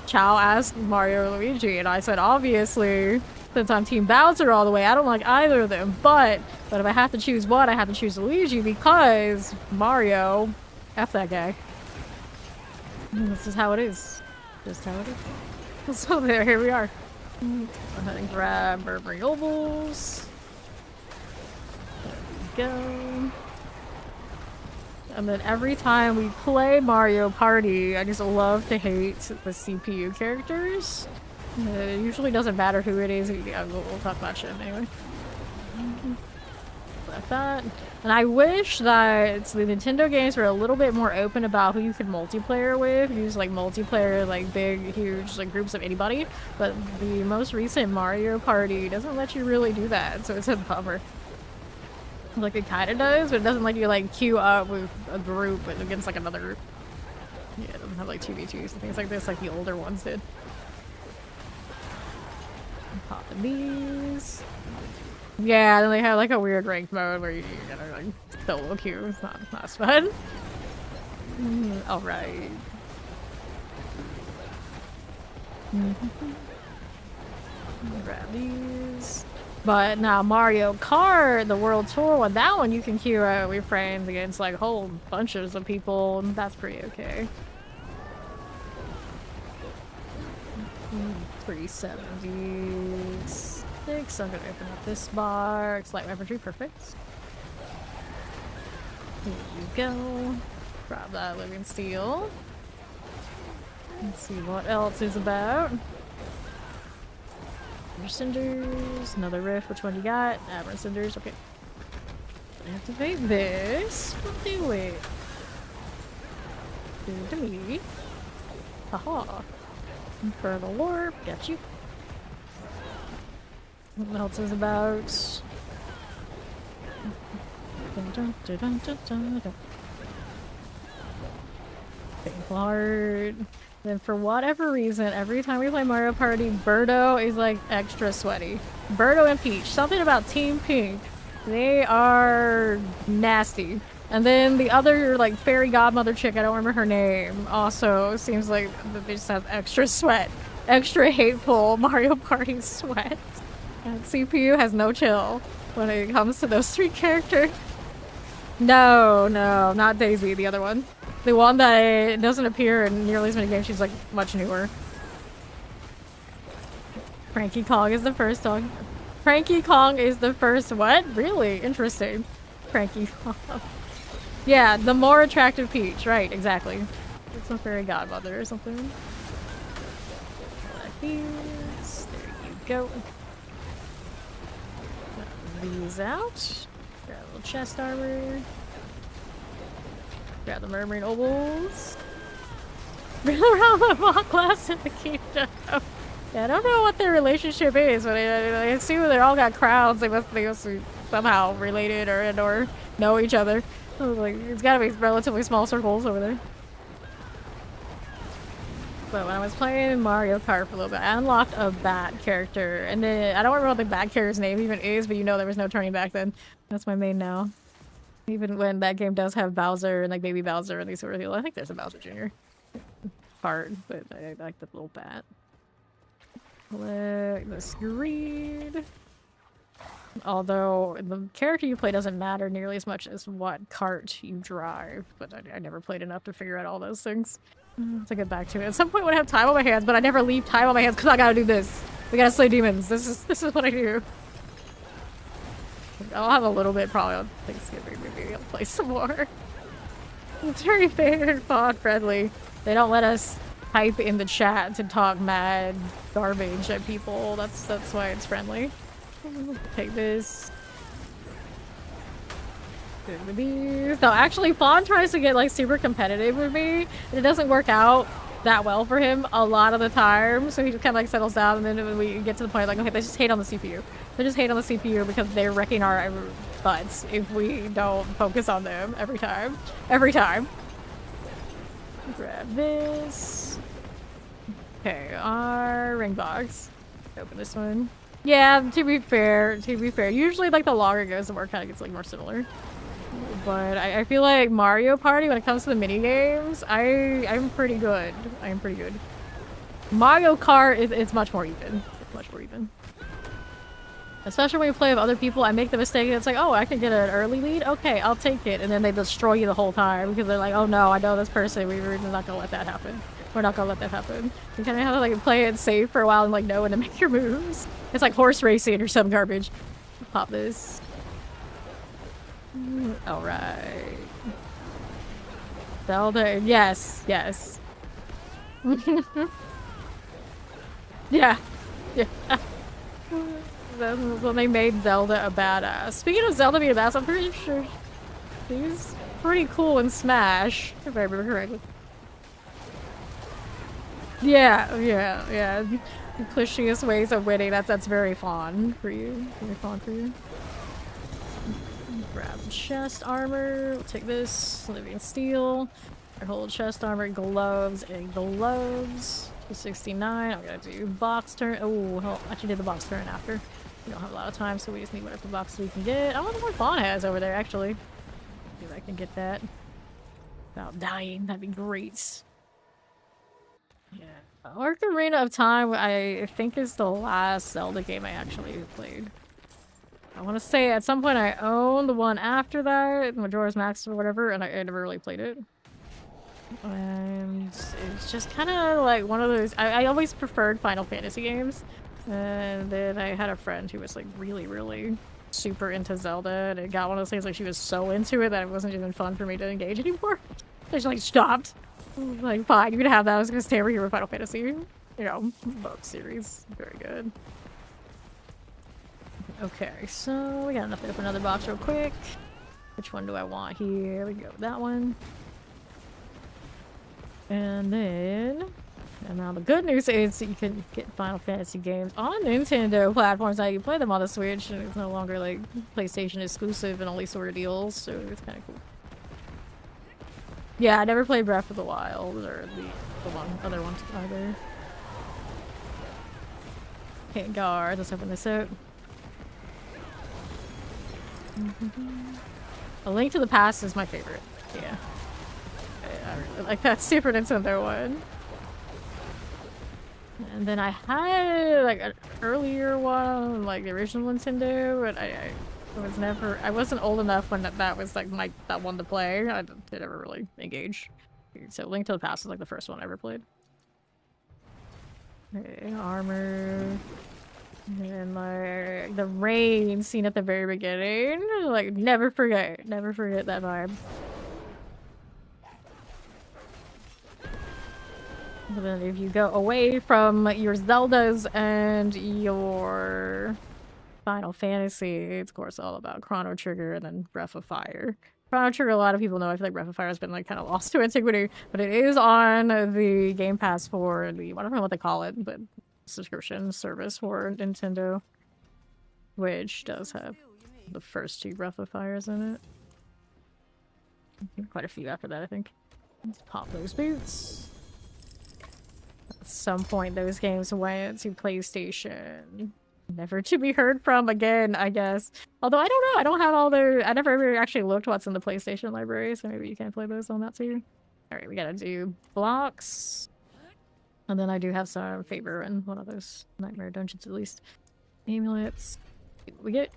Chow asked Mario or Luigi, and I said, obviously, since I'm Team Bowser all the way, I don't like either of them, but if I have to choose one, I have to choose Luigi because Mario, F that guy. This is how it is. Just how it is. So here we are. Go ahead and grab Burberry Ovals. There we go. And then every time we play Mario Party, I just love to hate the CPU characters. It usually doesn't matter who it is. Yeah, we'll talk about shit anyway. Like that. And I wish that the Nintendo games were a little bit more open about who you could multiplayer with. Use like multiplayer, like big, huge, like groups of anybody. But the most recent Mario Party doesn't let you really do that, so it's a bummer. Like it kind of does, but it doesn't let you like queue up with a group against like another group. Yeah, it doesn't have like 2v2s and things like this, like the older ones did. Popping these. Yeah, then they have like a weird ranked mode where you gotta like solo queue. It's not as fun. Alright. Grab these. But now Mario Kart, the World Tour one, that one you can queue out with friends against like whole bunches of people, and that's pretty okay. 376. I'm gonna open up this box. Light weaponry, perfect. Here you go. Grab that living steel. Let's see what else is about. More cinders, another rift. Which one you got? Aberrant cinders. Okay. Activate this. We'll do it. Do it to me. Haha. Infernal warp. Got you. What else is about? Painful heart. Then for whatever reason, every time we play Mario Party, Birdo is like extra sweaty. Birdo and Peach. Something about Team Pink. They are nasty. And then the other like fairy godmother chick, I don't remember her name, also seems like they just have extra sweat. Extra hateful Mario Party sweat. And CPU has no chill when it comes to those three characters. No, not Daisy, the other one. The one that doesn't appear in nearly as many games, she's like much newer. Cranky Kong is the first dog. Cranky Kong is the first what? Really? Interesting. Cranky Kong. Yeah, the more attractive Peach. Right, exactly. It's a fairy godmother or something. Like these. There you go. Got these out. Grab a little chest armor. Grab the Murmuring Ovals. Bring around the rock glass in the kingdom. Yeah, I don't know what their relationship is, but I assume they all got crowns. They must be somehow related or know each other. I was like, it's gotta be relatively small circles over there. But when I was playing Mario Kart for a little bit, I unlocked a bat character. And then, I don't remember what the bat character's name even is, but you know there was no turning back then. That's my main now. Even when that game does have Bowser and like Baby Bowser and these sort of people. I think there's a Bowser Jr. part, but I like the little bat. Collect this greed. Although the character you play doesn't matter nearly as much as what cart you drive, but I never played enough to figure out all those things. To get back to it. At some point when I have time on my hands, but I never leave time on my hands because I gotta do this. We gotta slay demons. This is what I do. I'll have a little bit probably on Thanksgiving. Maybe I'll play some more. It's very fair and fun friendly. They don't let us type in the chat to talk mad garbage at people. That's why it's friendly. Take this. No, actually, Fawn tries to get like super competitive with me, and it doesn't work out that well for him a lot of the time. So he just kind of like settles down, and then when we get to the point like, okay, they just hate on the CPU. They just hate on the CPU because they're wrecking our butts if we don't focus on them every time. Every time. Grab this. Okay, our ring box. Open this one. Yeah, to be fair, usually like the longer it goes, the more it kind of gets like more similar. But I feel like Mario Party, when it comes to the mini games, I'm pretty good. I'm pretty good. Mario Kart it's much more even. It's much more even. Especially when you play with other people, I make the mistake and it's like, oh, I can get an early lead? Okay, I'll take it. And then they destroy you the whole time because they're like, oh no, I know this person. We're not gonna let that happen. We're not gonna let that happen. You kind of have to like play it safe for a while and like know when to make your moves. It's like horse racing or some garbage. Pop this. Alright. Zelda, yes, yes. Yeah. Yeah. That's when they made Zelda a badass. Speaking of Zelda being a badass, I'm pretty sure she's pretty cool in Smash, if I remember correctly. Yeah. The pushiest ways of winning, that's very fun for you. Very fun for you. Grab chest armor. We'll take this. Living steel. Our whole chest armor, gloves, and gloves. 269. I'm gonna do box turn. Oh, hell, I should do the box turn after. We don't have a lot of time, so we just need whatever box we can get. I wonder what Fawn has over there, actually. See if I can get that without dying. That'd be great. Yeah. Ocarina of Time, I think, is the last Zelda game I actually played. I want to say at some point I owned the one after that, Majora's Mask or whatever, and I never really played it. And it's just kind of like one of those. I always preferred Final Fantasy games, and then I had a friend who was like really super into Zelda, and it got one of those things like she was so into it that it wasn't even fun for me to engage anymore. So she like stopped. I was like, fine, you can have that. I was gonna stay over here with Final Fantasy. You know, both series, very good. Okay, so we got enough to open another box real quick. Which one do I want here? We go with that one. And then, and now the good news is that you can get Final Fantasy games on Nintendo platforms. Now you play them on the Switch, and it's no longer like PlayStation exclusive and only sort of deals, so it's kind of cool. Yeah, I never played Breath of the Wild or the other ones either. Okay, guard. Let's open this up. A Link to the Past is my favorite. Yeah. I really like that Super Nintendo one. And then I had like an earlier one, like the original Nintendo, but I wasn't old enough when that was like that one to play. I didn't ever really engage. So Link to the Past is like the first one I ever played. Okay, armor. And like the rain scene at the very beginning. Like never forget that vibe. But then if you go away from your Zeldas and your Final Fantasy, it's of course all about Chrono Trigger and then Breath of Fire. Chrono Trigger, a lot of people know. I feel like Breath of Fire has been like kind of lost to antiquity, but it is on the Game Pass for the, I don't know what they call it, but subscription service for Nintendo, which does have the first 2 Breath of Fires in it. Quite a few after that, I think. Let's pop those boots. At some point, those games went to PlayStation. Never to be heard from again, I guess. Although, I don't know. I don't have all their... I never ever actually looked what's in the PlayStation library, so maybe you can play those on that too. Alright, we gotta do blocks. And then I do have some favor in one of those nightmare dungeons at least. Amulets. We get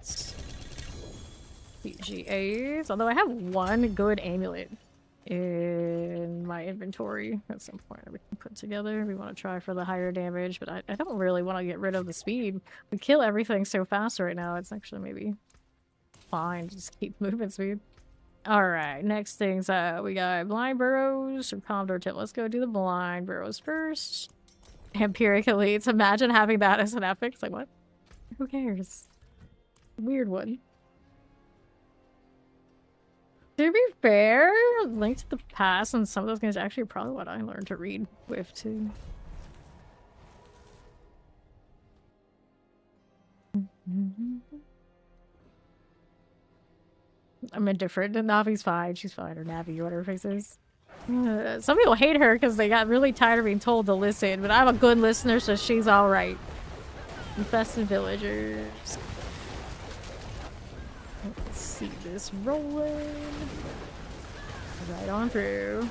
PGAs. Although I have one good amulet in my inventory at some point that we can put together. We want to try for the higher damage, but I don't really want to get rid of the speed. We kill everything so fast right now, it's actually maybe fine to just keep moving speed. Alright, next things, we got blind burrows or Commodore tip. Let's go do the blind burrows first. Empiric elites. Imagine having that as an epic. It's like, what? Who cares? Weird one. To be fair, Link to the Past and some of those games are actually probably what I learned to read with too. I'm indifferent. Navi's fine. She's fine. Or Navi, whatever her face is. Some people hate her because they got really tired of being told to listen, but I'm a good listener, so she's alright. Infested villagers. Let's see this rolling. Right on through.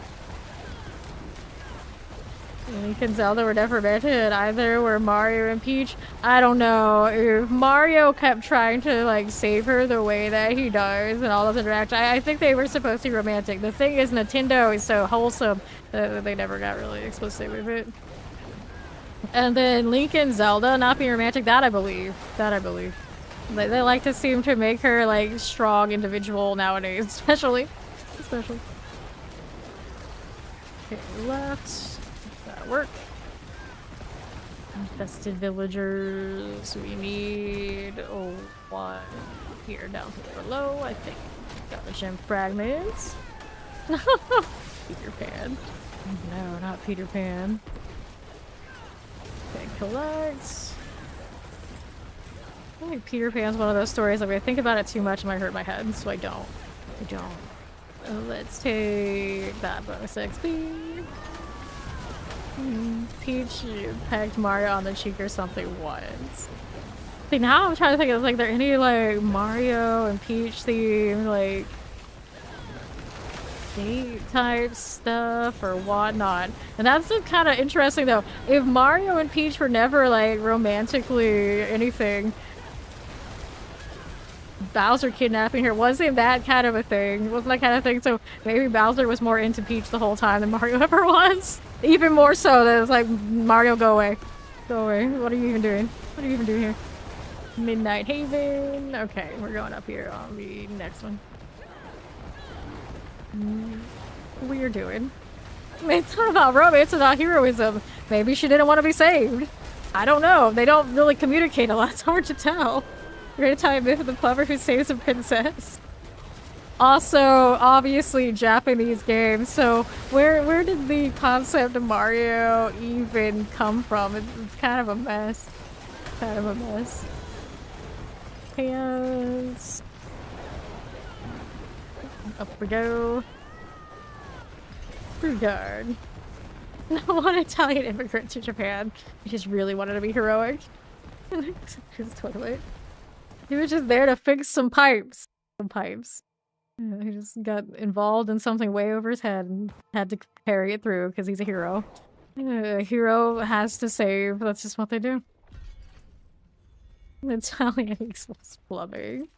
Link and Zelda were never mentioned either, were Mario and Peach. I don't know if Mario kept trying to like save her the way that he does and all those interactions. I think they were supposed to be romantic. The thing is, Nintendo is so wholesome that they never got really explicit with it. And then Link and Zelda not being romantic, that I believe. They like to seem to make her like strong individual nowadays, especially. Okay, left. That'll work. Infested villagers. We need one here down below, I think. Got the gem fragments. Peter Pan. No, not Peter Pan. Okay, collect. I think Peter Pan's one of those stories that if I think about it too much, it might hurt my head, so I don't. Let's take that bonus XP. Peach pegged Mario on the cheek or something once. See, now I'm trying to think of like, there any like Mario and Peach themed like date type stuff or whatnot. And that's kind of interesting though. If Mario and Peach were never like romantically anything, Bowser kidnapping her wasn't that kind of a thing. Wasn't that kind of thing. So maybe Bowser was more into Peach the whole time than Mario ever was. Even more so that it's like, Mario, go away. Go away. What are you even doing? What are you even doing here? Midnight Haven. Okay, we're going up here on the next one. What you're doing? It's not about romance, it's about heroism. Maybe she didn't want to be saved. I don't know. They don't really communicate a lot. It's hard to tell. You're gonna tell me myth of the plumber who saves a princess. Also, obviously, Japanese games. So, where did the concept of Mario even come from? It's kind of a mess. Kind of a mess. Pants. Up we go. Brugard. One Italian immigrant to Japan. He just really wanted to be heroic. His toilet. He was just there to fix some pipes. Some pipes. Yeah, he just got involved in something way over his head and had to carry it through because he's a hero. A hero has to save. That's just what they do. Italian equals plumbing.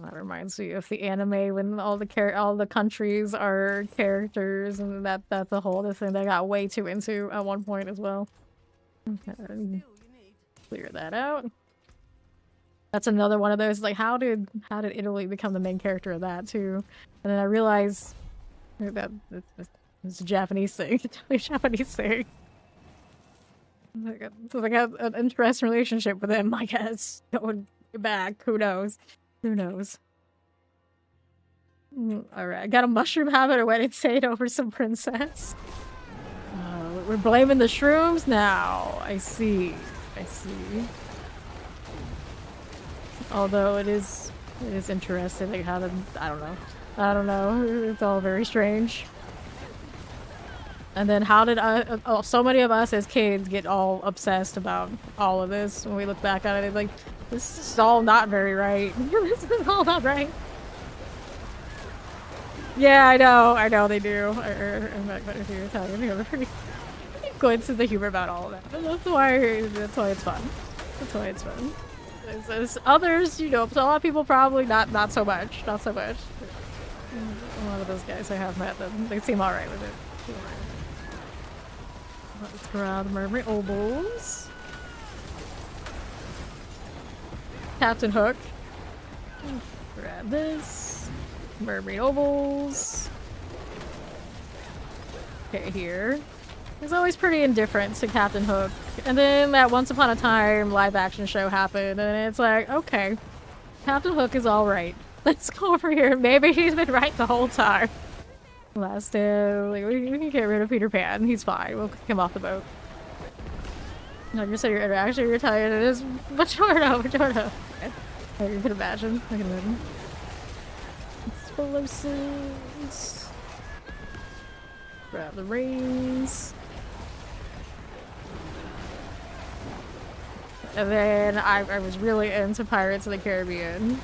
That reminds me of the anime when all the countries are characters, and that's a whole other thing they got way too into at one point as well. Okay. Clear that out. That's another one of those, like, how did Italy become the main character of that too? And then I realized that it's a Japanese thing. It's a Japanese thing. So they got an interesting relationship with him, I guess. Going back, who knows? Who knows? Alright, I got a mushroom habit. I went insane over some princess. We're blaming the shrooms now. I see. I see. Although it is interesting, like how I don't know. It's all very strange. And then how did so many of us as kids get all obsessed about all of this when we look back at it? Like, this is all not very right. This is all not right. Yeah, I know they do. I'm not going to Italian. They have a pretty good sense of humor about all of that. But that's why it's fun. That's why it's fun. There's others, you know, a lot of people probably not so much. Not so much. A lot of those guys I have met them, they seem alright with it. Let's grab the mermaid obols. Captain Hook. Grab this. Mermaid obols. Okay, here. He's always pretty indifferent to Captain Hook. And then that Once Upon a Time live action show happened, and it's like, okay, Captain Hook is alright. Let's go over here. Maybe he's been right the whole time. Last day, like, we can get rid of Peter Pan. He's fine. We'll kick him off the boat. No, you said your interaction, you're tired. It is Majorno. Oh, you can imagine. I can imagine. Explosives. Grab the rings. And then I was really into Pirates of the Caribbean.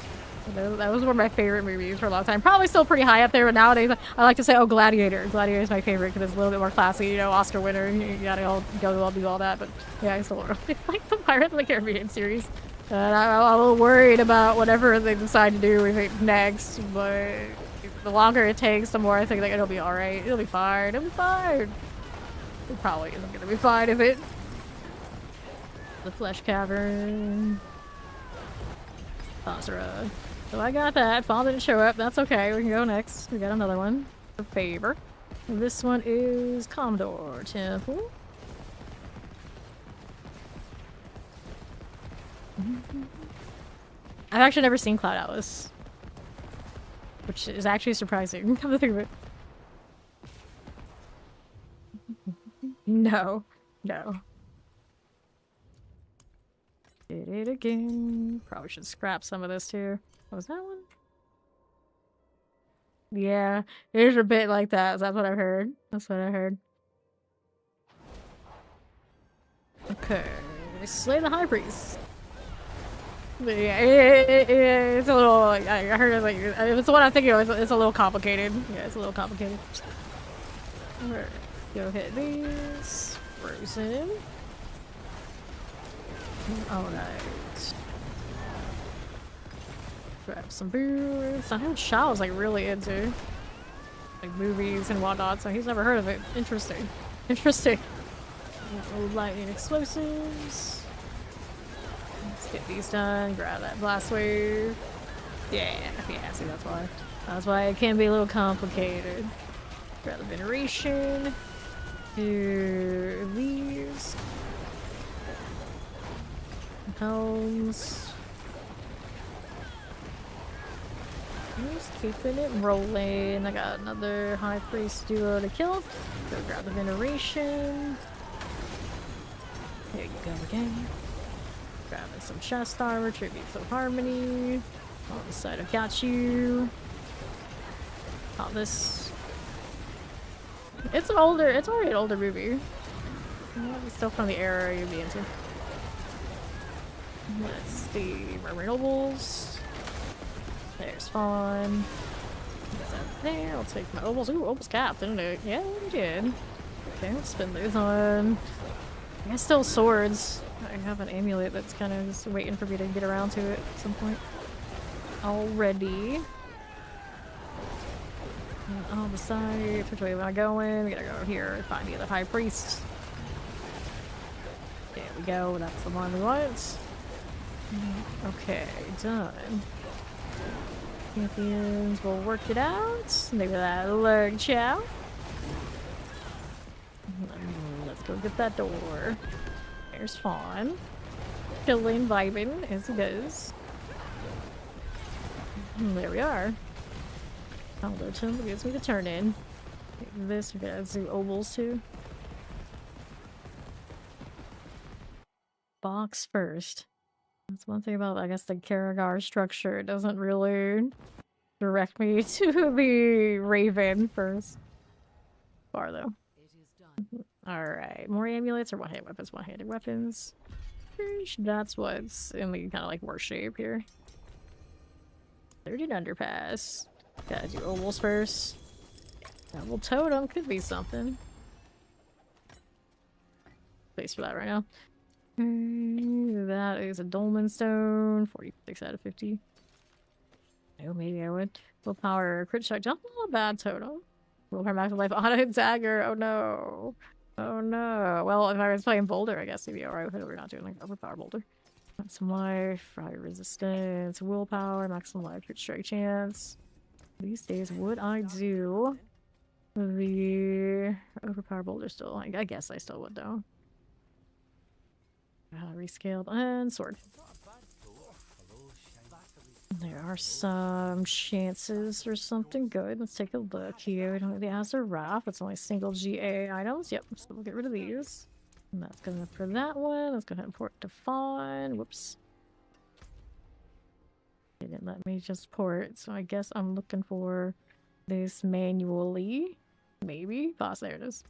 That was one of my favorite movies for a long time. Probably still pretty high up there, but nowadays I like to say, oh, Gladiator. Gladiator is my favorite because it's a little bit more classy, you know, Oscar winner. You gotta all do all that, but yeah, I still really like the Pirates of the Caribbean series. And I'm a little worried about whatever they decide to do with it next, but the longer it takes, the more I think that it'll be alright. It'll be fine. It'll be fine. It probably isn't gonna be fine, is it? The Flesh Cavern. Basra. So I got that. Fall didn't show up. That's okay. We can go next. We got another one. A favor. This one is Commodore Temple. I've actually never seen Cloud Atlas, which is actually surprising. Come to think of it. No. Did it again. Probably should scrap some of this too. What was that one? Yeah, it is a bit like that. That's what I heard. Okay, we slay the high priest. Yeah, it's a little. Like, I heard it like it's the one I'm thinking of. It's a little complicated. Yeah, it's a little complicated. Alright, go hit these. Frozen. Alright. Grab some booze. I know Shao's like really into like movies and whatnot, so he's never heard of it. Interesting. Interesting. Lightning explosives. Let's get these done. Grab that blast wave. Yeah, see that's why. That's why it can be a little complicated. Grab the veneration. Do these. Helms. Just keeping it rolling. I got another high priest duo to kill. Go grab the veneration. There you go again. Grabbing some chest armor, tributes of harmony. On the side, I got you. Oh, this. It's already an older movie. It's still from the era you'd be into. Let's see, Mermaid Nobles. There's Fawn. What's up there? I'll take my Opals. Ooh, Opals capped, didn't it? Yeah, we did. Okay, let's spin these on. I guess still swords. I have an amulet that's kind of just waiting for me to get around to it at some point. Already. And on the side, which way am I going? We gotta go here and find the other high priest. There we go, that's the one we want. Okay, done. Champions will work it out. Maybe that leg chow. Let's go get that door. There's Fawn. Chilling, vibing as it goes. There we are. Although Tim gives me the turn in. Take this, we gotta do ovals too. Box first. That's one thing about, I guess, the Karagar structure. It doesn't really direct me to the Raven first. Far though. It is done. Alright, more amulets or one-handed weapons? One-handed weapons. That's what's in the kind of like worse shape here. 30 underpass. Gotta do ovals first. Double totem could be something. Place for that right now. That is a dolmen stone. 46 out of 50. Oh, maybe I would. Willpower, crit check. Not a bad totem. Willpower, max life, auto dagger. Oh no. Oh no. Well, if I was playing Boulder, I guess it'd be alright with it. We're not doing like overpower Boulder. Maximum life, fire resistance, willpower, maximum life, crit strike chance. These days, would I do the overpower Boulder still? I guess I still would though. Rescaled and sword. There are some chances for something good. Let's take a look here. We don't have the Azure Wrath. It's only single GA items. Yep, so we'll get rid of these. And that's gonna for that one. That's gonna import to Fawn. Whoops. It didn't let me just port, so I guess I'm looking for this manually. Maybe. Boss, there it is.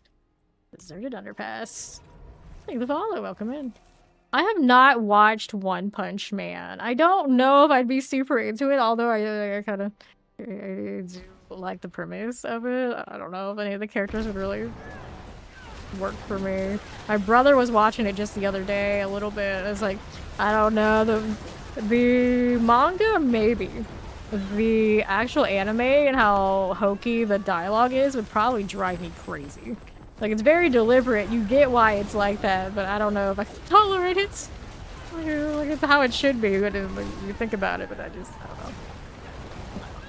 Deserted Underpass. Thank the follow. Welcome in. I have not watched One Punch Man. I don't know if I'd be super into it, although I kind of do like the premise of it. I don't know if any of the characters would really work for me. My brother was watching it just the other day a little bit. It's like, I don't know, the manga, maybe. The actual anime and how hokey the dialogue is would probably drive me crazy. Like, it's very deliberate. You get why it's like that, but I don't know if I can tolerate it. Like, it's how it should be when you think about it, but I don't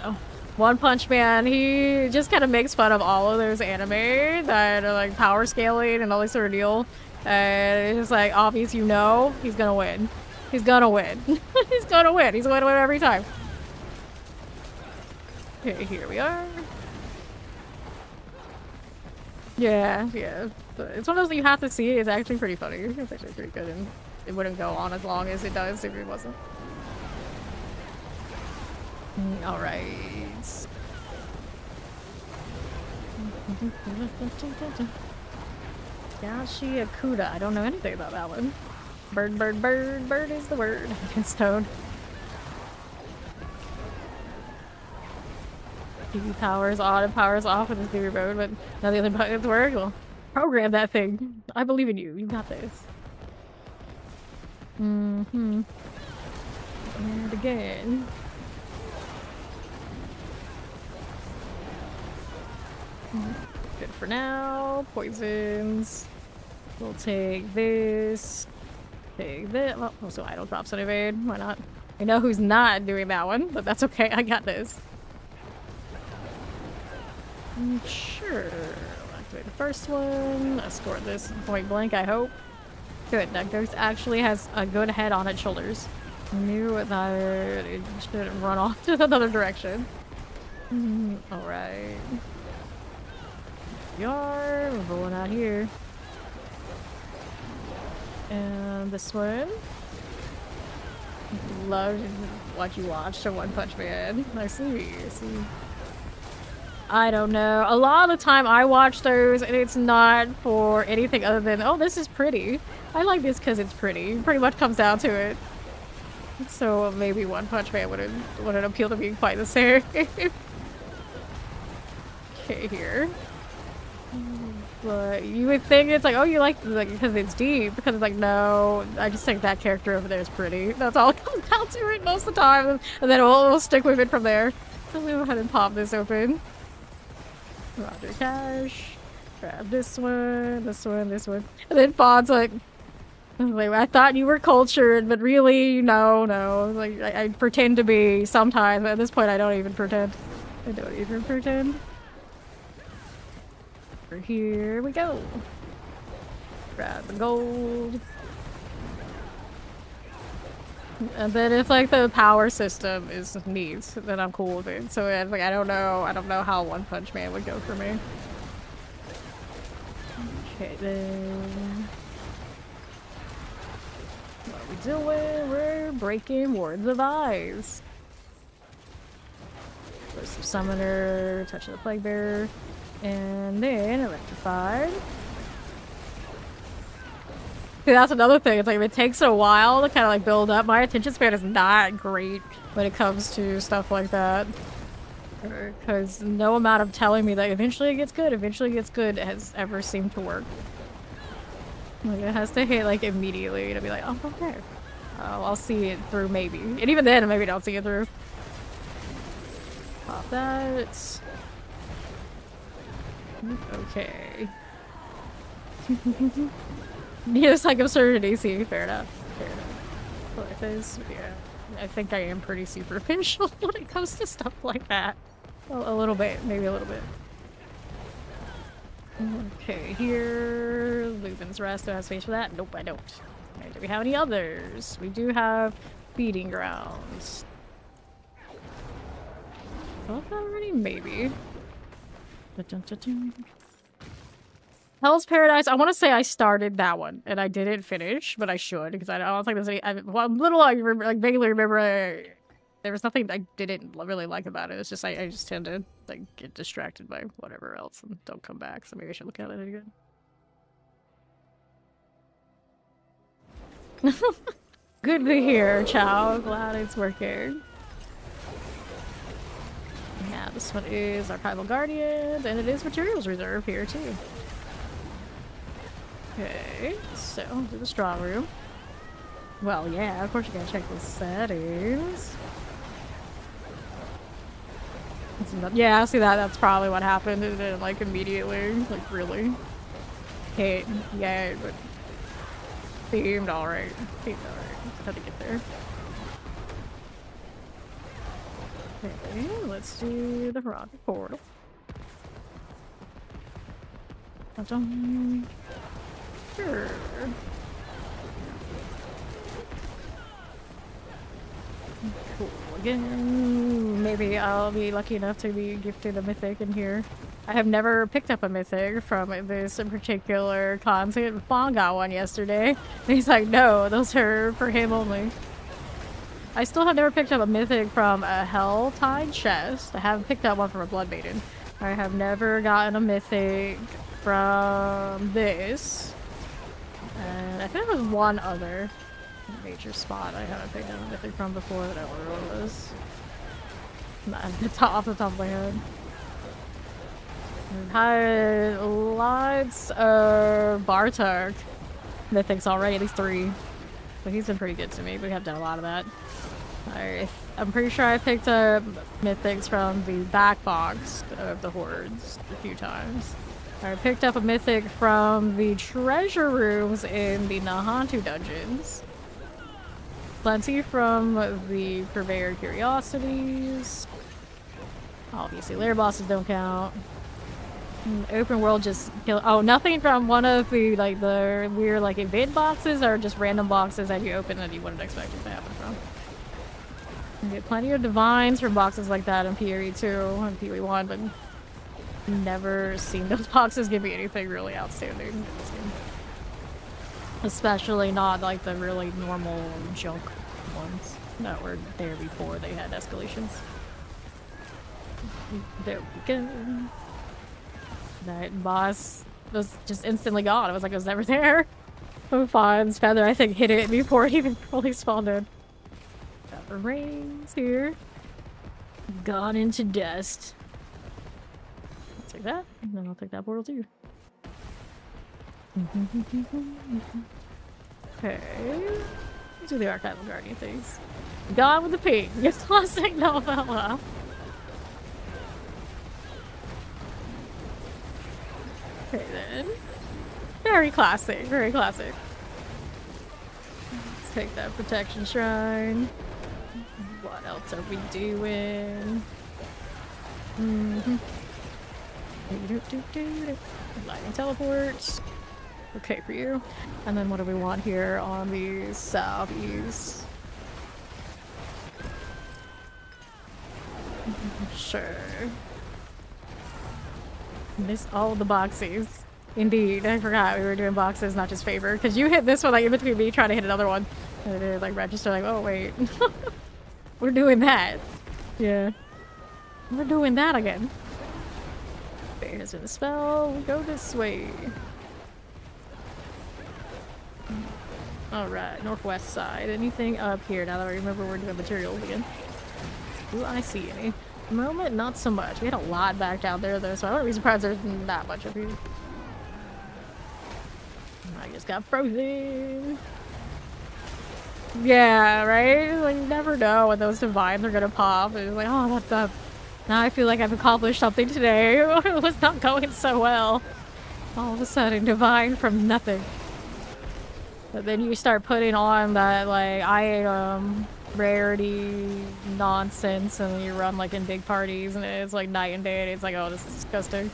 know. One Punch Man, he just kind of makes fun of all of those anime that are like power scaling and all this sort of deal. And it's just like, obvious, you know, he's gonna win. He's gonna win. He's gonna win. He's gonna win every time. Okay, here we are. Yeah. But it's one of those that you have to see. It's actually pretty funny. It's actually pretty good, and it wouldn't go on as long as it does if it wasn't. Alright. Yashi Akuda. I don't know anything about that one. Bird is the word. Stone. TV powers on and powers off with this new remote, but none of the other buttons work. Well, program that thing. I believe in you. You got this. And again. Good for now. Poisons. We'll take this. Take this. Well, also idle drops on evade. Why not? I know who's not doing that one, but that's okay. I got this. Sure. I'll activate the first one. Escort this point blank, I hope. Good. That ghost actually has a good head on its shoulders. Knew that it shouldn't run off to another direction. Alright. We're rolling out here. And this one. Love what you watched on One Punch Man. I see. I don't know. A lot of the time I watch those and it's not for anything other than, oh, this is pretty. I like this because it's pretty. Pretty much comes down to it. So maybe One Punch Man wouldn't appeal to me quite the same. Okay, here. But you would think it's like, oh, you like because it's deep. Because it's like, no, I just think that character over there is pretty. That's all it comes down to it most of the time. And then we'll stick with it from there. So we'll go ahead and pop this open. Roger cash. Grab this one, this one, this one. And then Fawn's like, I thought you were cultured, but really, no. Like, I pretend to be sometimes. At this point, I don't even pretend. Here we go. Grab the gold. And then if like the power system is neat, then I'm cool with it. So it's like I don't know how One Punch Man would go for me. Okay then. What are we doing? We're breaking Wards of Eyes. First Summoner, Touch of the Plague Bearer. And then Electrified. See, that's another thing. It's like if it takes a while to kind of like build up. My attention span is not great when it comes to stuff like that. Because no amount of telling me that eventually it gets good has ever seemed to work. Like it has to hit like immediately to be like, oh, okay. I'll see it through maybe. And even then, maybe don't see it through. Pop that. Okay. Yes, like absurdity. See, fair enough. But it is, yeah. I think I am pretty superficial when it comes to stuff like that. A little bit, maybe a little bit. Okay, here. Lubin's Rest. Do I have space for that? Nope, I don't. Okay, do we have any others? We do have Feeding Grounds. Oh, already? Maybe. Hell's Paradise. I want to say I started that one and I didn't finish, but I should because I don't think there's any. Well, like vaguely remember there was nothing I didn't really like about it. It's just I just tend to like get distracted by whatever else and don't come back. So maybe I should look at it again. Good to hear, Chow. Glad it's working. Yeah, this one is Archival Guardians, and it is Materials Reserve here, too. Okay, so, do the strong room. Well, yeah, of course you gotta check the settings. Yeah, see that's probably what happened, and then, like, immediately, like, really. Hate, yeah, but themed alright. How to get there. Okay, let's do the Rocket Portal. Sure. Cool. Again, maybe I'll be lucky enough to be gifted a mythic in here. I have never picked up a mythic from this particular content. Fawn got one yesterday. And he's like, no, those are for him only. I still have never picked up a mythic from a Helltide chest. I haven't picked up one from a Blood Maiden. I have never gotten a mythic from this. And I think there was one other major spot I haven't picked up a mythic from before that I don't remember what it was. Not off the top of my head. I've had lots of Bartok mythics already, at least 3. So he's been pretty good to me, but we have done a lot of that. I'm pretty sure I picked up mythics from the back box of the hordes a few times. I picked up a mythic from the treasure rooms in the Nahantu dungeons. Plenty from the Purveyor Curiosities. Obviously, lair bosses don't count. Open world just kill. Oh, nothing from one of the the weird event boxes, or just random boxes that you open that you wouldn't expect it to happen from. You get plenty of divines from boxes like that in PoE 2 and PoE 1, but never seen those boxes give me anything really outstanding in this game. Especially not like the really normal junk ones that were there before they had escalations. There we go. That boss was just instantly gone. It was like it was never there. Oh, Fawn's feather, I think, hit it before it even fully spawned in. Got the rings here. Gone into dust. I'll take that, and then I'll take that portal too. Okay. Let's do the Archival Guardian things. Gone with the ping. Your classic novella. Okay then. Very classic, very classic. Let's take that protection shrine. What else are we doing? Lightning teleports. Okay for you. And then what do we want here on the southeast? Sure. Miss all the boxes. Indeed, I forgot we were doing boxes, not just favor. Because you hit this one in between me trying to hit another one. And it register oh wait. We're doing that. Yeah. We're doing that again. Bears in the spell. We go this way. Alright, northwest side. Anything up here now that I remember we're doing materials again? Do I see any? At the moment, not so much. We had a lot back down there though, so I wouldn't be surprised there's not much up here. I just got frozen. Yeah, right? You never know when those divines are gonna pop. It's like, oh, that's up. Now I feel like I've accomplished something today. It was not going so well. All of a sudden, divine from nothing. But then you start putting on that, item rarity nonsense, and you run, in big parties, and it's night and day, and it's oh, this is disgusting.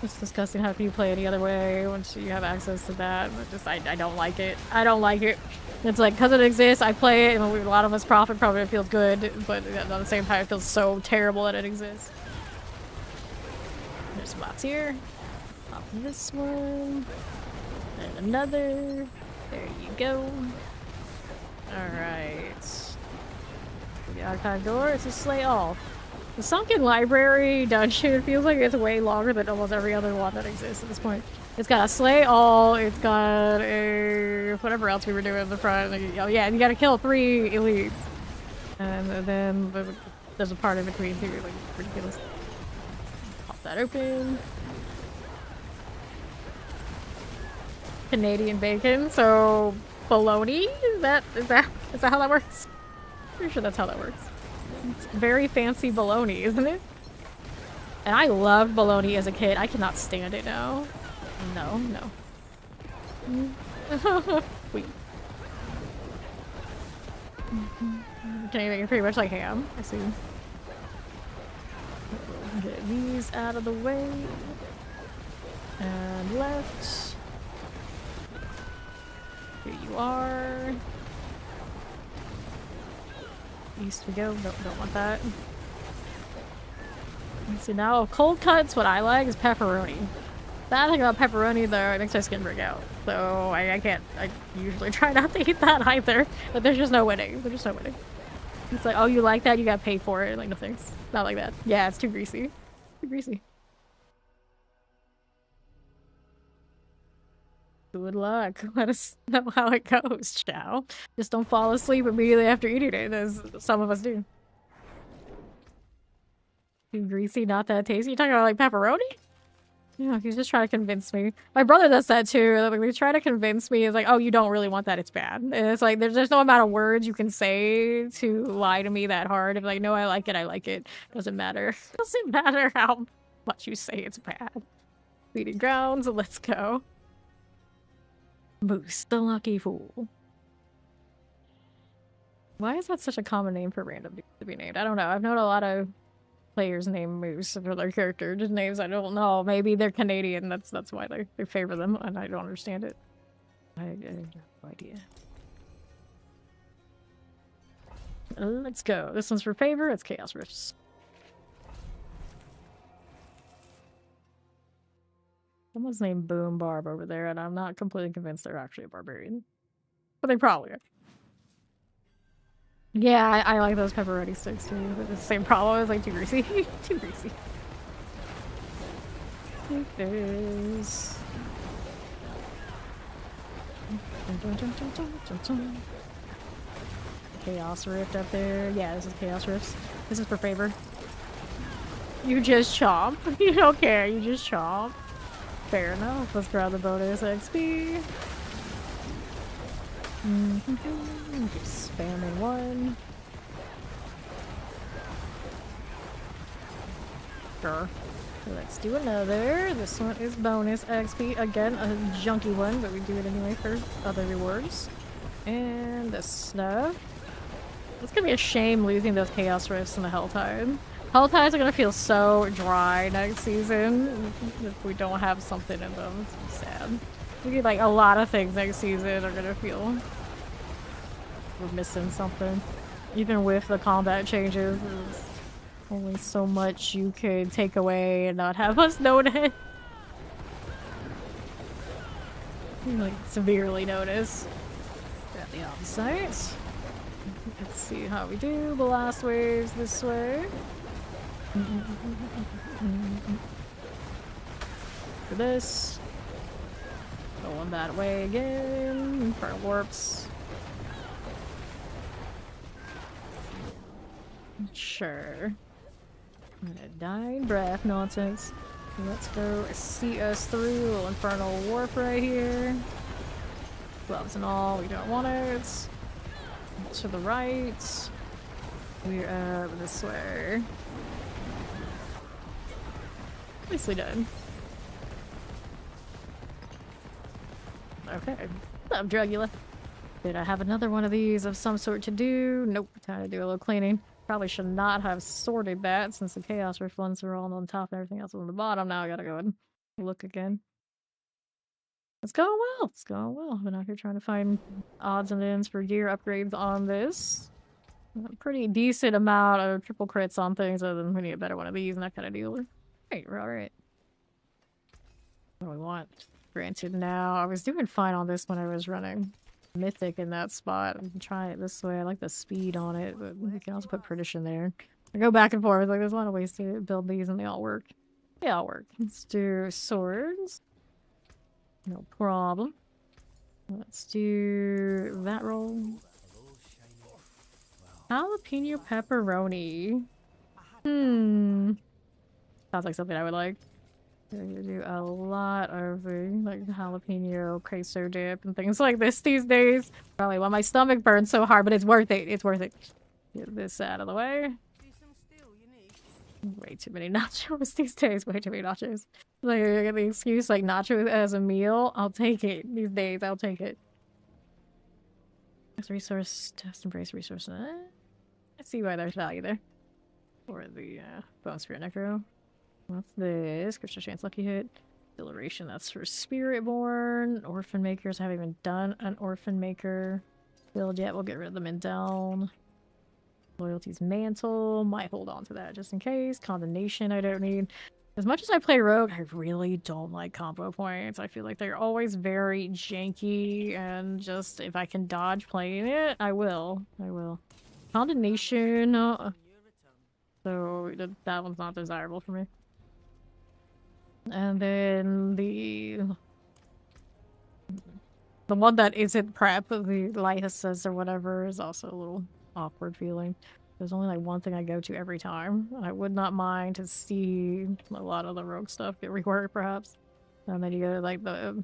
It's disgusting. How can you play any other way once you have access to that? But I don't like it. I don't like it. It's because it exists, I play it, and a lot of us profit from it. It feels good, but at the same time, it feels so terrible that it exists. There's some bots here. Pop this one. And another. There you go. Alright. The archive door, it's a slay all. The Sunken Library dungeon feels like it's way longer than almost every other one that exists at this point. It's got a slay all, it's got a whatever else we were doing in the front. Oh yeah, and you gotta kill 3 elites. And then there's a part in between too, ridiculous. Pop that open. Canadian bacon, so bologna? Is that how that works? Pretty sure that's how that works. It's very fancy bologna, isn't it? And I loved bologna as a kid. I cannot stand it now. No. Wait. Can you make it pretty much like ham? I see. Get these out of the way. And left. Here you are. East we go. Don't want that. So now cold cuts, what I like is pepperoni. Bad thing about pepperoni though, it makes my skin break out. So I usually try not to eat that either. But there's just no winning. There's just no winning. It's oh, you like that? You gotta pay for it. No thanks. Not like that. Yeah, it's too greasy. Too greasy. Good luck. Let us know how it goes, Chow. Just don't fall asleep immediately after eating it, as some of us do. Too greasy, not that tasty. You're talking about pepperoni? Yeah, he's just trying to convince me. My brother does that too. Like, they try to convince me. It's like, oh, you don't really want that. It's bad. And it's like, there's no amount of words you can say to lie to me that hard. If like, no, I like it. I like it. Doesn't matter. Doesn't matter how much you say it's bad. Feeding grounds. Let's go. Moose, the lucky fool. Why is that such a common name for random dudes to be named? I don't know. I've known a lot of players named Moose for their character. Just names I don't know. Maybe they're Canadian. That's why they favor them, and I don't understand it. I have no idea. Let's go. This one's for favor. It's Chaos Rifts. Someone's named Boom Barb over there, and I'm not completely convinced they're actually a barbarian. But they probably are. Yeah, I like those pepperoni sticks too, but it's the same problem. It's like too greasy. Too greasy. Take this. Chaos Rift up there. Yeah, this is Chaos Rifts. This is for favor. You just chomp. You don't care. You just chomp. Fair enough. Let's grab the bonus XP. Just spamming one. Sure. Let's do another. This one is bonus XP. Again, a junky one, but we do it anyway for other rewards. And this stuff. It's gonna be a shame losing those Chaos Rifts in the Helltide. Helltides are gonna feel so dry next season if we don't have something in them. It's sad. We get like a lot of things next season are gonna feel we're missing something. Even with the combat changes, there's only so much you could take away and not have us notice. Like severely notice. At the opposite. Let's see how we do. Blast waves this way. For this. Going that way again. Infernal warps. Sure. Dying breath nonsense. Let's go see us through. A little infernal warp right here. Gloves and all, we don't want it. To the right. We're up this way. Nicely done. Okay. What's up, Drugula? Did I have another one of these of some sort to do? Nope. Time to do a little cleaning. Probably should not have sorted that since the Chaos Rift ones are all on top and everything else on the bottom. Now I gotta go and look again. It's going well. It's going well. I've been out here trying to find odds and ends for gear upgrades on this. A pretty decent amount of triple crits on things other than we need a better one of these and that kind of deal. Right, we're alright. What do we want? Granted now. I was doing fine on this when I was running Mythic in that spot. I'm trying it this way. I like the speed on it, but we can also put Perdition there. I go back and forth. Like, there's a lot of ways to build these and they all work. They all work. Let's do swords. No problem. Let's do that roll. Jalapeno pepperoni. Sounds like something I would like. We're gonna do a lot of the like jalapeno queso dip and things like this these days. Probably why my stomach burns so hard, but it's worth it. It's worth it. Get this out of the way. Way too many nachos these days. Way too many nachos. Like, I get the excuse like nachos as a meal. I'll take it these days. I'll take it. Next resource test, embrace resource. I see why there's value there. Or the bone spirit necro. What's this? Crystal chance lucky hit. Acceleration, that's for Spiritborn. Orphan makers, I haven't even done an orphan maker build yet. We'll get rid of them in down. Loyalty's mantle. Might hold on to that just in case. Condemnation I don't need. As much as I play rogue, I really don't like combo points. I feel like they're always very janky and just if I can dodge playing it, I will. I will. Condemnation. So that one's not desirable for me. And then the one that isn't prep, the Lysis or whatever, is also a little awkward feeling. There's only like one thing I go to every time. I would not mind to see a lot of the rogue stuff get reworked, perhaps. And then you go to like the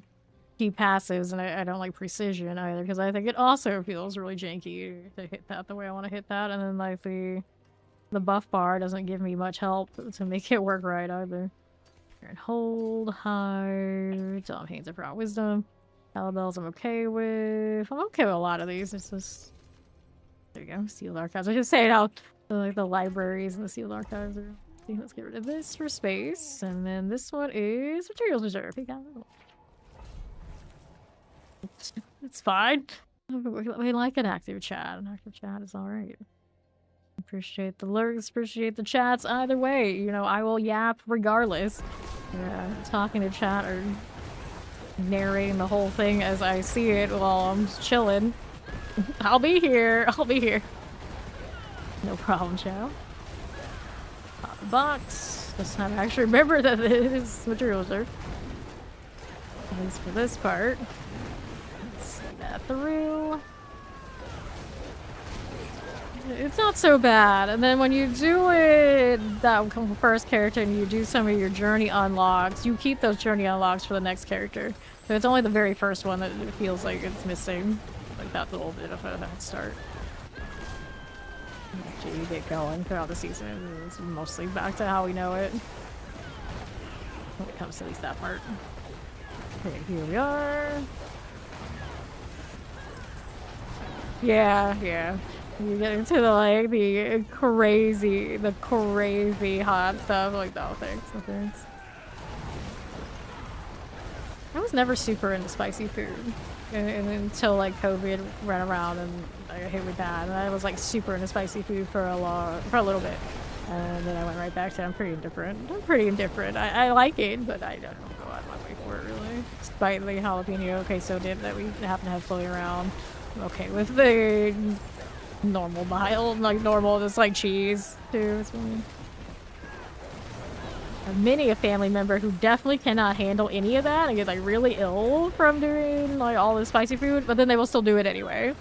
key passes, and I don't like precision either, because I think it also feels really janky to hit that the way I want to hit that. And then like the buff bar doesn't give me much help to make it work right either. And hold, hide, Tom Haynes of Proud Wisdom. Halibels I'm okay with. I'm okay with a lot of these. It's just... There you go, sealed archives. I was just saying how like the libraries and the sealed archives are... See, let's get rid of this for space. And then this one is Materials Reserve. You got it. It's fine. We like an active chat. An active chat is alright. Appreciate the lurks, appreciate the chats. Either way, you know, I will yap regardless. Talking to chat or narrating the whole thing as I see it while I'm just chilling. I'll be here. I'll be here. No problem, chow. Pop the box. This time I actually remember that it is materials there. At least for this part. Let's see that through. It's not so bad. And then when you do it, that first character, and you do some of your journey unlocks, you keep those journey unlocks for the next character. So it's only the very first one that it feels like it's missing. Like that little bit of a head start. After you get going throughout the season, it's mostly back to how we know it. When it comes to at least that part. Okay, here we are. Yeah. You get into the like the crazy hot stuff. Like, no thanks, no thanks. I was never super into spicy food until like COVID ran around and I got hit with that. And I was like super into spicy food for a little bit, and then I went right back to I'm pretty indifferent. I like it, but I don't go out of my way for it really. Despite the jalapeno queso dip that we happen to have floating around, I'm okay with the normal mild, like normal, just like cheese too. It's fine. I have many a family member who definitely cannot handle any of that and get like really ill from doing like all this spicy food, but then they will still do it anyway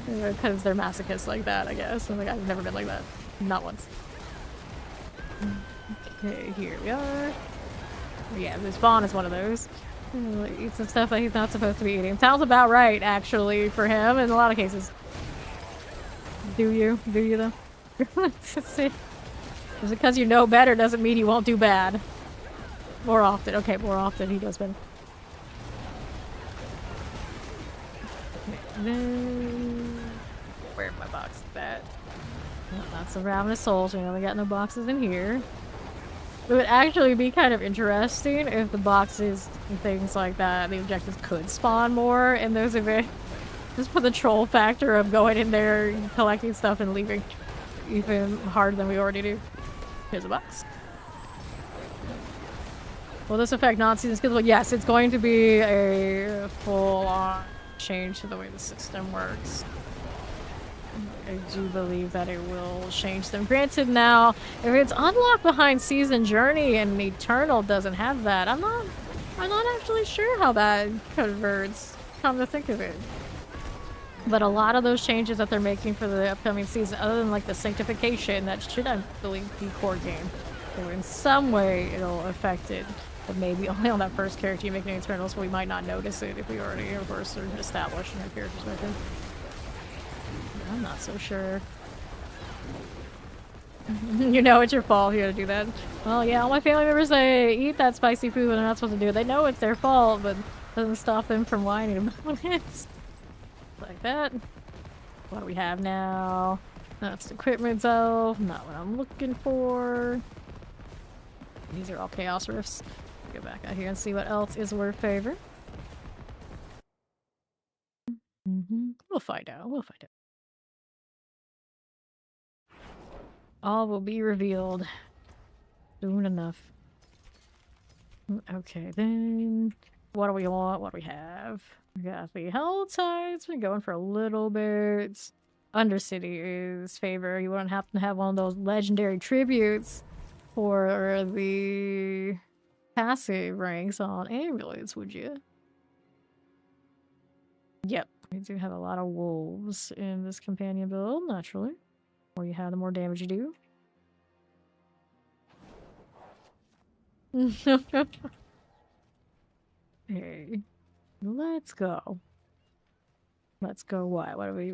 because they're masochists like that, I guess. And like I've never been like that, not once. Okay, here we are. Yeah, this Vaughn is one of those. Eat some stuff that he's not supposed to be eating. Sounds about right, actually, for him in a lot of cases. Do you though? Just because you know better doesn't mean you won't do bad. More often. Okay, more often he does better. Okay, then... Where my box is at? Well, that's the Ravenous Souls. We only got no boxes in here. It would actually be kind of interesting if the boxes and things like that, the objectives could spawn more in those events. Just for the troll factor of going in there and collecting stuff and leaving even harder than we already do. Here's a box. Will this affect non-season skills? Well, yes, it's going to be a full-on change to the way the system works. I do believe that it will change them. Granted, now, if it's unlocked behind Season Journey and Eternal doesn't have that, I'm not actually sure how that converts, come to think of it. But a lot of those changes that they're making for the upcoming season, other than like the sanctification, that should, I believe, be core game. So in some way, it'll affect it. But maybe only on that first character you make an Eternal, so we might not notice it if we already, of course, are established in our character's record. I'm not so sure. You know it's your fault if you gotta do that. Well, yeah, all my family members, they eat that spicy food when they're not supposed to do it. They know it's their fault, but it doesn't stop them from whining about it. Like that. What do we have now? That's equipment, though. Not what I'm looking for. These are all chaos rifts. Go back out here and see what else is worth favor. We'll find out. We'll find out. All will be revealed soon enough. Okay, then what do we want? What do we have? We got the Hell Tides. Been going for a little bit. Undercity is favor. You wouldn't happen to have one of those legendary tributes for the passive ranks on amulets, would you? Yep, we do have a lot of wolves in this companion build, naturally. more you have, the more damage you do. Hey, let's go. Let's go. What? What are we?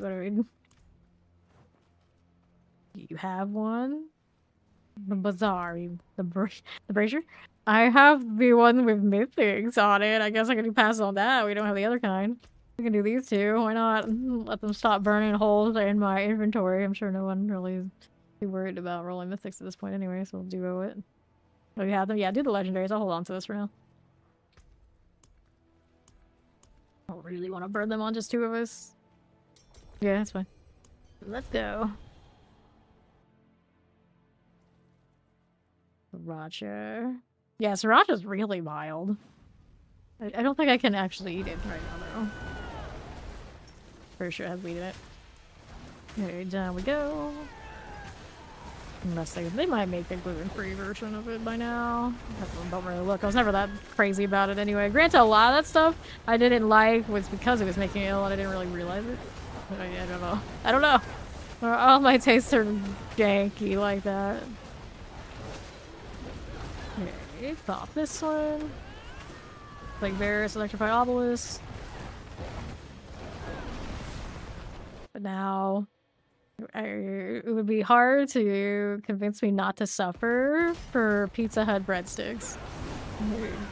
You have one. The bazaar, the brazier. I have the one with mythics on it. I guess I can pass on that. We don't have the other kind. We can do these two. Why not? Let them stop burning holes in my inventory. I'm sure no one really is too worried about rolling mythics at this point anyway, so we'll duo it. Oh, you have them? Yeah, do the legendaries. I'll hold on to this for now. I don't really want to burn them on just two of us. Yeah, that's fine. Let's go. Sriracha. Yeah, sriracha's really mild. I don't think I can actually eat it right now, though. Pretty sure I have weed in it. Okay, down we go. Unless they might make a gluten-free version of it by now. I don't really look. I was never that crazy about it anyway. Granted, a lot of that stuff I didn't like was because it was making me ill and I didn't really realize it. But I don't know. I don't know. All my tastes are janky like that. Okay, pop this one. Like Varus, Electrified Obelisk. But now, it would be hard to convince me not to suffer for Pizza Hut breadsticks.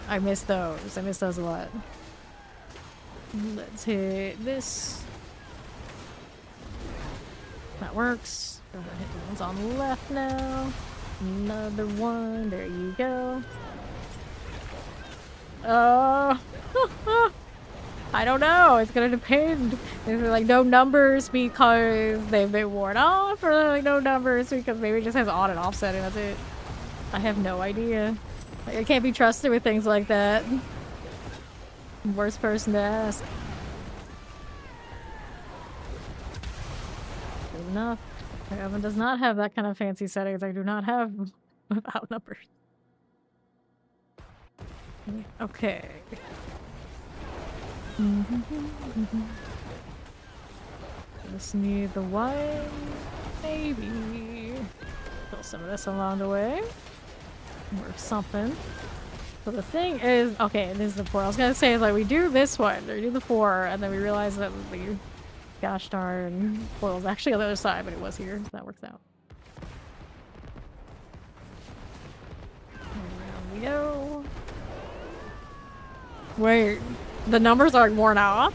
I miss those. I miss those a lot. Let's hit this. That works. Go ahead and hit the ones on the left now. Another one. There you go. Oh. I don't know. It's gonna depend. Is there like no numbers because they've been worn off, or like no numbers because maybe it just has on and off setting? That's it. I have no idea. Like, I can't be trusted with things like that. Worst person to ask. Good enough. My oven does not have that kind of fancy settings. I do not have without numbers. Okay. Just need the wine, maybe. Fill some of this along the way. Or something. So the thing is, okay, this is the 4. I was gonna say, like, we do this one, or we do the 4, and then we realize that the gosh darn foil is actually on the other side, but it was here, so that works out. Around we go. Wait, the numbers aren't worn off?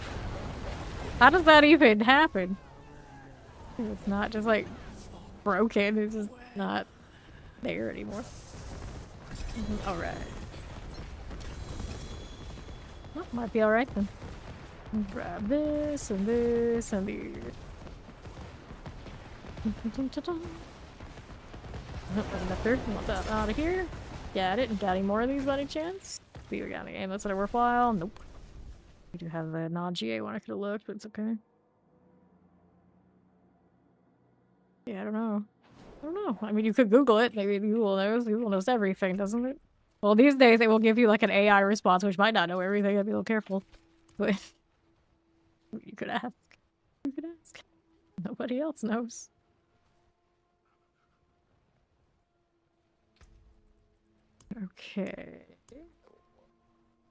How does that even happen? It's not just like broken, it's just not there anymore. Alright. Oh, might be alright then. Grab this and this and these. Want that out of here. Got it. Got any more of these by any chance? See, we got any amulets that are worthwhile? Nope. We do have the non-GA one I could have looked, but it's okay. Yeah, I don't know. I don't know. I mean, you could Google it. Maybe Google knows. Google knows everything, doesn't it? Well, these days it will give you like an AI response, which might not know everything. I'd be a little careful. But you could ask. You could ask. Nobody else knows. Okay.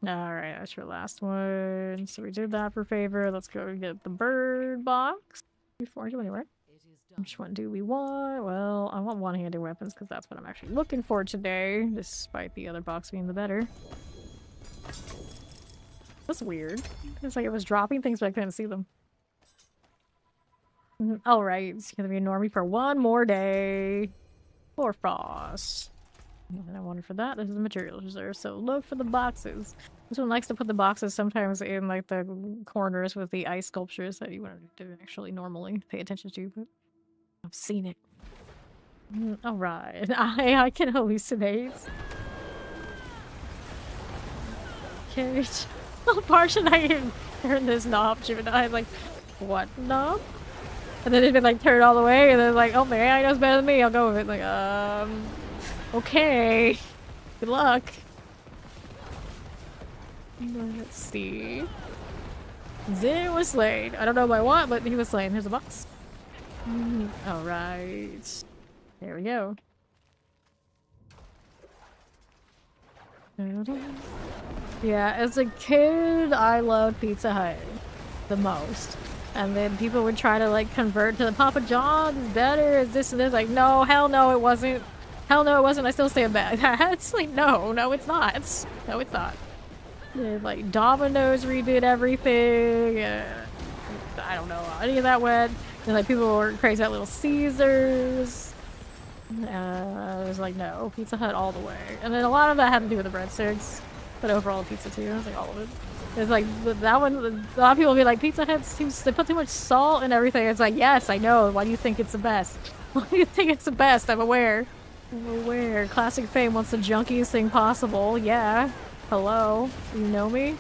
Alright, that's your last one. So we did that for favor. Let's go get the bird box. Before I do anywhere. Which one do we want? Well, I want one-handed weapons because that's what I'm actually looking for today, despite the other box being the better. That's weird. It's like it was dropping things, but I couldn't see them. Alright, it's gonna be a normie for one more day. For Frost. Nothing I wanted for that. This is a materials reserve, so look for the boxes. This one likes to put the boxes sometimes in like the corners with the ice sculptures that you wouldn't actually normally pay attention to, but I've seen it. Alright. I can hallucinate. Okay. How far should I even turn this knob, Gemini? Like, what knob? And then it'd been like turned all the way, and then like, oh my AI knows better than me, I'll go with it. Like, okay. Good luck. Let's see. Zin was slain. I don't know by what, but he was slain. Here's a box. Alright. There we go. Yeah, as a kid, I loved Pizza Hut the most. And then people would try to like convert to the Papa John's is better, is this and this. Like, no, hell no, it wasn't. Hell no, it wasn't. I still stand back. It's like, no, it's not. No, it's not. Yeah, like, Domino's redid everything. I don't know how any of that went. And like, people were crazy about Little Caesars. I was like, no, Pizza Hut all the way. And then a lot of that had to do with the breadsticks. But overall, pizza too. I was like, all of it. It's like, that one, a lot of people will be like, Pizza Hut seems, they put too much salt and everything. It's like, yes, I know. Why do you think it's the best? Why do you think it's the best? I'm aware. I'm aware. Classic Fame wants the junkiest thing possible. Yeah. Hello. You know me?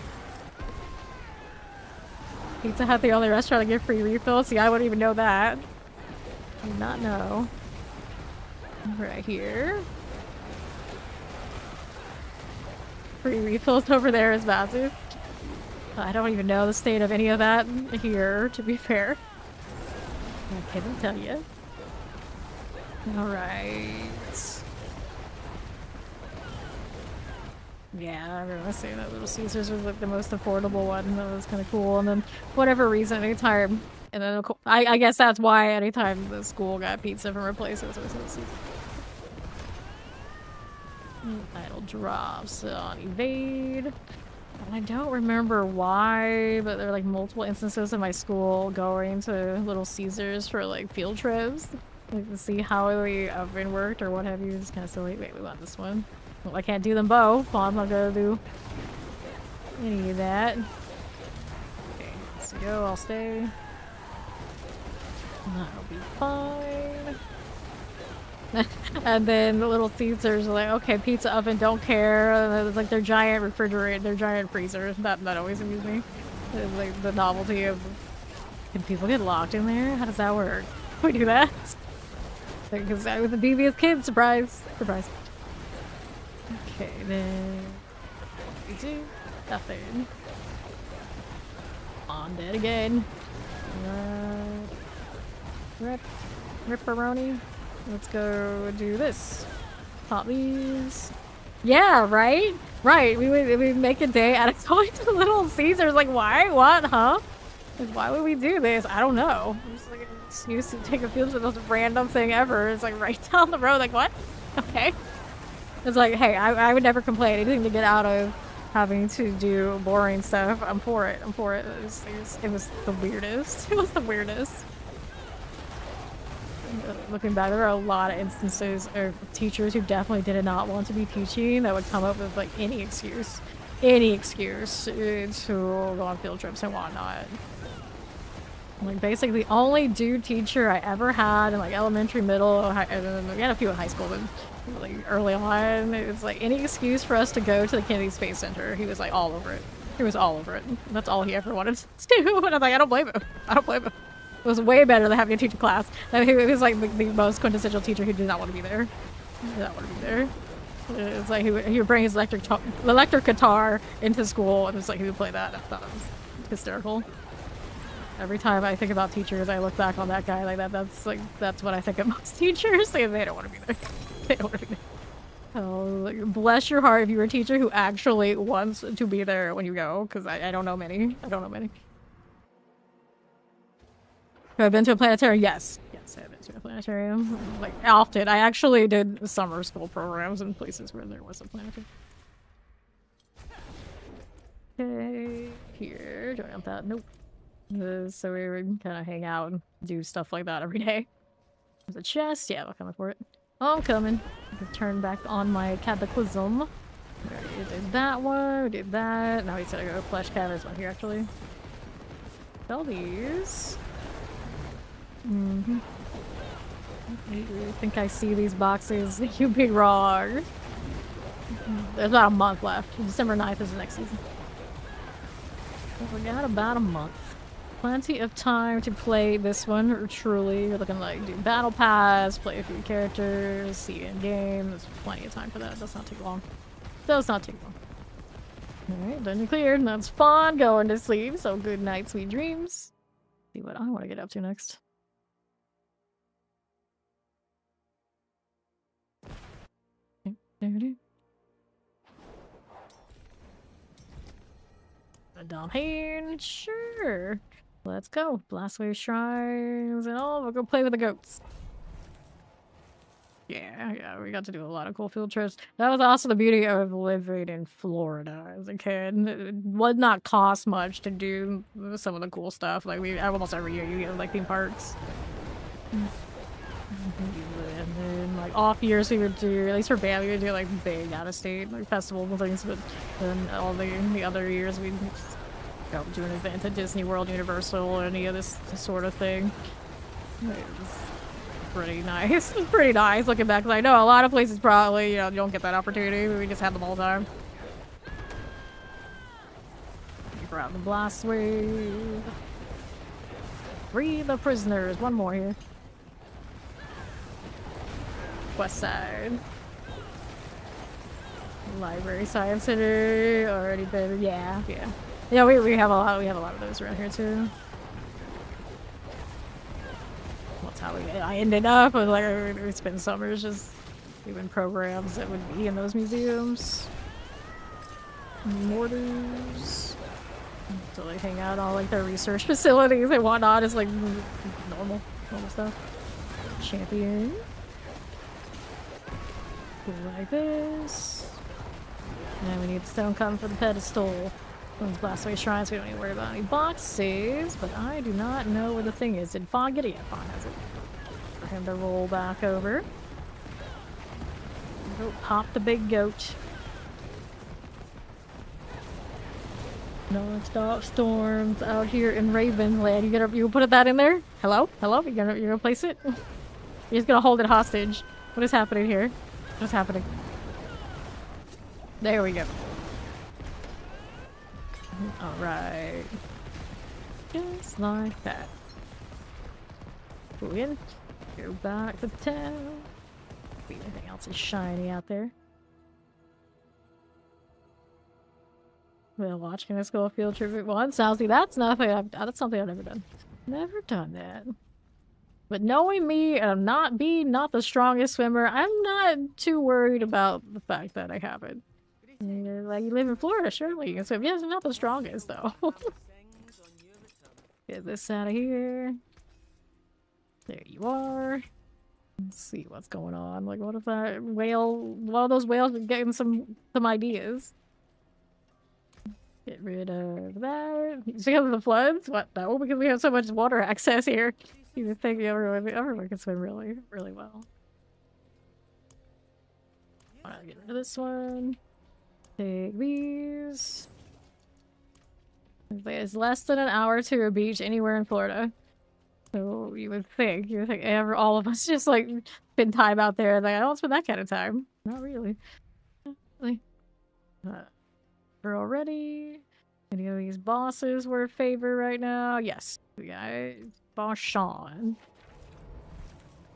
Pizza Hut, the only restaurant to give free refills? See, I wouldn't even know that. I did not know. Right here. Free refills over there is massive. I don't even know the state of any of that here, to be fair. I can't tell you. Alright. Yeah, I remember saying that Little Caesars was like the most affordable one. That was kind of cool. And then, whatever reason, anytime, and then I guess that's why anytime the school got pizza from replaces, it was Little Caesars. Idle drops on evade. And I don't remember why, but there were like multiple instances of my school going to Little Caesars for like field trips. Like to see how the oven worked or what have you. It's kind of silly. Wait, we want this one. Well, I can't do them both. Well, I'm not gonna do any of that. Okay, let's go. I'll stay. That'll be fine. And then the Little Caesars are like, okay, pizza oven, don't care. And it's like their giant refrigerator, their giant freezer. That always amused me. It's like the novelty of, can people get locked in there? How does that work? Can we do that? Because I was a devious kid. Surprise, surprise. Okay, then we do nothing. On dead again. Ripperoni. Let's go do this. Pop these. Yeah, right? Right. We make a day out of going to Little Caesars. Like, why? What? Huh? Like, why would we do this? I don't know. It's like an excuse to take a field trip. The most random thing ever. It's like right down the road. Like, what? Okay. It's like, hey, I would never complain. Anything to get out of having to do boring stuff. I'm for it. I'm for it. It was the weirdest. It was the weirdest. Looking back, there are a lot of instances of teachers who definitely did not want to be teaching that would come up with like any excuse to go on field trips and whatnot. Like basically the only dude teacher I ever had in like elementary, middle, and then we had a few in high school, but like early on, it's like any excuse for us to go to the Kennedy Space Center. He was like all over it. He was all over it. That's all he ever wanted to do. And I'm like, I don't blame him. I don't blame him. It was way better than having to teach a class. He was like the most quintessential teacher who did not want to be there. He did not want to be there. It's like he would bring his electric guitar into school, and it's like he would play that. I thought it was hysterical. Every time I think about teachers, I look back on that guy like that. That's what I think of most teachers. They don't want to be there. They don't want to be there. Oh, like, bless your heart if you were a teacher who actually wants to be there when you go, because I don't know many. I don't know many. Have I been to a planetarium? Yes. Yes, I have been to a planetarium. Like, often. I actually did summer school programs in places where there was a planetarium. Okay. Here. Do I want that? Nope. So we would kind of hang out and do stuff like that every day. There's a chest. Yeah, I'm coming for it. Oh, I'm coming. I can turn back on my cataclysm. We did that one. We did that. Now we said I go flesh caverns one here, actually. Sell these. I think I see these boxes. You'd be wrong. There's about a month left. December 9th is the next season. We got about a month. Plenty of time to play this one, or truly. You're looking like do battle pass, play a few characters, see in game. There's plenty of time for that. Does not take long. Does not take long. Alright, done and cleared. That's fun. Going to sleep. So good night, sweet dreams. See what I want to get up to next. Down here, sure. Let's go. Blastwave shrines and all. We'll go play with the goats. Yeah, we got to do a lot of cool field trips. That was also the beauty of living in Florida as a kid. It would not cost much to do some of the cool stuff. Like, almost every year you get, like, theme parks. And then, like, off years we would do, at least for band, we would do, like, big out-of-state, like, festivals and things, but then all the other years we'd go do an event at Disney World, Universal, or any of this sort of thing. It was pretty nice. It was pretty nice looking back, because I know a lot of places probably, you know, you don't get that opportunity, but we just had them all the time. Grab the blast wave. Free the prisoners. One more here. West side. Library Science Center. Already been, yeah. Yeah, we have a lot of those around here too. That's how I ended up with, like, we spend summers just doing programs that would be in those museums. Mortars. So they hang out all, like, their research facilities and whatnot. It's like normal stuff. Champion. Like this. And we need stone come for the pedestal. Those blastway shrines, we don't need to worry about any boxes, but I do not know where the thing is. Did Fawn get it? Yeah, Fawn has it. For him to roll back over. Go pop the big goat. Non-stop storms out here in Ravenland. You put that in there? Hello? You gonna place it? You're just gonna hold it hostage. What is happening here? What's happening? There we go. Alright. Just like that. Go in. Go back to town. See if anything else is shiny out there. We'll watch Can I School Field Trip once. Now, see, that's something I've never done. Never done that. But knowing me and not being not the strongest swimmer, I'm not too worried about the fact that I haven't. Like, you live in Florida, surely you can swim. Yes, I'm not the strongest, though. Get this out of here. There you are. Let's see what's going on. Like, what if that whale... One of those whales is getting some ideas. Get rid of that. Because of the floods? What? No, because we have so much water access here. You would think everyone can swim really, really well. Alright, get rid of this one. Take these. It's less than an hour to a beach anywhere in Florida. So you would think all of us just, like, spend time out there. Like, I don't spend that kind of time. Not really. We're already. Any of these bosses were a favor right now? Yes. We got Boss Sean.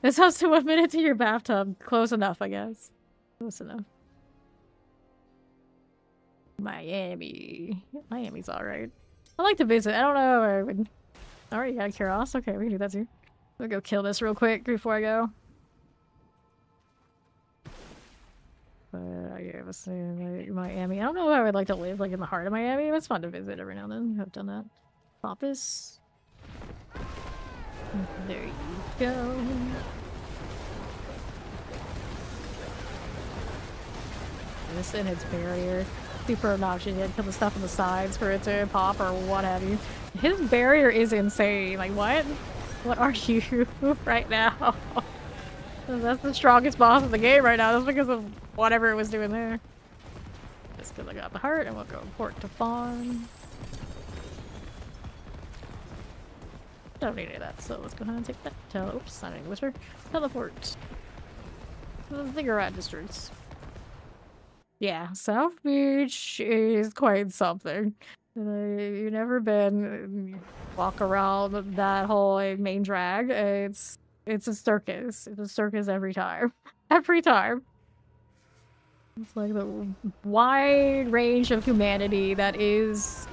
This has to 1 minute to your bathtub. Close enough, I guess. Close enough. Miami. Miami's alright. I like to visit. I don't know where I would. Alright, you got Kuros? Okay, we can do that too. We'll go kill this real quick before I go. Yeah, let's see, Miami. I don't know where I would like to live, like in the heart of Miami. It's fun to visit every now and then. I've done that. Pop this. There you go. This in its barrier. Super obnoxious. You had to put the stuff on the sides for it to pop or what have you. His barrier is insane. Like, what? What are you right now? That's the strongest boss in the game right now. That's because of whatever it was doing there. Just because I got the heart, and we'll go port to Fawn. Don't need any of that, so let's go ahead and take that. Oops, I didn't whisper. Teleport. The cigarette districts. Yeah, South Beach is quite something. You've never been walk around that whole main drag. It's a circus. It's a circus every time. Every time. It's like the wide range of humanity that is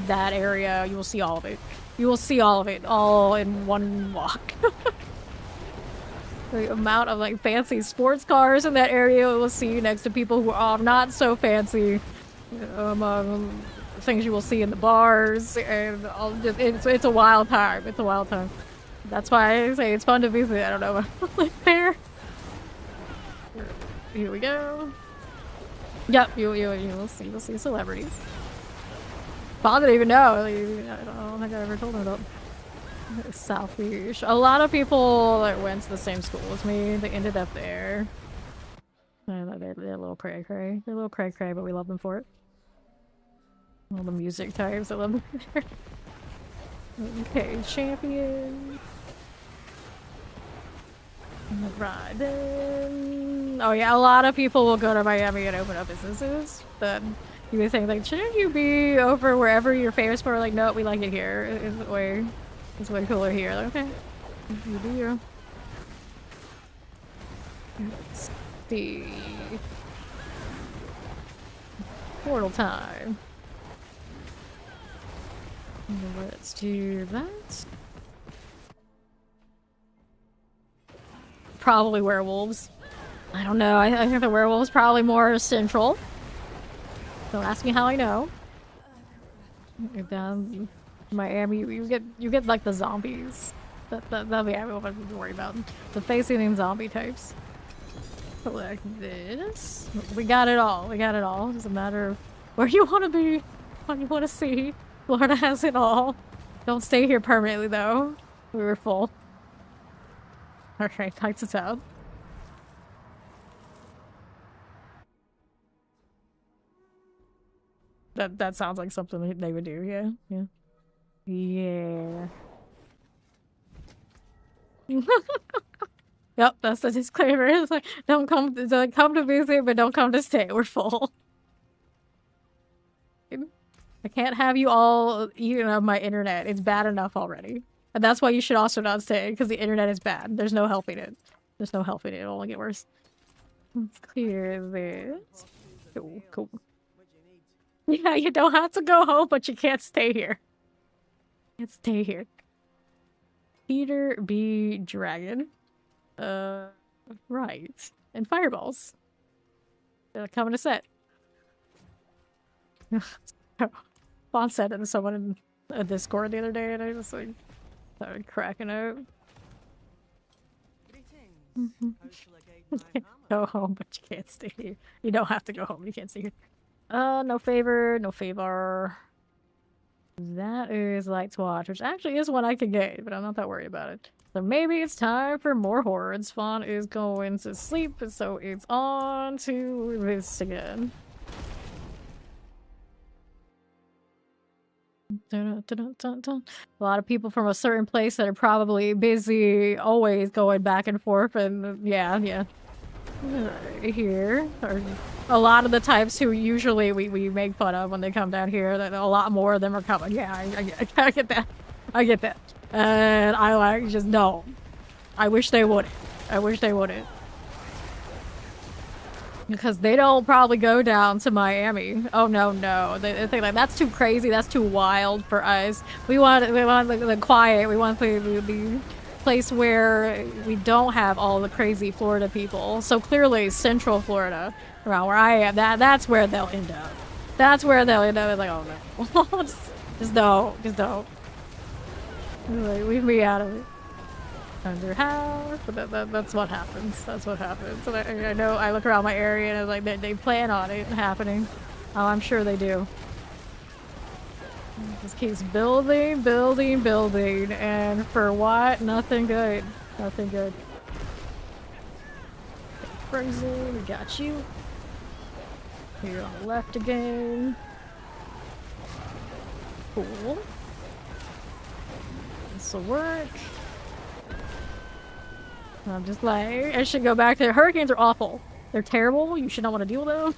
that area. You will see all of it. You will see all of it all in one walk. The amount of like fancy sports cars in that area we'll see next to people who are not so fancy. Among things you will see in the bars, and it's a wild time. It's a wild time. That's why I say it's fun to visit. I don't know about like there. Here we go. Yep, you'll see celebrities. Bob didn't even know. Like, I don't think I ever told him about South Beach. A lot of people that went to the same school as me, they ended up there. They're a little cray-cray. They're a little cray-cray, but we love them for it. All the music types, I love them there. Okay, champion. Right then. Oh yeah, a lot of people will go to Miami and open up businesses. But you would think like, shouldn't you be over wherever you're famous for? Like, no, we like it here. It's way cooler here. Like, okay, you do you. Let's see. Portal time. Let's do that. Probably werewolves. I don't know. I think the werewolves probably more central. Don't ask me how I know. Down Miami, you get like the zombies. That'll be everyone to worry about. The face-eating zombie types. Like this. We got it all. We got it all. It's a matter of where you want to be, what you want to see. Florida has it all. Don't stay here permanently though. We were full. Alright, lights us out. That sounds like something they would do, yeah. Yeah. Yep, that's the disclaimer. It's like, don't come to visit, but don't come to stay. We're full. I can't have you all eating up my internet. It's bad enough already. And that's why you should also not stay, because the internet is bad. There's no helping it. There's no helping it. It'll only get worse. Let's clear this. Cool. Yeah, you don't have to go home, but you can't stay here. Can't stay here. Peter B. Dragon. Right. And fireballs. They're coming to set. Fawn said it to someone in a Discord the other day, and I just like started cracking up. Go home, but you can't stay here. You don't have to go home. You can't stay here. No favor, no favor. That is Lights Watch, which actually is one I could get, but I'm not that worried about it. So maybe it's time for more hordes. Fawn is going to sleep, so it's on to this again. Dun, dun, dun, dun. A lot of people from a certain place that are probably busy, always going back and forth, and yeah. Here are a lot of the types who usually we make fun of when they come down here. That a lot more of them are coming. Yeah, I get that. I get that. And I like just no. I wish they wouldn't. I wish they wouldn't. Because they don't probably go down to Miami. Oh no. They think like that's too crazy. That's too wild for us. We want the quiet. We want the place where we don't have all the crazy Florida people. So clearly Central Florida, around where I am, that's where they'll end up. That's where they'll end up. It's like, oh no. just don't. Like, leave me out of it. Under house, but that's what happens. That's what happens. And I know I look around my area and it's like they plan on it happening. Oh, I'm sure they do. It just keeps building, and for what? Nothing good. Nothing good. Frozen, we got you. Here on the left again. Cool. This'll work. I'm just like, I should go back to hurricanes are awful. They're terrible. You should not want to deal with them.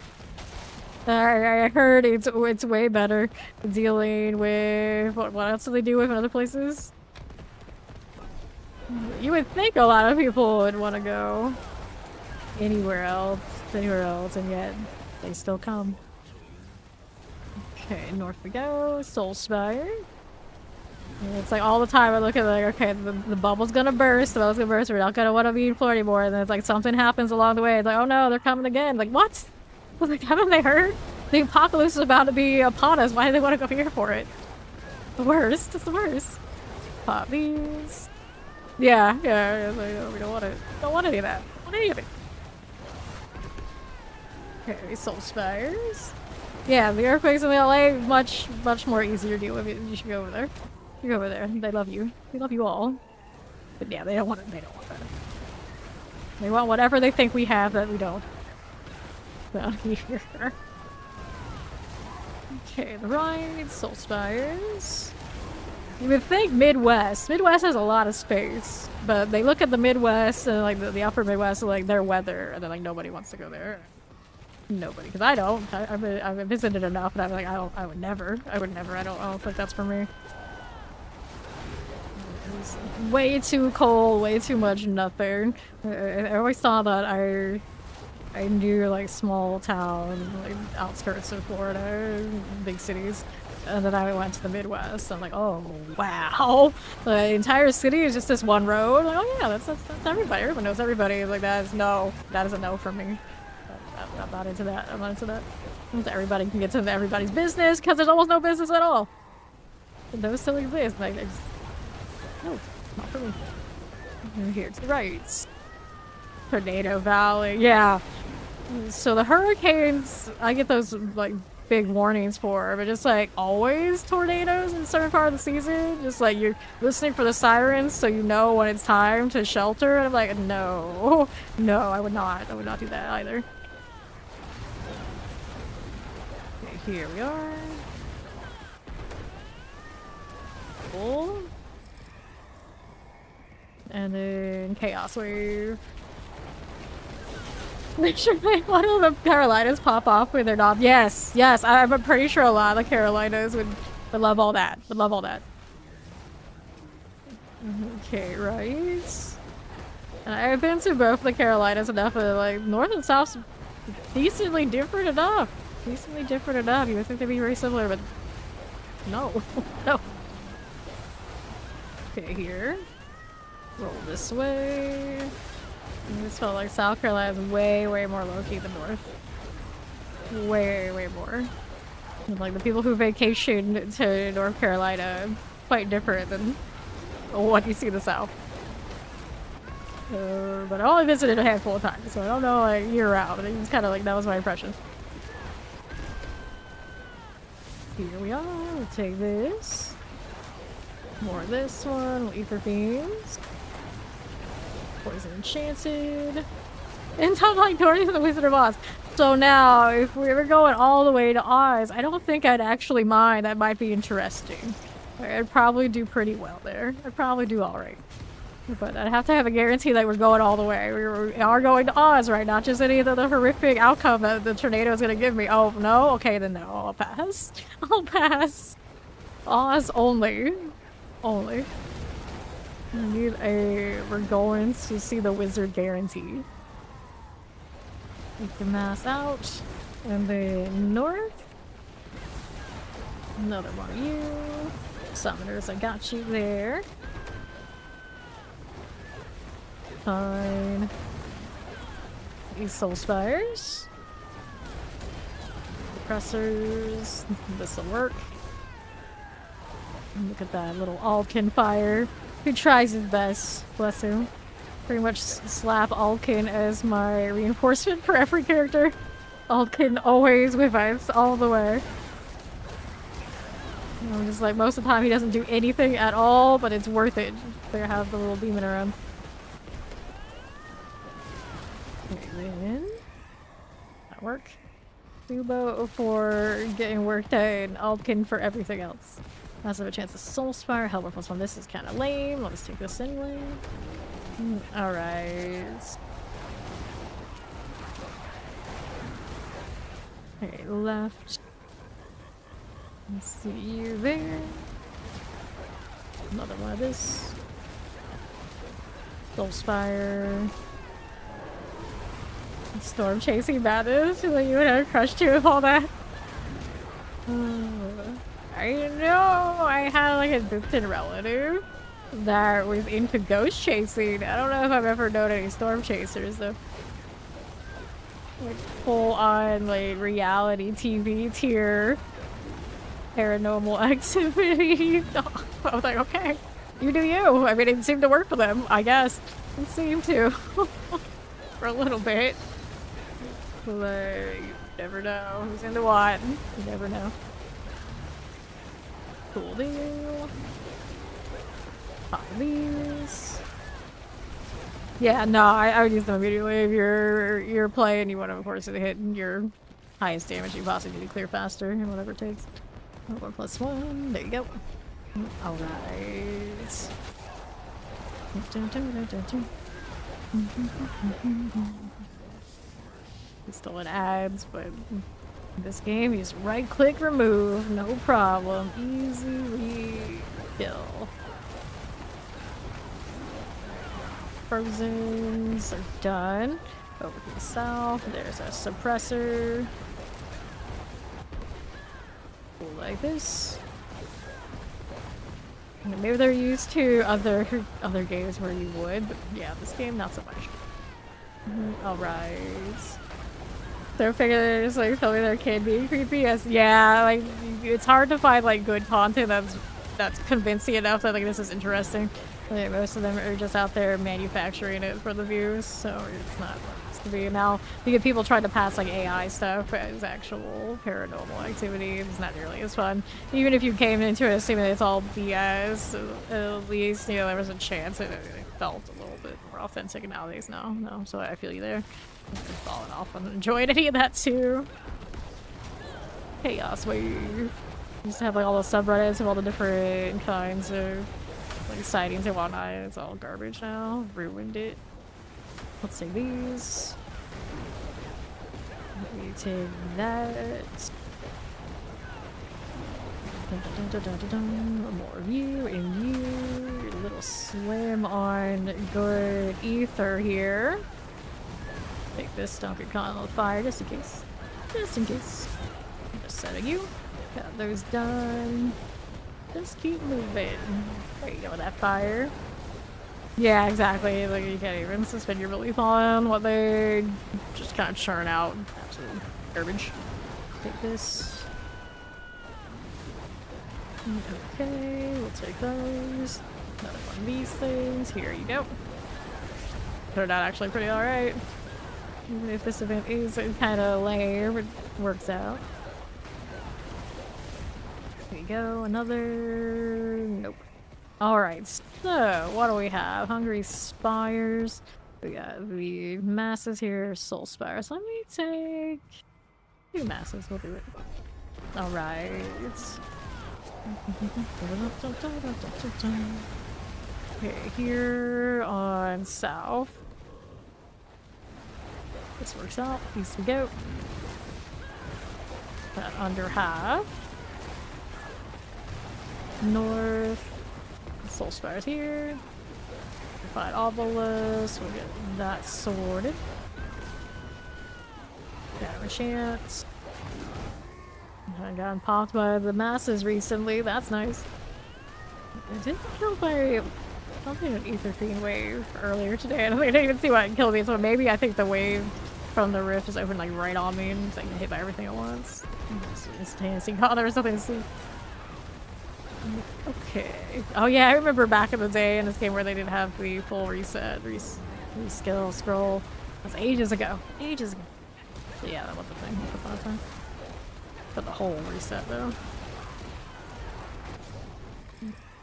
I heard it's way better dealing with what else do they do with in other places? You would think a lot of people would want to go anywhere else, and yet they still come. Okay, north we go. Soul Spire. And it's like all the time I look at like, okay, the bubble's gonna burst, we're not gonna want to be in Florida anymore, and then it's like something happens along the way, it's like, oh no, they're coming again. Like, what? Like, haven't they heard? The apocalypse is about to be upon us, why do they want to go here for it? The worst, it's the worst. Pop these. Yeah, it's like, no, we don't want it. Don't want any of that. Don't want any of it. Okay, soul spires. Yeah, the earthquakes in LA much more easier to deal with. You should go over there. You go over there. They love you. They love you all. But yeah, they don't want it. They don't want that. They want whatever they think we have that we don't. Down here. Okay, the right, soul spires. You would think Midwest. Midwest has a lot of space, but they look at the Midwest and like the upper Midwest and like their weather, and then like nobody wants to go there. Nobody, because I don't. I've visited enough, and I'm like, I would never. I don't think that's for me. It's way too cold, way too much nothing. I always thought that I knew like small town, like outskirts of Florida, big cities. And then I went to the Midwest. I'm like, oh wow, the entire city is just this one road. Like, oh yeah, that's everybody. Everyone knows everybody. Like that is a no for me. I'm not into that. I'm not into that. Everybody can get to everybody's business because there's almost no business at all. And those still exist. Like, no, not for me. And here to the right. Tornado Valley. Yeah. So the hurricanes, I get those like big warnings for, but just like always tornadoes in certain part of the season. Just like you're listening for the sirens so you know when it's time to shelter. And I'm like, no, I would not do that either. Okay, here we are. Cool. And then Chaos Wave. Make sure one of the Carolinas pop off when they're not. Yes, I'm pretty sure a lot of the Carolinas would love all that. Okay, right. And I've been to both the Carolinas enough that like North and South's decently different enough. You would think they'd be very similar, but no. No. Okay, here. Roll this way. I just felt like South Carolina is way more low-key than North. Way more. And, like, the people who vacation to North Carolina, quite different than what you see in the South. But I only visited a handful of times, so I don't know, like, year-round. But it was kind of like, that was my impression. Here we are. We'll take this. More of this one. Ether Beams. Poison Enchanted. And top like Dory to the Wizard of Oz. So now, if we were going all the way to Oz, I don't think I'd actually mind. That might be interesting. I'd probably do pretty well there. I'd probably do alright. But I'd have to have a guarantee that we're going all the way. We are going to Oz, right? Not just any of the horrific outcome that the tornado is going to give me. Oh, no? Okay, then no. I'll pass. I'll pass. Oz only. Only. We're going to see the wizard guarantee. Take the mass out. And then north. Another one of you. Summoners, I got you there. Fine. These soul spires. Suppressors. This'll work. Look at that little Alkin fire. He tries his best, bless him. Pretty much slap Alkin as my reinforcement for every character. Alkin always with us, all the way. I'm just like, most of the time he doesn't do anything at all, but it's worth it to have the little demon around. And then... that work. Subo for getting work done, Alkin for everything else. Let's have a chance of Soul Spire. Hellbore plus 1. This is kind of lame. Let's take this anyway. Alright. Okay, left. Let's see you there. Another one of this. Soul Spire. Storm Chasing Madness. Like you would have crushed you with all that. I know I had like a distant relative that was into ghost chasing. I don't know if I've ever known any storm chasers though. Like full on like reality TV tier paranormal activity. I was like, okay, you do you. I mean, it seemed to work for them, I guess. It seemed to for a little bit. Like, you never know who's into what. You never know. Cool deal. Pop these. Yeah, no, I would use them immediately if you're playing. You want to, of course, hit your highest damage you possibly need to clear faster and whatever it takes. 1+1. There you go. All right. It's still in ads, but this game, you just right-click, remove, no problem. Easy kill. Frozens are done. Over to the south, there's a suppressor. Like this. Maybe they're used to other games where you would, but yeah, this game not so much. Alright. So figures like filming their kid being creepy. Yes, yeah, like it's hard to find like good content that's convincing enough that like this is interesting. Like, most of them are just out there manufacturing it for the views, so it's not supposed to be. Now you get people trying to pass like AI stuff as actual paranormal activity. It's not nearly as fun. Even if you came into it assuming it's all BS, at least you know there was a chance it felt a little bit more authentic. Nowadays, no. So I feel you there. I've been falling off on enjoying any of that too. Chaos Wave. Used to have like all the subreddits of all the different kinds of like sightings and whatnot. It's all garbage now. Ruined it. Let's take these. Let me take that. More of you and you. A little slim on good ether here. Take this, dump your con on fire just in case. Just in case. Just setting you. Got those done. Just keep moving. There you go with that fire. Yeah, exactly. Like you can't even suspend your belief on what they just kind of churn out. Absolute garbage. Take this. Okay, we'll take those. Another one of these things. Here you go. Turned out actually pretty alright. Even if this event is kind of lame, it works out. There you go, another... Nope. Alright, so what do we have? Hungry Spires. We got the masses here, Soul Spires. Let me take... 2 masses, we'll do it. Alright. Okay, here on south. This works out. East we go. That under half. North. Soul Spires here. Fight Obelisk. We'll get that sorted. Got a chance. I got popped by the masses recently. That's nice. I did get killed by something an Ether Fiend wave earlier today. I didn't even see what killed me, so maybe I think the wave from the rift is open like right on me and so I can hit by everything at once. Just instantaneously. Oh, there was nothing to see. Okay. Oh yeah, I remember back in the day in this game where they didn't have the full reset, reskill scroll. That was ages ago. Ages ago. So yeah, that was the thing. The last time. But the whole reset though.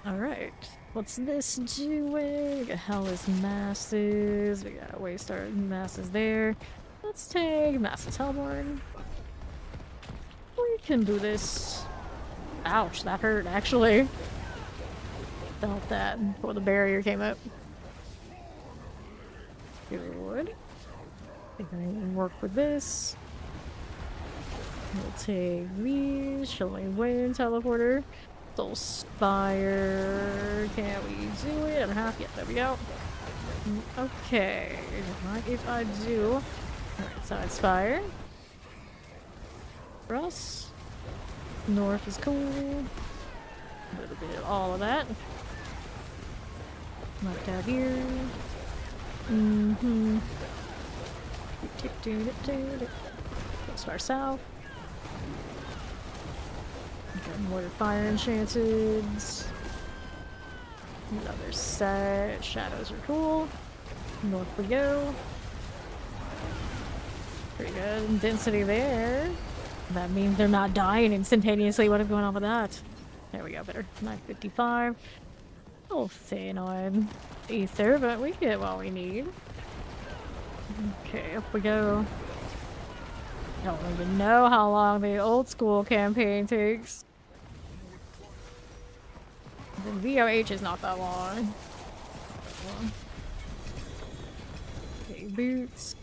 Alright. What's this doing? We got Hellish Masses. We got Waystar Masses there. Let's take Masses Hellborn. We can do this. Ouch, that hurt actually. Felt that before the barrier came up. Good. I think I can work with this. We'll take these. Chilling Wind Teleporter. Soul Spire. Can we do it? I'm half. Yeah, there we go. Okay. Mind if I do. Alright, Side Spire. For us. North is cool. A little bit of all of that. Knocked out here. Mm-hmm. Let's start south. Got more fire enchanted. Another set. Shadows are cool. North we go. Pretty good density there. That means they're not dying instantaneously. What is going on with that? There we go, better. 955. A little thin on ether, but we get what we need. Okay, up we go. Don't even know how long the old school campaign takes. The VOH is not that long. Okay, boots.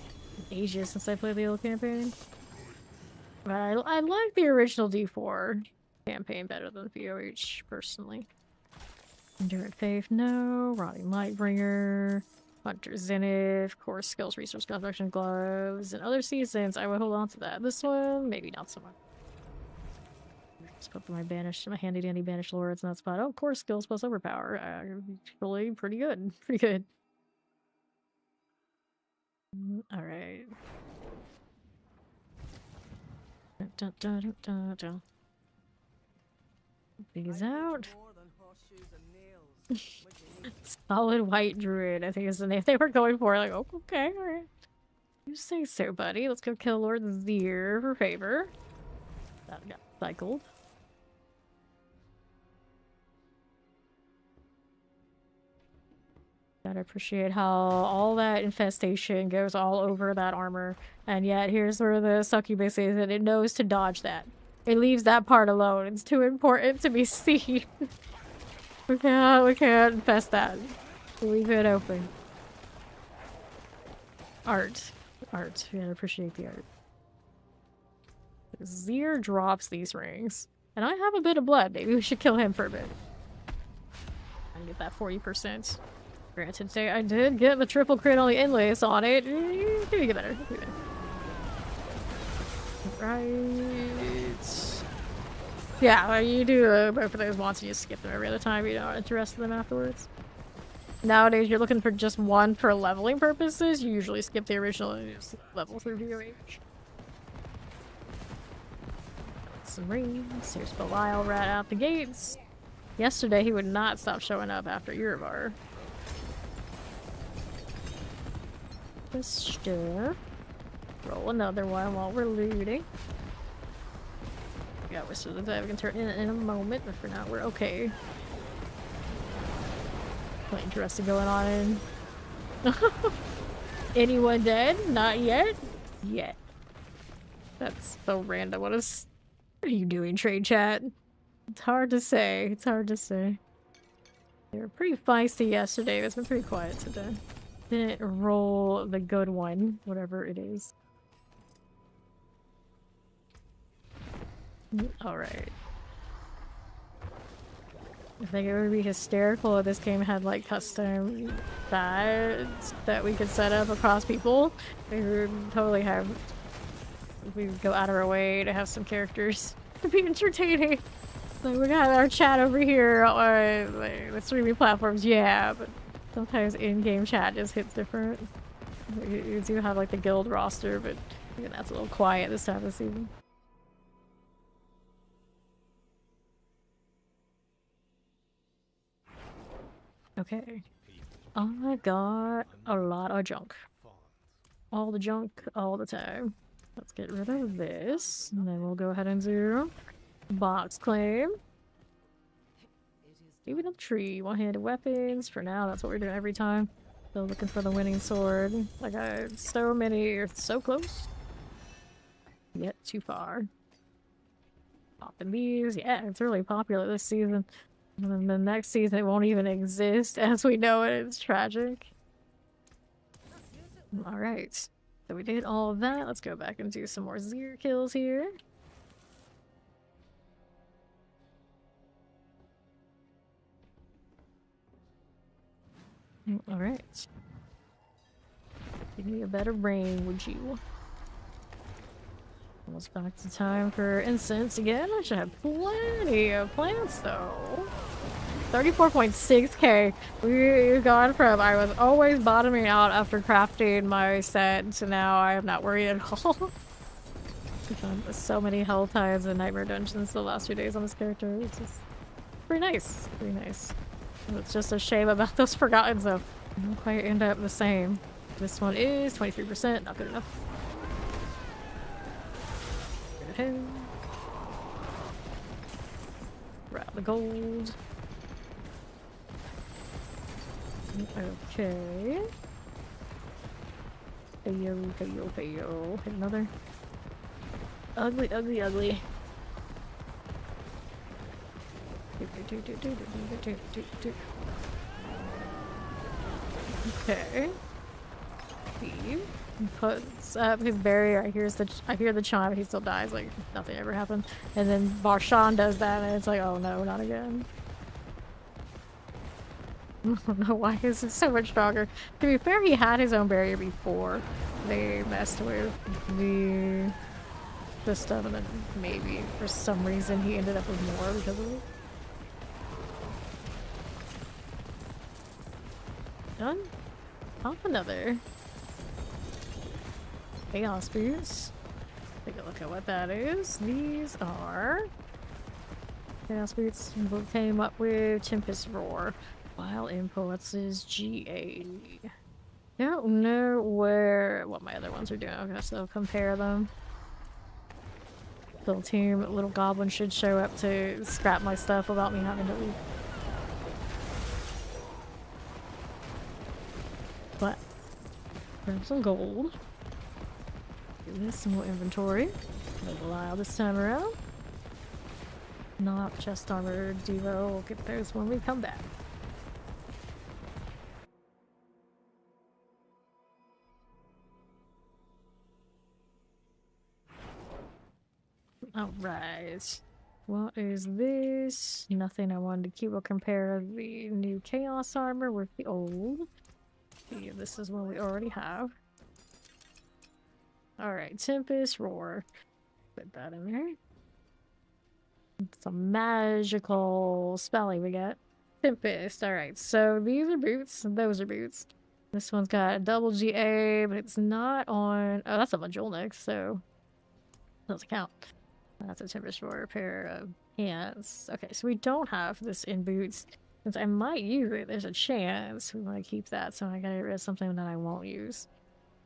Ages since I played the old campaign. But I like the original D4 campaign better than VOH, personally. Endurant Faith, no. Rotting Lightbringer. Hunter Zenith. Core Skills, Resource Construction Gloves. And other seasons, I would hold on to that. This one, maybe not so much. Just put my handy dandy banished lords in that spot. Oh, Core Skills plus Overpower. Actually, pretty good. Pretty good. Alright. These out. Solid White Druid, I think is the name they were going for. Like, oh, okay, alright. You say so, buddy. Let's go kill Lord Zir for favor. That got cycled. Gotta appreciate how all that infestation goes all over that armor. And yet, here's where the succubus is, and it knows to dodge that. It leaves that part alone. It's too important to be seen. we can't infest that. Leave it open. Art. Art. We gotta appreciate the art. Zir drops these rings. And I have a bit of blood. Maybe we should kill him for a bit. And get that 40%. Granted, say I did get the triple crit on the inlays on it. Maybe get better. Maybe better. Right. Yeah, you do both of those ones and you skip them every other time. You don't interest in them afterwards. Nowadays, you're looking for just one for leveling purposes. You usually skip the original and just level through VOH. Some rings. Here's Belial right out the gates. Yesterday, he would not stop showing up after Urivar. This stuff. Roll another one while we're looting. We got Whisper of the Dead we can turn in a moment, but for now we're okay. Nothing interesting going on. Anyone dead? Not yet? Yet. That's so random. What are you doing, trade chat? It's hard to say. It's hard to say. They were pretty feisty yesterday, but it's been pretty quiet today. Didn't roll the good one, whatever it is. Alright. I think it would be hysterical if this game had like custom stats that we could set up across people. We would totally have. We would go out of our way to have some characters to be entertaining. Like we got our chat over here on like, the streaming platforms, yeah, but sometimes in-game chat just hits different. You do have like the guild roster, but even that's a little quiet this time of the season. Okay. I got a lot of junk. All the junk, all the time. Let's get rid of this, and then we'll go ahead and do box claim. Even up tree, one-handed weapons. For now, that's what we're doing every time. Still looking for the winning sword. I got so many, so close. Yet too far. Popping these, yeah, it's really popular this season. And then the next season, it won't even exist as we know it. It's tragic. Alright. So we did all of that. Let's go back and do some more Zir kills here. Alright. Give me a better brain, would you? Almost back to time for incense again. I should have plenty of plants though. 34.6k. We've gone from I was always bottoming out after crafting my set to now I am not worried at all. We've done so many hell tides and nightmare dungeons the last few days on this character. It's just pretty nice. Pretty nice. It's just a shame about those forgotten stuff. They don't quite end up the same. This one is 23%, not good enough. Grab the gold. Okay. Payo. Hit another. Ugly. Okay. He puts up his barrier. I hear the chime. He still dies. Like nothing ever happened. And then Barshan does that, and it's like, oh no, not again. I don't know why is it so much stronger. To be fair, he had his own barrier before they messed with the system, and then maybe for some reason he ended up with more because of it. Done? Pop another. Chaos boots. Take a look at what that is. These are Chaos boots. We came up with Tempest Roar. While imports is GA. Don't know what my other ones are doing. Okay, so compare them. Little team, little goblin should show up to scrap my stuff without me having to leave. But grab some gold. Do this, some more inventory. No Belial this time around. Not chest armor, Devo. We'll get those when we come back. Alright. What is this? Nothing I wanted to keep. We'll compare the new Chaos armor with the old. Yeah, this is what we already have. Alright, Tempest Roar. Put that in there. Some magical spelling we got. Tempest. Alright, so these are boots, and those are boots. This one's got a double GA, but it's not on... Oh, that's a Majolnik, so... doesn't count. That's a Tempest Roar pair of pants. Okay, so we don't have this in boots. Since I might use it, there's a chance we want to keep that, so I gotta get rid of something that I won't use.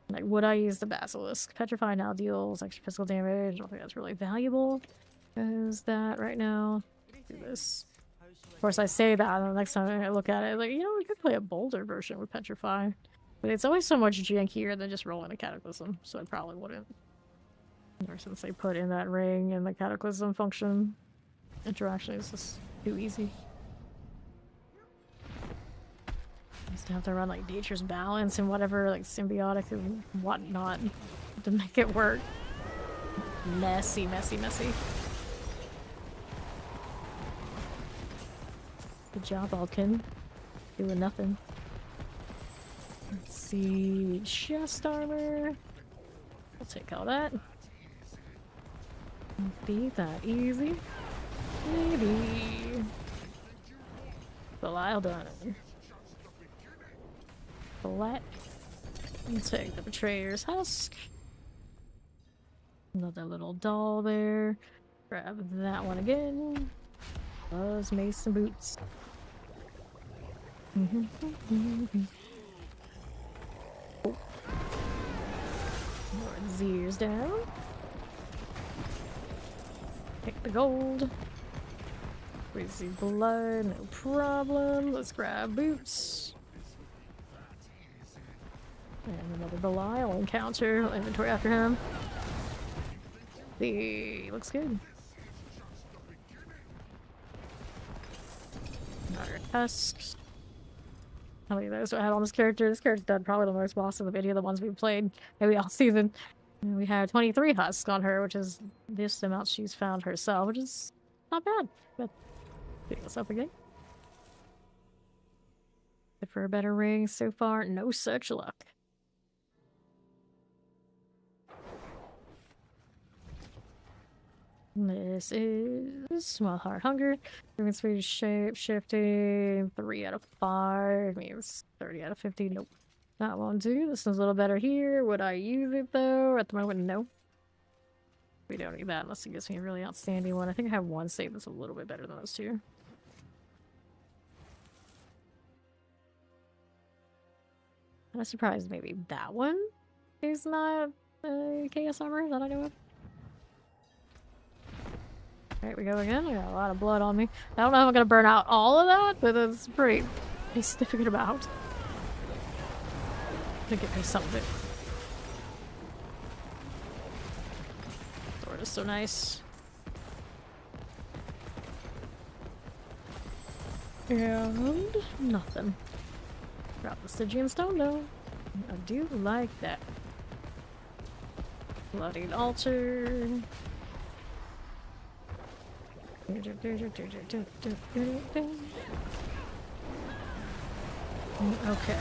Like, would I use the Basilisk? Petrify now deals extra physical damage. I don't think that's really valuable. Is that right now? Do this. Of course, I say that, and the next time I look at it, like, you know, we could play a bolder version with Petrify. But it's always so much jankier than just rolling a Cataclysm, so I probably wouldn't. Or since they put in that ring and the Cataclysm function, interaction is just too easy. Used to have to run like Nature's Balance and whatever, like Symbiotic and whatnot to make it work. Messy. Good job, Alkin. Doing nothing. Let's see. Chest armor. I'll take all that. Be that easy. Maybe. Belial done. Flat. And take the Betrayer's Husk. Another little doll there. Grab that one again. Those Mason boots. Oh. More Zers down. Take the gold. Crazy blood, no problem. Let's grab boots. And another Belial encounter. I'll inventory after him. Looks good. Another tusks. How many of those do I have on this character? This character's done probably the most bosses of any of the ones we've played, maybe all season. And we have 23 husks on her, which is this amount she's found herself, which is not bad. But pick this up again. For a better ring so far, no such luck. This is Small Heart Hunger. Movement speed, shape, shifting. 3 out of 5 means 30 out of 50. Nope. That won't do. This one's a little better here. Would I use it though? At the moment, no. We don't need that unless it gives me a really outstanding one. I think I have one save that's a little bit better than those two. I'm surprised maybe that one is not Chaos Armor that I know of. Alright, we go again. I got a lot of blood on me. I don't know if I'm gonna burn out all of that, but it's pretty significant amount. To get me some of it. Sword is so nice. And nothing. Drop the Stygian stone though. I do like that. Bloodied altar. Okay.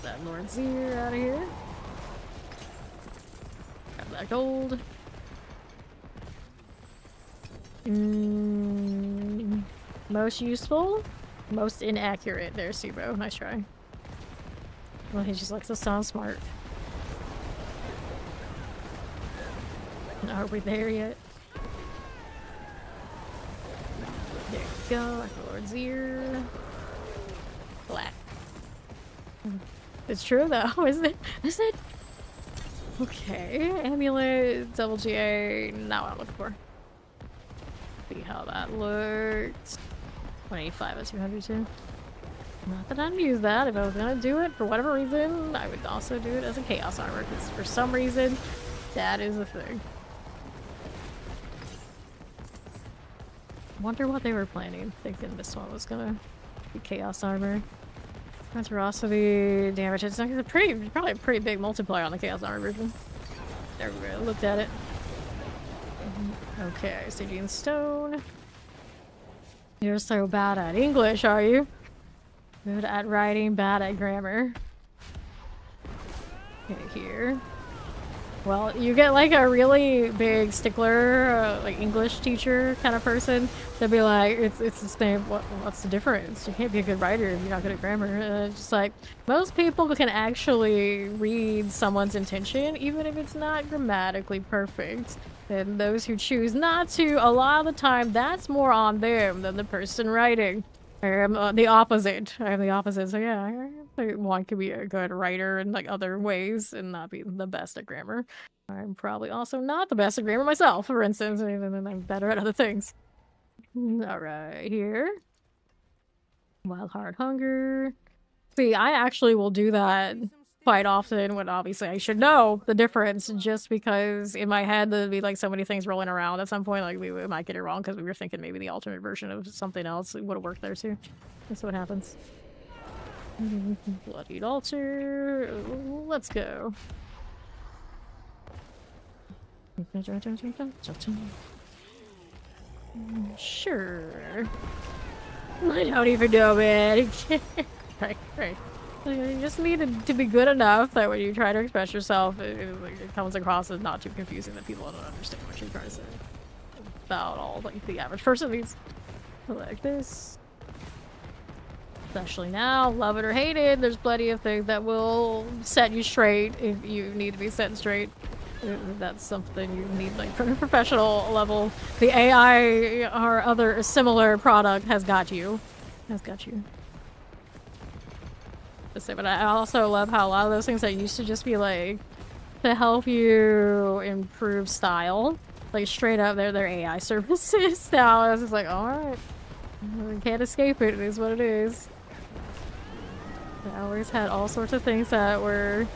That Lord's ear out of here. Grab that gold. Most useful, most inaccurate. There's Subo. Nice try. Well, he just likes to sound smart. Are we there yet? There you go. Lord's ear. Black. It's true though, isn't it? Isn't it? Okay. Amulet, double GA. Not what I'm looking for. See how that looks. 185 at 202. Not that I'd use that. If I was gonna do it for whatever reason, I would also do it as a Chaos Armor, because for some reason, that is a thing. Wonder what they were planning, thinking this one was gonna be Chaos Armor. Ferocity, damage. It's like probably a pretty big multiplier on the Chaos Armor version. There we go. Looked at it. Okay, Stygian Stone. You're so bad at English, are you? Good at writing, bad at grammar. Okay, here. Well, you get like a really big stickler, like English teacher kind of person. They'll be like, it's the same. What's the difference? You can't be a good writer if you're not good at grammar. It's just like most people can actually read someone's intention, even if it's not grammatically perfect. And those who choose not to, a lot of the time, that's more on them than the person writing. I'm the opposite. I'm the opposite. So yeah, one could be a good writer in like other ways and not be the best at grammar. I'm probably also not the best at grammar myself, for instance, and I'm better at other things. Alright, here. Wild Heart Hunger. See, I actually will do that quite often when obviously I should know the difference, just because in my head there'd be like so many things rolling around at some point, like we might get it wrong because we were thinking maybe the alternate version of something else would have worked there too. That's what happens. Bloodied altar. Let's go. Sure. I don't even know, man. Right. You just need it to be good enough that when you try to express yourself, it comes across as not too confusing that people don't understand what you're trying to say. About all like the average person needs. Like this. Especially now, love it or hate it, there's plenty of things that will set you straight if you need to be set straight. That's something you need like from a professional level. The AI or other similar product has got you. But I also love how a lot of those things that used to just be like to help you improve style, like straight up they're AI services now. I was just like, alright, we can't escape it. It is what it is. I always had all sorts of things that were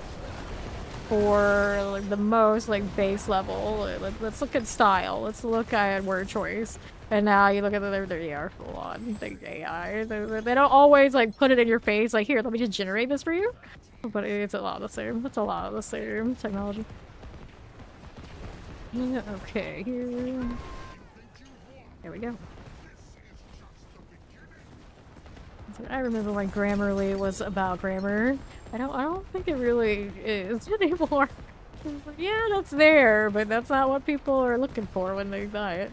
for like the most like base level. Let's look at style. Let's look at word choice. And now you look at they are full on like AI. They don't always like put it in your face. Like here, let me just generate this for you. But it's a lot of the same. It's a lot of the same technology. Okay, here. There we go. I remember when Grammarly was about grammar. I don't think it really is anymore. Yeah, that's there, but that's not what people are looking for when they buy it.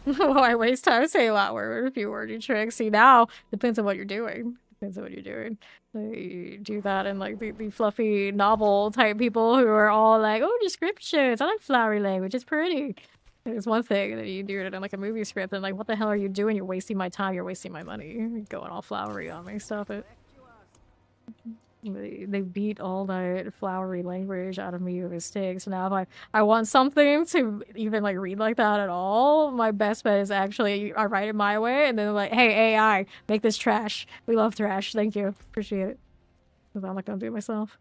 Why waste time saying a lot word a few wordy tricks? See, now depends on what you're doing. Depends on what you're doing. You do that in like the fluffy novel type people who are all like, oh, descriptions. I like flowery language. It's pretty. It's one thing that you do it in like a movie script and like, what the hell are you doing? You're wasting my time. You're wasting my money. You're going all flowery on me. Stop it. They beat all that flowery language out of me with mistakes. So now if I want something to even like read like that at all, my best bet is actually I write it my way and then like, hey AI, make this trash. We love trash. Thank you. Appreciate it. Because I'm not gonna do it myself.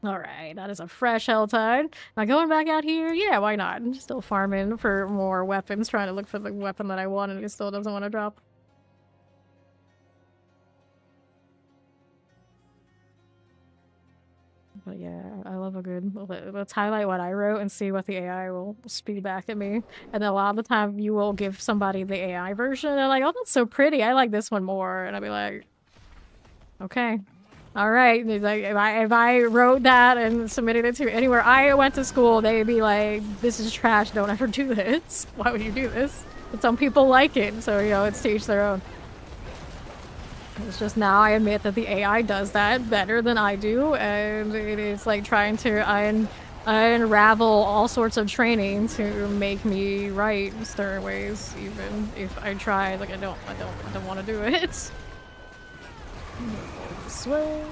Alright, that is a fresh Helltide. Am I going back out here? Yeah, why not? I'm still farming for more weapons, trying to look for the weapon that I want and it still doesn't want to drop. But yeah, I love a good... Let's highlight what I wrote and see what the AI will spew back at me. And then a lot of the time you will give somebody the AI version and they're like, oh, that's so pretty. I like this one more. And I'll be like, okay. All right. Like, if I wrote that and submitted it to anywhere I went to school, they'd be like, this is trash. Don't ever do this. Why would you do this? But some people like it. So, you know, it's to each their own. It's just now I admit that the AI does that better than I do, and it is like trying to unravel all sorts of training to make me write certain ways, even if I try. Like I don't want to do it. This way.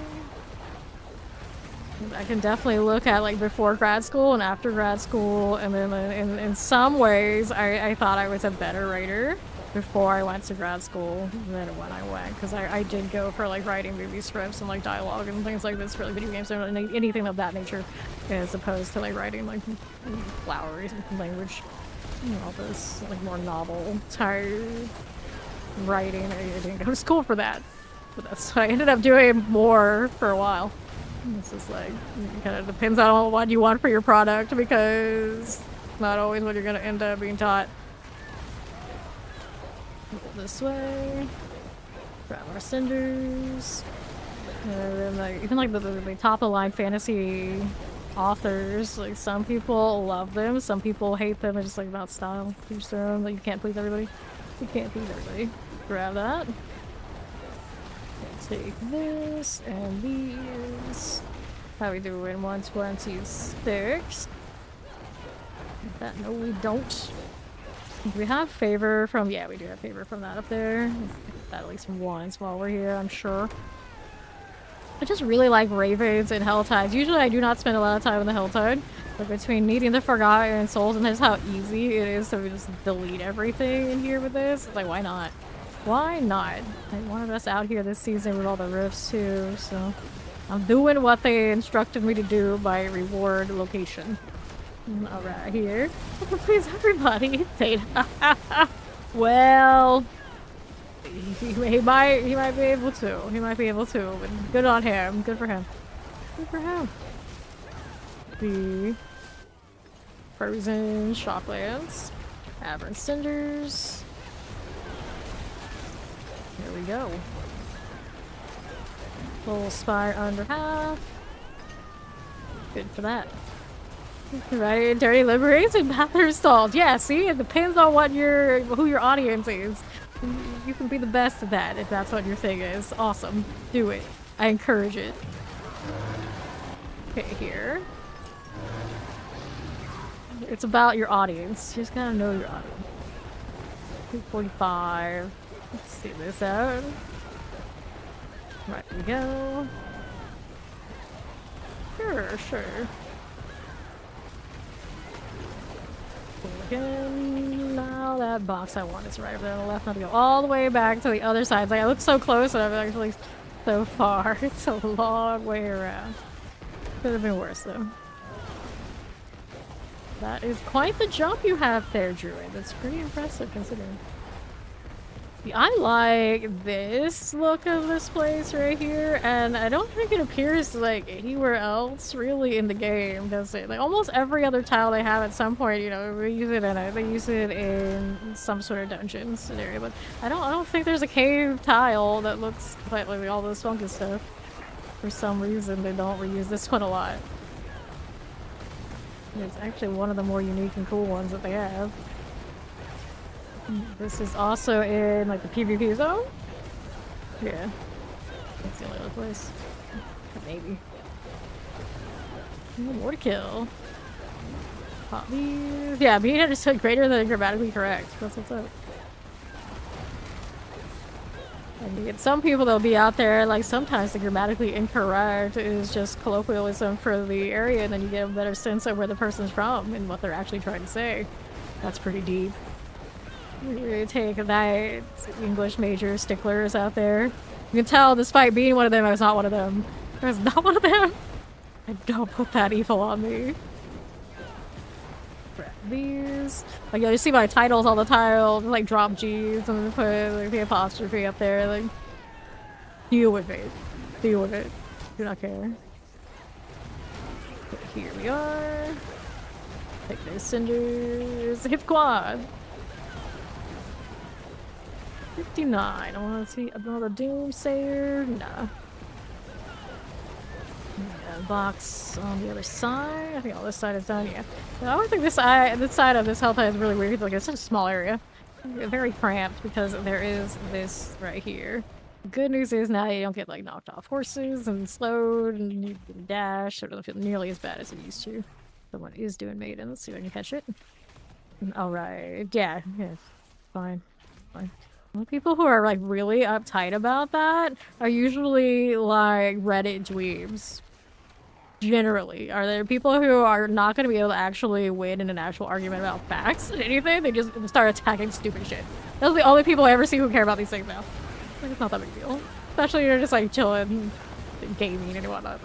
I can definitely look at like before grad school and after grad school, and then in some ways I thought I was a better writer before I went to grad school than when I went, because I did go for like writing movie scripts and like dialogue and things like this for like video games and anything of that nature, as opposed to like writing like flowery language, all this like more novel type writing. I didn't go to school for that, but that's what I ended up doing more for a while. This is like, it kind of depends on what you want for your product, because it's not always what you're going to end up being taught. This way. Grab our cinders. And then like, even like the top of the line fantasy authors, like some people love them, some people hate them. It's just like about style. Each their own. Like you can't please everybody. You can't please everybody. Grab that. Let's take this and these. How we doing? 126. That no, we don't. Do we have favor from? Yeah, we do have favor from that up there. That at least once while we're here, I'm sure. I just really like Ravens and Helltides. Usually I do not spend a lot of time in the Helltide, but between needing the Forgotten Souls and this, how easy it is to just delete everything in here with this. It's like, why not? Why not? They wanted us out here this season with all the rifts too, so I'm doing what they instructed me to do by reward location. Alright, here. Please, everybody. Well, he might be able to. He might be able to, but good on him. Good for him. Good for him. The frozen shocklands. Aberrant cinders. Here we go. Full spire under half. Good for that. Right, dirty liberates and bathroom stalls. Yeah, see, it depends on what who your audience is. You can be the best at that if that's what your thing is. Awesome, do it. I encourage it. Okay, here. It's about your audience. You just gotta know your audience. 245. Let's see this out. Right we go. Sure. Again, now that box I want is right over there on the left. Now to go all the way back to the other side. It's like I look so close and I'm actually so far. It's a long way around. Could have been worse though. That is quite the jump you have there, Druid. That's pretty impressive considering. I like this look of this place right here, and I don't think it appears like anywhere else really in the game, does it? Like almost every other tile they have at some point, you know, they use it in some sort of dungeon scenario, but I don't think there's a cave tile that looks quite like all this funky stuff. For some reason, they don't reuse this one a lot. It's actually one of the more unique and cool ones that they have. This is also in like the PvP zone. Yeah, that's the only other place. Maybe. More to kill. Pop these. Yeah, being just greater than grammatically correct. That's what's up. And you get some people that'll be out there, like sometimes the grammatically incorrect is just colloquialism for the area, and then you get a better sense of where the person's from and what they're actually trying to say. That's pretty deep. You take that English major sticklers out there. You can tell, despite being one of them, I was not one of them. I was not one of them. And don't put that evil on me. Grab these. Like, you see my titles all the time. I'll just, like, drop G's and put like, the apostrophe up there. Like, deal with it. Deal with it. Do not care. But here we are. Take those cinders. Hit quad. 59. I want to see another Doomsayer. Nah. Yeah, box on the other side. I think all this side is done. Yeah. I don't think this side of this health is really weird. Like, it's such a small area. Very cramped because there is this right here. The good news is now you don't get like knocked off horses and slowed and you can dash. So it doesn't feel nearly as bad as it used to. Someone is doing maiden. Let's see if I can catch it. Alright. Yeah. Yeah. Fine. Fine. The people who are like really uptight about that are usually like Reddit dweebs. Generally. Are there people who are not going to be able to actually win in an actual argument about facts and anything? They just start attacking stupid shit. Those are the only people I ever see who care about these things now. Like, it's not that big a deal. Especially you're just like chilling, gaming and whatnot.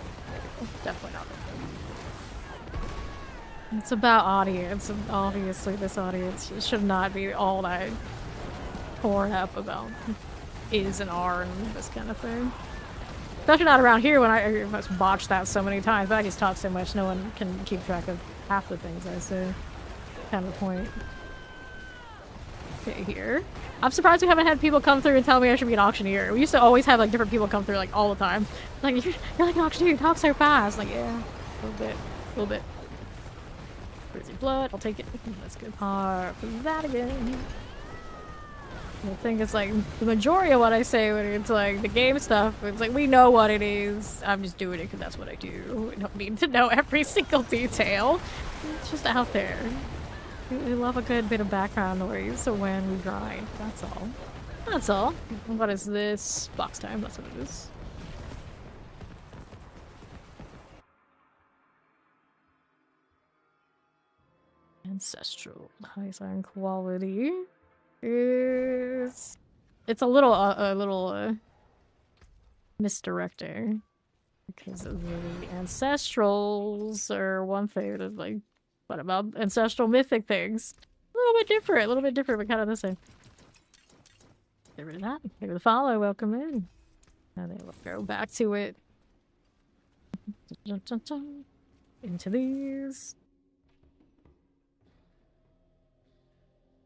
Definitely not. It's about audience, and obviously this audience should not be all that torn up about is and are and this kind of thing. Especially not around here when I must botch that so many times, but I just talk so much no one can keep track of half the things I say. Kind of the point. Okay, here. I'm surprised we haven't had people come through and tell me I should be an auctioneer. We used to always have like different people come through like all the time. Like, you're like an auctioneer, you talk so fast. Like, yeah, a little bit, a little bit. Crazy blood, I'll take it. Let's go par for that again. I think it's like the majority of what I say when it's like the game stuff, it's like we know what it is. I'm just doing it because that's what I do. We don't need to know every single detail. It's just out there. We love a good bit of background noise so when we grind. That's all. That's all. What is this? Box time. That's what it is. Ancestral. Highest iron quality. It's a little misdirecting because the ancestrals are one thing that's like, what about ancestral mythic things? A little bit different, but kind of the same. Get rid of that. Give it a follow. Welcome in. And then we'll go back to it. Into these.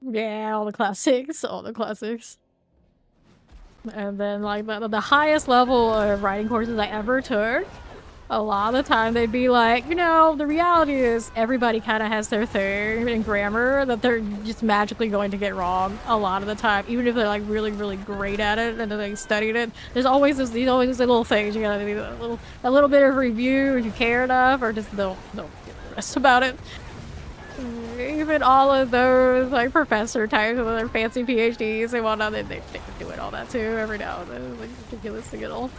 Yeah, all the classics, all the classics. And then, like, the highest level of writing courses I ever took, a lot of the time they'd be like, you know, the reality is everybody kind of has their thing in grammar that they're just magically going to get wrong a lot of the time, even if they're, like, really, really great at it and they studied it. There's always these little things. You gotta do a little bit of review if you care enough, or just don't get the rest about it. Even all of those like professor types with their fancy PhDs and whatnot, they can do it all that too every now and then. It's like ridiculous to get all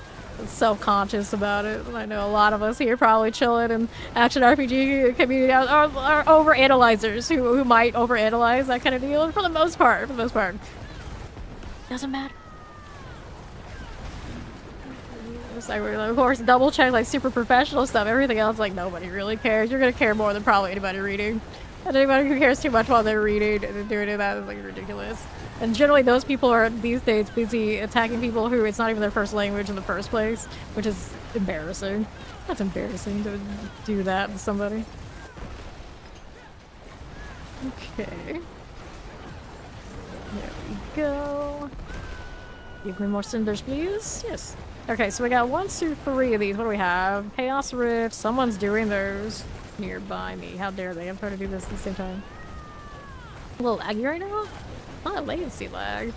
self-conscious about it. And I know a lot of us here probably chilling in action RPG community are over-analyzers who might over-analyze that kind of deal. And for the most part, doesn't matter. It's like, of course, double check like super professional stuff. Everything else, like, nobody really cares. You're gonna care more than probably anybody reading. And anybody who cares too much while they're reading and doing that is like ridiculous. And generally those people are these days busy attacking people who it's not even their first language in the first place, which is embarrassing. That's embarrassing to do that to somebody. Okay. There we go. Give me more cinders, please. Yes. Okay, so we got 1, 2, 3 of these. What do we have? Chaos Rift. Someone's doing those nearby me. How dare they? I'm trying to do this at the same time. A little laggy right now? Not latency lag.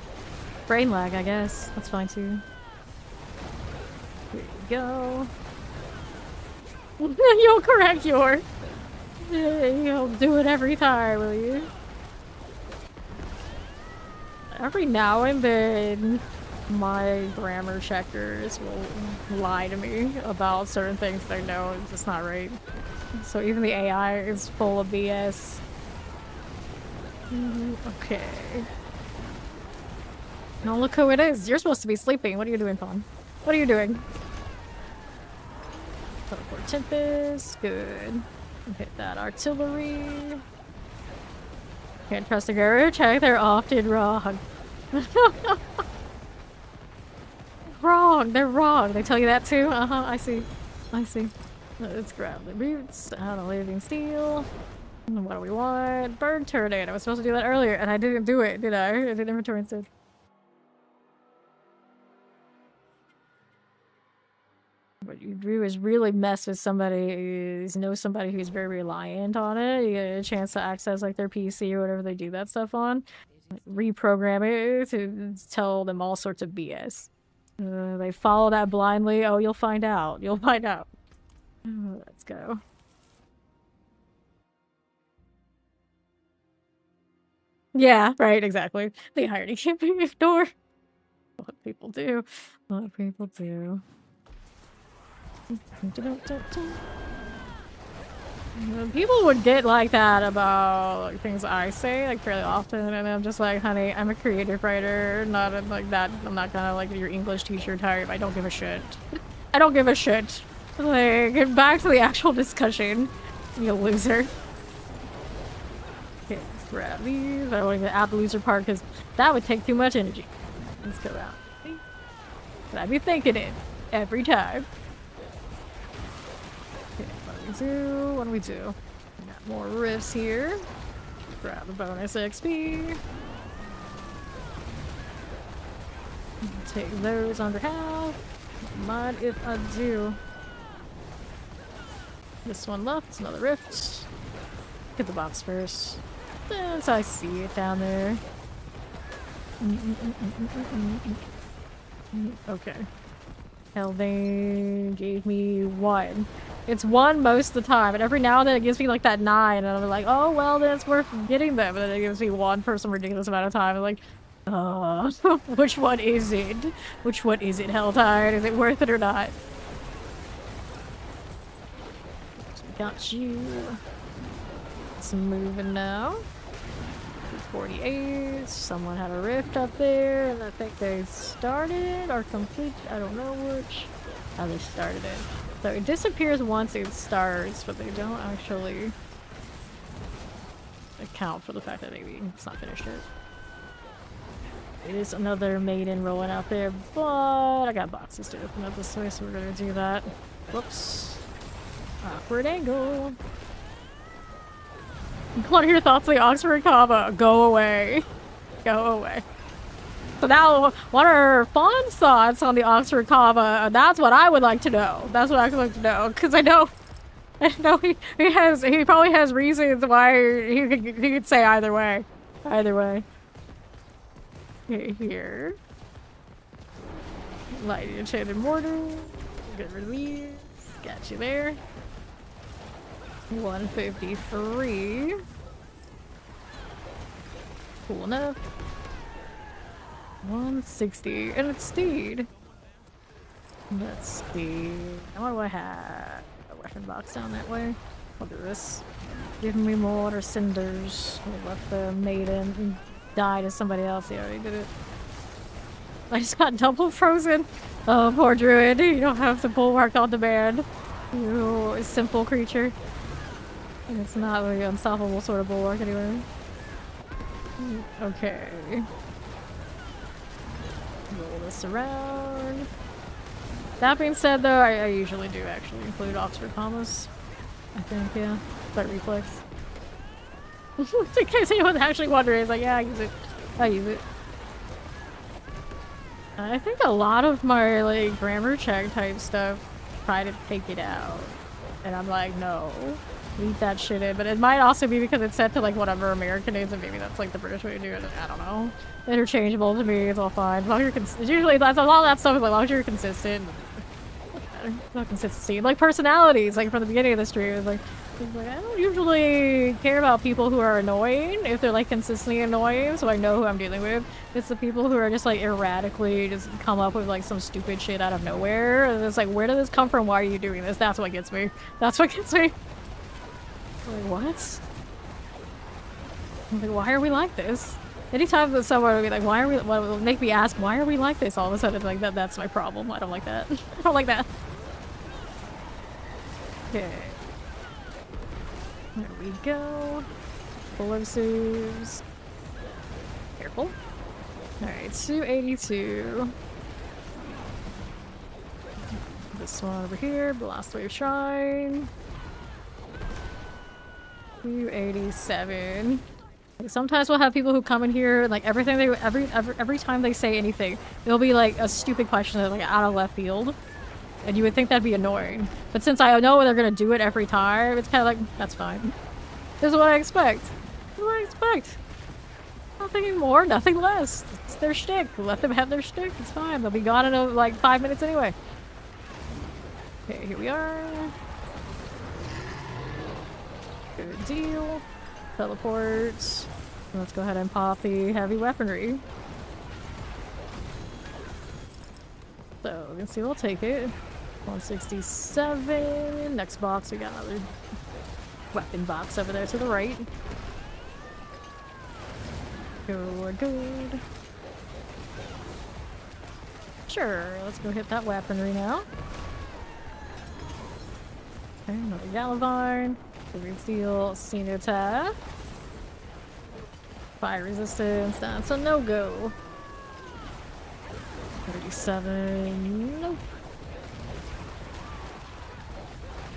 Brain lag, I guess. That's fine too. Here you go. You'll correct your. You'll do it every time, will you? Every now and then, my grammar checkers will lie to me about certain things they know it's just not right. So even the AI is full of BS. Okay. Now look who it is. You're supposed to be sleeping. What are you doing, Fawn? What are you doing? Teleport Tempest. Good. Hit that artillery. Can't trust a garage check. They're often wrong. Wrong. They're wrong. They tell you that too? Uh-huh. I see. I see. Let's grab the boots. Out of living steel. What do we want? Bird turret. I was supposed to do that earlier and I didn't do it, did I? I did inventory instead. What you do is really mess with somebody, know somebody who's very reliant on it. You get a chance to access like their PC or whatever they do that stuff on. Reprogram it to tell them all sorts of BS. They follow that blindly. Oh, you'll find out. You'll find out. Let's go. Yeah, right, exactly. The irony can't be ignored. What people do. What people do. People would get like that about like, things I say like fairly often, and I'm just like, honey, I'm a creative writer, not like that. I'm not gonna like your English teacher type. I don't give a shit. I don't give a shit. Like, get back to the actual discussion, you loser. Okay, let's grab these. I don't even add the loser part because that would take too much energy. Let's go out. But I'd be thinking it every time. What do we do? We got more rifts here. Grab the bonus XP. Take those under half. Mind if I do. This one left, another rift. Get the box first. Since I see it down there. Okay. Hell, they gave me 1. It's 1 most of the time, and every now and then it gives me like that 9, and I'm like, oh well, then it's worth getting them. And then it gives me 1 for some ridiculous amount of time. I'm like, which one is it? Which one is it, Helltide? Is it worth it or not? Got you. It's moving now. 48. Someone had a rift up there, and I think they started or completed. I don't know which. Oh, they started it. So it disappears once it starts, but they don't actually account for the fact that maybe it's not finished yet. It is another maiden rolling out there, but I got boxes to open up this way, so we're gonna do that. Whoops. Awkward angle. What are your thoughts on the Oxford comma? Go away. Go away. So now, what are Fawn's thoughts on the Oxford comma? That's what I would like to know. That's what I would like to know, because I know he probably has reasons why he could say either way. Either way. Okay, here. Light enchanted mortar. Get rid of these. Got you there. 153. Cool enough. 160. And it's Steed. Let's see. What do I have? A weapon box down that way. I'll do this. Give me more cinders. We'll let the maiden die to somebody else. He already did it. I just got double frozen. Oh, poor Druid. You don't have the bulwark on demand. You simple creature. And it's not really unstoppable sort of bulwark anyway. Okay. Roll this around. That being said, though, I usually do actually include Oxford commas. I think, yeah. By reflex. In case anyone's actually wondering, it's like, yeah, I use it. I use it. I think a lot of my like grammar check type stuff try to take it out. And I'm like, no, leave that shit in. But it might also be because it's set to like whatever American is, and maybe that's like the British way to do it. I don't know. Interchangeable to me, it's all fine. As long as you're usually that's a lot of that stuff is like, as long as you're consistent. Not consistency, like personalities, like from the beginning of the stream, it's like I don't usually care about people who are annoying if they're like consistently annoying, so I know who I'm dealing with. It's the people who are just like erratically just come up with like some stupid shit out of nowhere. And it's like, where did this come from? Why are you doing this? That's what gets me. That's what gets me. Like, what? I'm like, why are we like this? Anytime that someone would be like, why are we, what will make me ask, why are we like this? All of a sudden, like, that's my problem. I don't like that. I don't like that. Okay. There we go. Explosives. Careful. Alright, 282. This one over here, Blast Wave Shrine. 287. Sometimes we'll have people who come in here and like everything they every time they say anything, it'll be like a stupid question that's like out of left field. And you would think that'd be annoying. But since I know they're gonna do it every time, it's kinda like, that's fine. This is what I expect. This is what I expect. Nothing more, nothing less. It's their shtick. Let them have their shtick, it's fine. They'll be gone in like 5 minutes anyway. Okay, here we are. Good deal. Teleports. Let's go ahead and pop the heavy weaponry. So, we can see we'll take it. 167. Next box, we got another weapon box over there to the right. Good, good. Sure, let's go hit that weaponry now. Okay, another Galavine. Steel, Senior attack. Fire resistance, that's a no-go. 37, nope.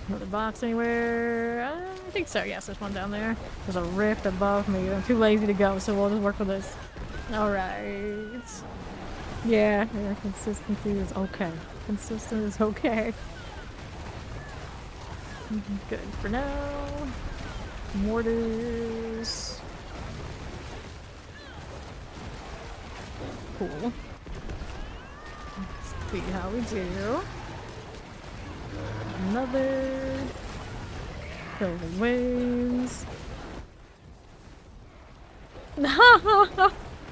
Another box anywhere? I think so, yes, there's one down there. There's a rift above me. I'm too lazy to go, so we'll just work with this. Alright. Yeah, consistency is okay. Consistent is okay. Good for now. Mortars. Cool. Let's see how we do. Another. Golden wings.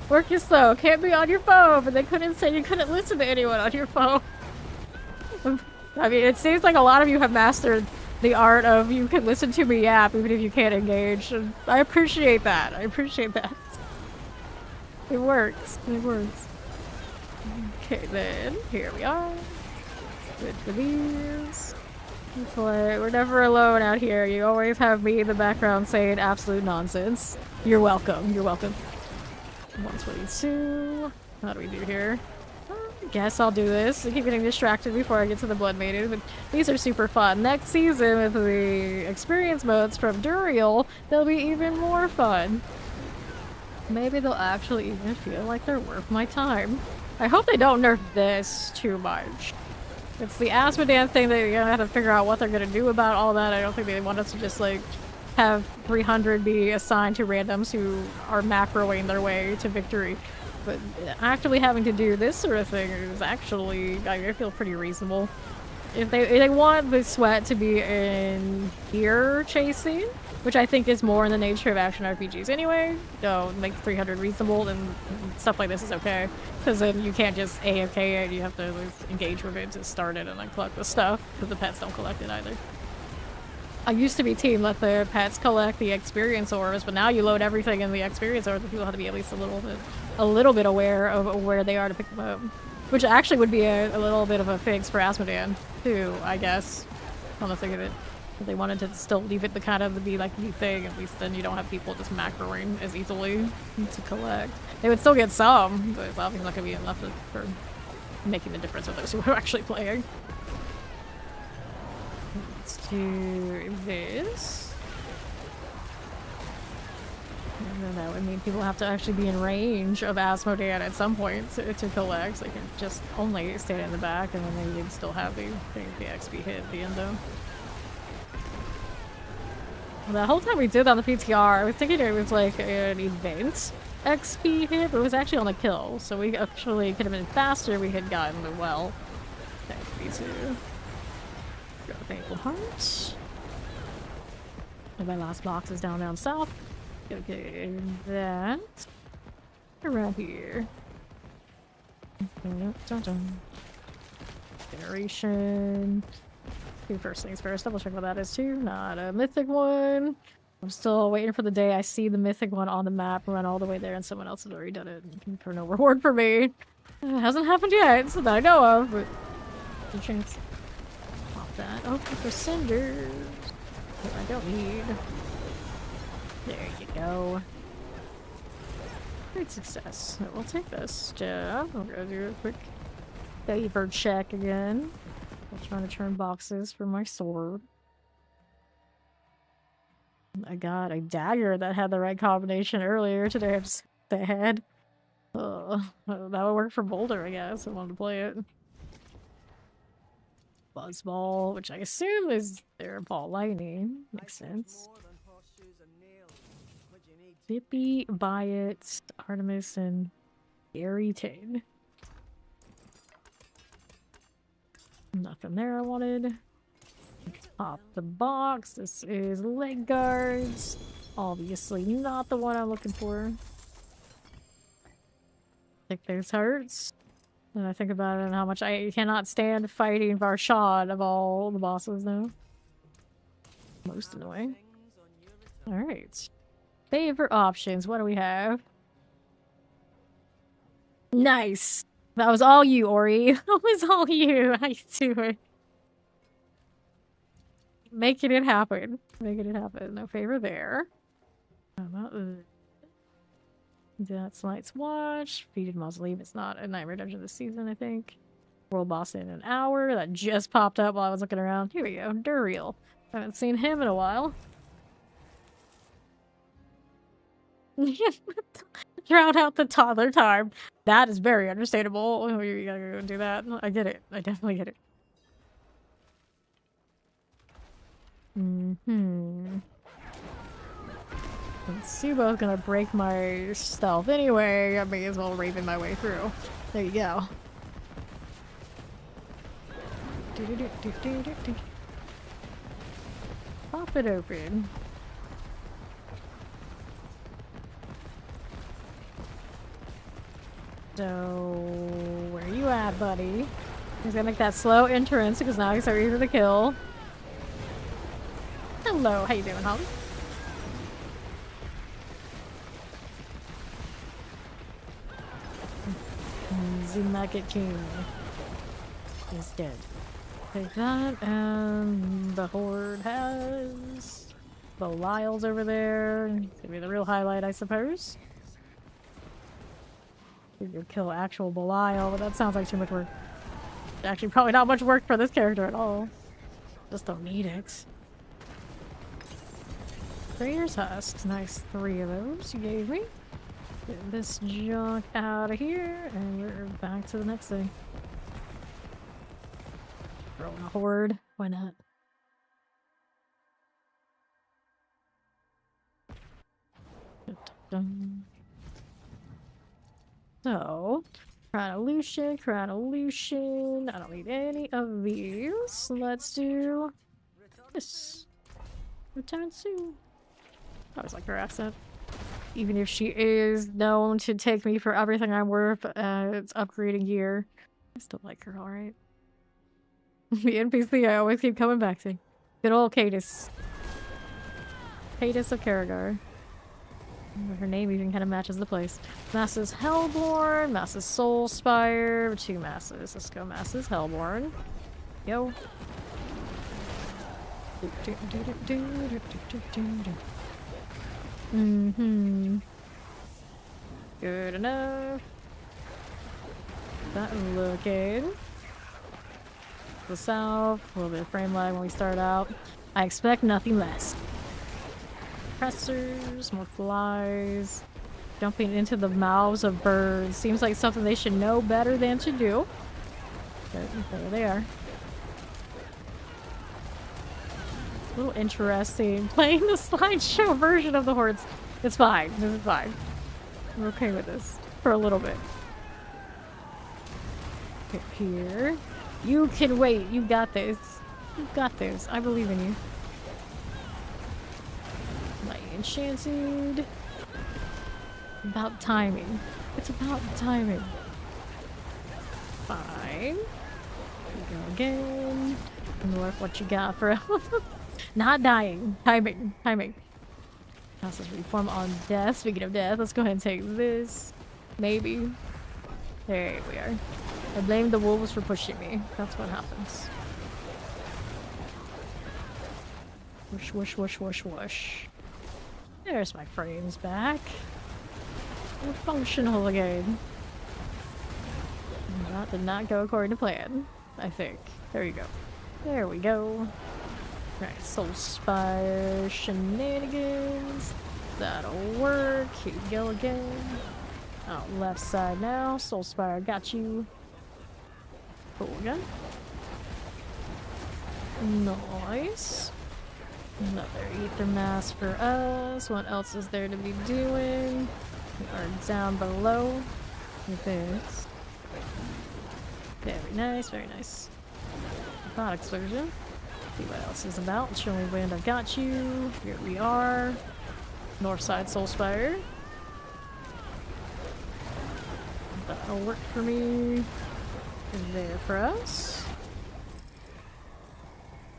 Work is slow. Can't be on your phone, but they couldn't say you couldn't listen to anyone on your phone. I mean, it seems like a lot of you have mastered the art of you can listen to me yap even if you can't engage. And I appreciate that. I appreciate that. It works. It works. Okay, then here we are. Good for these. It's like, we're never alone out here. You always have me in the background saying absolute nonsense. You're welcome. You're welcome. 122. How do we do here? Guess I'll do this. I keep getting distracted before I get to the Blood Maiden, but these are super fun. Next season with the experience modes from Duriel, they'll be even more fun. Maybe they'll actually even feel like they're worth my time. I hope they don't nerf this too much. It's the Asmodan thing that you're gonna have to figure out what they're gonna do about all that. I don't think they want us to just like have 300 be assigned to randoms who are macroing their way to victory. But actually having to do this sort of thing is actually, I feel pretty reasonable. If they want the sweat to be in gear chasing, which I think is more in the nature of action RPGs anyway, make 300 reasonable, then stuff like this is okay. Because then you can't just AFK it, you have to engage with it to start it and then collect the stuff, because the pets don't collect it either. I used to be team let the pets collect the experience orbs, but now you load everything in the experience orbs, and people have to be at least a little bit aware of where they are to pick them up. Which actually would be a little bit of a fix for Asmodan, too, I guess. On the think of it. If they wanted to still leave it to be like the thing, at least then you don't have people just macroing as easily to collect. They would still get some, but it's obviously not going to be enough for making the difference with those who are actually playing. Let's do this. then that would mean people have to actually be in range of Asmodean at some point to collect. They can just only stand in the back, and then they can still have the XP hit at the end, though. The whole time we did on the PTR, I was thinking it was like an event XP hit, but it was actually on the kill, so we actually could have been faster. We had gotten the well XP too. Got a thankful heart. And my last box is down south. Okay, that around here. Dun, dun, dun. Generation. Do first things first. Double check what that is too. Not a mythic one. I'm still waiting for the day I see the mythic one on the map, run all the way there, and someone else has already done it for no reward for me. It hasn't happened yet, so that I know of, but good chance. Pop that. Oh, for cinders. That I don't need. There you go. Great success. So we'll take this. We'll go do a quick favor check again. I'm trying to turn boxes for my sword. I got a dagger that had the right combination earlier today. I'm just sad. That would work for Boulder, I guess. I wanted to play it. Buzzball, which I assume is their ball lightning. Makes sense. Bippy, Byatt, Artemis, and Gary Tane. Nothing there I wanted. Pop the box. This is leg guards. Obviously not the one I'm looking for. I think this hurts. And I think about it and how much I cannot stand fighting Varshad of all the bosses now. Most annoying. Alright. Favorite options. What do we have? Nice! That was all you, Ori. That was all you. I do it. Making it happen. Making it happen. No favor there. How about that's Night's Watch. Defeated Mausoleum. It's not a Nightmare Dungeon this season, I think. World Boss in an hour. That just popped up while I was looking around. Here we go. Duriel. Haven't seen him in a while. Drown out the toddler time. That is very understandable. Oh, you gotta go do that. I get it. I definitely get it. Subo's gonna break my stealth anyway. I may as well raven my way through. There you go. Pop it open. So, where are you at, buddy? He's gonna make that slow entrance because now he's so easy to kill. Hello, how you doing, Holly? The Maggot King is dead. Take that, and the Horde has Belial's over there. It's gonna be the real highlight, I suppose. You could kill actual Belial, but that sounds like too much work. Actually, probably not much work for this character at all. Just don't need it. Trader's Husks. Nice, 3 of those you gave me. Get this junk out of here, and we're back to the next thing. Throw in a Horde. Why not? Dun-dun. So, Crown Illusion. I don't need any of these. Let's do this. Return soon. I always like her accent. Even if she is known to take me for everything I'm worth, it's upgrading gear. I still like her, alright. The NPC I always keep coming back to. Good old Cadis. Cadis of Karagar. Her name even kind of matches the place. Masses Hellborn, Masses Soulspire, 2 Masses. Let's go Masses Hellborn. Yo. Good enough. That looking. The south, a little bit of frame lag when we start out. I expect nothing less. suppressors, more flies. Jumping into the mouths of birds seems like something they should know better than to do. But there they are. A little interesting playing the slideshow version of the hordes. It's fine. This is fine. I'm okay with this for a little bit. Okay, here. You can wait. You got this. You got this. I believe in you. Light enchanted. About timing. It's about timing. Fine. We go again. North, what you got for not dying. Timing. Timing. Houses reform on death. Speaking of death, let's go ahead and take this. Maybe. There we are. I blame the wolves for pushing me. That's what happens. Whoosh, whoosh, whoosh, whoosh, whoosh. There's my frames back. We're functional again. That did not go according to plan, I think. There you go. There we go. Right, Soul Spire shenanigans. That'll work. Here you go again. Oh, left side now. Soul Spire, got you. Cool again. Nice. Another Ether Mass for us. What else is there to be doing? We are down below with this. Very nice, very nice. Thought explosion. See what else is about. Chilling Wind, I've got you. Here we are. North side Soul Spire. That'll work for me. There for us.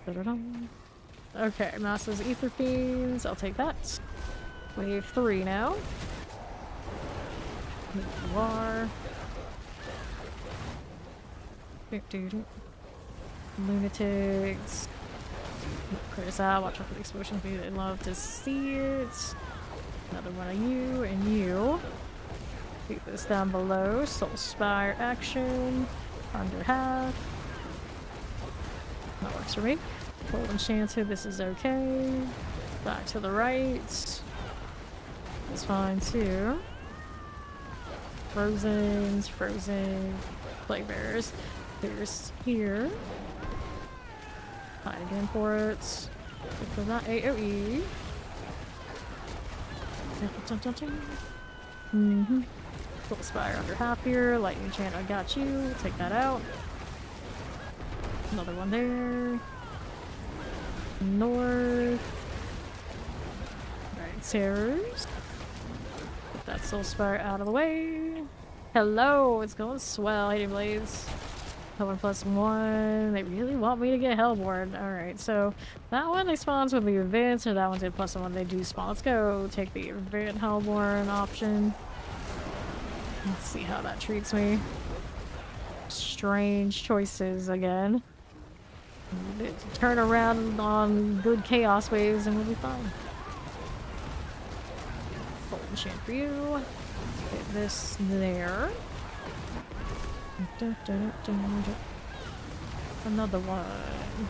Da-da-dum. Okay, Master's Ether Fiends. I'll take that. Wave 3 now. Here you are. Lunatics. Put us out. Watch out for the explosion. We'd love to see it. Another one of you and you. Keep this down below. Soul Spire action. Under half. That works for me. Full enchanted. This is okay. Back to the right. That's fine too. Frozen's, frozen. Playbears. There's here. Hide again for it. Look for that AoE. Full Spire under half here. Lightning enchant, I got you. Take that out. Another one there. North. Right, terrors. Get that Soul Spire out of the way. Hello, it's going swell. Hiding Blades. Hellborn +1. They really want me to get Hellborn. Alright, so that one they spawns with the event, or that one's a +1 they do spawn. Let's go take the event Hellborn option. Let's see how that treats me. Strange choices again. Turn around on good chaos waves and we'll be fine. Full enchant for you. Get this there. Another one.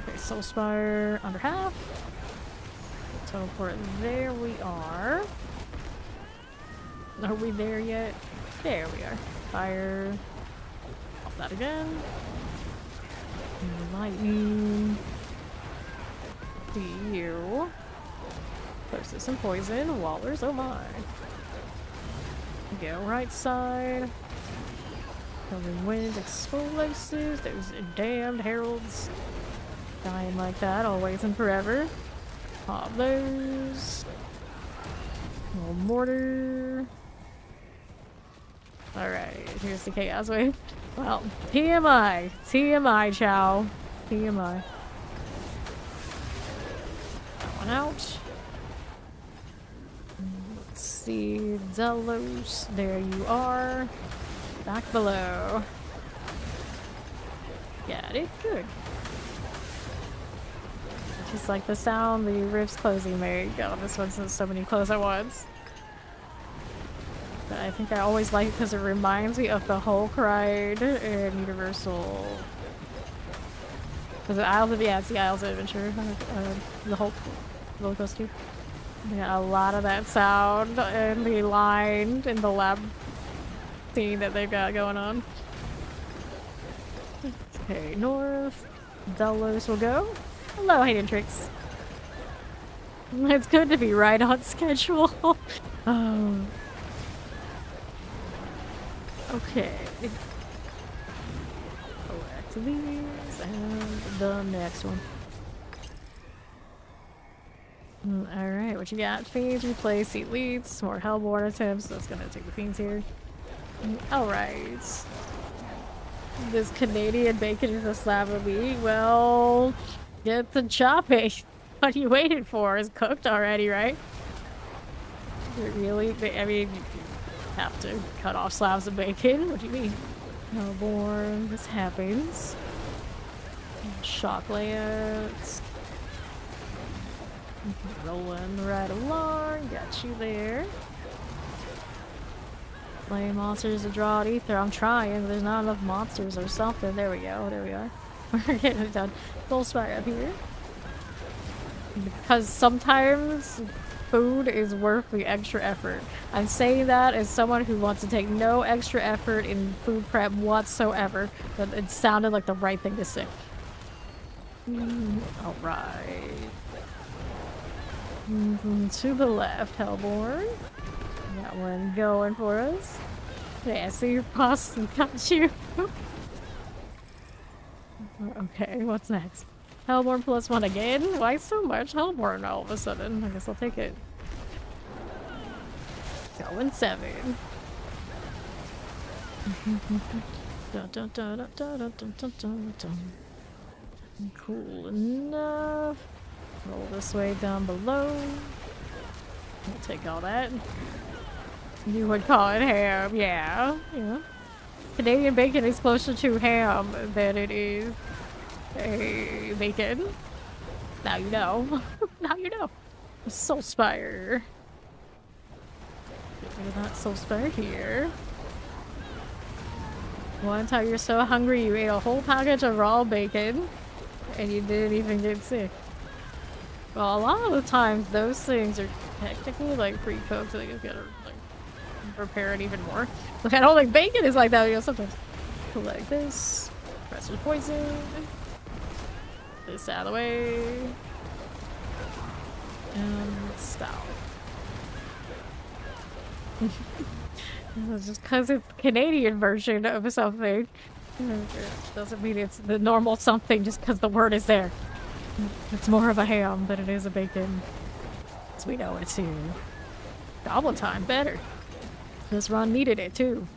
Okay, Soul Spire under half. Teleport there we are. Are we there yet? There we are. Fire. Pop that again. Lightning. See you. Versus some poison. Wallers, oh my. Go right side. Hellborn Wind, explosives. Those damned heralds. Dying like that, always and forever. Pop those. Little mortar. Alright, here's the chaos wave. Well, TMI. TMI, chow. TMI. That one out. Let's see. Delos. There you are. Back below. Got it. Good. Just like the sound the rifts closing make. Oh, this one's so many close at once. But I think I always like it because it reminds me of the Hulk ride in Universal. Is it Isles of, yeah, it's the Isles of Adventure. The Hulk roller coaster. We got a lot of that sound in the line in the lab scene that they've got going on. Okay, north. Delos will go. Hello, Hidden Tricks. It's good to be right on schedule. Oh. Okay. Collect these and the next one. Alright, what you got? Phase, replace, elites, more Hellborn attempts. That's gonna take the Fiends here. Alright. This Canadian bacon is a slab of meat. Well, get the chopping. What are you waiting for? It's cooked already, right? Really? I mean, you have to cut off slabs of bacon? What do you mean? Hellborn, this happens. Shock layouts. Rolling right along. Got you there. Flame monsters to draw at ether. I'm trying. There's not enough monsters or something. There we go. There we are. We're getting it done. Full spire up here. Because sometimes food is worth the extra effort. I'm saying that as someone who wants to take no extra effort in food prep whatsoever. But it sounded like the right thing to say. Alright. To the left, Hellborn. Got one going for us. Yeah, see your boss got you. Okay, what's next? Hellborn +1 again? Why so much Hellborn all of a sudden? I guess I'll take it. Going 7. Dun, dun, dun, dun, dun, dun, dun, dun, dun, dun. Cool enough. Roll this way down below. We'll take all that. You would call it ham, yeah. Yeah. Canadian bacon is closer to ham than it is a bacon. Now you know. Now you know. Soul Spire. We're not Soul Spire here. One time you're so hungry you ate a whole package of raw bacon and you didn't even get sick. Well, a lot of the times those things are technically like pre-cooked, so they just gotta like prepare it even more. Like, I don't think bacon is like that, you know, sometimes. Like this. Pressure's poison. This out of the way. And stop. Just because it's the Canadian version of something doesn't mean it's the normal something just because the word is there. It's more of a ham than it is a bacon. As we know it's here. Goblin time, better. This run needed it too.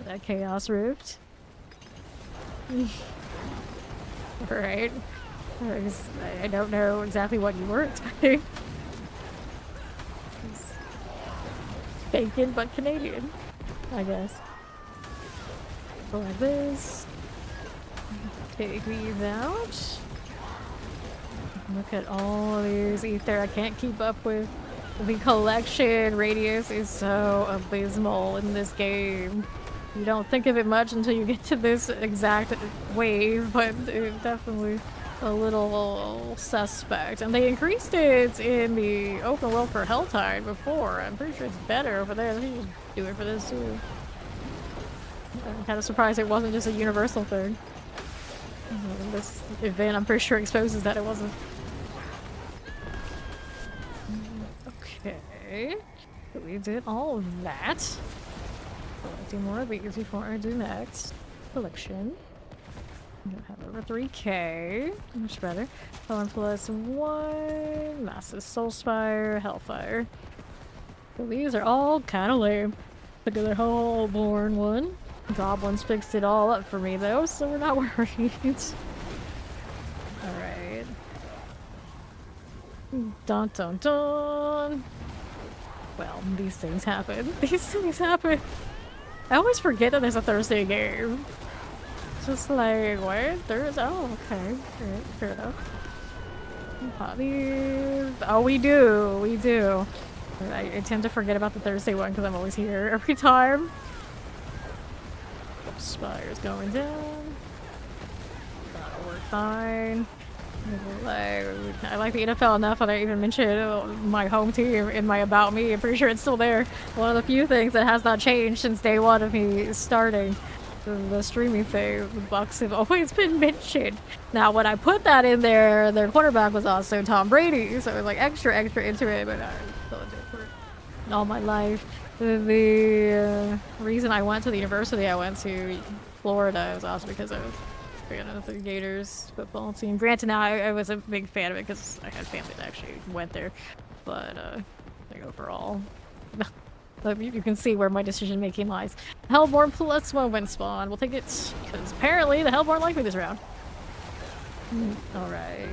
That Chaos Rift. Right. I don't know exactly what you were expecting. Bacon, but Canadian, I guess. Go like this. Take these out. Look at all of these ether. I can't keep up with the collection. Radius is so abysmal in this game. You don't think of it much until you get to this exact wave, but it's definitely a little suspect. And they increased it in the open world for Helltide before. I'm pretty sure it's better over there. They should do it for this too. I'm kind of surprised it wasn't just a universal thing. This event, I'm pretty sure, exposes that it wasn't. Okay. We did all of that. Collecting more of these before I do next. Collection. I'm gonna have over 3k. Much better. Hellborn +1. Massive Soul Spire. Hellfire. So these are all kind of lame. Look at the Hellborn one. Goblins fixed it all up for me though, so we're not worried. Alright. Dun dun dun. Well, these things happen. These things happen. I always forget that there's a Thursday game. Just like, what? Thursday? Oh, okay. Alright, fair enough. Pop these. Oh, we do. We do. I tend to forget about the Thursday one because I'm always here every time. Spire's going down. Gotta work fine. I like the NFL enough that I even mentioned my home team in my About Me. I'm pretty sure it's still there. One of the few things that has not changed since day one of me starting the streaming thing. The Bucks have always been mentioned. Now, when I put that in there, their quarterback was also Tom Brady, so it was like extra into it, but I still did it for all my life. The reason I went to the university I went to, Florida, was also because I was fan of the Gators football team. Granted, now I was a big fan of it because I had family that actually went there, but like overall, you can see where my decision making lies. Hellborn plus moment spawn. We'll take it because apparently the Hellborn like me this round. All right,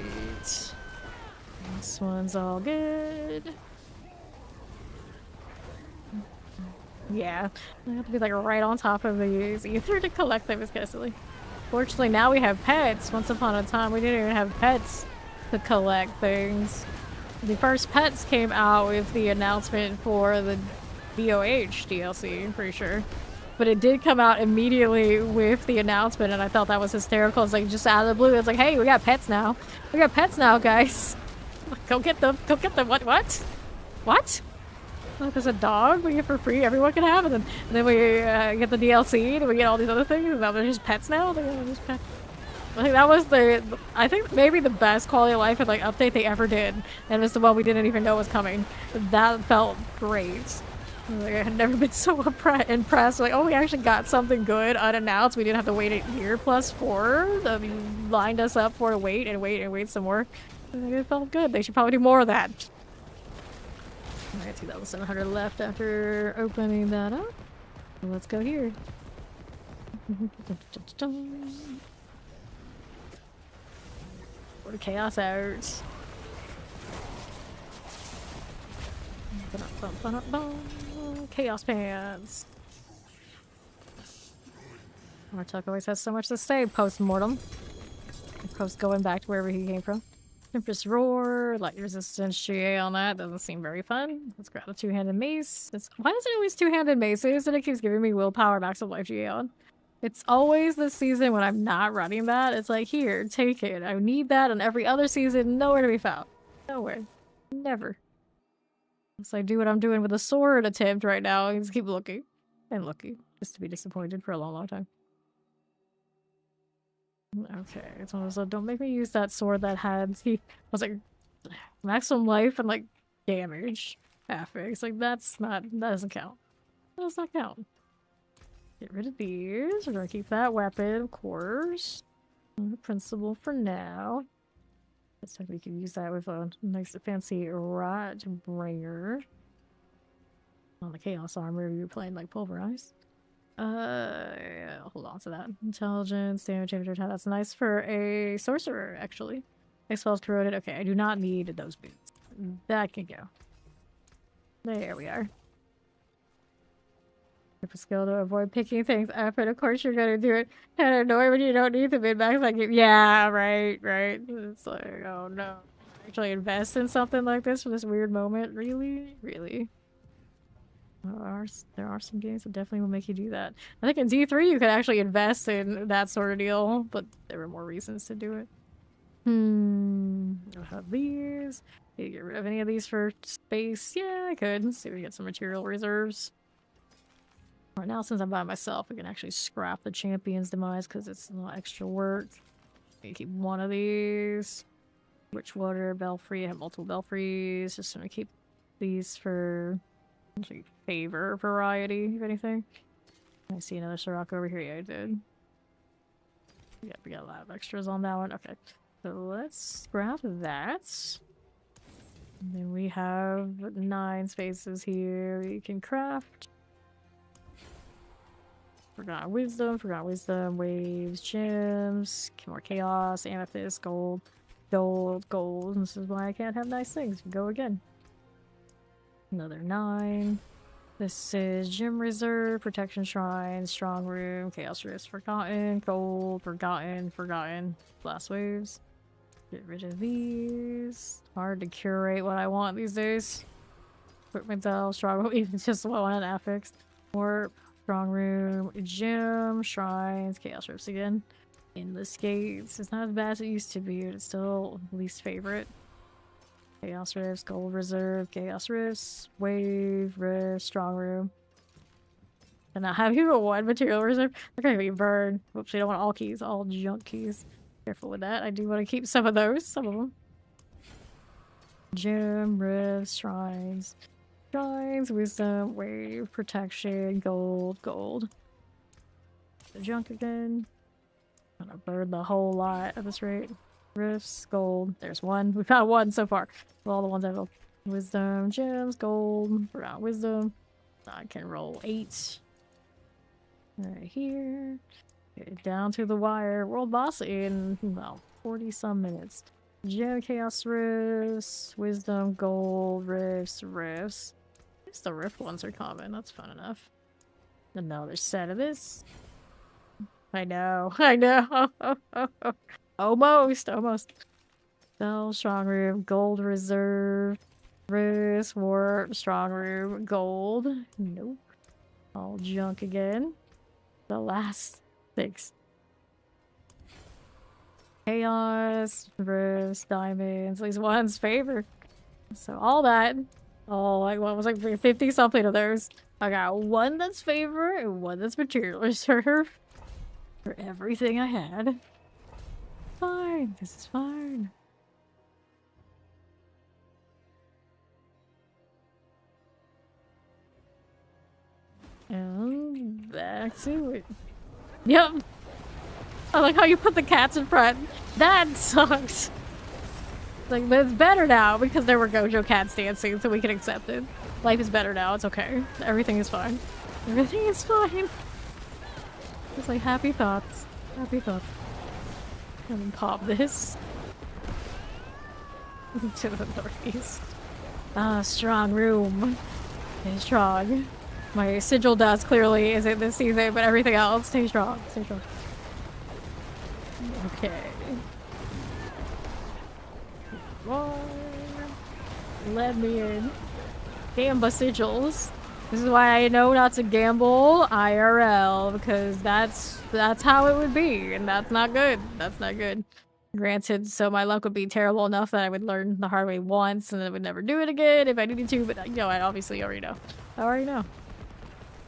this one's all good. Yeah, I have to be like right on top of these either to collect them as silly. Fortunately, now we have pets. Once upon a time, we didn't even have pets to collect things. The first pets came out with the announcement for the BOH DLC, I'm pretty sure. But it did come out immediately with the announcement, and I thought that was hysterical. It's like, just out of the blue, it's like, hey, we got pets now. We got pets now, guys. Go get them. Go get them. What? What? Look, there's a dog we get for free. Everyone can have it. And then we get the DLC. And we get all these other things. And now they're just pets now. Just pets. I think that was I think maybe the best quality of life and like update they ever did. And it's the one we didn't even know was coming. That felt great. Like, I had never been so impressed. Like, oh, we actually got something good unannounced. We didn't have to wait a year plus 4. They lined us up for to wait and wait some more. And it felt good. They should probably do more of that. I got 2,700 left after opening that up. Let's go here. For the chaos out. Chaos pants. Martuck always has so much to say post-mortem. Post going back to wherever he came from. Tempest Roar, light resistance GA on that. Doesn't seem very fun. Let's grab a two-handed mace. Why is it always two-handed maces that it keeps giving me willpower max of life GA on? It's always this season when I'm not running that. It's like, here, take it. I need that, and every other season, nowhere to be found. Nowhere. Never. So I do what I'm doing with a sword attempt right now. I just keep looking. And looking. Just to be disappointed for a long, long time. Okay, so don't make me use that sword that had was like maximum life and like damage affix. Like that doesn't count. That does not count. Get rid of these. We're gonna keep that weapon, of course. The principal for now. Looks like we can use that with a nice fancy rod bringer. On the chaos armor, we were playing like pulverized. Yeah, hold on to that. Intelligence, damage, that's nice for a sorcerer, actually. Expels corroded. Okay, I do not need those boots. That can go. There we are. If a skill to avoid picking things up, and of course you're gonna do it. And annoy when you don't need the mid-max. Like, yeah, right. It's like, oh no. Actually invest in something like this for this weird moment? Really? Really? There are some games that definitely will make you do that. I think in D3 you could actually invest in that sort of deal, but there were more reasons to do it. I'll have these. Can you get rid of any of these for space? Yeah, I could. Let's see if we get some material reserves. Right now, since I'm by myself, we can actually scrap the champion's demise because it's a lot extra work. You keep one of these. Witchwater, Belfry. I have multiple Belfries. Just gonna keep these for favor variety, if anything. I see another Sirocco over here. Yeah, I did. Yeah, we got a lot of extras on that one. Okay, so let's scrap that. And then we have 9 spaces here we can craft. Forgotten wisdom, waves, gems, more chaos, amethyst, gold. This is why I can't have nice things. Go again. Another 9. This is Gem Reserve, Protection Shrine, Strong Room, Chaos Rift, Forgotten, Gold, Forgotten, Blast Waves. Get rid of these. Hard to curate what I want these days. Equipment Delve, Strong Room, even just one an affix. Warp, Strong Room, Gem, Shrines, Chaos Rifts again. Endless Gates. It's not as bad as it used to be, but it's still least favorite. Chaos Rifts, Gold Reserve, Chaos Rifts, Wave, Rift, Strong Room. And now have you one material reserve? They're gonna be burned. Oops, we don't want all keys, all junk keys. Careful with that. I do want to keep some of those, some of them. Gem, Rifts, Shrines. Shrines, Wisdom, Wave, Protection, Gold, Gold. The junk again. I'm gonna burn the whole lot at this rate. Rifts, Gold. There's one. We found one so far. Of all the ones I've rolled. Wisdom, Gems, Gold. Around Wisdom. I can roll 8. Right here. Get down to the wire. World boss in, well, 40 some minutes. Gem, Chaos Rifts, Wisdom, Gold, Rifts, Rifts. I guess the Rift ones are common. That's fun enough. Another set of this. I know. I know. Almost. Almost. Spell, Strong Room, Gold Reserve, Rifts, Warp, Strong Room, Gold. Nope. All junk again. The last 6. Chaos, Rifts, Diamonds, at least one's favor. So all that, all like what was like 50 something of those. I got one that's favor and one that's material reserve for everything I had. Fine, this is fine. And back to it. Yep. I like how you put the cats in front. That sucks. Like, but it's better now because there were Gojo cats dancing, so we can accept it. Life is better now. It's okay. Everything is fine. Everything is fine. It's like happy thoughts. Happy thoughts. And pop this to the northeast. Ah, strong room. Stay strong. My sigil dust clearly isn't this season, but everything else, stay strong. Stay strong. Okay. Let me in. Gamba sigils. This is why I know not to gamble IRL, because that's how it would be, and that's not good. That's not good. Granted, so my luck would be terrible enough that I would learn the hard way once and then I would never do it again if I needed to, but you know, I obviously already know. I already know.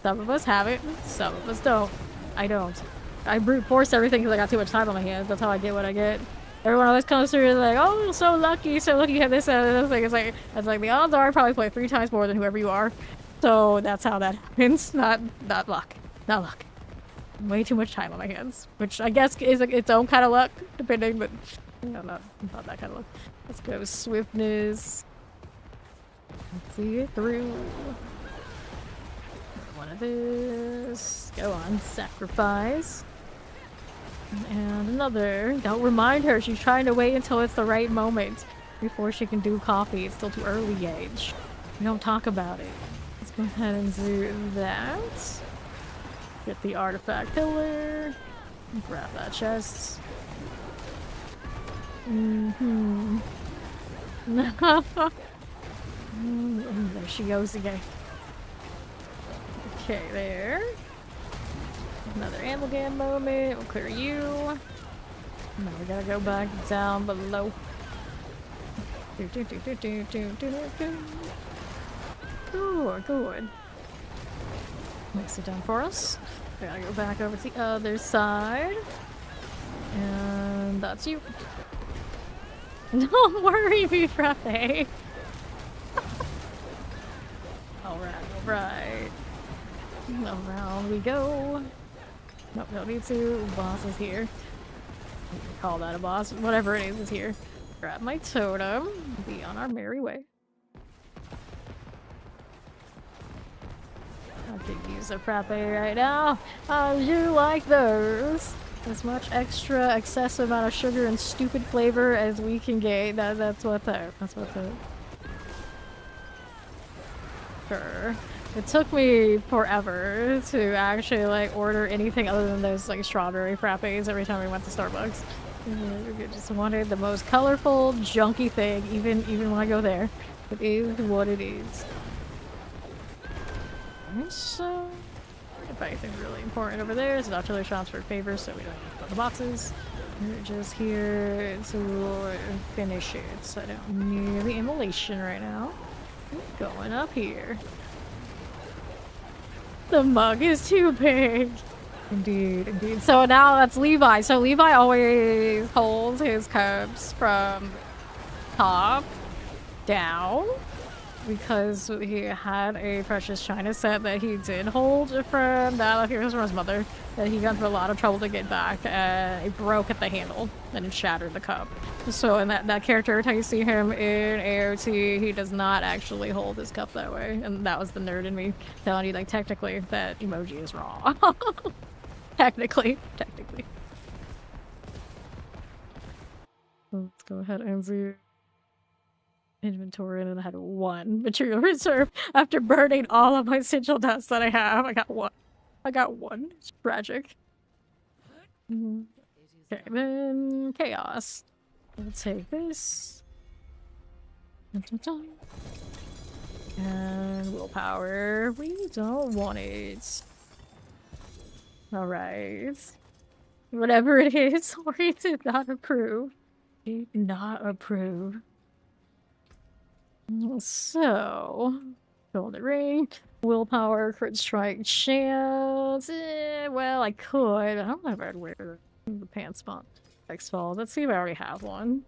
Some of us have it, some of us don't. I don't. I brute force everything because I got too much time on my hands. That's how I get what I get. Everyone always comes through and like, oh, so lucky you have this and this thing. It's like the odds are I probably play 3 times more than whoever you are. So that's how that happens. Not luck. Not luck. Way too much time on my hands. Which I guess is like its own kind of luck, depending, but no, not that kind of luck. Let's go swiftness. Let's see it through. One of this. Go on, sacrifice. And another. Don't remind her. She's trying to wait until it's the right moment before she can do coffee. It's still too early, Gage. We don't talk about it. Let's go ahead and do that. Get the artifact pillar. Grab that chest. There she goes again. Okay, there. Another Amalgam moment. We'll clear you. Now we gotta go back down below. Good. Makes it done for us. We gotta go back over to the other side. And that's you. Don't worry, me, Frappe. Alright. Around we go. Nope, don't need to. Boss is here. Call that a boss. Whatever it is here. Grab my totem. Be on our merry way. I could use a frappe right now. How'd you like those? As much extra excessive amount of sugar and stupid flavor as we can get. That's what's up. That's what's up. Sure. It took me forever to actually like order anything other than those like strawberry frappes every time we went to Starbucks. I just wanted the most colorful, junky thing, even when I go there. It is what it is. So anything really important over there. It's an artillery shots for favors, so we don't have to put the boxes. We're just here to finish it. So I don't need the immolation right now. Going up here. The mug is too big. Indeed, indeed. So now that's Levi. So Levi always holds his cups from top down because he had a precious china set that he did hold from that. I think it was from his mother that he got into a lot of trouble to get back. It broke at the handle and it shattered the cup. So in that character, every time you see him in AOT, he does not actually hold his cup that way. And that was the nerd in me telling you, like, technically that emoji is wrong. Technically. Let's go ahead and do inventory, and then I had 1 material reserve after burning all of my sigil dust that I have. I got 1. It's tragic. Okay, then chaos. We'll take this. And willpower. We don't want it. Alright. Whatever it is, Ori did not approve. Did not approve. So, golden ring, willpower, crit strike, chance. Well, I could. I don't know if I'd wear the pants spot. X-Fall. Let's see if I already have one.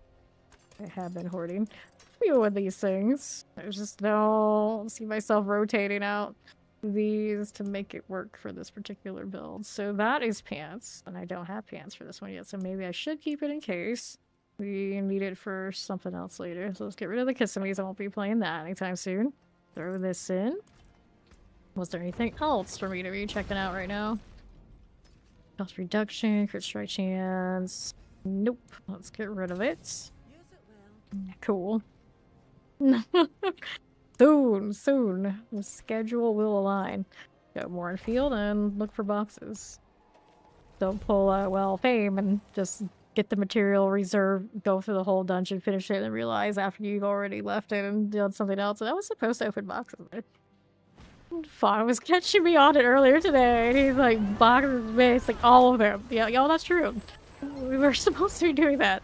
I have been hoarding a few of these things. I just don't see myself rotating out these to make it work for this particular build. So that is pants, and I don't have pants for this one yet, so maybe I should keep it in case we need it for something else later. So let's get rid of the Kissamies. I won't be playing that anytime soon. Throw this in. Was there anything else for me to be checking out right now? Health reduction, crit strike chance. Nope. Let's get rid of it. Cool. Soon. The schedule will align. Go more in field and look for boxes. Don't pull well fame and just get the material reserve, go through the whole dungeon, finish it, and realize after you've already left it and done something else that was supposed to open boxes. Fawn was catching me on it earlier today, and he's like, boxes, base, like all of them. Yeah, y'all, that's true. We were supposed to be doing that.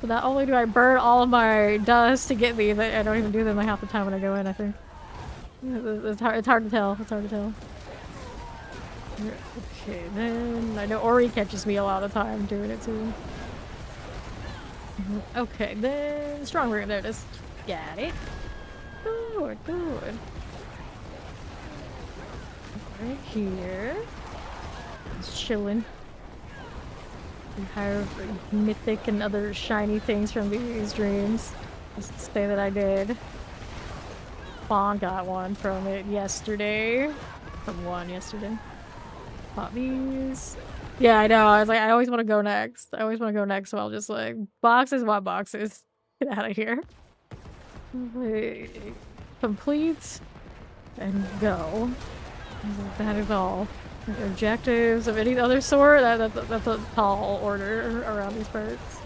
So not only do I burn all of my dust to get these, I don't even do them like half the time when I go in, I think. It's hard to tell. It's hard to tell. Okay, then I know Ori catches me a lot of the time doing it too. Okay, then strong room. There it is. Got it. Good. Right here. Just chilling. We have mythic and other shiny things from these dreams. Just to say that I did. Fawn got one from it yesterday. From one yesterday. Pop these. Yeah, I know. I was like, I always want to go next. So I'll just like, boxes, what boxes? Get out of here. Wait. Complete. And go. That is all. Objectives of any other sort? That's a tall order around these parts.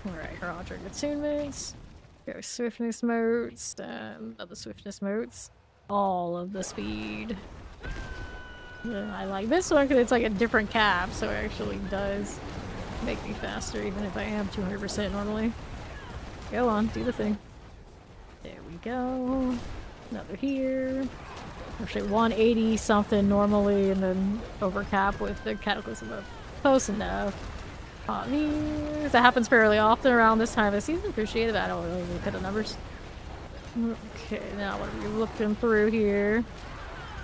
Alright, Heraldric attunements. Go swiftness modes, and other swiftness modes. All of the speed. Yeah, I like this one because it's like a different cap, so it actually does make me faster, even if I am 200% normally. Go on, do the thing. There we go. Another here. Actually 180 something normally, and then over cap with the Cataclysm up. Close enough. These. That happens fairly often around this time of the season. Appreciate it. I don't really look at the numbers. Okay, now what are we looking through here?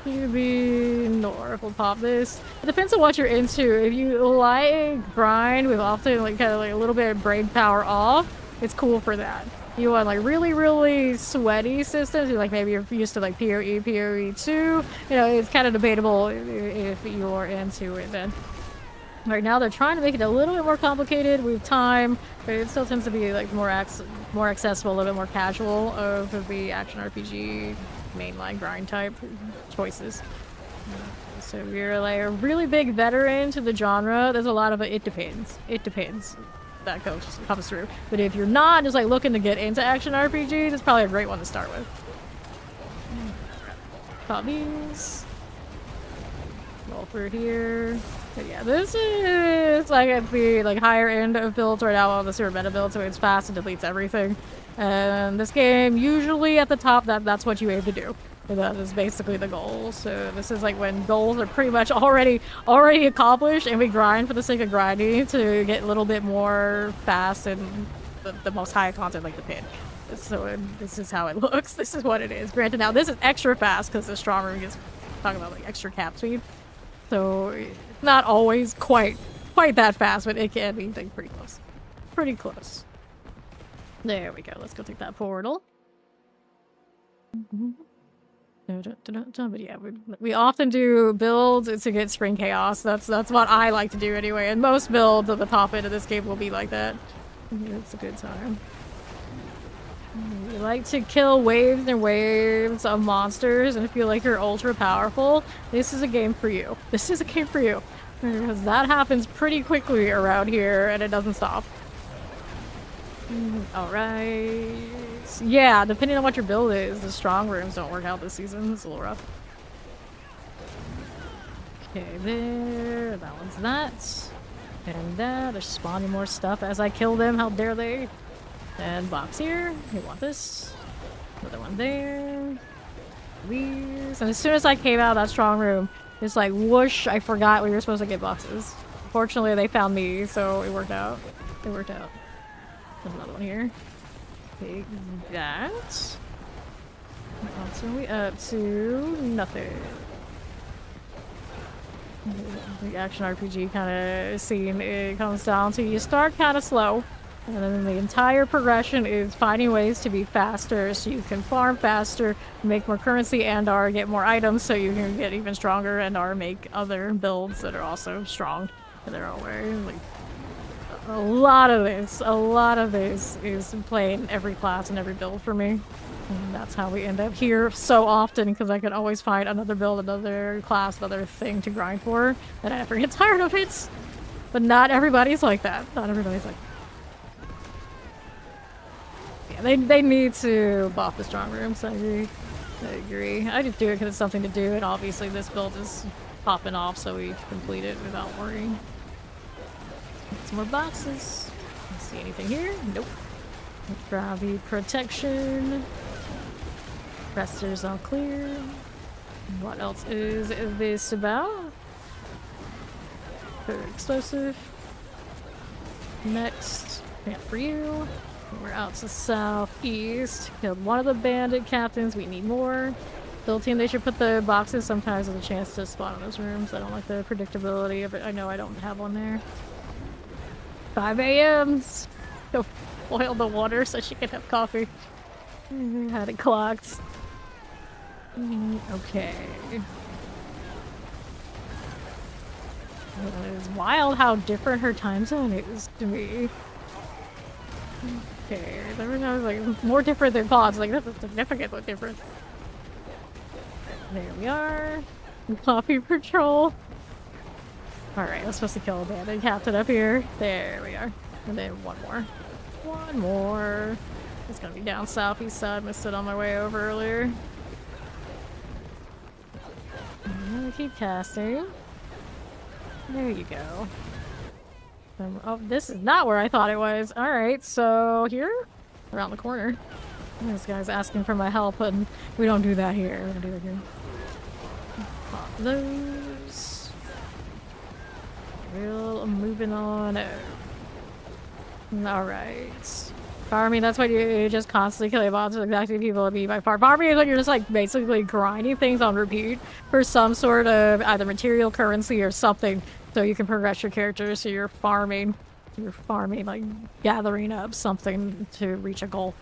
Maybe North. We'll pop this. It depends on what you're into. If you like grind with often like kind of like a little bit of brain power off, it's cool for that. You want like really sweaty systems, like maybe you're used to like PoE 2, you know, it's kind of debatable if you're into it then. Right now they're trying to make it a little bit more complicated with time, but it still tends to be like more accessible, a little bit more casual of the action RPG mainline grind type choices. So if you're like a really big veteran to the genre, there's a lot of it depends. That comes through. But if you're not just like looking to get into action RPGs, it's probably a great one to start with. Pop these. through here. But yeah, this is like at the higher end of builds right now on the super meta build, so it's fast and deletes everything. And this game, usually at the top, that's what you aim to do. And that is basically the goal. So this is like when goals are pretty much already accomplished, and we grind for the sake of grinding to get a little bit more fast and the most high content, like the pin. So this is how it looks. This is what it is. Granted, now this is extra fast because the strong room gets talking about like extra cap speed. So it's not always quite that fast, but it can be like pretty close. Pretty close. There we go. Let's go take that portal. But yeah, we often do builds to get spring chaos. That's what I like to do anyway. And most builds at the top end of this game will be like that. It's a good time. You like to kill waves and waves of monsters and feel like you're ultra powerful. This is a game for you. This is a game for you. Because that happens pretty quickly around here and it doesn't stop. Alright. Yeah, depending on what your build is, the strong rooms don't work out this season. It's a little rough. Okay, there. That one's that. And that. They're spawning more stuff as I kill them. How dare they? And box here. You want this. Another one there. These. And as soon as I came out of that strong room, it's like whoosh, I forgot we were supposed to get boxes. Fortunately, they found me, so it worked out. It worked out. There's another one here. Take that. What are we up to? Nothing. The action RPG kind of scene, it comes down to you start kind of slow, and then the entire progression is finding ways to be faster so you can farm faster, make more currency, and or get more items so you can get even stronger and or make other builds that are also strong in their own way. Like, a lot of this is playing every class and every build for me. And that's how we end up here so often, because I can always find another build, another class, another thing to grind for, and I never get tired of it. But not everybody's like that. Not everybody's like that. Yeah, they need to buff the strong rooms, I agree. I just do it because it's something to do, and obviously this build is popping off, so we complete it without worrying. Some more boxes. See anything here? Nope. Gravity protection. Resters all clear. What else is this about? Third explosive. Next, yeah, for you. We're out to southeast. Killed one of the bandit captains. We need more. Build team, they should put the boxes sometimes with a chance to spawn in those rooms. I don't like the predictability of it. I know I don't have one there. 5 a.m. Go boil the water so she can have coffee. Had it clocked. Okay. It's wild how different her time zone is to me. Okay, there was like more different than pods. Like this is significantly different. There we are. Coffee patrol. Alright, I was supposed to kill a bandit captain up here. There we are. And then one more. One more. It's gonna be down southeast side. Missed it on my way over earlier. I'm gonna keep casting. There you go. Oh, this is not where I thought it was. Alright, so here? Around the corner. This guy's asking for my help, and we don't do that here. We don't do it here. Pop those. We're moving on. Alright. Farming, that's what you just constantly killing bots. Exactly people be by far. Farming is when you're just like basically grinding things on repeat for some sort of either material, currency, or something, so you can progress your character. So you're farming, like gathering up something to reach a goal.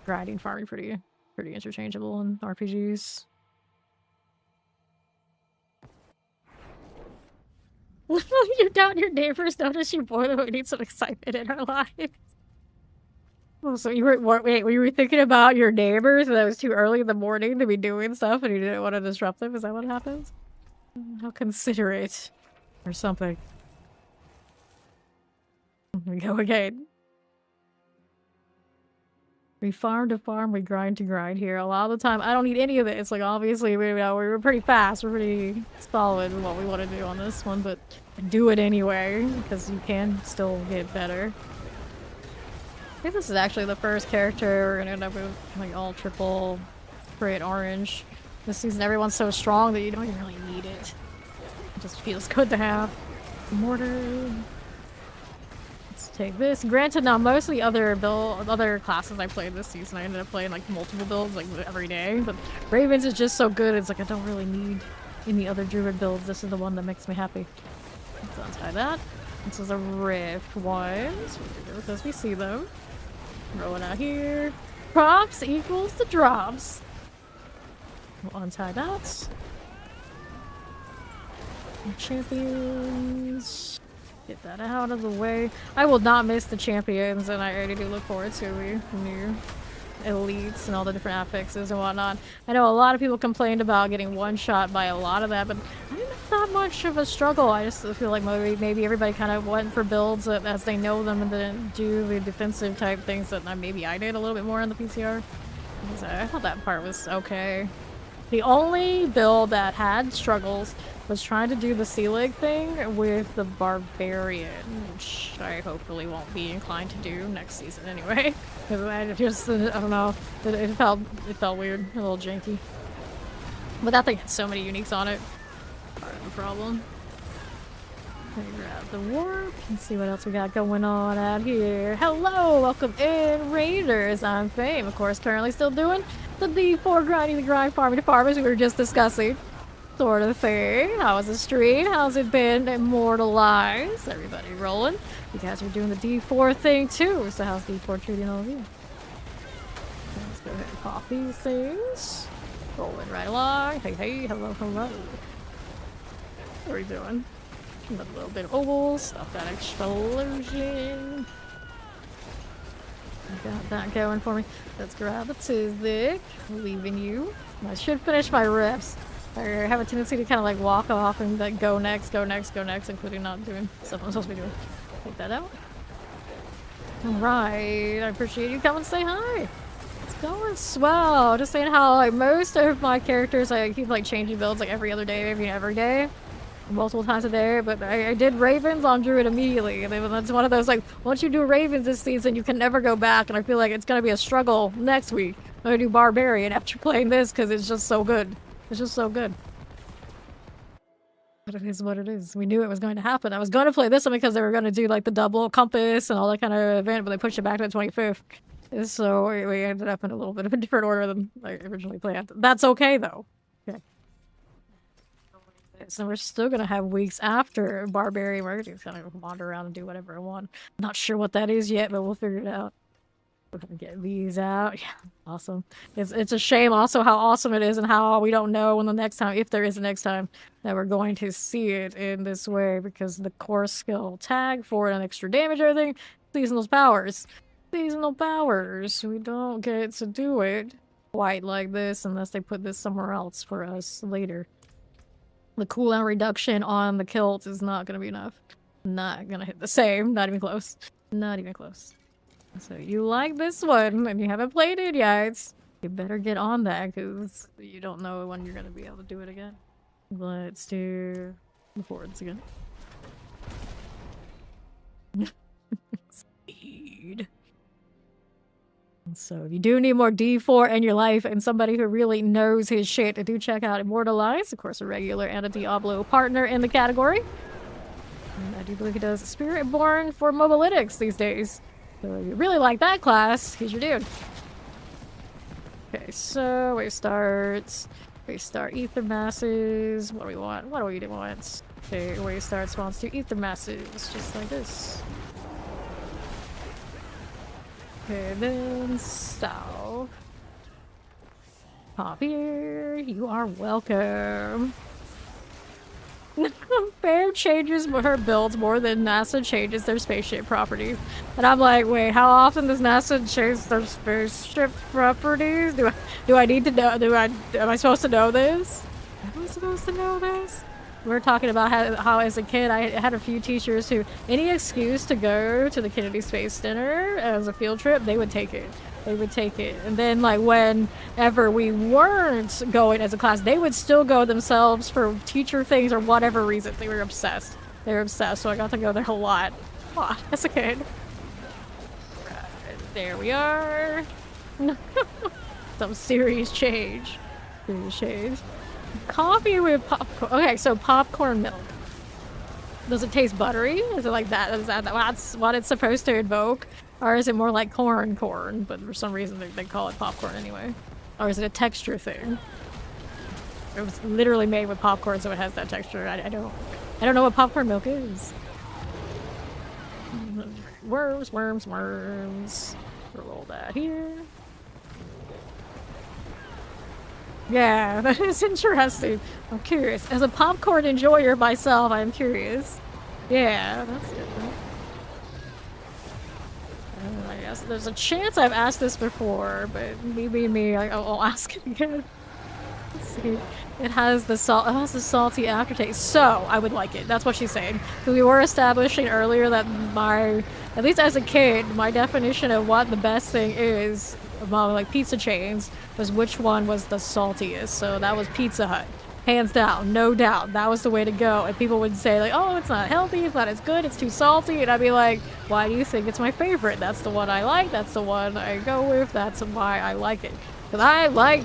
Grinding, farming, pretty interchangeable in RPGs. Your neighbors notice you boil. We need some excitement in our lives. Oh, so you were wait, were you thinking about your neighbors and it was too early in the morning to be doing stuff and you didn't want to disrupt them? Is that what happens? How considerate. Or something. Here we go again. We farm to farm, we grind to grind here. A lot of the time, I don't need any of this. Like, obviously, we're pretty fast. We're pretty solid with what we want to do on this one, but do it anyway, because you can still get better. I think this is actually the first character we're gonna end up with, like, all triple crit orange. This season, everyone's so strong that you don't even really need it. It just feels good to have. Mortar. Let's take this. Granted, now most of the other classes I played this season, I ended up playing like multiple builds like every day. But Ravens is just so good. It's like I don't really need any other Druid builds. This is the one that makes me happy. Let's untie that. This is a Rift one. So we do because we see them. Throw it out here. Props equals the drops. We'll untie that. Champions. Get that out of the way. I will not miss the champions, and I already do look forward to the new elites and all the different affixes and whatnot. I know a lot of people complained about getting one-shot by a lot of that, but I didn't have that much of a struggle. I just feel like maybe everybody kind of went for builds as they know them and then do the defensive type things that maybe I did a little bit more in the PCR. So I thought that part was okay. The only build that had struggles was trying to do the Selig thing with the Barbarian, which I hopefully won't be inclined to do next season anyway. Because I just, I don't know, it felt weird, a little janky. But that thing had so many uniques on it. Part of the problem. Let me grab the warp and see what else we got going on out here. Hello, welcome in, Raiders. I'm Fame, of course, currently still doing the D4 grinding the grind, farming to farm as we were just discussing. Sort of thing. How was the stream? How's it been immortalized? Everybody rolling? You guys are doing the D4 thing too, so how's D4 treating all of you? Let's go ahead and pop these things. Rolling right along. Hey, hey, hello, hello. What are we doing? Another little bit of ovals. Stop that explosion. Got that going for me. Let's grab a Tizdick. Leaving you. I should finish my reps. I have a tendency to kind of like walk off and like go next, go next, go next, including not doing stuff I'm supposed to be doing. Take that out. Alright, I appreciate you coming to say hi. It's going swell. Just saying how like most of my characters I keep like changing builds like every other day, maybe every day. Multiple times a day, but I did Ravens on Druid immediately, and that's one of those like once you do Ravens this season you can never go back, and I feel like it's gonna be a struggle next week. I'm gonna do Barbarian after playing this because it's just so good. It's just so good. But it is what it is. We knew it was going to happen. I was going to play this one because they were going to do like the double compass and all that kind of event, but they pushed it back to the 25th. So we ended up in a little bit of a different order than I originally planned. That's okay though. Okay. So we're still going to have weeks after Barbarian. We're going to kind of wander around and do whatever I want. Not sure what that is yet, but we'll figure it out. We're gonna get these out. Yeah, awesome. It's a shame also how awesome it is and how we don't know when the next time, if there is a next time, that we're going to see it in this way because the core skill tag for an extra damage or everything, seasonal powers. Seasonal powers. We don't get to do it quite like this unless they put this somewhere else for us later. The cooldown reduction on the kilt is not gonna be enough. Not gonna hit the same. Not even close. Not even close. So you like this one and you haven't played it yet, you better get on that because you don't know when you're going to be able to do it again. Let's do the forwards again. Speed. So if you do need more D4 in your life and somebody who really knows his shit, do check out Immortalized, of course a regular and a Diablo partner in the category. And I do believe he does Spiritborn for Mobalytics these days. So if you really like that class, he's your dude. Okay, so we start ether masses. What do we want? What do we want? Okay, we start spawns to ether masses, just like this. Okay, then south. Pop here. You are welcome. Fair changes her builds more than NASA changes their spaceship properties. And I'm like, wait, how often does NASA change their spaceship properties? Do I need to know? Am I supposed to know this? Am I supposed to know this? We're talking about how as a kid I had a few teachers who any excuse to go to the Kennedy Space Center as a field trip, they would take it. They would take it. And then, like, whenever we weren't going as a class, they would still go themselves for teacher things or whatever reason. They were obsessed. They were obsessed, so I got to go there a lot. Oh, that's a kid. Right, there we are. Some serious change. Serious change. Coffee with popcorn. Okay, so popcorn milk. Does it taste buttery? Is it like that? Is that that's what it's supposed to evoke? Or is it more like corn, but for some reason they call it popcorn anyway? Or is it a texture thing? It was literally made with popcorn, so it has that texture. I don't know what popcorn milk is. Worms. Roll that here. Yeah, that is interesting. I'm curious. As a popcorn enjoyer myself, I'm curious. Yeah, that's different. I guess there's a chance I've asked this before, but me, I'll ask it again. Let's see. It has the salty aftertaste, so I would like it. That's what she's saying. Because we were establishing earlier that at least as a kid, my definition of what the best thing is among like pizza chains was which one was the saltiest. So that was Pizza Hut. Hands down, no doubt. That was the way to go. And people would say like, oh, it's not healthy, it's not as good, it's too salty. And I'd be like, why do you think it's my favorite? That's the one I like, that's the one I go with, that's why I like it. Because I like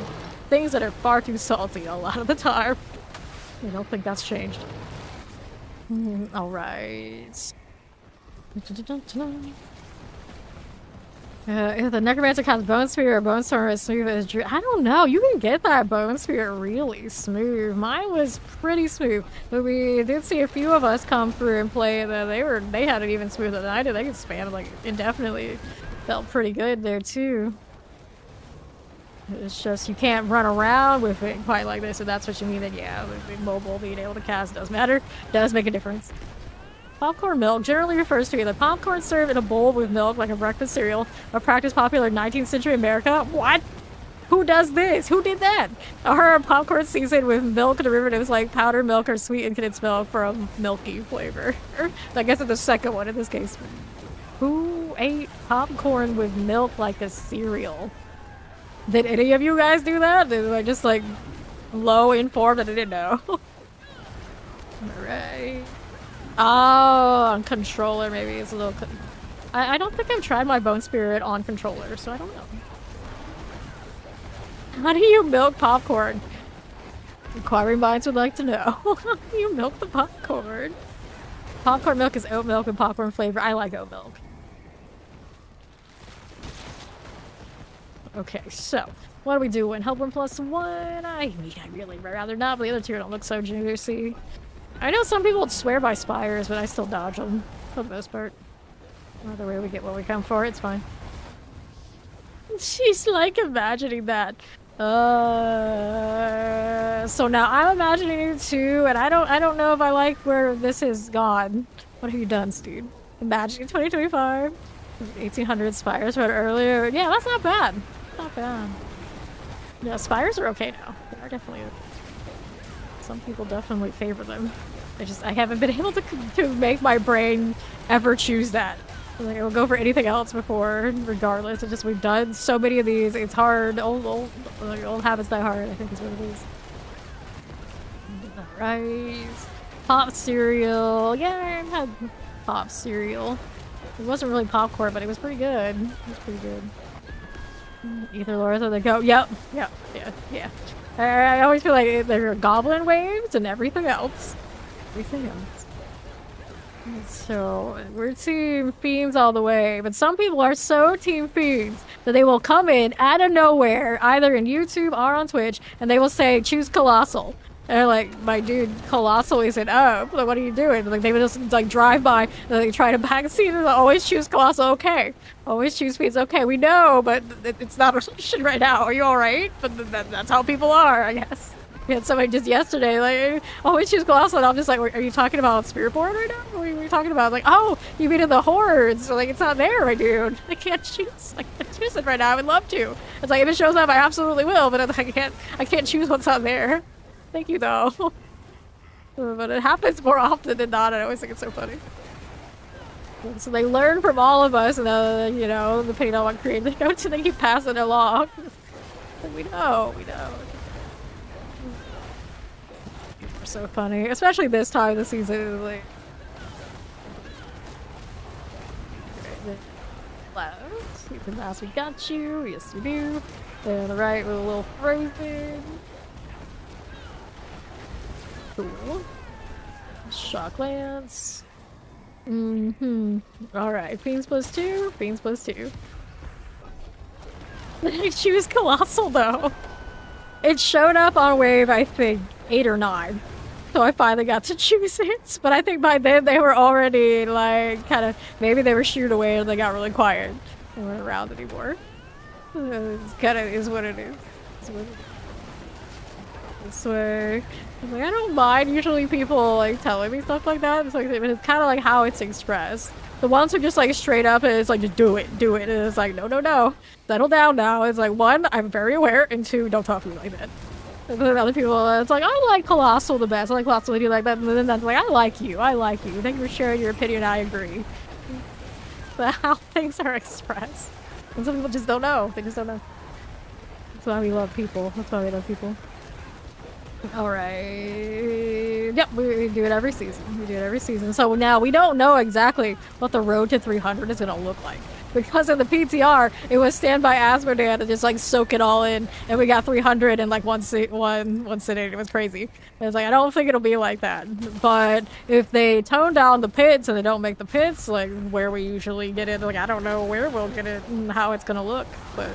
things that are far too salty a lot of the time. I don't think that's changed. Alright. If the necromancer casts bone spear or bone storm as smooth as Druid, I don't know. You can get that bone spear really smooth. Mine was pretty smooth, but we did see a few of us come through and play that they had it even smoother than I did. They could spam like indefinitely. Felt pretty good there too. It's just you can't run around with it quite like this, and that's what you mean. That yeah, the mobile being able to cast does matter. Does make a difference. Popcorn milk generally refers to either popcorn served in a bowl with milk like a breakfast cereal, a practice popular in 19th century America. What? Who does this? Who did that? Or popcorn seasoned with milk derivatives like powdered milk or sweetened condensed milk for a milky flavor. I guess it's the second one in this case. Who ate popcorn with milk like a cereal? Did any of you guys do that? They were just like low informed and I didn't know. Alright. Oh, on controller maybe it's a little... I don't think I've tried my bone spirit on controller, so I don't know. How do you milk popcorn? Inquiring minds would like to know. How do you milk the popcorn? Popcorn milk is oat milk with popcorn flavor. I like oat milk. Okay, so what do we do? Help 1 + 1? I really rather not, but the other two don't look so juicy. I know some people would swear by spires, but I still dodge them for the most part. Either way, we get what we come for. It's fine. She's like imagining that. So now I'm imagining it too, and I don't know if I like where this has gone. What have you done, Steve? Imagining 2025, 1800 spires read earlier. Yeah, that's not bad. Not bad. Yeah, spires are okay now. They are definitely. Some people definitely favor them. I haven't been able to make my brain ever choose that. Like, I'll go for anything else before, regardless. It's just we've done so many of these. It's hard. Old habits die hard, I think is what it is. Rice. Pop cereal. Yeah, I had pop cereal. It wasn't really popcorn, but it was pretty good. It was pretty good. Ether lords or they go. Yep. Yeah. I always feel like there are goblin waves and everything else. So, we're team fiends all the way, but some people are so team fiends that they will come in out of nowhere, either in YouTube or on Twitch, and they will say, choose Colossal. And they're like, my dude, Colossal isn't up. Like, what are you doing? Like, they would just, like, drive by, and they try to backseat, and always choose Colossal, okay. Always choose fiends, okay, we know, but it's not a solution right now. Are you alright? But that's how people are, I guess. We had somebody just yesterday, like, always choose Colossal, and I'm just like, are you talking about Spiritborn right now? What are you talking about? Like, oh, you mean in the hordes? So, like, it's not there, my dude. I can't choose it right now. I would love to. It's like, if it shows up, I absolutely will, but I can't choose what's not there. Thank you, though. But it happens more often than not, and I always think it's so funny. So they learn from all of us, and you know, depending on what creator they go to, they keep passing it along. We know. People are so funny, especially this time of the season. Like, left, you can pass. We got you. Yes, we do. And on the right, with a little frozen. Cool. Shock lance. Alright, Fiends +2, Fiends +2. I choose Colossal though. It showed up on wave, I think, 8 or 9. So I finally got to choose it. But I think by then they were already like kind of, maybe they were shooed away and they got really quiet. They weren't around anymore. It's kind of is what it is. It's what it is. This way. I'm like, I don't mind usually people like telling me stuff like that. It's like, but it's kind of like how it's expressed. The ones who just like straight up and it's like, just do it. And it's like, no. Settle down now. It's like, 1, I'm very aware, and 2, don't talk to me like that. And then other people, it's like, I like Colossal the best. I like Colossal when you like that. And then that's like, I like you. Thank you for sharing your opinion. I agree. But how things are expressed. And some people just don't know. They just don't know. That's why we love people. Alright. Yep, we do it every season. So now we don't know exactly what the road to 300 is going to look like. Because in the PTR, it was stand by Asmodean and just like soak it all in. And we got 300 in like one sitting. It was crazy. It's like, I don't think it'll be like that. But if they tone down the pits and they don't make the pits, like where we usually get it, like I don't know where we'll get it and how it's going to look. But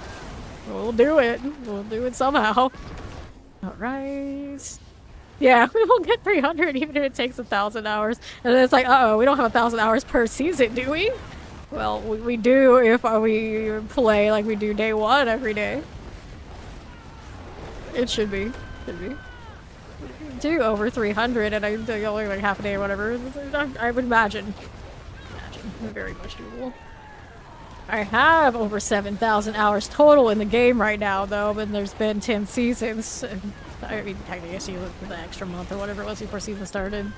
we'll do it. We'll do it somehow. Alright. Yeah, we will get 300 even if it takes 1,000 hours. And then it's like, uh-oh, we don't have 1,000 hours per season, do we? Well, we do if we play like we do day 1 every day. It should be. Do over 300 and I do only like half a day or whatever. I would imagine. Very much doable. I have over 7,000 hours total in the game right now, though, but there's been 10 seasons. I mean, I guess you look for the extra month or whatever it was before season started.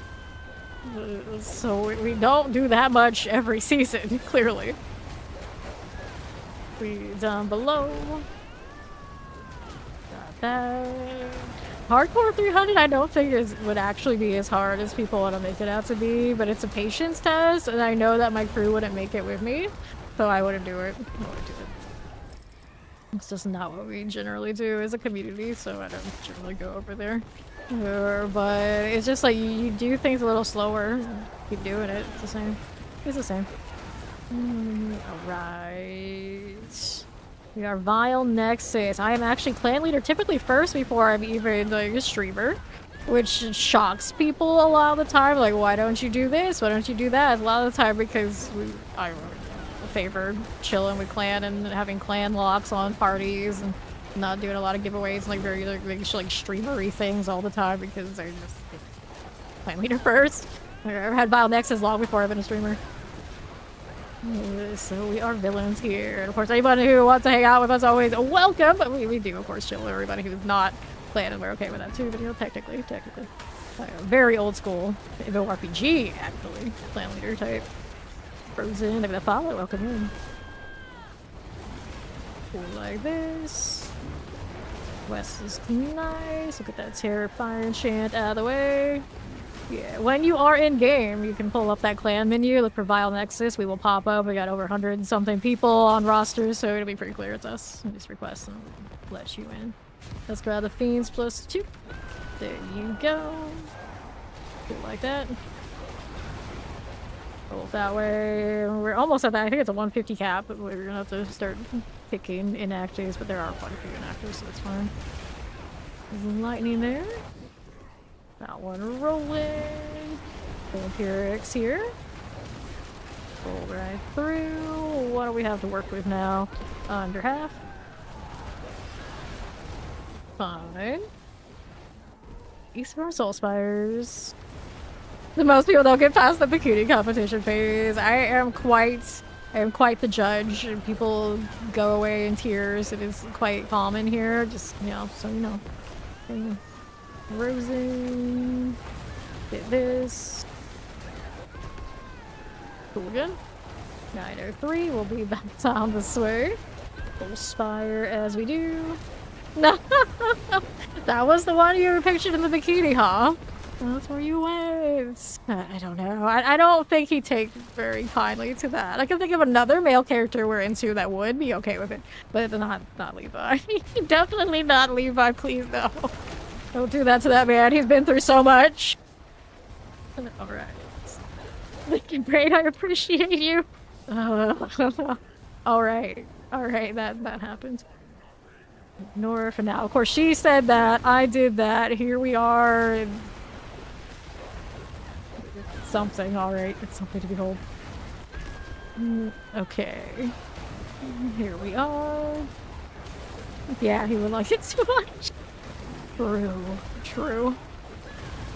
So we don't do that much every season, clearly. Down below. Got that. Hardcore 300 I don't think would actually be as hard as people want to make it out to be, but it's a patience test, and I know that my crew wouldn't make it with me. So I wouldn't do it. It's just not what we generally do as a community, so I don't generally go over there. But it's just like you do things a little slower. Keep doing it. It's the same. Alright. We are Vile Nexus. I am actually clan leader typically first before I'm even like a streamer. Which shocks people a lot of the time. Like, why don't you do this? Why don't you do that? A lot of the time because I favor chilling with clan and having clan locks on parties and not doing a lot of giveaways and like very like streamery things all the time because I just clan leader first. I've had Vile Nexus long before I've been a streamer. So we are villains here. And of course anybody who wants to hang out with us always welcome, but we do of course chill with everybody who's not clan and we're okay with that too, but you know, technically. Very old school MMORPG actually, clan leader type. Frozen, they're gonna follow, welcome in. Cool like this. West is nice, look at that terrifying enchant out of the way. Yeah, when you are in game, you can pull up that clan menu, look for Vile Nexus, we will pop up. We got over 100 and something people on rosters, so it'll be pretty clear it's us. Just request and let you in. Let's grab the Fiends +2. There you go. Cool like that. That way, we're almost at that. I think it's a 150 cap, but we're gonna have to start picking inactives, but there are quite a few inactives, so it's fine. There's lightning there. That one rolling. Vampirics here. Roll right through. What do we have to work with now? Under half. Fine. Eastbourne Soul Spires. Most people don't get past the bikini competition phase. I am quite the judge. People go away in tears. It is quite common here. Just, you know, so you know. Rosen. Get this. Cool again. 903, we'll be back down this way. Full spire as we do. No, that was the one you were pictured in the bikini, huh? That's where you went. I don't know. I don't think he'd take very kindly to that. I can think of another male character we're into that would be okay with it, but not Levi. Definitely not Levi. Please no. Don't do that to that man. He's been through so much. All right. Thank you, Braid. I appreciate you. All right. All right. That happened. Ignore her for now. Of course, she said that. I did that. Here we are. Something, alright. It's something to behold. Okay. Here we are. Yeah, he would like it too much. True.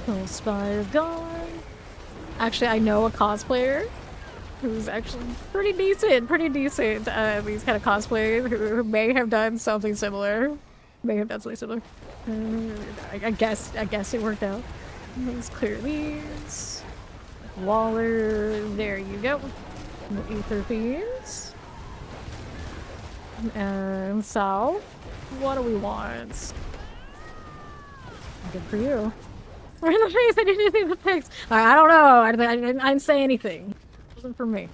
Full spire gone. Actually, I know a cosplayer who's actually pretty decent these kind of cosplays who may have done something similar. I guess it worked out. Let's clear these. Waller, there you go. The Ether Fiends. And south. What do we want? Good for you. We're in the face, I didn't see the pics. I don't know. I didn't say anything. It wasn't for me.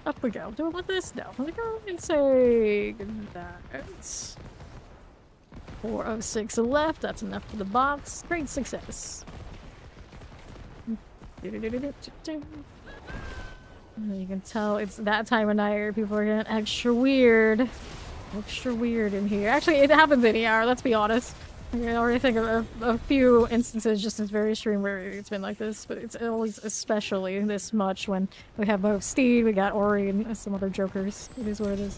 Up we go. Do we want this? No. Let me go and say that. 406 left. That's enough for the box. Great success. You can tell it's that time of night where people are getting extra weird in here. Actually, it happens any hour, let's be honest. I can already think of a few instances just this very stream where it's been like this, but it's always especially this much when we have both Steve, we got Ori, and some other jokers. It is what it is.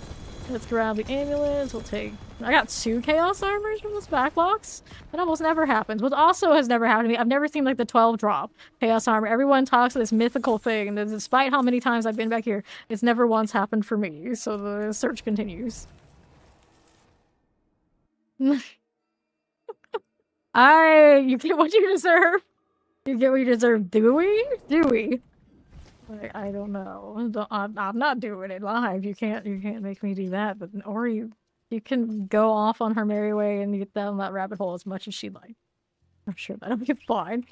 Let's grab the ambulance. We'll take... I got 2 chaos armors from this back box. That almost never happens. What also has never happened to me, I've never seen like the 12 drop chaos armor. Everyone talks of this mythical thing, and despite how many times I've been back here, it's never once happened for me. So the search continues. You get what you deserve. You get what you deserve. Do we? Like, I don't know. I'm not doing it live. You can't make me do that. But Ori, you can go off on her merry way and get down that rabbit hole as much as she'd like. I'm sure that'll be fine.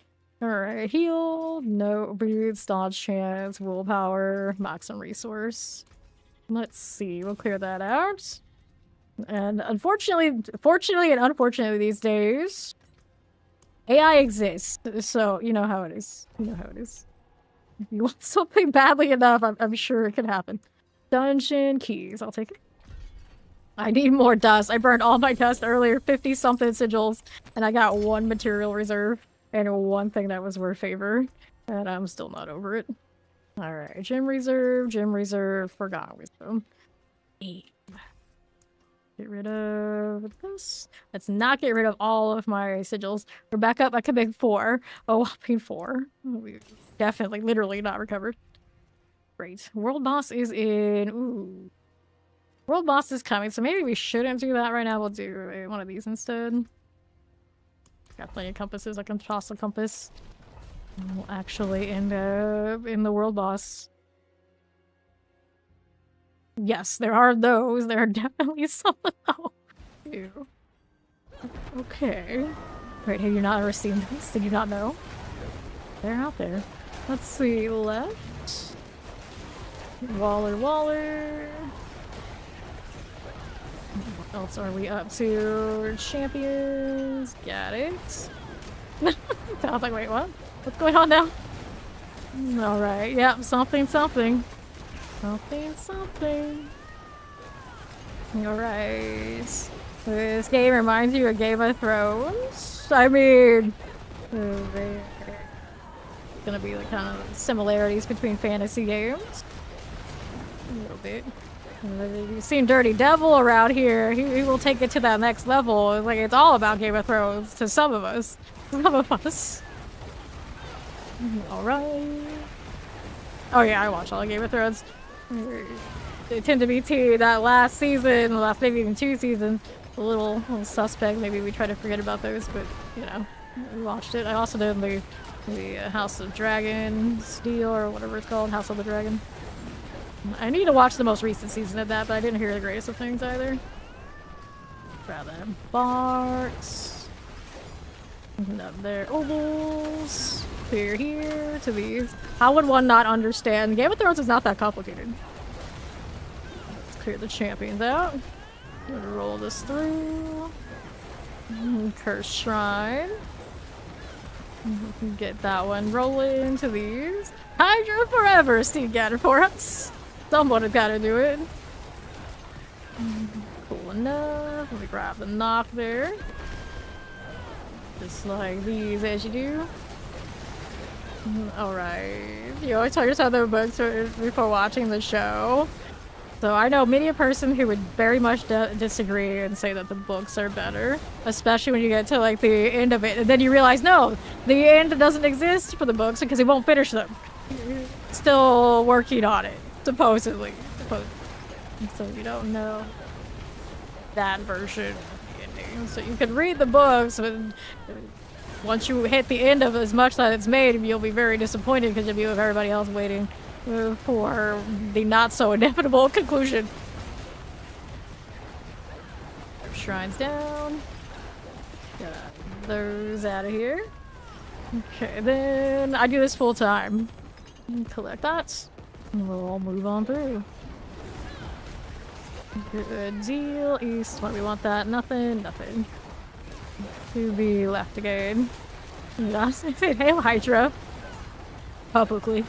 Alright, heal, no breathe, dodge chance, willpower, maximum resource. Let's see, we'll clear that out. And fortunately and unfortunately these days, AI exists, so you know how it is. If you want something badly enough, I'm sure it can happen. Dungeon keys, I'll take it. I need more dust. I burned all my dust earlier, 50-something sigils, and I got 1 material reserve and 1 thing that was worth favor, and I'm still not over it. Alright, gym reserve, forgot wisdom. 8. Get rid of this. Let's not get rid of all of my sigils. We're back up. I can make 4. Oh, I'll be 4. We definitely, literally not recovered. Great. World boss is in. Ooh. World boss is coming, so maybe we shouldn't do that right now. We'll do one of these instead. Got plenty of compasses. I can toss a compass. And we'll actually end up in the world boss. Yes, there are those. There are definitely some of those. Ew. Okay. Wait, have you not ever seen this? Did you not know? They're out there. Let's see. Left. Waller. What else are we up to? Champions. Got it. I was like, wait, what? What's going on now? Alright, yep, something. Something. Alright. This game reminds you of Game of Thrones. I mean, there's gonna be the kind of similarities between fantasy games. A little bit. You've seen Dirty Devil around here. He will take it to that next level. It's like it's all about Game of Thrones to some of us. Alright. Oh yeah, I watch all of Game of Thrones. They tend to be that last season, the last maybe even 2 seasons, a little suspect. Maybe we try to forget about those, but you know, we watched it. I also did the The House of Dragon Steel or whatever it's called, House of the Dragon. I need to watch the most recent season of that, but I didn't hear the greatest of things either. Grab that box. Up there, ovals. Clear here to these. How would one not understand? Game of Thrones is not that complicated. Let's clear the champions out. Gonna roll this through. Cursed Shrine. Get that one rolling to these. Hydra forever, Steve Gatter for us. Someone has gotta do it. Cool enough. Let me grab the knock there. Just like these as you do. Alright. You always tell yourself the books before watching the show. So I know many a person who would very much disagree and say that the books are better. Especially when you get to like the end of it. And then you realize, no, the end doesn't exist for the books because he won't finish them. Still working on it, supposedly. So you don't know that version of the ending. So you can read the books, but once you hit the end of as much that it's made, you'll be very disappointed because you'll be with everybody else waiting for the not so inevitable conclusion. Shrines down. Get those out of here. Okay, then I do this full time. Collect that. And we'll all move on through. Good deal. East, why we want that? Nothing, nothing. To the left again. Yes, I said hail Hydra. Publicly.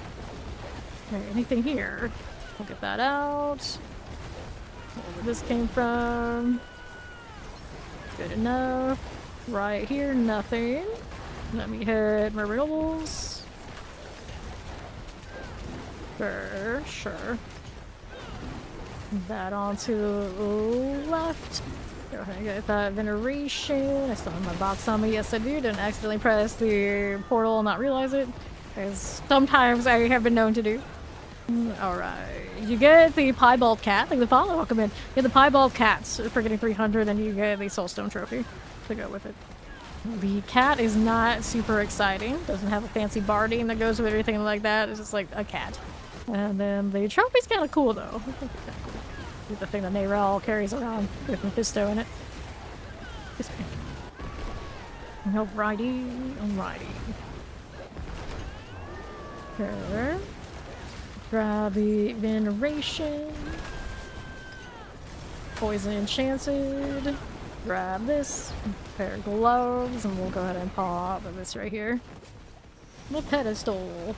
Okay, anything here? We'll get that out. Where this came from. Good enough. Right here, nothing. Let me hit my renewables. Sure. That onto the left. Go ahead and get that veneration. I still have my box on me. Yes, I do. Didn't accidentally press the portal and not realize it. As sometimes I have been known to do. Alright. You get the piebald cat, like the follow will come in. You get the piebald cats for getting 300, and you get the soulstone trophy to go with it. The cat is not super exciting. Doesn't have a fancy barding that goes with everything like that. It's just like a cat. And then the trophy's kind of cool though. The thing that Nayrel carries around with Mephisto in it. Alrighty. Sure. Grab the veneration. Poison enchanted. Grab this. Pair of gloves, and we'll go ahead and pop this right here. The pedestal.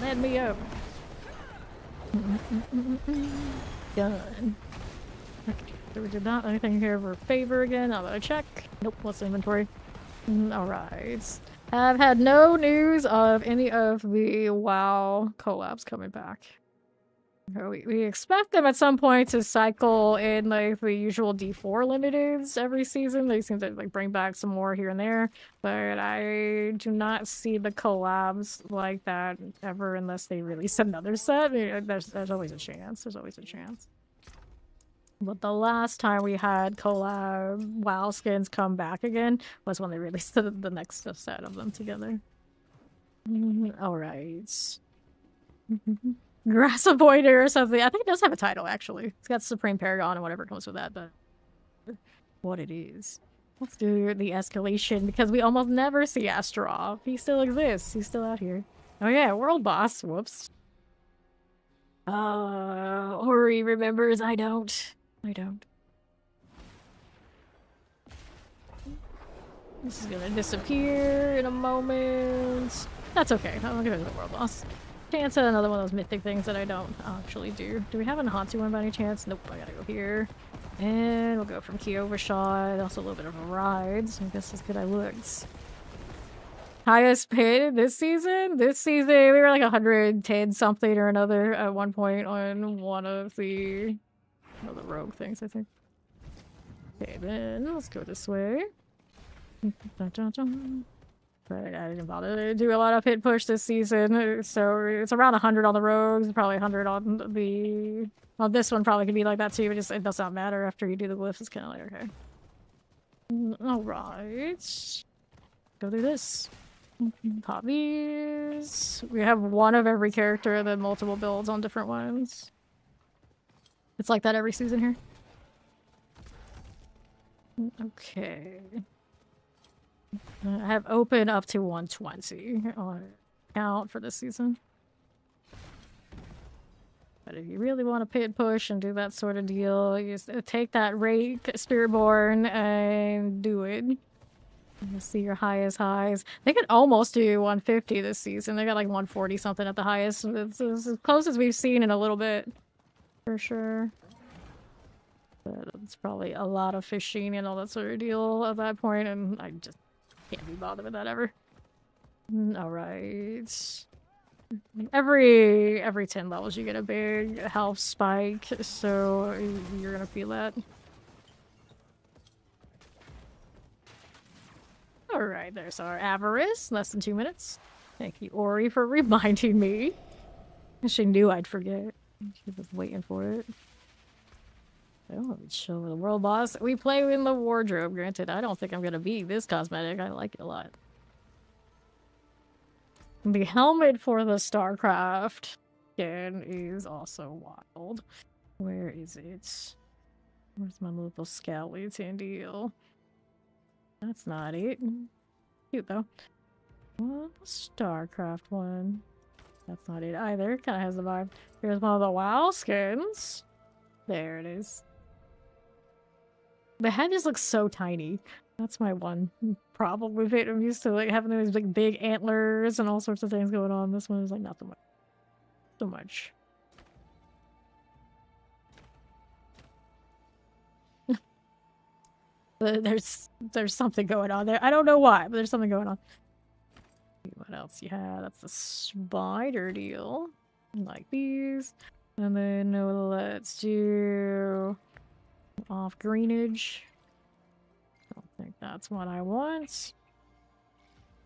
Let me up. Done. Okay, so we did not anything here for favor again. Now that I check. Nope, what's the inventory? Alright. I've had no news of any of the WoW collabs coming back. We expect them at some point to cycle in like the usual D4 limiteds every season. They seem to like bring back some more here and there, but I do not see the collabs like that ever unless they release another set. There's always a chance. There's always a chance. But the last time we had collab WoW skins come back again was when they released the next set of them together. Alright. Grass Avoider or something. I think it does have a title, actually. It's got Supreme Paragon and whatever comes with that, but what it is. Let's do the escalation because we almost never see Astrov. He still exists. He's still out here. Oh yeah, World Boss. Whoops. Ori remembers. I don't. This is gonna disappear in a moment. That's okay. I'm gonna do the World Boss. Chance at another one of those mythic things that I don't actually do. Do we have an Hantu one by any chance? Nope, I gotta go here. And we'll go from Key Overshot. Also a little bit of a ride, so I guess as good I looked. Highest paid this season? This season we were like 110 something or another at one point on one of the rogue things, I think. Okay, then let's go this way. But I didn't bother to do a lot of hit push this season, so it's around 100 on the rogues, probably 100 on the... Well, this one probably could be like that too, but it does not matter after you do the glyphs. It's kind of like, okay. Alright. Go through this. Pop these. We have one of every character and then multiple builds on different ones. It's like that every season here. Okay. I have open up to 120 on account for this season. But if you really want to pit push and do that sort of deal, you just take that rake, Spiritborn, and do it. You see your highest highs. They could almost do 150 this season. They got like 140 something at the highest. It's as close as we've seen in a little bit, for sure. But it's probably a lot of fishing and all that sort of deal at that point, and I just can't be bothered with that ever. All right. Every 10 levels you get a big health spike, so you're gonna feel that. Alright, there's our Avarice. Less than 2 minutes. Thank you, Ori, for reminding me. She knew I'd forget. She was waiting for it. Oh, chill with the world boss. We play in the wardrobe, granted. I don't think I'm gonna beat this cosmetic. I like it a lot. The helmet for the StarCraft skin is also wild. Where is it? Where's my little skeleton deal? That's not it. Cute though. Well, StarCraft one. That's not it either. Kind of has the vibe. Here's one of the WoW skins. There it is. The head just looks so tiny. That's my one problem with it. I'm used to like having those like big antlers and all sorts of things going on. This one is like not so much. But there's something going on there. I don't know why, but there's something going on. What else you have? That's the spider deal. Like these. And then let's do off greenage. I don't think that's what I want.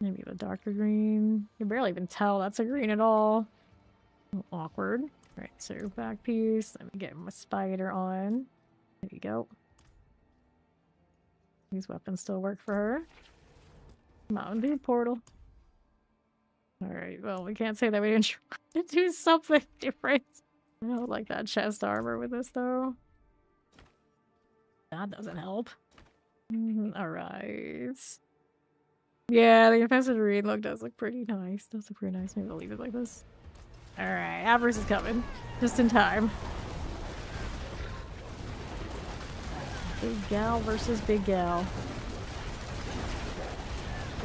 Maybe the darker green. You can barely even tell that's a green at all. Awkward. Right, so back piece. Let me get my spider on. There you go. These weapons still work for her. Mountain Dew portal. Alright, well, we can't say that we didn't try to do something different. I don't like that chest armor with this, though. That doesn't help. Alright. Yeah, the Infested Reed look does look pretty nice. Does look pretty nice. Maybe I'll leave it like this. Alright, Avarice is coming. Just in time. Big gal versus big gal.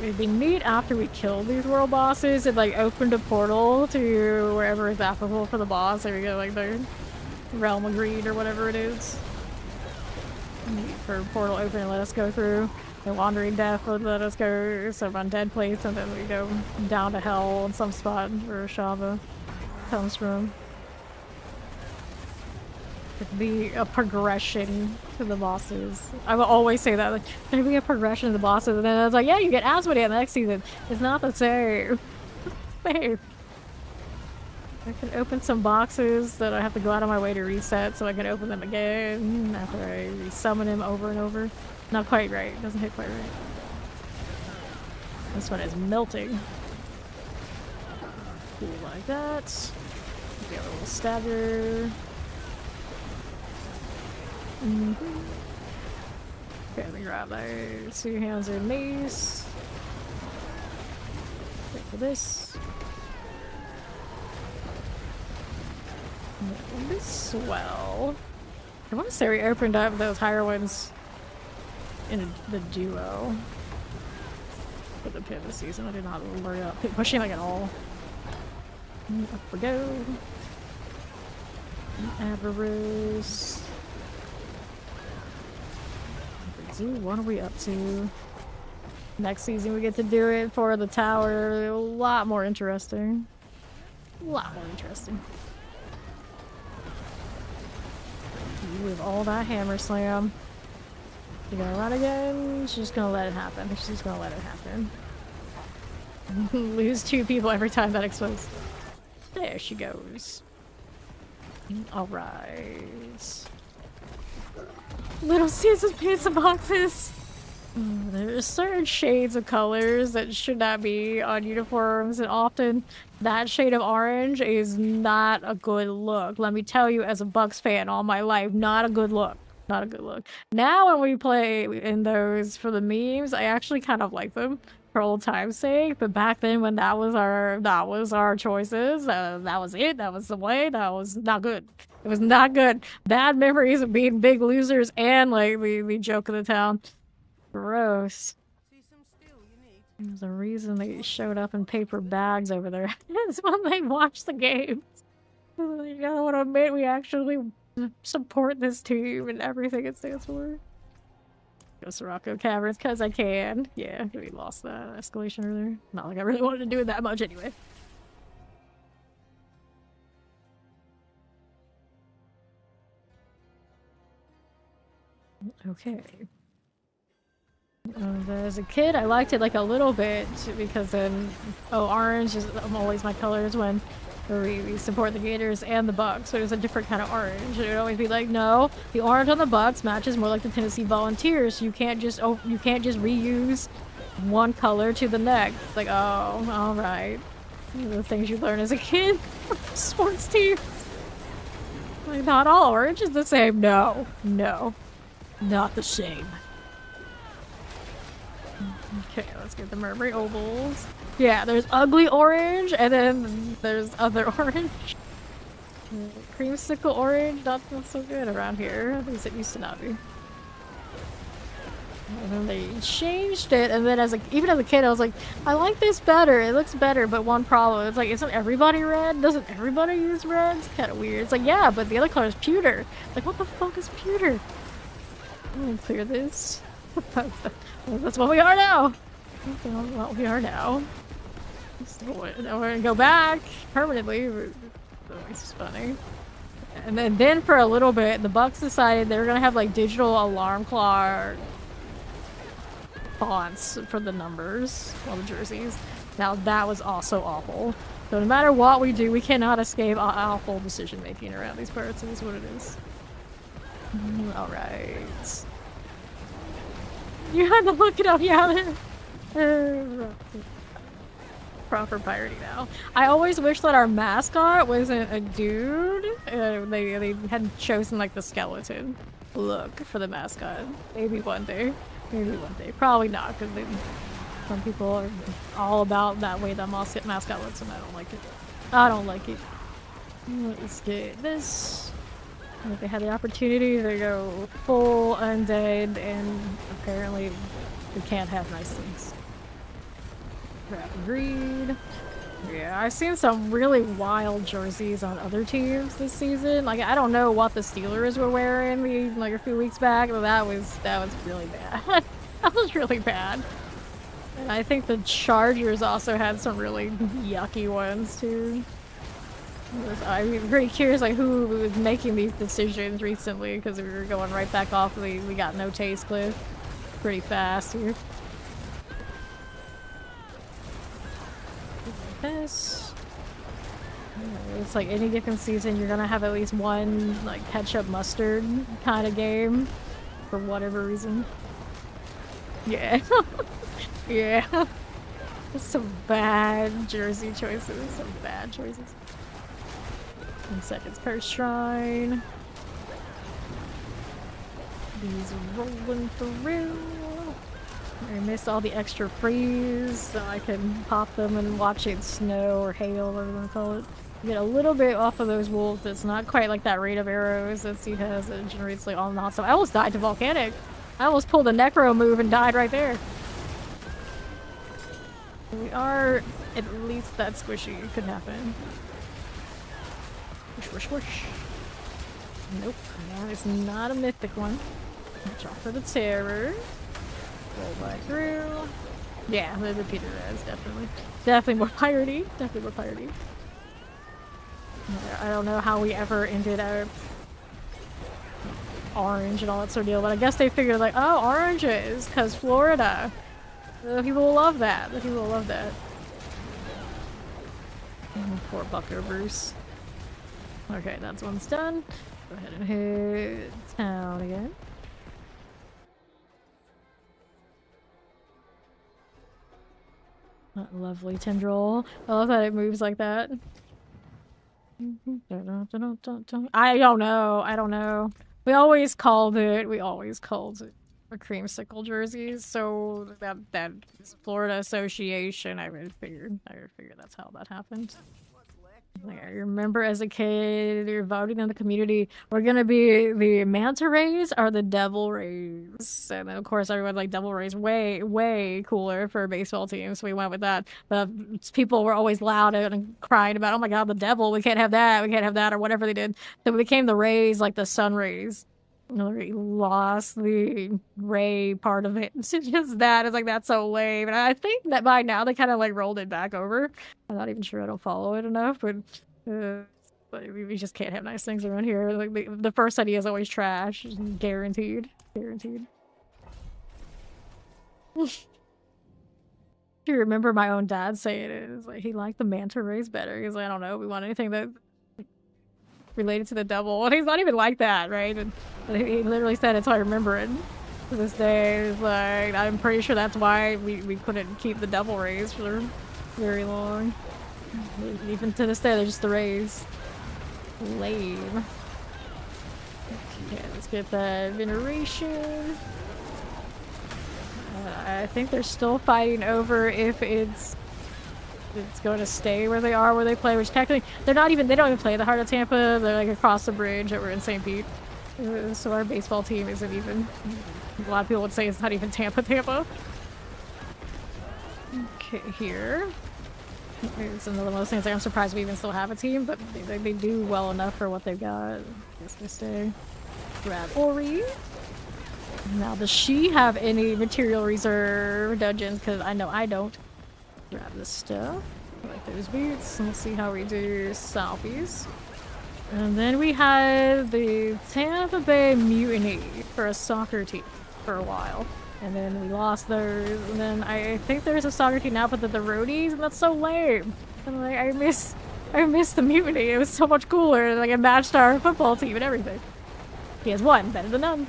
It'd be neat after we kill these world bosses and like opened a portal to wherever is applicable for the boss. There we go, like the Realm of Greed or whatever it is. For a portal open and let us go through. The Wandering Death would let us go some undead place, and then we go down to hell in some spot where Shava comes from. It'd be a progression to the bosses. I will always say that, like, there'd be a progression to the bosses, and then I was like, yeah, you get Asmodee in the next season. It's not the same. Same. I can open some boxes that I have to go out of my way to reset, so I can open them again after I resummon him over and over. Not quite right. It doesn't hit quite right. This one is melting. Do like that. Get a little stagger. Okay, let me grab those 2 hands and mace. Wait for this. This swell. I want to say we opened up those higher ones in the duo for the pit this season. I did not worry about pushing like at all. Up we go. Avarice. What are we up to? Next season we get to do it for the tower. A lot more interesting. A lot more interesting. With all that hammer slam. You gonna run again? She's just gonna let it happen. She's just gonna let it happen. Lose 2 people every time that explodes. There she goes. Alright. Little Caesar's pizza boxes! There's certain shades of colors that should not be on uniforms, and often that shade of orange is not a good look. Let me tell you, as a Bucks fan all my life, not a good look. Not a good look. Now when we play in those for the memes, I actually kind of like them for old time's sake. But back then, when that was our choices, that was it. That was the way. That was not good. It was not good. Bad memories of being big losers and like the joke of the town. Gross. There's a reason they showed up in paper bags over there. It's when they watched the games. You know what I mean? We actually support this team and everything it stands for. Go Sirocco Caverns, cause I can. Yeah, we lost that escalation earlier. Not like I really wanted to do it that much anyway. Okay. As a kid, I liked it like a little bit because then, orange is always my colors when we support the Gators and the Bucks. So it was a different kind of orange. It would always be like, no, the orange on the Bucks matches more like the Tennessee Volunteers. You can't just reuse one color to the next. Like, oh, all right. The things you learn as a kid, sports teams. Like, not all orange is the same. No, not the same. Okay, let's get the Murmury Ovals. Yeah, there's ugly orange, and then there's other orange. Creamsicle orange, not so good around here. At least it used to not be. And then they changed it, and then even as a kid, I was like, I like this better. It looks better, but one problem. It's like, isn't everybody red? Doesn't everybody use red? It's kind of weird. It's like, yeah, but the other color is pewter. Like, what the fuck is pewter? I'm gonna clear this. That's what we are now. That's what we are now. So we're gonna go back permanently. It's funny. And then for a little bit, the Bucks decided they were gonna have like digital alarm clock fonts for the numbers on the jerseys. Now that was also awful. So no matter what we do, we cannot escape awful decision making around these parts. It is what it is. All right. You had to look it up, yeah. Proper piratey now. I always wish that our mascot wasn't a dude. They hadn't chosen like the skeleton look for the mascot. Maybe one day. Maybe one day. Probably not, because some people are all about that way that mascot looks, and I don't like it. I don't like it. Let's get this. If they had the opportunity to go full undead, and apparently we can't have nice things. Greed. Yeah, I've seen some really wild jerseys on other teams this season. Like, I don't know what the Steelers were wearing like a few weeks back, but that was really bad. That was really bad. And I think the Chargers also had some really yucky ones too. I'm pretty curious like who was making these decisions recently, because we were going right back off we got no taste cliff pretty fast here. This. It's like any given season you're gonna have at least one like ketchup mustard kind of game for whatever reason. Yeah. Yeah. Some bad jersey choices. Some bad choices. 10 seconds per shrine. These rolling through. I missed all the extra freeze, so I can pop them and watch it snow or hail, whatever you want to call it. You get a little bit off of those wolves, but it's not quite like that rate of arrows that Steve has that generates like all nonstop. I almost died to volcanic. I almost pulled a necro move and died right there. We are at least that squishy. It could happen. Whoosh, whoosh, whoosh. Nope, that is not a mythic one. Watch out for the terror. Roll back through. Yeah, the repeater is definitely. Definitely more piratey. Definitely more piratey. I don't know how we ever ended up orange and all that sort of deal, but I guess they figured like, oh, oranges, because Florida. The people will love that. The people will love that. Oh, poor Bucko Bruce. Okay, that's one's done. Go ahead and hit town again. That lovely tendril. I love that it moves like that. I don't know. I don't know. We always called it a creamsicle jerseys. So that is Florida Association. I would figure that's how that happened. Like, I remember as a kid, you're voting in the community. We're gonna be the manta rays or the devil rays, and then of course everyone like devil rays way cooler for a baseball team, so we went with that. But people were always loud and crying about, oh my god, the devil, we can't have that, or whatever they did. So we became the rays, like the sun rays. We lost the ray part of it. It's just that. It's like, that's so lame. And I think that by now they kind of like rolled it back over. I'm not even sure I don't follow it enough, but we just can't have nice things around here. Like the first idea is always trash. Guaranteed. Guaranteed. Do you remember my own dad saying it? It's like he liked the manta rays better. He's like, I don't know, we want anything that related to the devil. And he's not even like that, right? And he literally said it's how I remember it. To this day, it's like, I'm pretty sure that's why we couldn't keep the devil rays for very long. Even to this day, they're just the rays. Lame. Okay, let's get that veneration. I think they're still fighting over if it's going to stay where they are, where they play, which technically they don't even play at the heart of Tampa. They're like across the bridge over in St. Pete. So our baseball team isn't even, a lot of people would say it's not even Tampa. Okay, here. It's another one of those things, like, I'm surprised we even still have a team, but they do well enough for what they've got. I guess they stay. Grab Ori. Now, does she have any material reserve dungeons? Because I know I don't. Grab this stuff. Like those boots. Let's see how we do Southeast. And then we had the Tampa Bay Mutiny for a soccer team for a while. And then we lost those. And then I think there's a soccer team now, but the roadies, and that's so lame. And like, I miss the Mutiny. It was so much cooler. Like, it matched our football team and everything. He has one, better than none.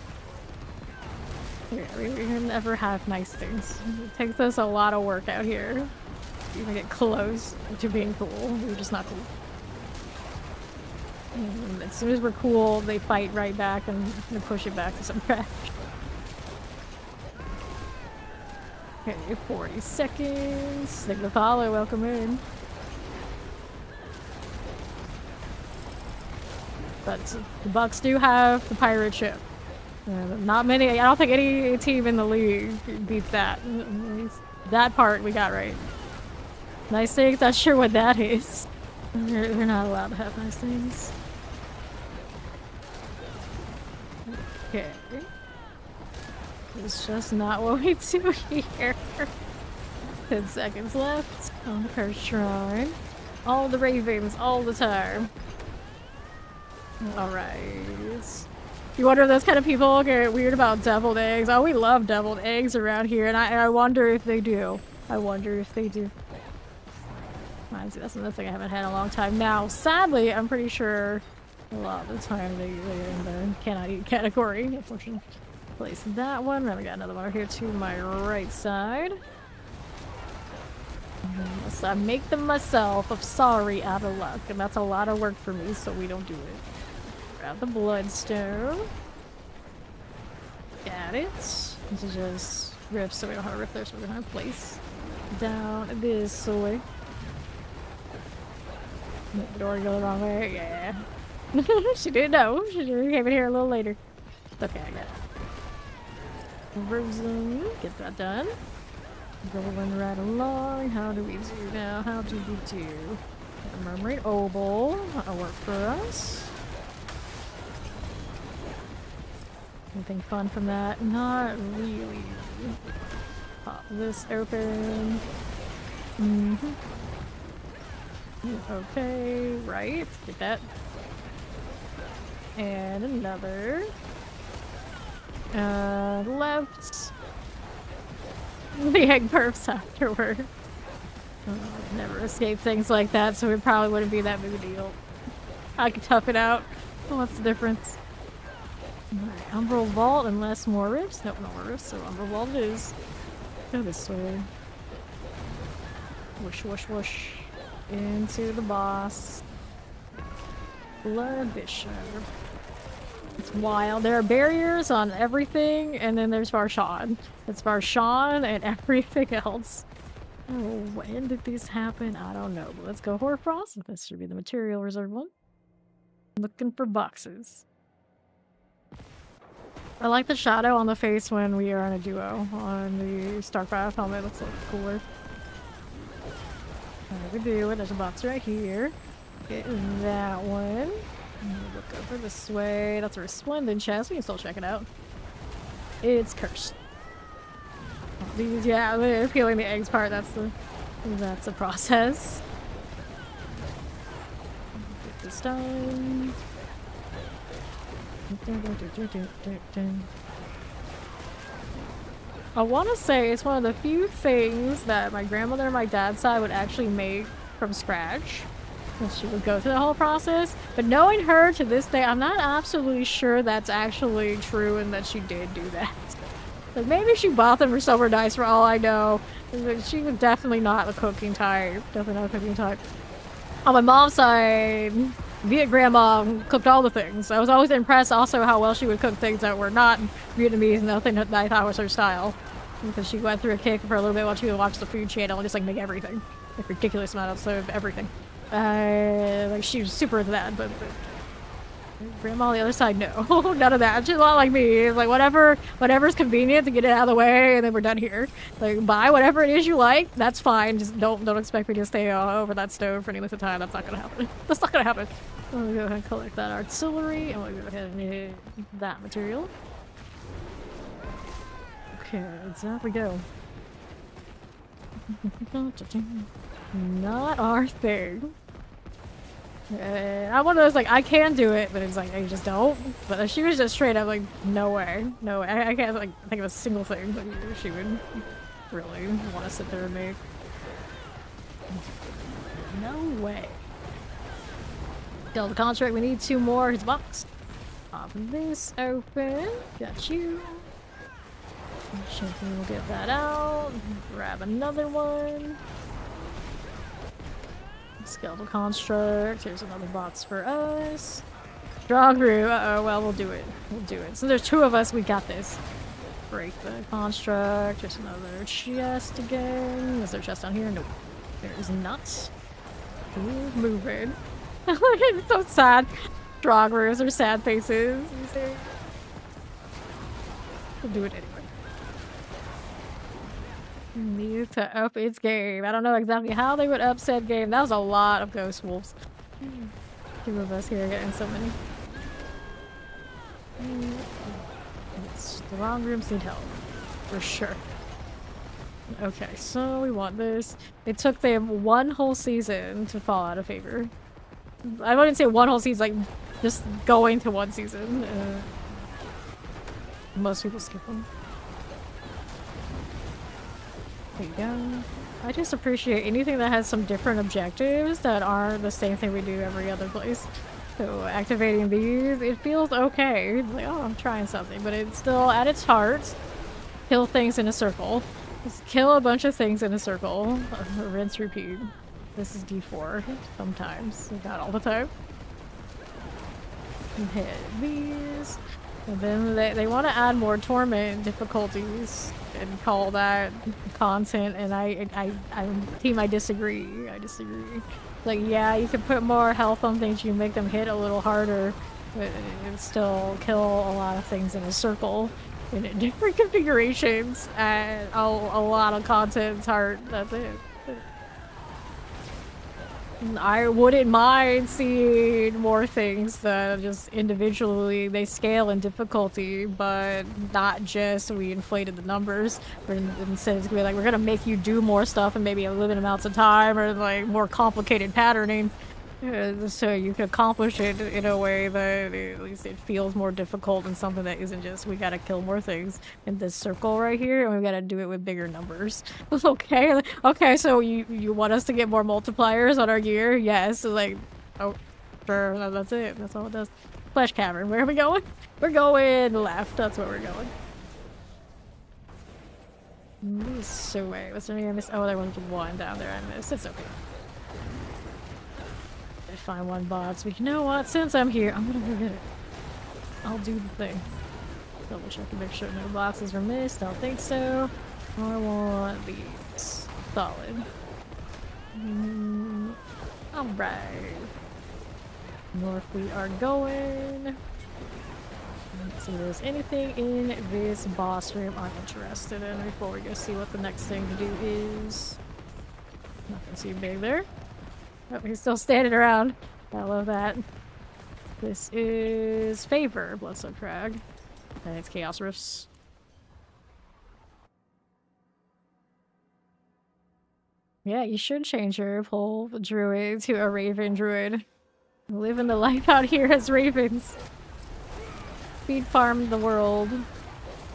Yeah, we can never have nice things. It takes us a lot of work out here. Even get close to being cool. We're just not cool. And as soon as we're cool, they fight right back and push it back to some trash. Okay, 40 seconds. Signal follow, welcome in. But the Bucks do have the pirate ship. Not many, I don't think any team in the league beats that. That part we got right. Nice things, not sure what that is. They're not allowed to have nice things. Okay. It's just not what we do here. 10 seconds left on the first shrine. All the ravens, all the time. Alright. You wonder if those kind of people get weird about deviled eggs. Oh, we love deviled eggs around here, and I wonder if they do. I wonder if they do. Honestly, that's another thing I haven't had in a long time. Now, sadly, I'm pretty sure a lot of the time they're in the cannot eat category, unfortunately. Place that one. Then we got another one over here to my right side. So I make them myself of sorry out of luck, and that's a lot of work for me, so we don't do it. Grab the bloodstone. Got it. This is just riff, so we don't have a riff there, so we're gonna place down this way. Make the door go the wrong way. Yeah. She didn't know. She came in here a little later. Okay, I got it. Frozen. Get that done. Rolling right along. How do we do now? How do we do? The Murmuring Obol. That'll work for us. Anything fun from that? Not really. Pop this open. Okay, right. Get that. And another. Left. The egg perfs afterward. Never escape things like that, so it probably wouldn't be that big a deal. I could tough it out. What's the difference? Alright, Umbral Vault and less more rifts? Nope, no more rifts, so Umbral Vault it is. Go this way. Whoosh, whoosh, whoosh. Into the boss. Blood Bishop. It's wild. There are barriers on everything, and then there's Varshan. It's Varshan and everything else. Oh, when did this happen? I don't know. But let's go Hoarfrost. This should be the material reserve one. Looking for boxes. I like the shadow on the face when we are in a duo. On the StarCraft helmet, it looks a little cooler. There we do it. There's a box right here. Getting that one. Look over this way. That's a resplendent chest. We can still check it out. It's cursed. These, yeah, the peeling the eggs part. That's the process. Get this done. I want to say it's one of the few things that my grandmother and my dad's side would actually make from scratch. And she would go through the whole process. But knowing her to this day, I'm not absolutely sure that's actually true and that she did do that. Like maybe she bought them for silver dice for all I know. She was definitely not the cooking type. Definitely not the cooking type. On my mom's side, Viet grandma cooked all the things. I was always impressed also how well she would cook things that were not Vietnamese and nothing that I thought was her style. Because she went through a kick for a little bit while she would watch the food channel and just like make everything. Like ridiculous amount of everything. Like she was super into that, but grandma on the other side, no. None of that. She's a lot like me. It's like whatever's convenient to get it out of the way and then we're done here. Like buy whatever it is you like, that's fine. Just don't expect me to stay over that stove for any length of time. That's not gonna happen. That's not gonna happen. We'll go ahead and collect that artillery and we'll go ahead and hit that material. Okay, there we go. Not our thing. I'm one of those like I can do it, but it's like I just don't. But she was just straight up like, no way, no way. I can't like think of a single thing that she would really want to sit there and make. No way. Kill the contract. We need 2 more. Here's a box. Pop this open. Got you. We'll get that out. Grab another one. Skeletal construct. Here's another box for us. Draw through. Uh-oh. Well, we'll do it. We'll do it. So there's 2 of us. We got this. Break the construct. There's another chest again. Is there a chest down here? Nope. There's not. Keep moving. It's so sad. Draugrs are sad faces. We'll do it anyway. Need to up its game. I don't know exactly how they would up said game. That was a lot of ghost wolves. 2 of us here getting so many. The wrong rooms need help. For sure. Okay, so we want this. It took them 1 whole season to fall out of favor. I wouldn't say 1 whole season, like just going to 1 season. Most people skip them. There you go. I just appreciate anything that has some different objectives that aren't the same thing we do every other place. So activating these, it feels okay. It's like, oh, I'm trying something, but it's still at its heart. Kill things in a circle. Just kill a bunch of things in a circle. Rinse, repeat. This is D4 sometimes, not all the time. And hit these. And then they want to add more torment difficulties and call that content, and I disagree. I disagree. Like, yeah, you can put more health on things, you can make them hit a little harder, but it still kill a lot of things in a circle in different configurations, and a lot of content's hard. That's it. I wouldn't mind seeing more things that just individually they scale in difficulty, but not just we inflated the numbers. Instead it's gonna be like, we're gonna make you do more stuff in maybe a limited amounts of time, or like more complicated patterning. So you can accomplish it in a way that at least it feels more difficult than something that isn't just we gotta kill more things in this circle right here and we gotta do it with bigger numbers. Okay, okay, so you want us to get more multipliers on our gear? Yes. So like, oh, sure, that's it. That's all it does. Flesh Cavern, where are we going? We're going left. That's where we're going. So wait, was there any I missed? Oh, there was one down there I missed. It's okay. I find one box, but you know what? Since I'm here, I'm gonna go get it. I'll do the thing. Double check to make sure no boxes were missed. I don't think so. I want these. Solid. Alright. North we are going. Let's see if there's anything in this boss room I'm interested in before we go see what the next thing to do is. Nothing too big there. Oh, he's still standing around. I love that. This is Favor, Bloodstone Crag. And it's Chaos Rifts. Yeah, you should change your whole druid to a raven druid. Living the life out here as ravens. Feed farm the world.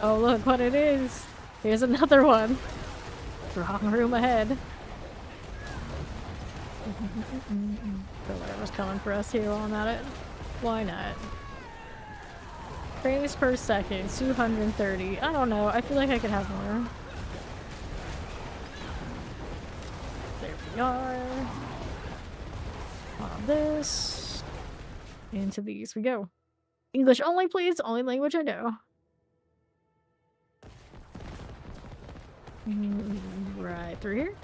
Oh, look what it is. Here's another one. Wrong room ahead. So whatever's coming for us here on that. Why not? Frames per second, 230. I don't know. I feel like I could have more. There we are. On this. Into these we go. English only, please. Only language I know. Right through here.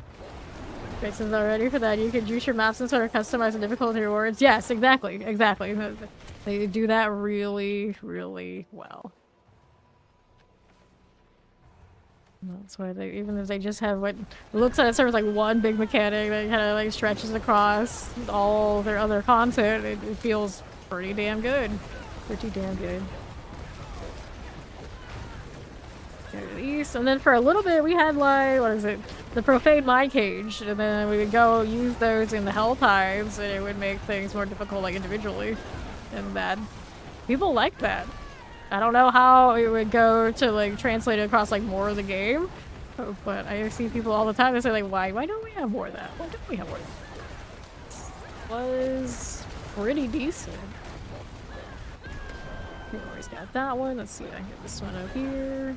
Fixes already for that. You can juice your maps and sort of customize the difficulty rewards. Yes, exactly. Exactly. They do that really, really well. That's why they, even if they just have what looks like sort of like one big mechanic that kind of like stretches across all their other content, it feels pretty damn good. Pretty damn good. Go to the east, and then for a little bit we had like, what is it? The Profane Mind Cage, and then we would go use those in the Hell Times, and it would make things more difficult, like individually. And bad. People like that. I don't know how it would go to like translate it across like more of the game, but I see people all the time that say like, why don't we have more of that? Why don't we have more of that? Was pretty decent. We always got that one. Let's see if I can get this one up here.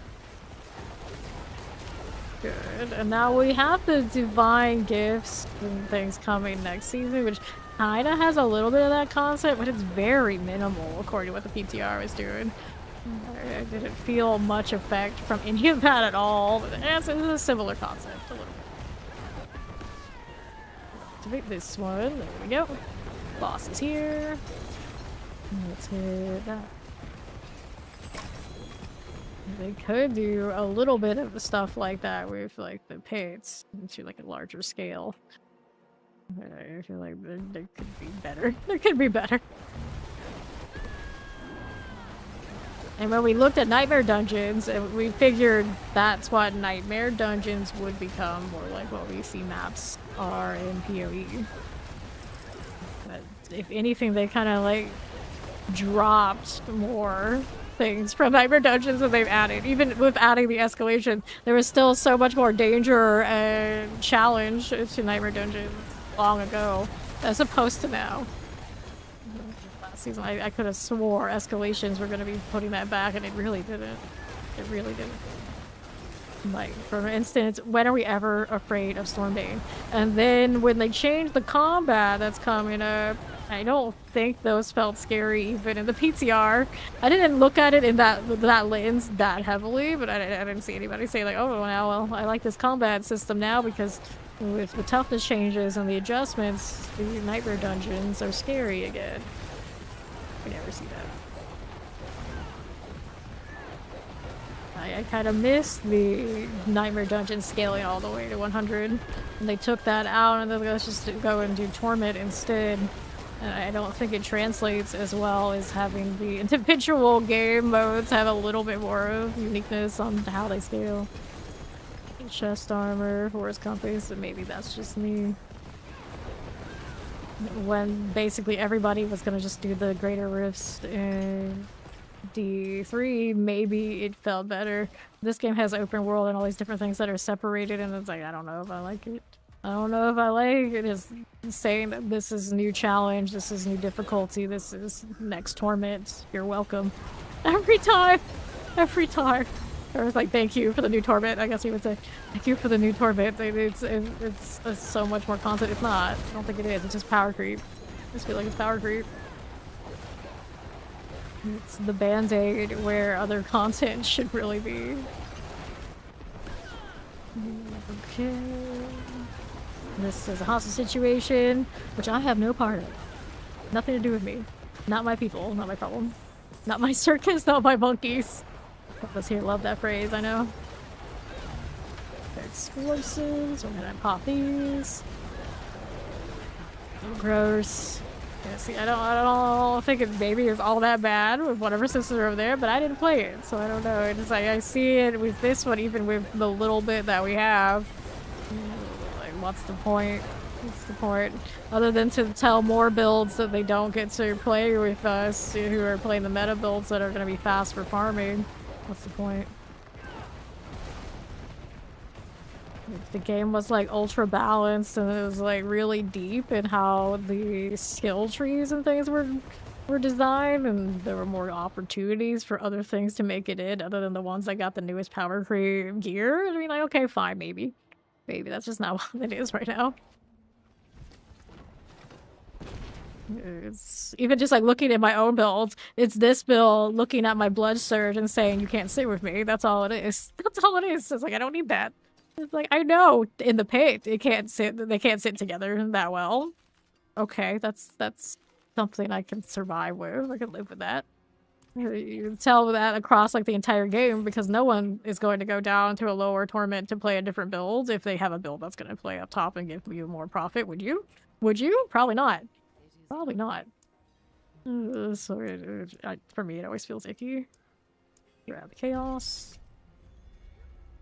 Good. And now we have the Divine Gifts and things coming next season, which kinda has a little bit of that concept, but it's very minimal according to what the PTR was doing. I didn't feel much effect from any of that at all, but it's a similar concept a little bit. Activate this one. There we go. Boss is here. Let's hit that. They could do a little bit of the stuff like that with like the pits to like a larger scale. I feel like there could be better. There could be better. And when we looked at Nightmare Dungeons, we figured that's what Nightmare Dungeons would become, more like what we see maps are in PoE. But if anything, they kind of like dropped more things from Nightmare Dungeons that they've added. Even with adding the escalation, there was still so much more danger and challenge to Nightmare Dungeons long ago, as opposed to now. Last season, I could have swore escalations were going to be putting that back, and it really didn't. It really didn't. Like, for instance, when are we ever afraid of Stormbane? And then when they changed the combat that's coming up, I don't think those felt scary even in the PTR. I didn't look at it in that lens that heavily, but I didn't see anybody say like, oh, well, I like this combat system now because with the toughness changes and the adjustments, the Nightmare Dungeons are scary again. We never see that. I kind of missed the Nightmare Dungeon scaling all the way to 100. And they took that out and then let's just go and do Torment instead. And I don't think it translates as well as having the individual game modes have a little bit more of uniqueness on how they scale. Chest armor, Forest Compass, and maybe that's just me. When basically everybody was gonna just do the Greater Rifts in D3, maybe it felt better. This game has open world and all these different things that are separated, and it's like, I don't know if I like it. I don't know if I like it. Is saying that this is new challenge, this is new difficulty, this is next torment. You're welcome. Every time! Every time. Or it's like, thank you for the new torment, I guess you would say. Thank you for the new torment. It's so much more content. It's not. I don't think it is. It's just power creep. I just feel like it's power creep. It's the band-aid where other content should really be. Okay. This is a hostage situation, which I have no part of. Nothing to do with me. Not my people, not my problem. Not my circus, not my monkeys. Us here love that phrase, I know. Explosives, we're gonna pop these. Gross. Yeah, see, I don't think it maybe is all that bad with whatever systems are over there, but I didn't play it, so I don't know. It's like I see it with this one, even with the little bit that we have. Like, what's the point? What's the point? Other than to tell more builds that they don't get to play with us, who are playing the meta builds that are going to be fast for farming. What's the point? If the game was like ultra balanced and it was like really deep in how the skill trees and things were designed, and there were more opportunities for other things to make it in other than the ones that got the newest power creep gear, I mean, like, okay, fine, maybe that's just not what it is right now. It's even just like looking at my own builds. It's this build looking at my blood surge and saying you can't sit with me. That's all it is. That's all it is. It's like I don't need that. It's like I know in the pit it can't sit. They can't sit together that well. Okay, that's something I can survive with. I can live with that. You can tell that across like the entire game because no one is going to go down to a lower torment to play a different build if they have a build that's going to play up top and give you more profit. Would you? Would you? Probably not. Probably not. So for me, it always feels icky. Grab chaos.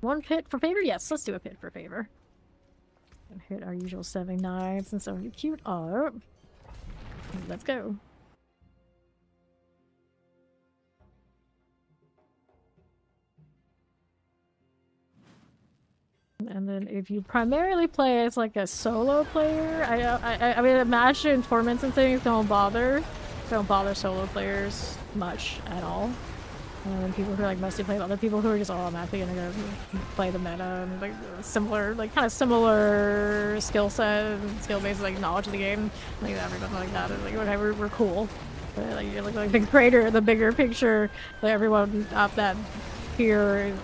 One pit for favor? Yes, let's do a pit for favor. And hit our usual 79s and 70 cute art. Let's go. And then if you primarily play as like a solo player, I mean, imagine torments and things don't bother solo players much at all. And then people who are like mostly play with other people who are just automatically gonna go play the meta and like similar, like kind of similar skill set and skill based like knowledge of the game, like everything like that. Is like okay, we're cool. But, like you're like the greater, the bigger picture, like everyone up that here.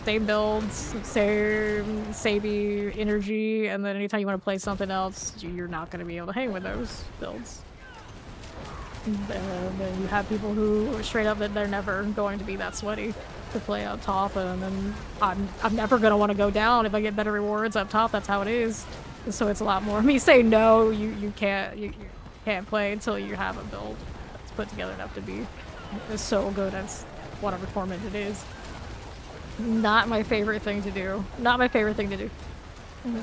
Same builds, same savey energy, and then anytime you want to play something else, you're not going to be able to hang with those builds. And then you have people who straight up that they're never going to be that sweaty to play up top, and then I'm never going to want to go down if I get better rewards up top. That's how it is. So it's a lot more me saying no, you can't play until you have a build that's put together enough to be so good as whatever torment it is. Not my favorite thing to do. Not my favorite thing to do.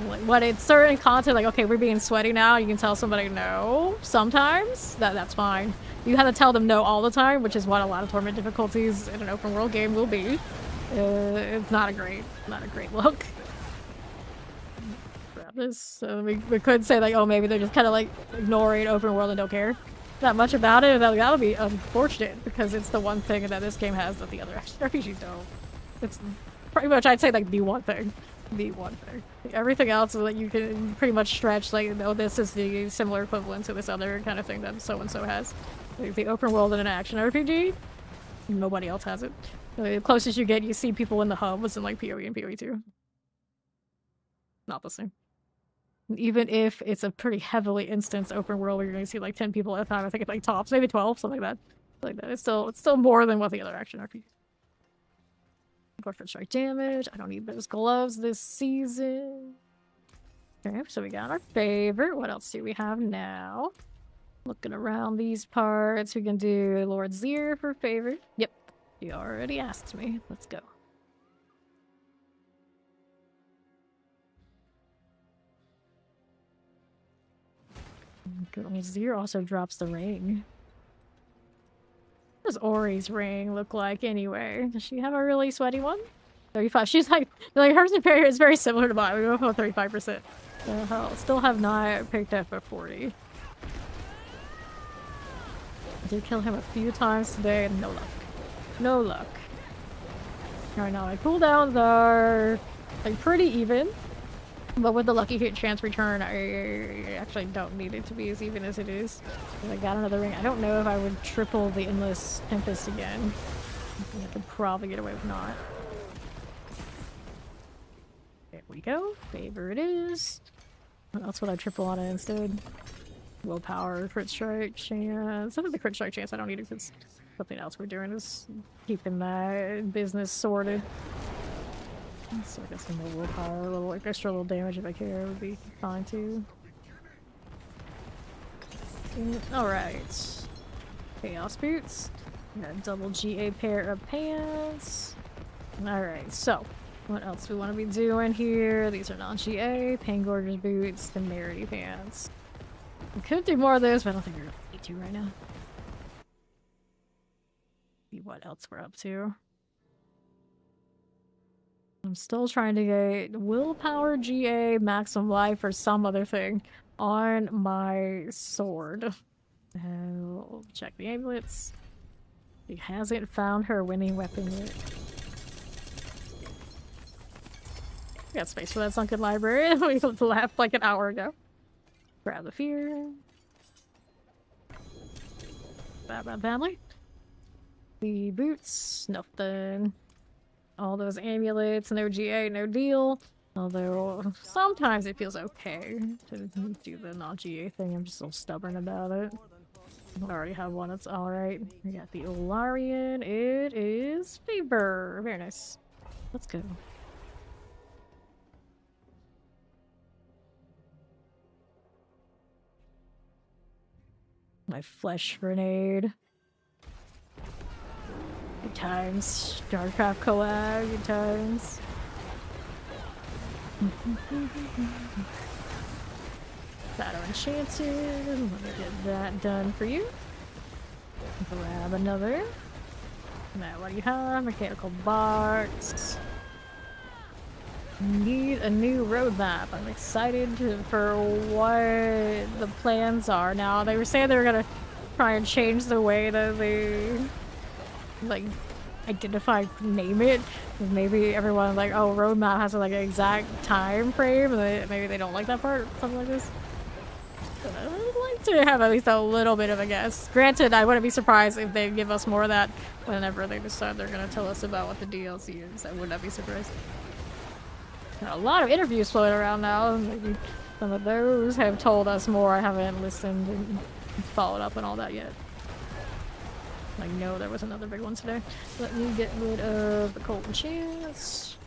Like, when it's certain content, like, okay, we're being sweaty now, you can tell somebody no. Sometimes, that's fine. You have to tell them no all the time, which is what a lot of torment difficulties in an open world game will be. It's not a great look. Grab this. We could say, like, oh, maybe they're just kind of, like, ignoring open world and don't care that much about it. That would be unfortunate, because it's the one thing that this game has that the other RPGs don't. It's pretty much, I'd say, like, the one thing. The one thing. Everything else is that you can pretty much stretch, like, oh, this is the similar equivalent to this other kind of thing that so-and-so has. Like, the open world in an action RPG, nobody else has it. The closest you get, you see people in the hubs in, like, PoE and PoE 2. Not the same. Even if it's a pretty heavily instanced open world where you're going to see, like, 10 people at a time, I think it's, like, tops, maybe 12, something like that. It's still more than what the other action RPGs. Go for strike damage. I don't need those gloves this season. Okay, so we got our favorite. What else do we have now? Looking around these parts, we can do Lord Zir for favorite. Yep, you already asked me. Let's go. Lord Zir also drops the ring. What does Ori's ring look like anyway? Does she have a really sweaty one? 35. She's like hers is very similar to mine. We go for 35%. I'll still have not picked up a 40. I did kill him a few times today and no luck. No luck. Right now, my cooldowns are like pretty even, but with the lucky hit chance return, I actually don't need it to be as even as it is. I got another ring. I don't know if I would triple the Endless Tempest again. I could probably get away with not. There we go. Favor it is. What else would I triple on it instead? Willpower, crit strike chance. Some of the crit strike chance I don't need it because something else we're doing is keeping that business sorted. So I guess some more willpower, a little extra little damage if I care would be fine too. Alright. Chaos boots. Got a double GA pair of pants. Alright, so what else we want to be doing here? These are non-GA, Pain Gorger's boots, Temerity pants. We could do more of this, but I don't think we're gonna need to right now. See what else we're up to. I'm still trying to get willpower GA maximum life or some other thing on my sword. We'll check the amulets. She hasn't found her winning weapon yet. We got space for that sunken library. We left like an hour ago. Grab the fear. Bad family. The boots, nothing. All those amulets, no GA, no deal. Although sometimes it feels okay to do the non-GA thing. I'm just so stubborn about it. I already have one that's alright. We got the Olarian. It is Favor. Very nice. Let's go. My flesh grenade. Good times. Starcraft collab. Good times. Shadow Enchanted. Let me get that done for you. Grab another. Now, what do you have? Mechanical box. Need a new roadmap. I'm excited for what the plans are. Now, they were saying they were gonna try and change the way that they like identify, name it. Maybe everyone like, oh, roadmap has like an exact time frame, and maybe they don't like that part, something like this. But I would like to have at least a little bit of a guess. Granted, I wouldn't be surprised if they give us more of that whenever they decide they're gonna tell us about what the DLC is. I would not be surprised. There are a lot of interviews floating around now. Maybe some of those have told us more. I haven't listened and followed up on all that yet. I know there was another big one today. Let me get rid of the Colton Chance.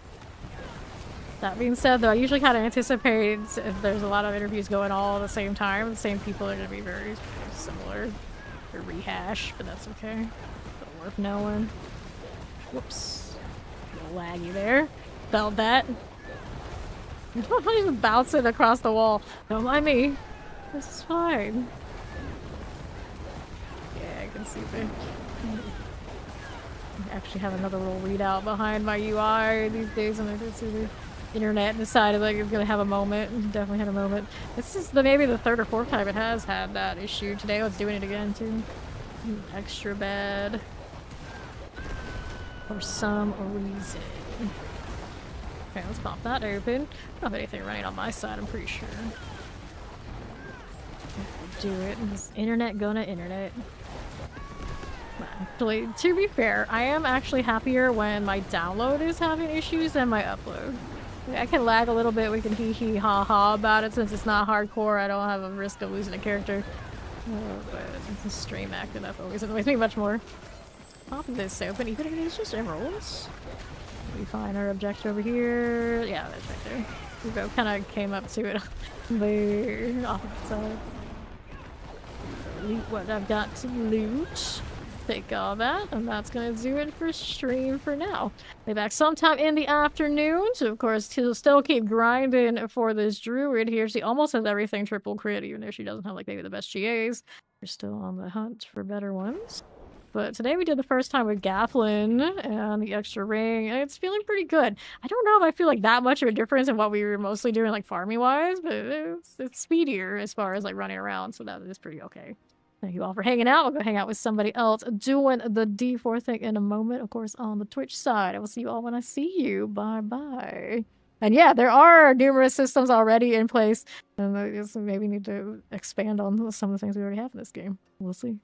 That being said, though, I usually kind of anticipate if there's a lot of interviews going all at the same time, the same people are going to be very similar. Or rehash, but that's okay. Still worth knowing. Whoops. A little laggy there. Felt that. I'm even bouncing across the wall. Don't mind me. This is fine. Yeah, I can see it. I actually have another little readout behind my UI these days, and I did see the internet decided like it's gonna have a moment. Definitely had a moment. This is maybe the third or fourth time it has had that issue. Today it's doing it again too. Extra bad. For some reason. Okay, let's pop that open. I don't have anything running on my side, I'm pretty sure. Do it. Is internet gonna internet? Actually, to be fair, I am actually happier when my download is having issues than my upload. I can lag a little bit, we can hee hee ha ha about it since it's not hardcore. I don't have a risk of losing a character. But the stream acting up always annoys me much more. Pop this open, even if it's just emeralds. We find our objective over here. Yeah, that's right there. We both kind of came up to it on the opposite side. Loot what I've got to loot. Take all that, and that's gonna do it for stream for now. Be back sometime in the afternoon, so of course to still keep grinding for this druid here. She almost has everything triple crit, even though she doesn't have like maybe the best GAs. We're still on the hunt for better ones. But today we did the first time with Gafflin and the extra ring, and it's feeling pretty good. I don't know if I feel like that much of a difference in what we were mostly doing like farming wise, but it's speedier as far as like running around, so that is pretty okay. Thank you all for hanging out. I'll go hang out with somebody else doing the D4 thing in a moment, of course, on the Twitch side. I will see you all when I see you. Bye-bye. And yeah, there are numerous systems already in place, and I guess maybe need to expand on some of the things we already have in this game. We'll see.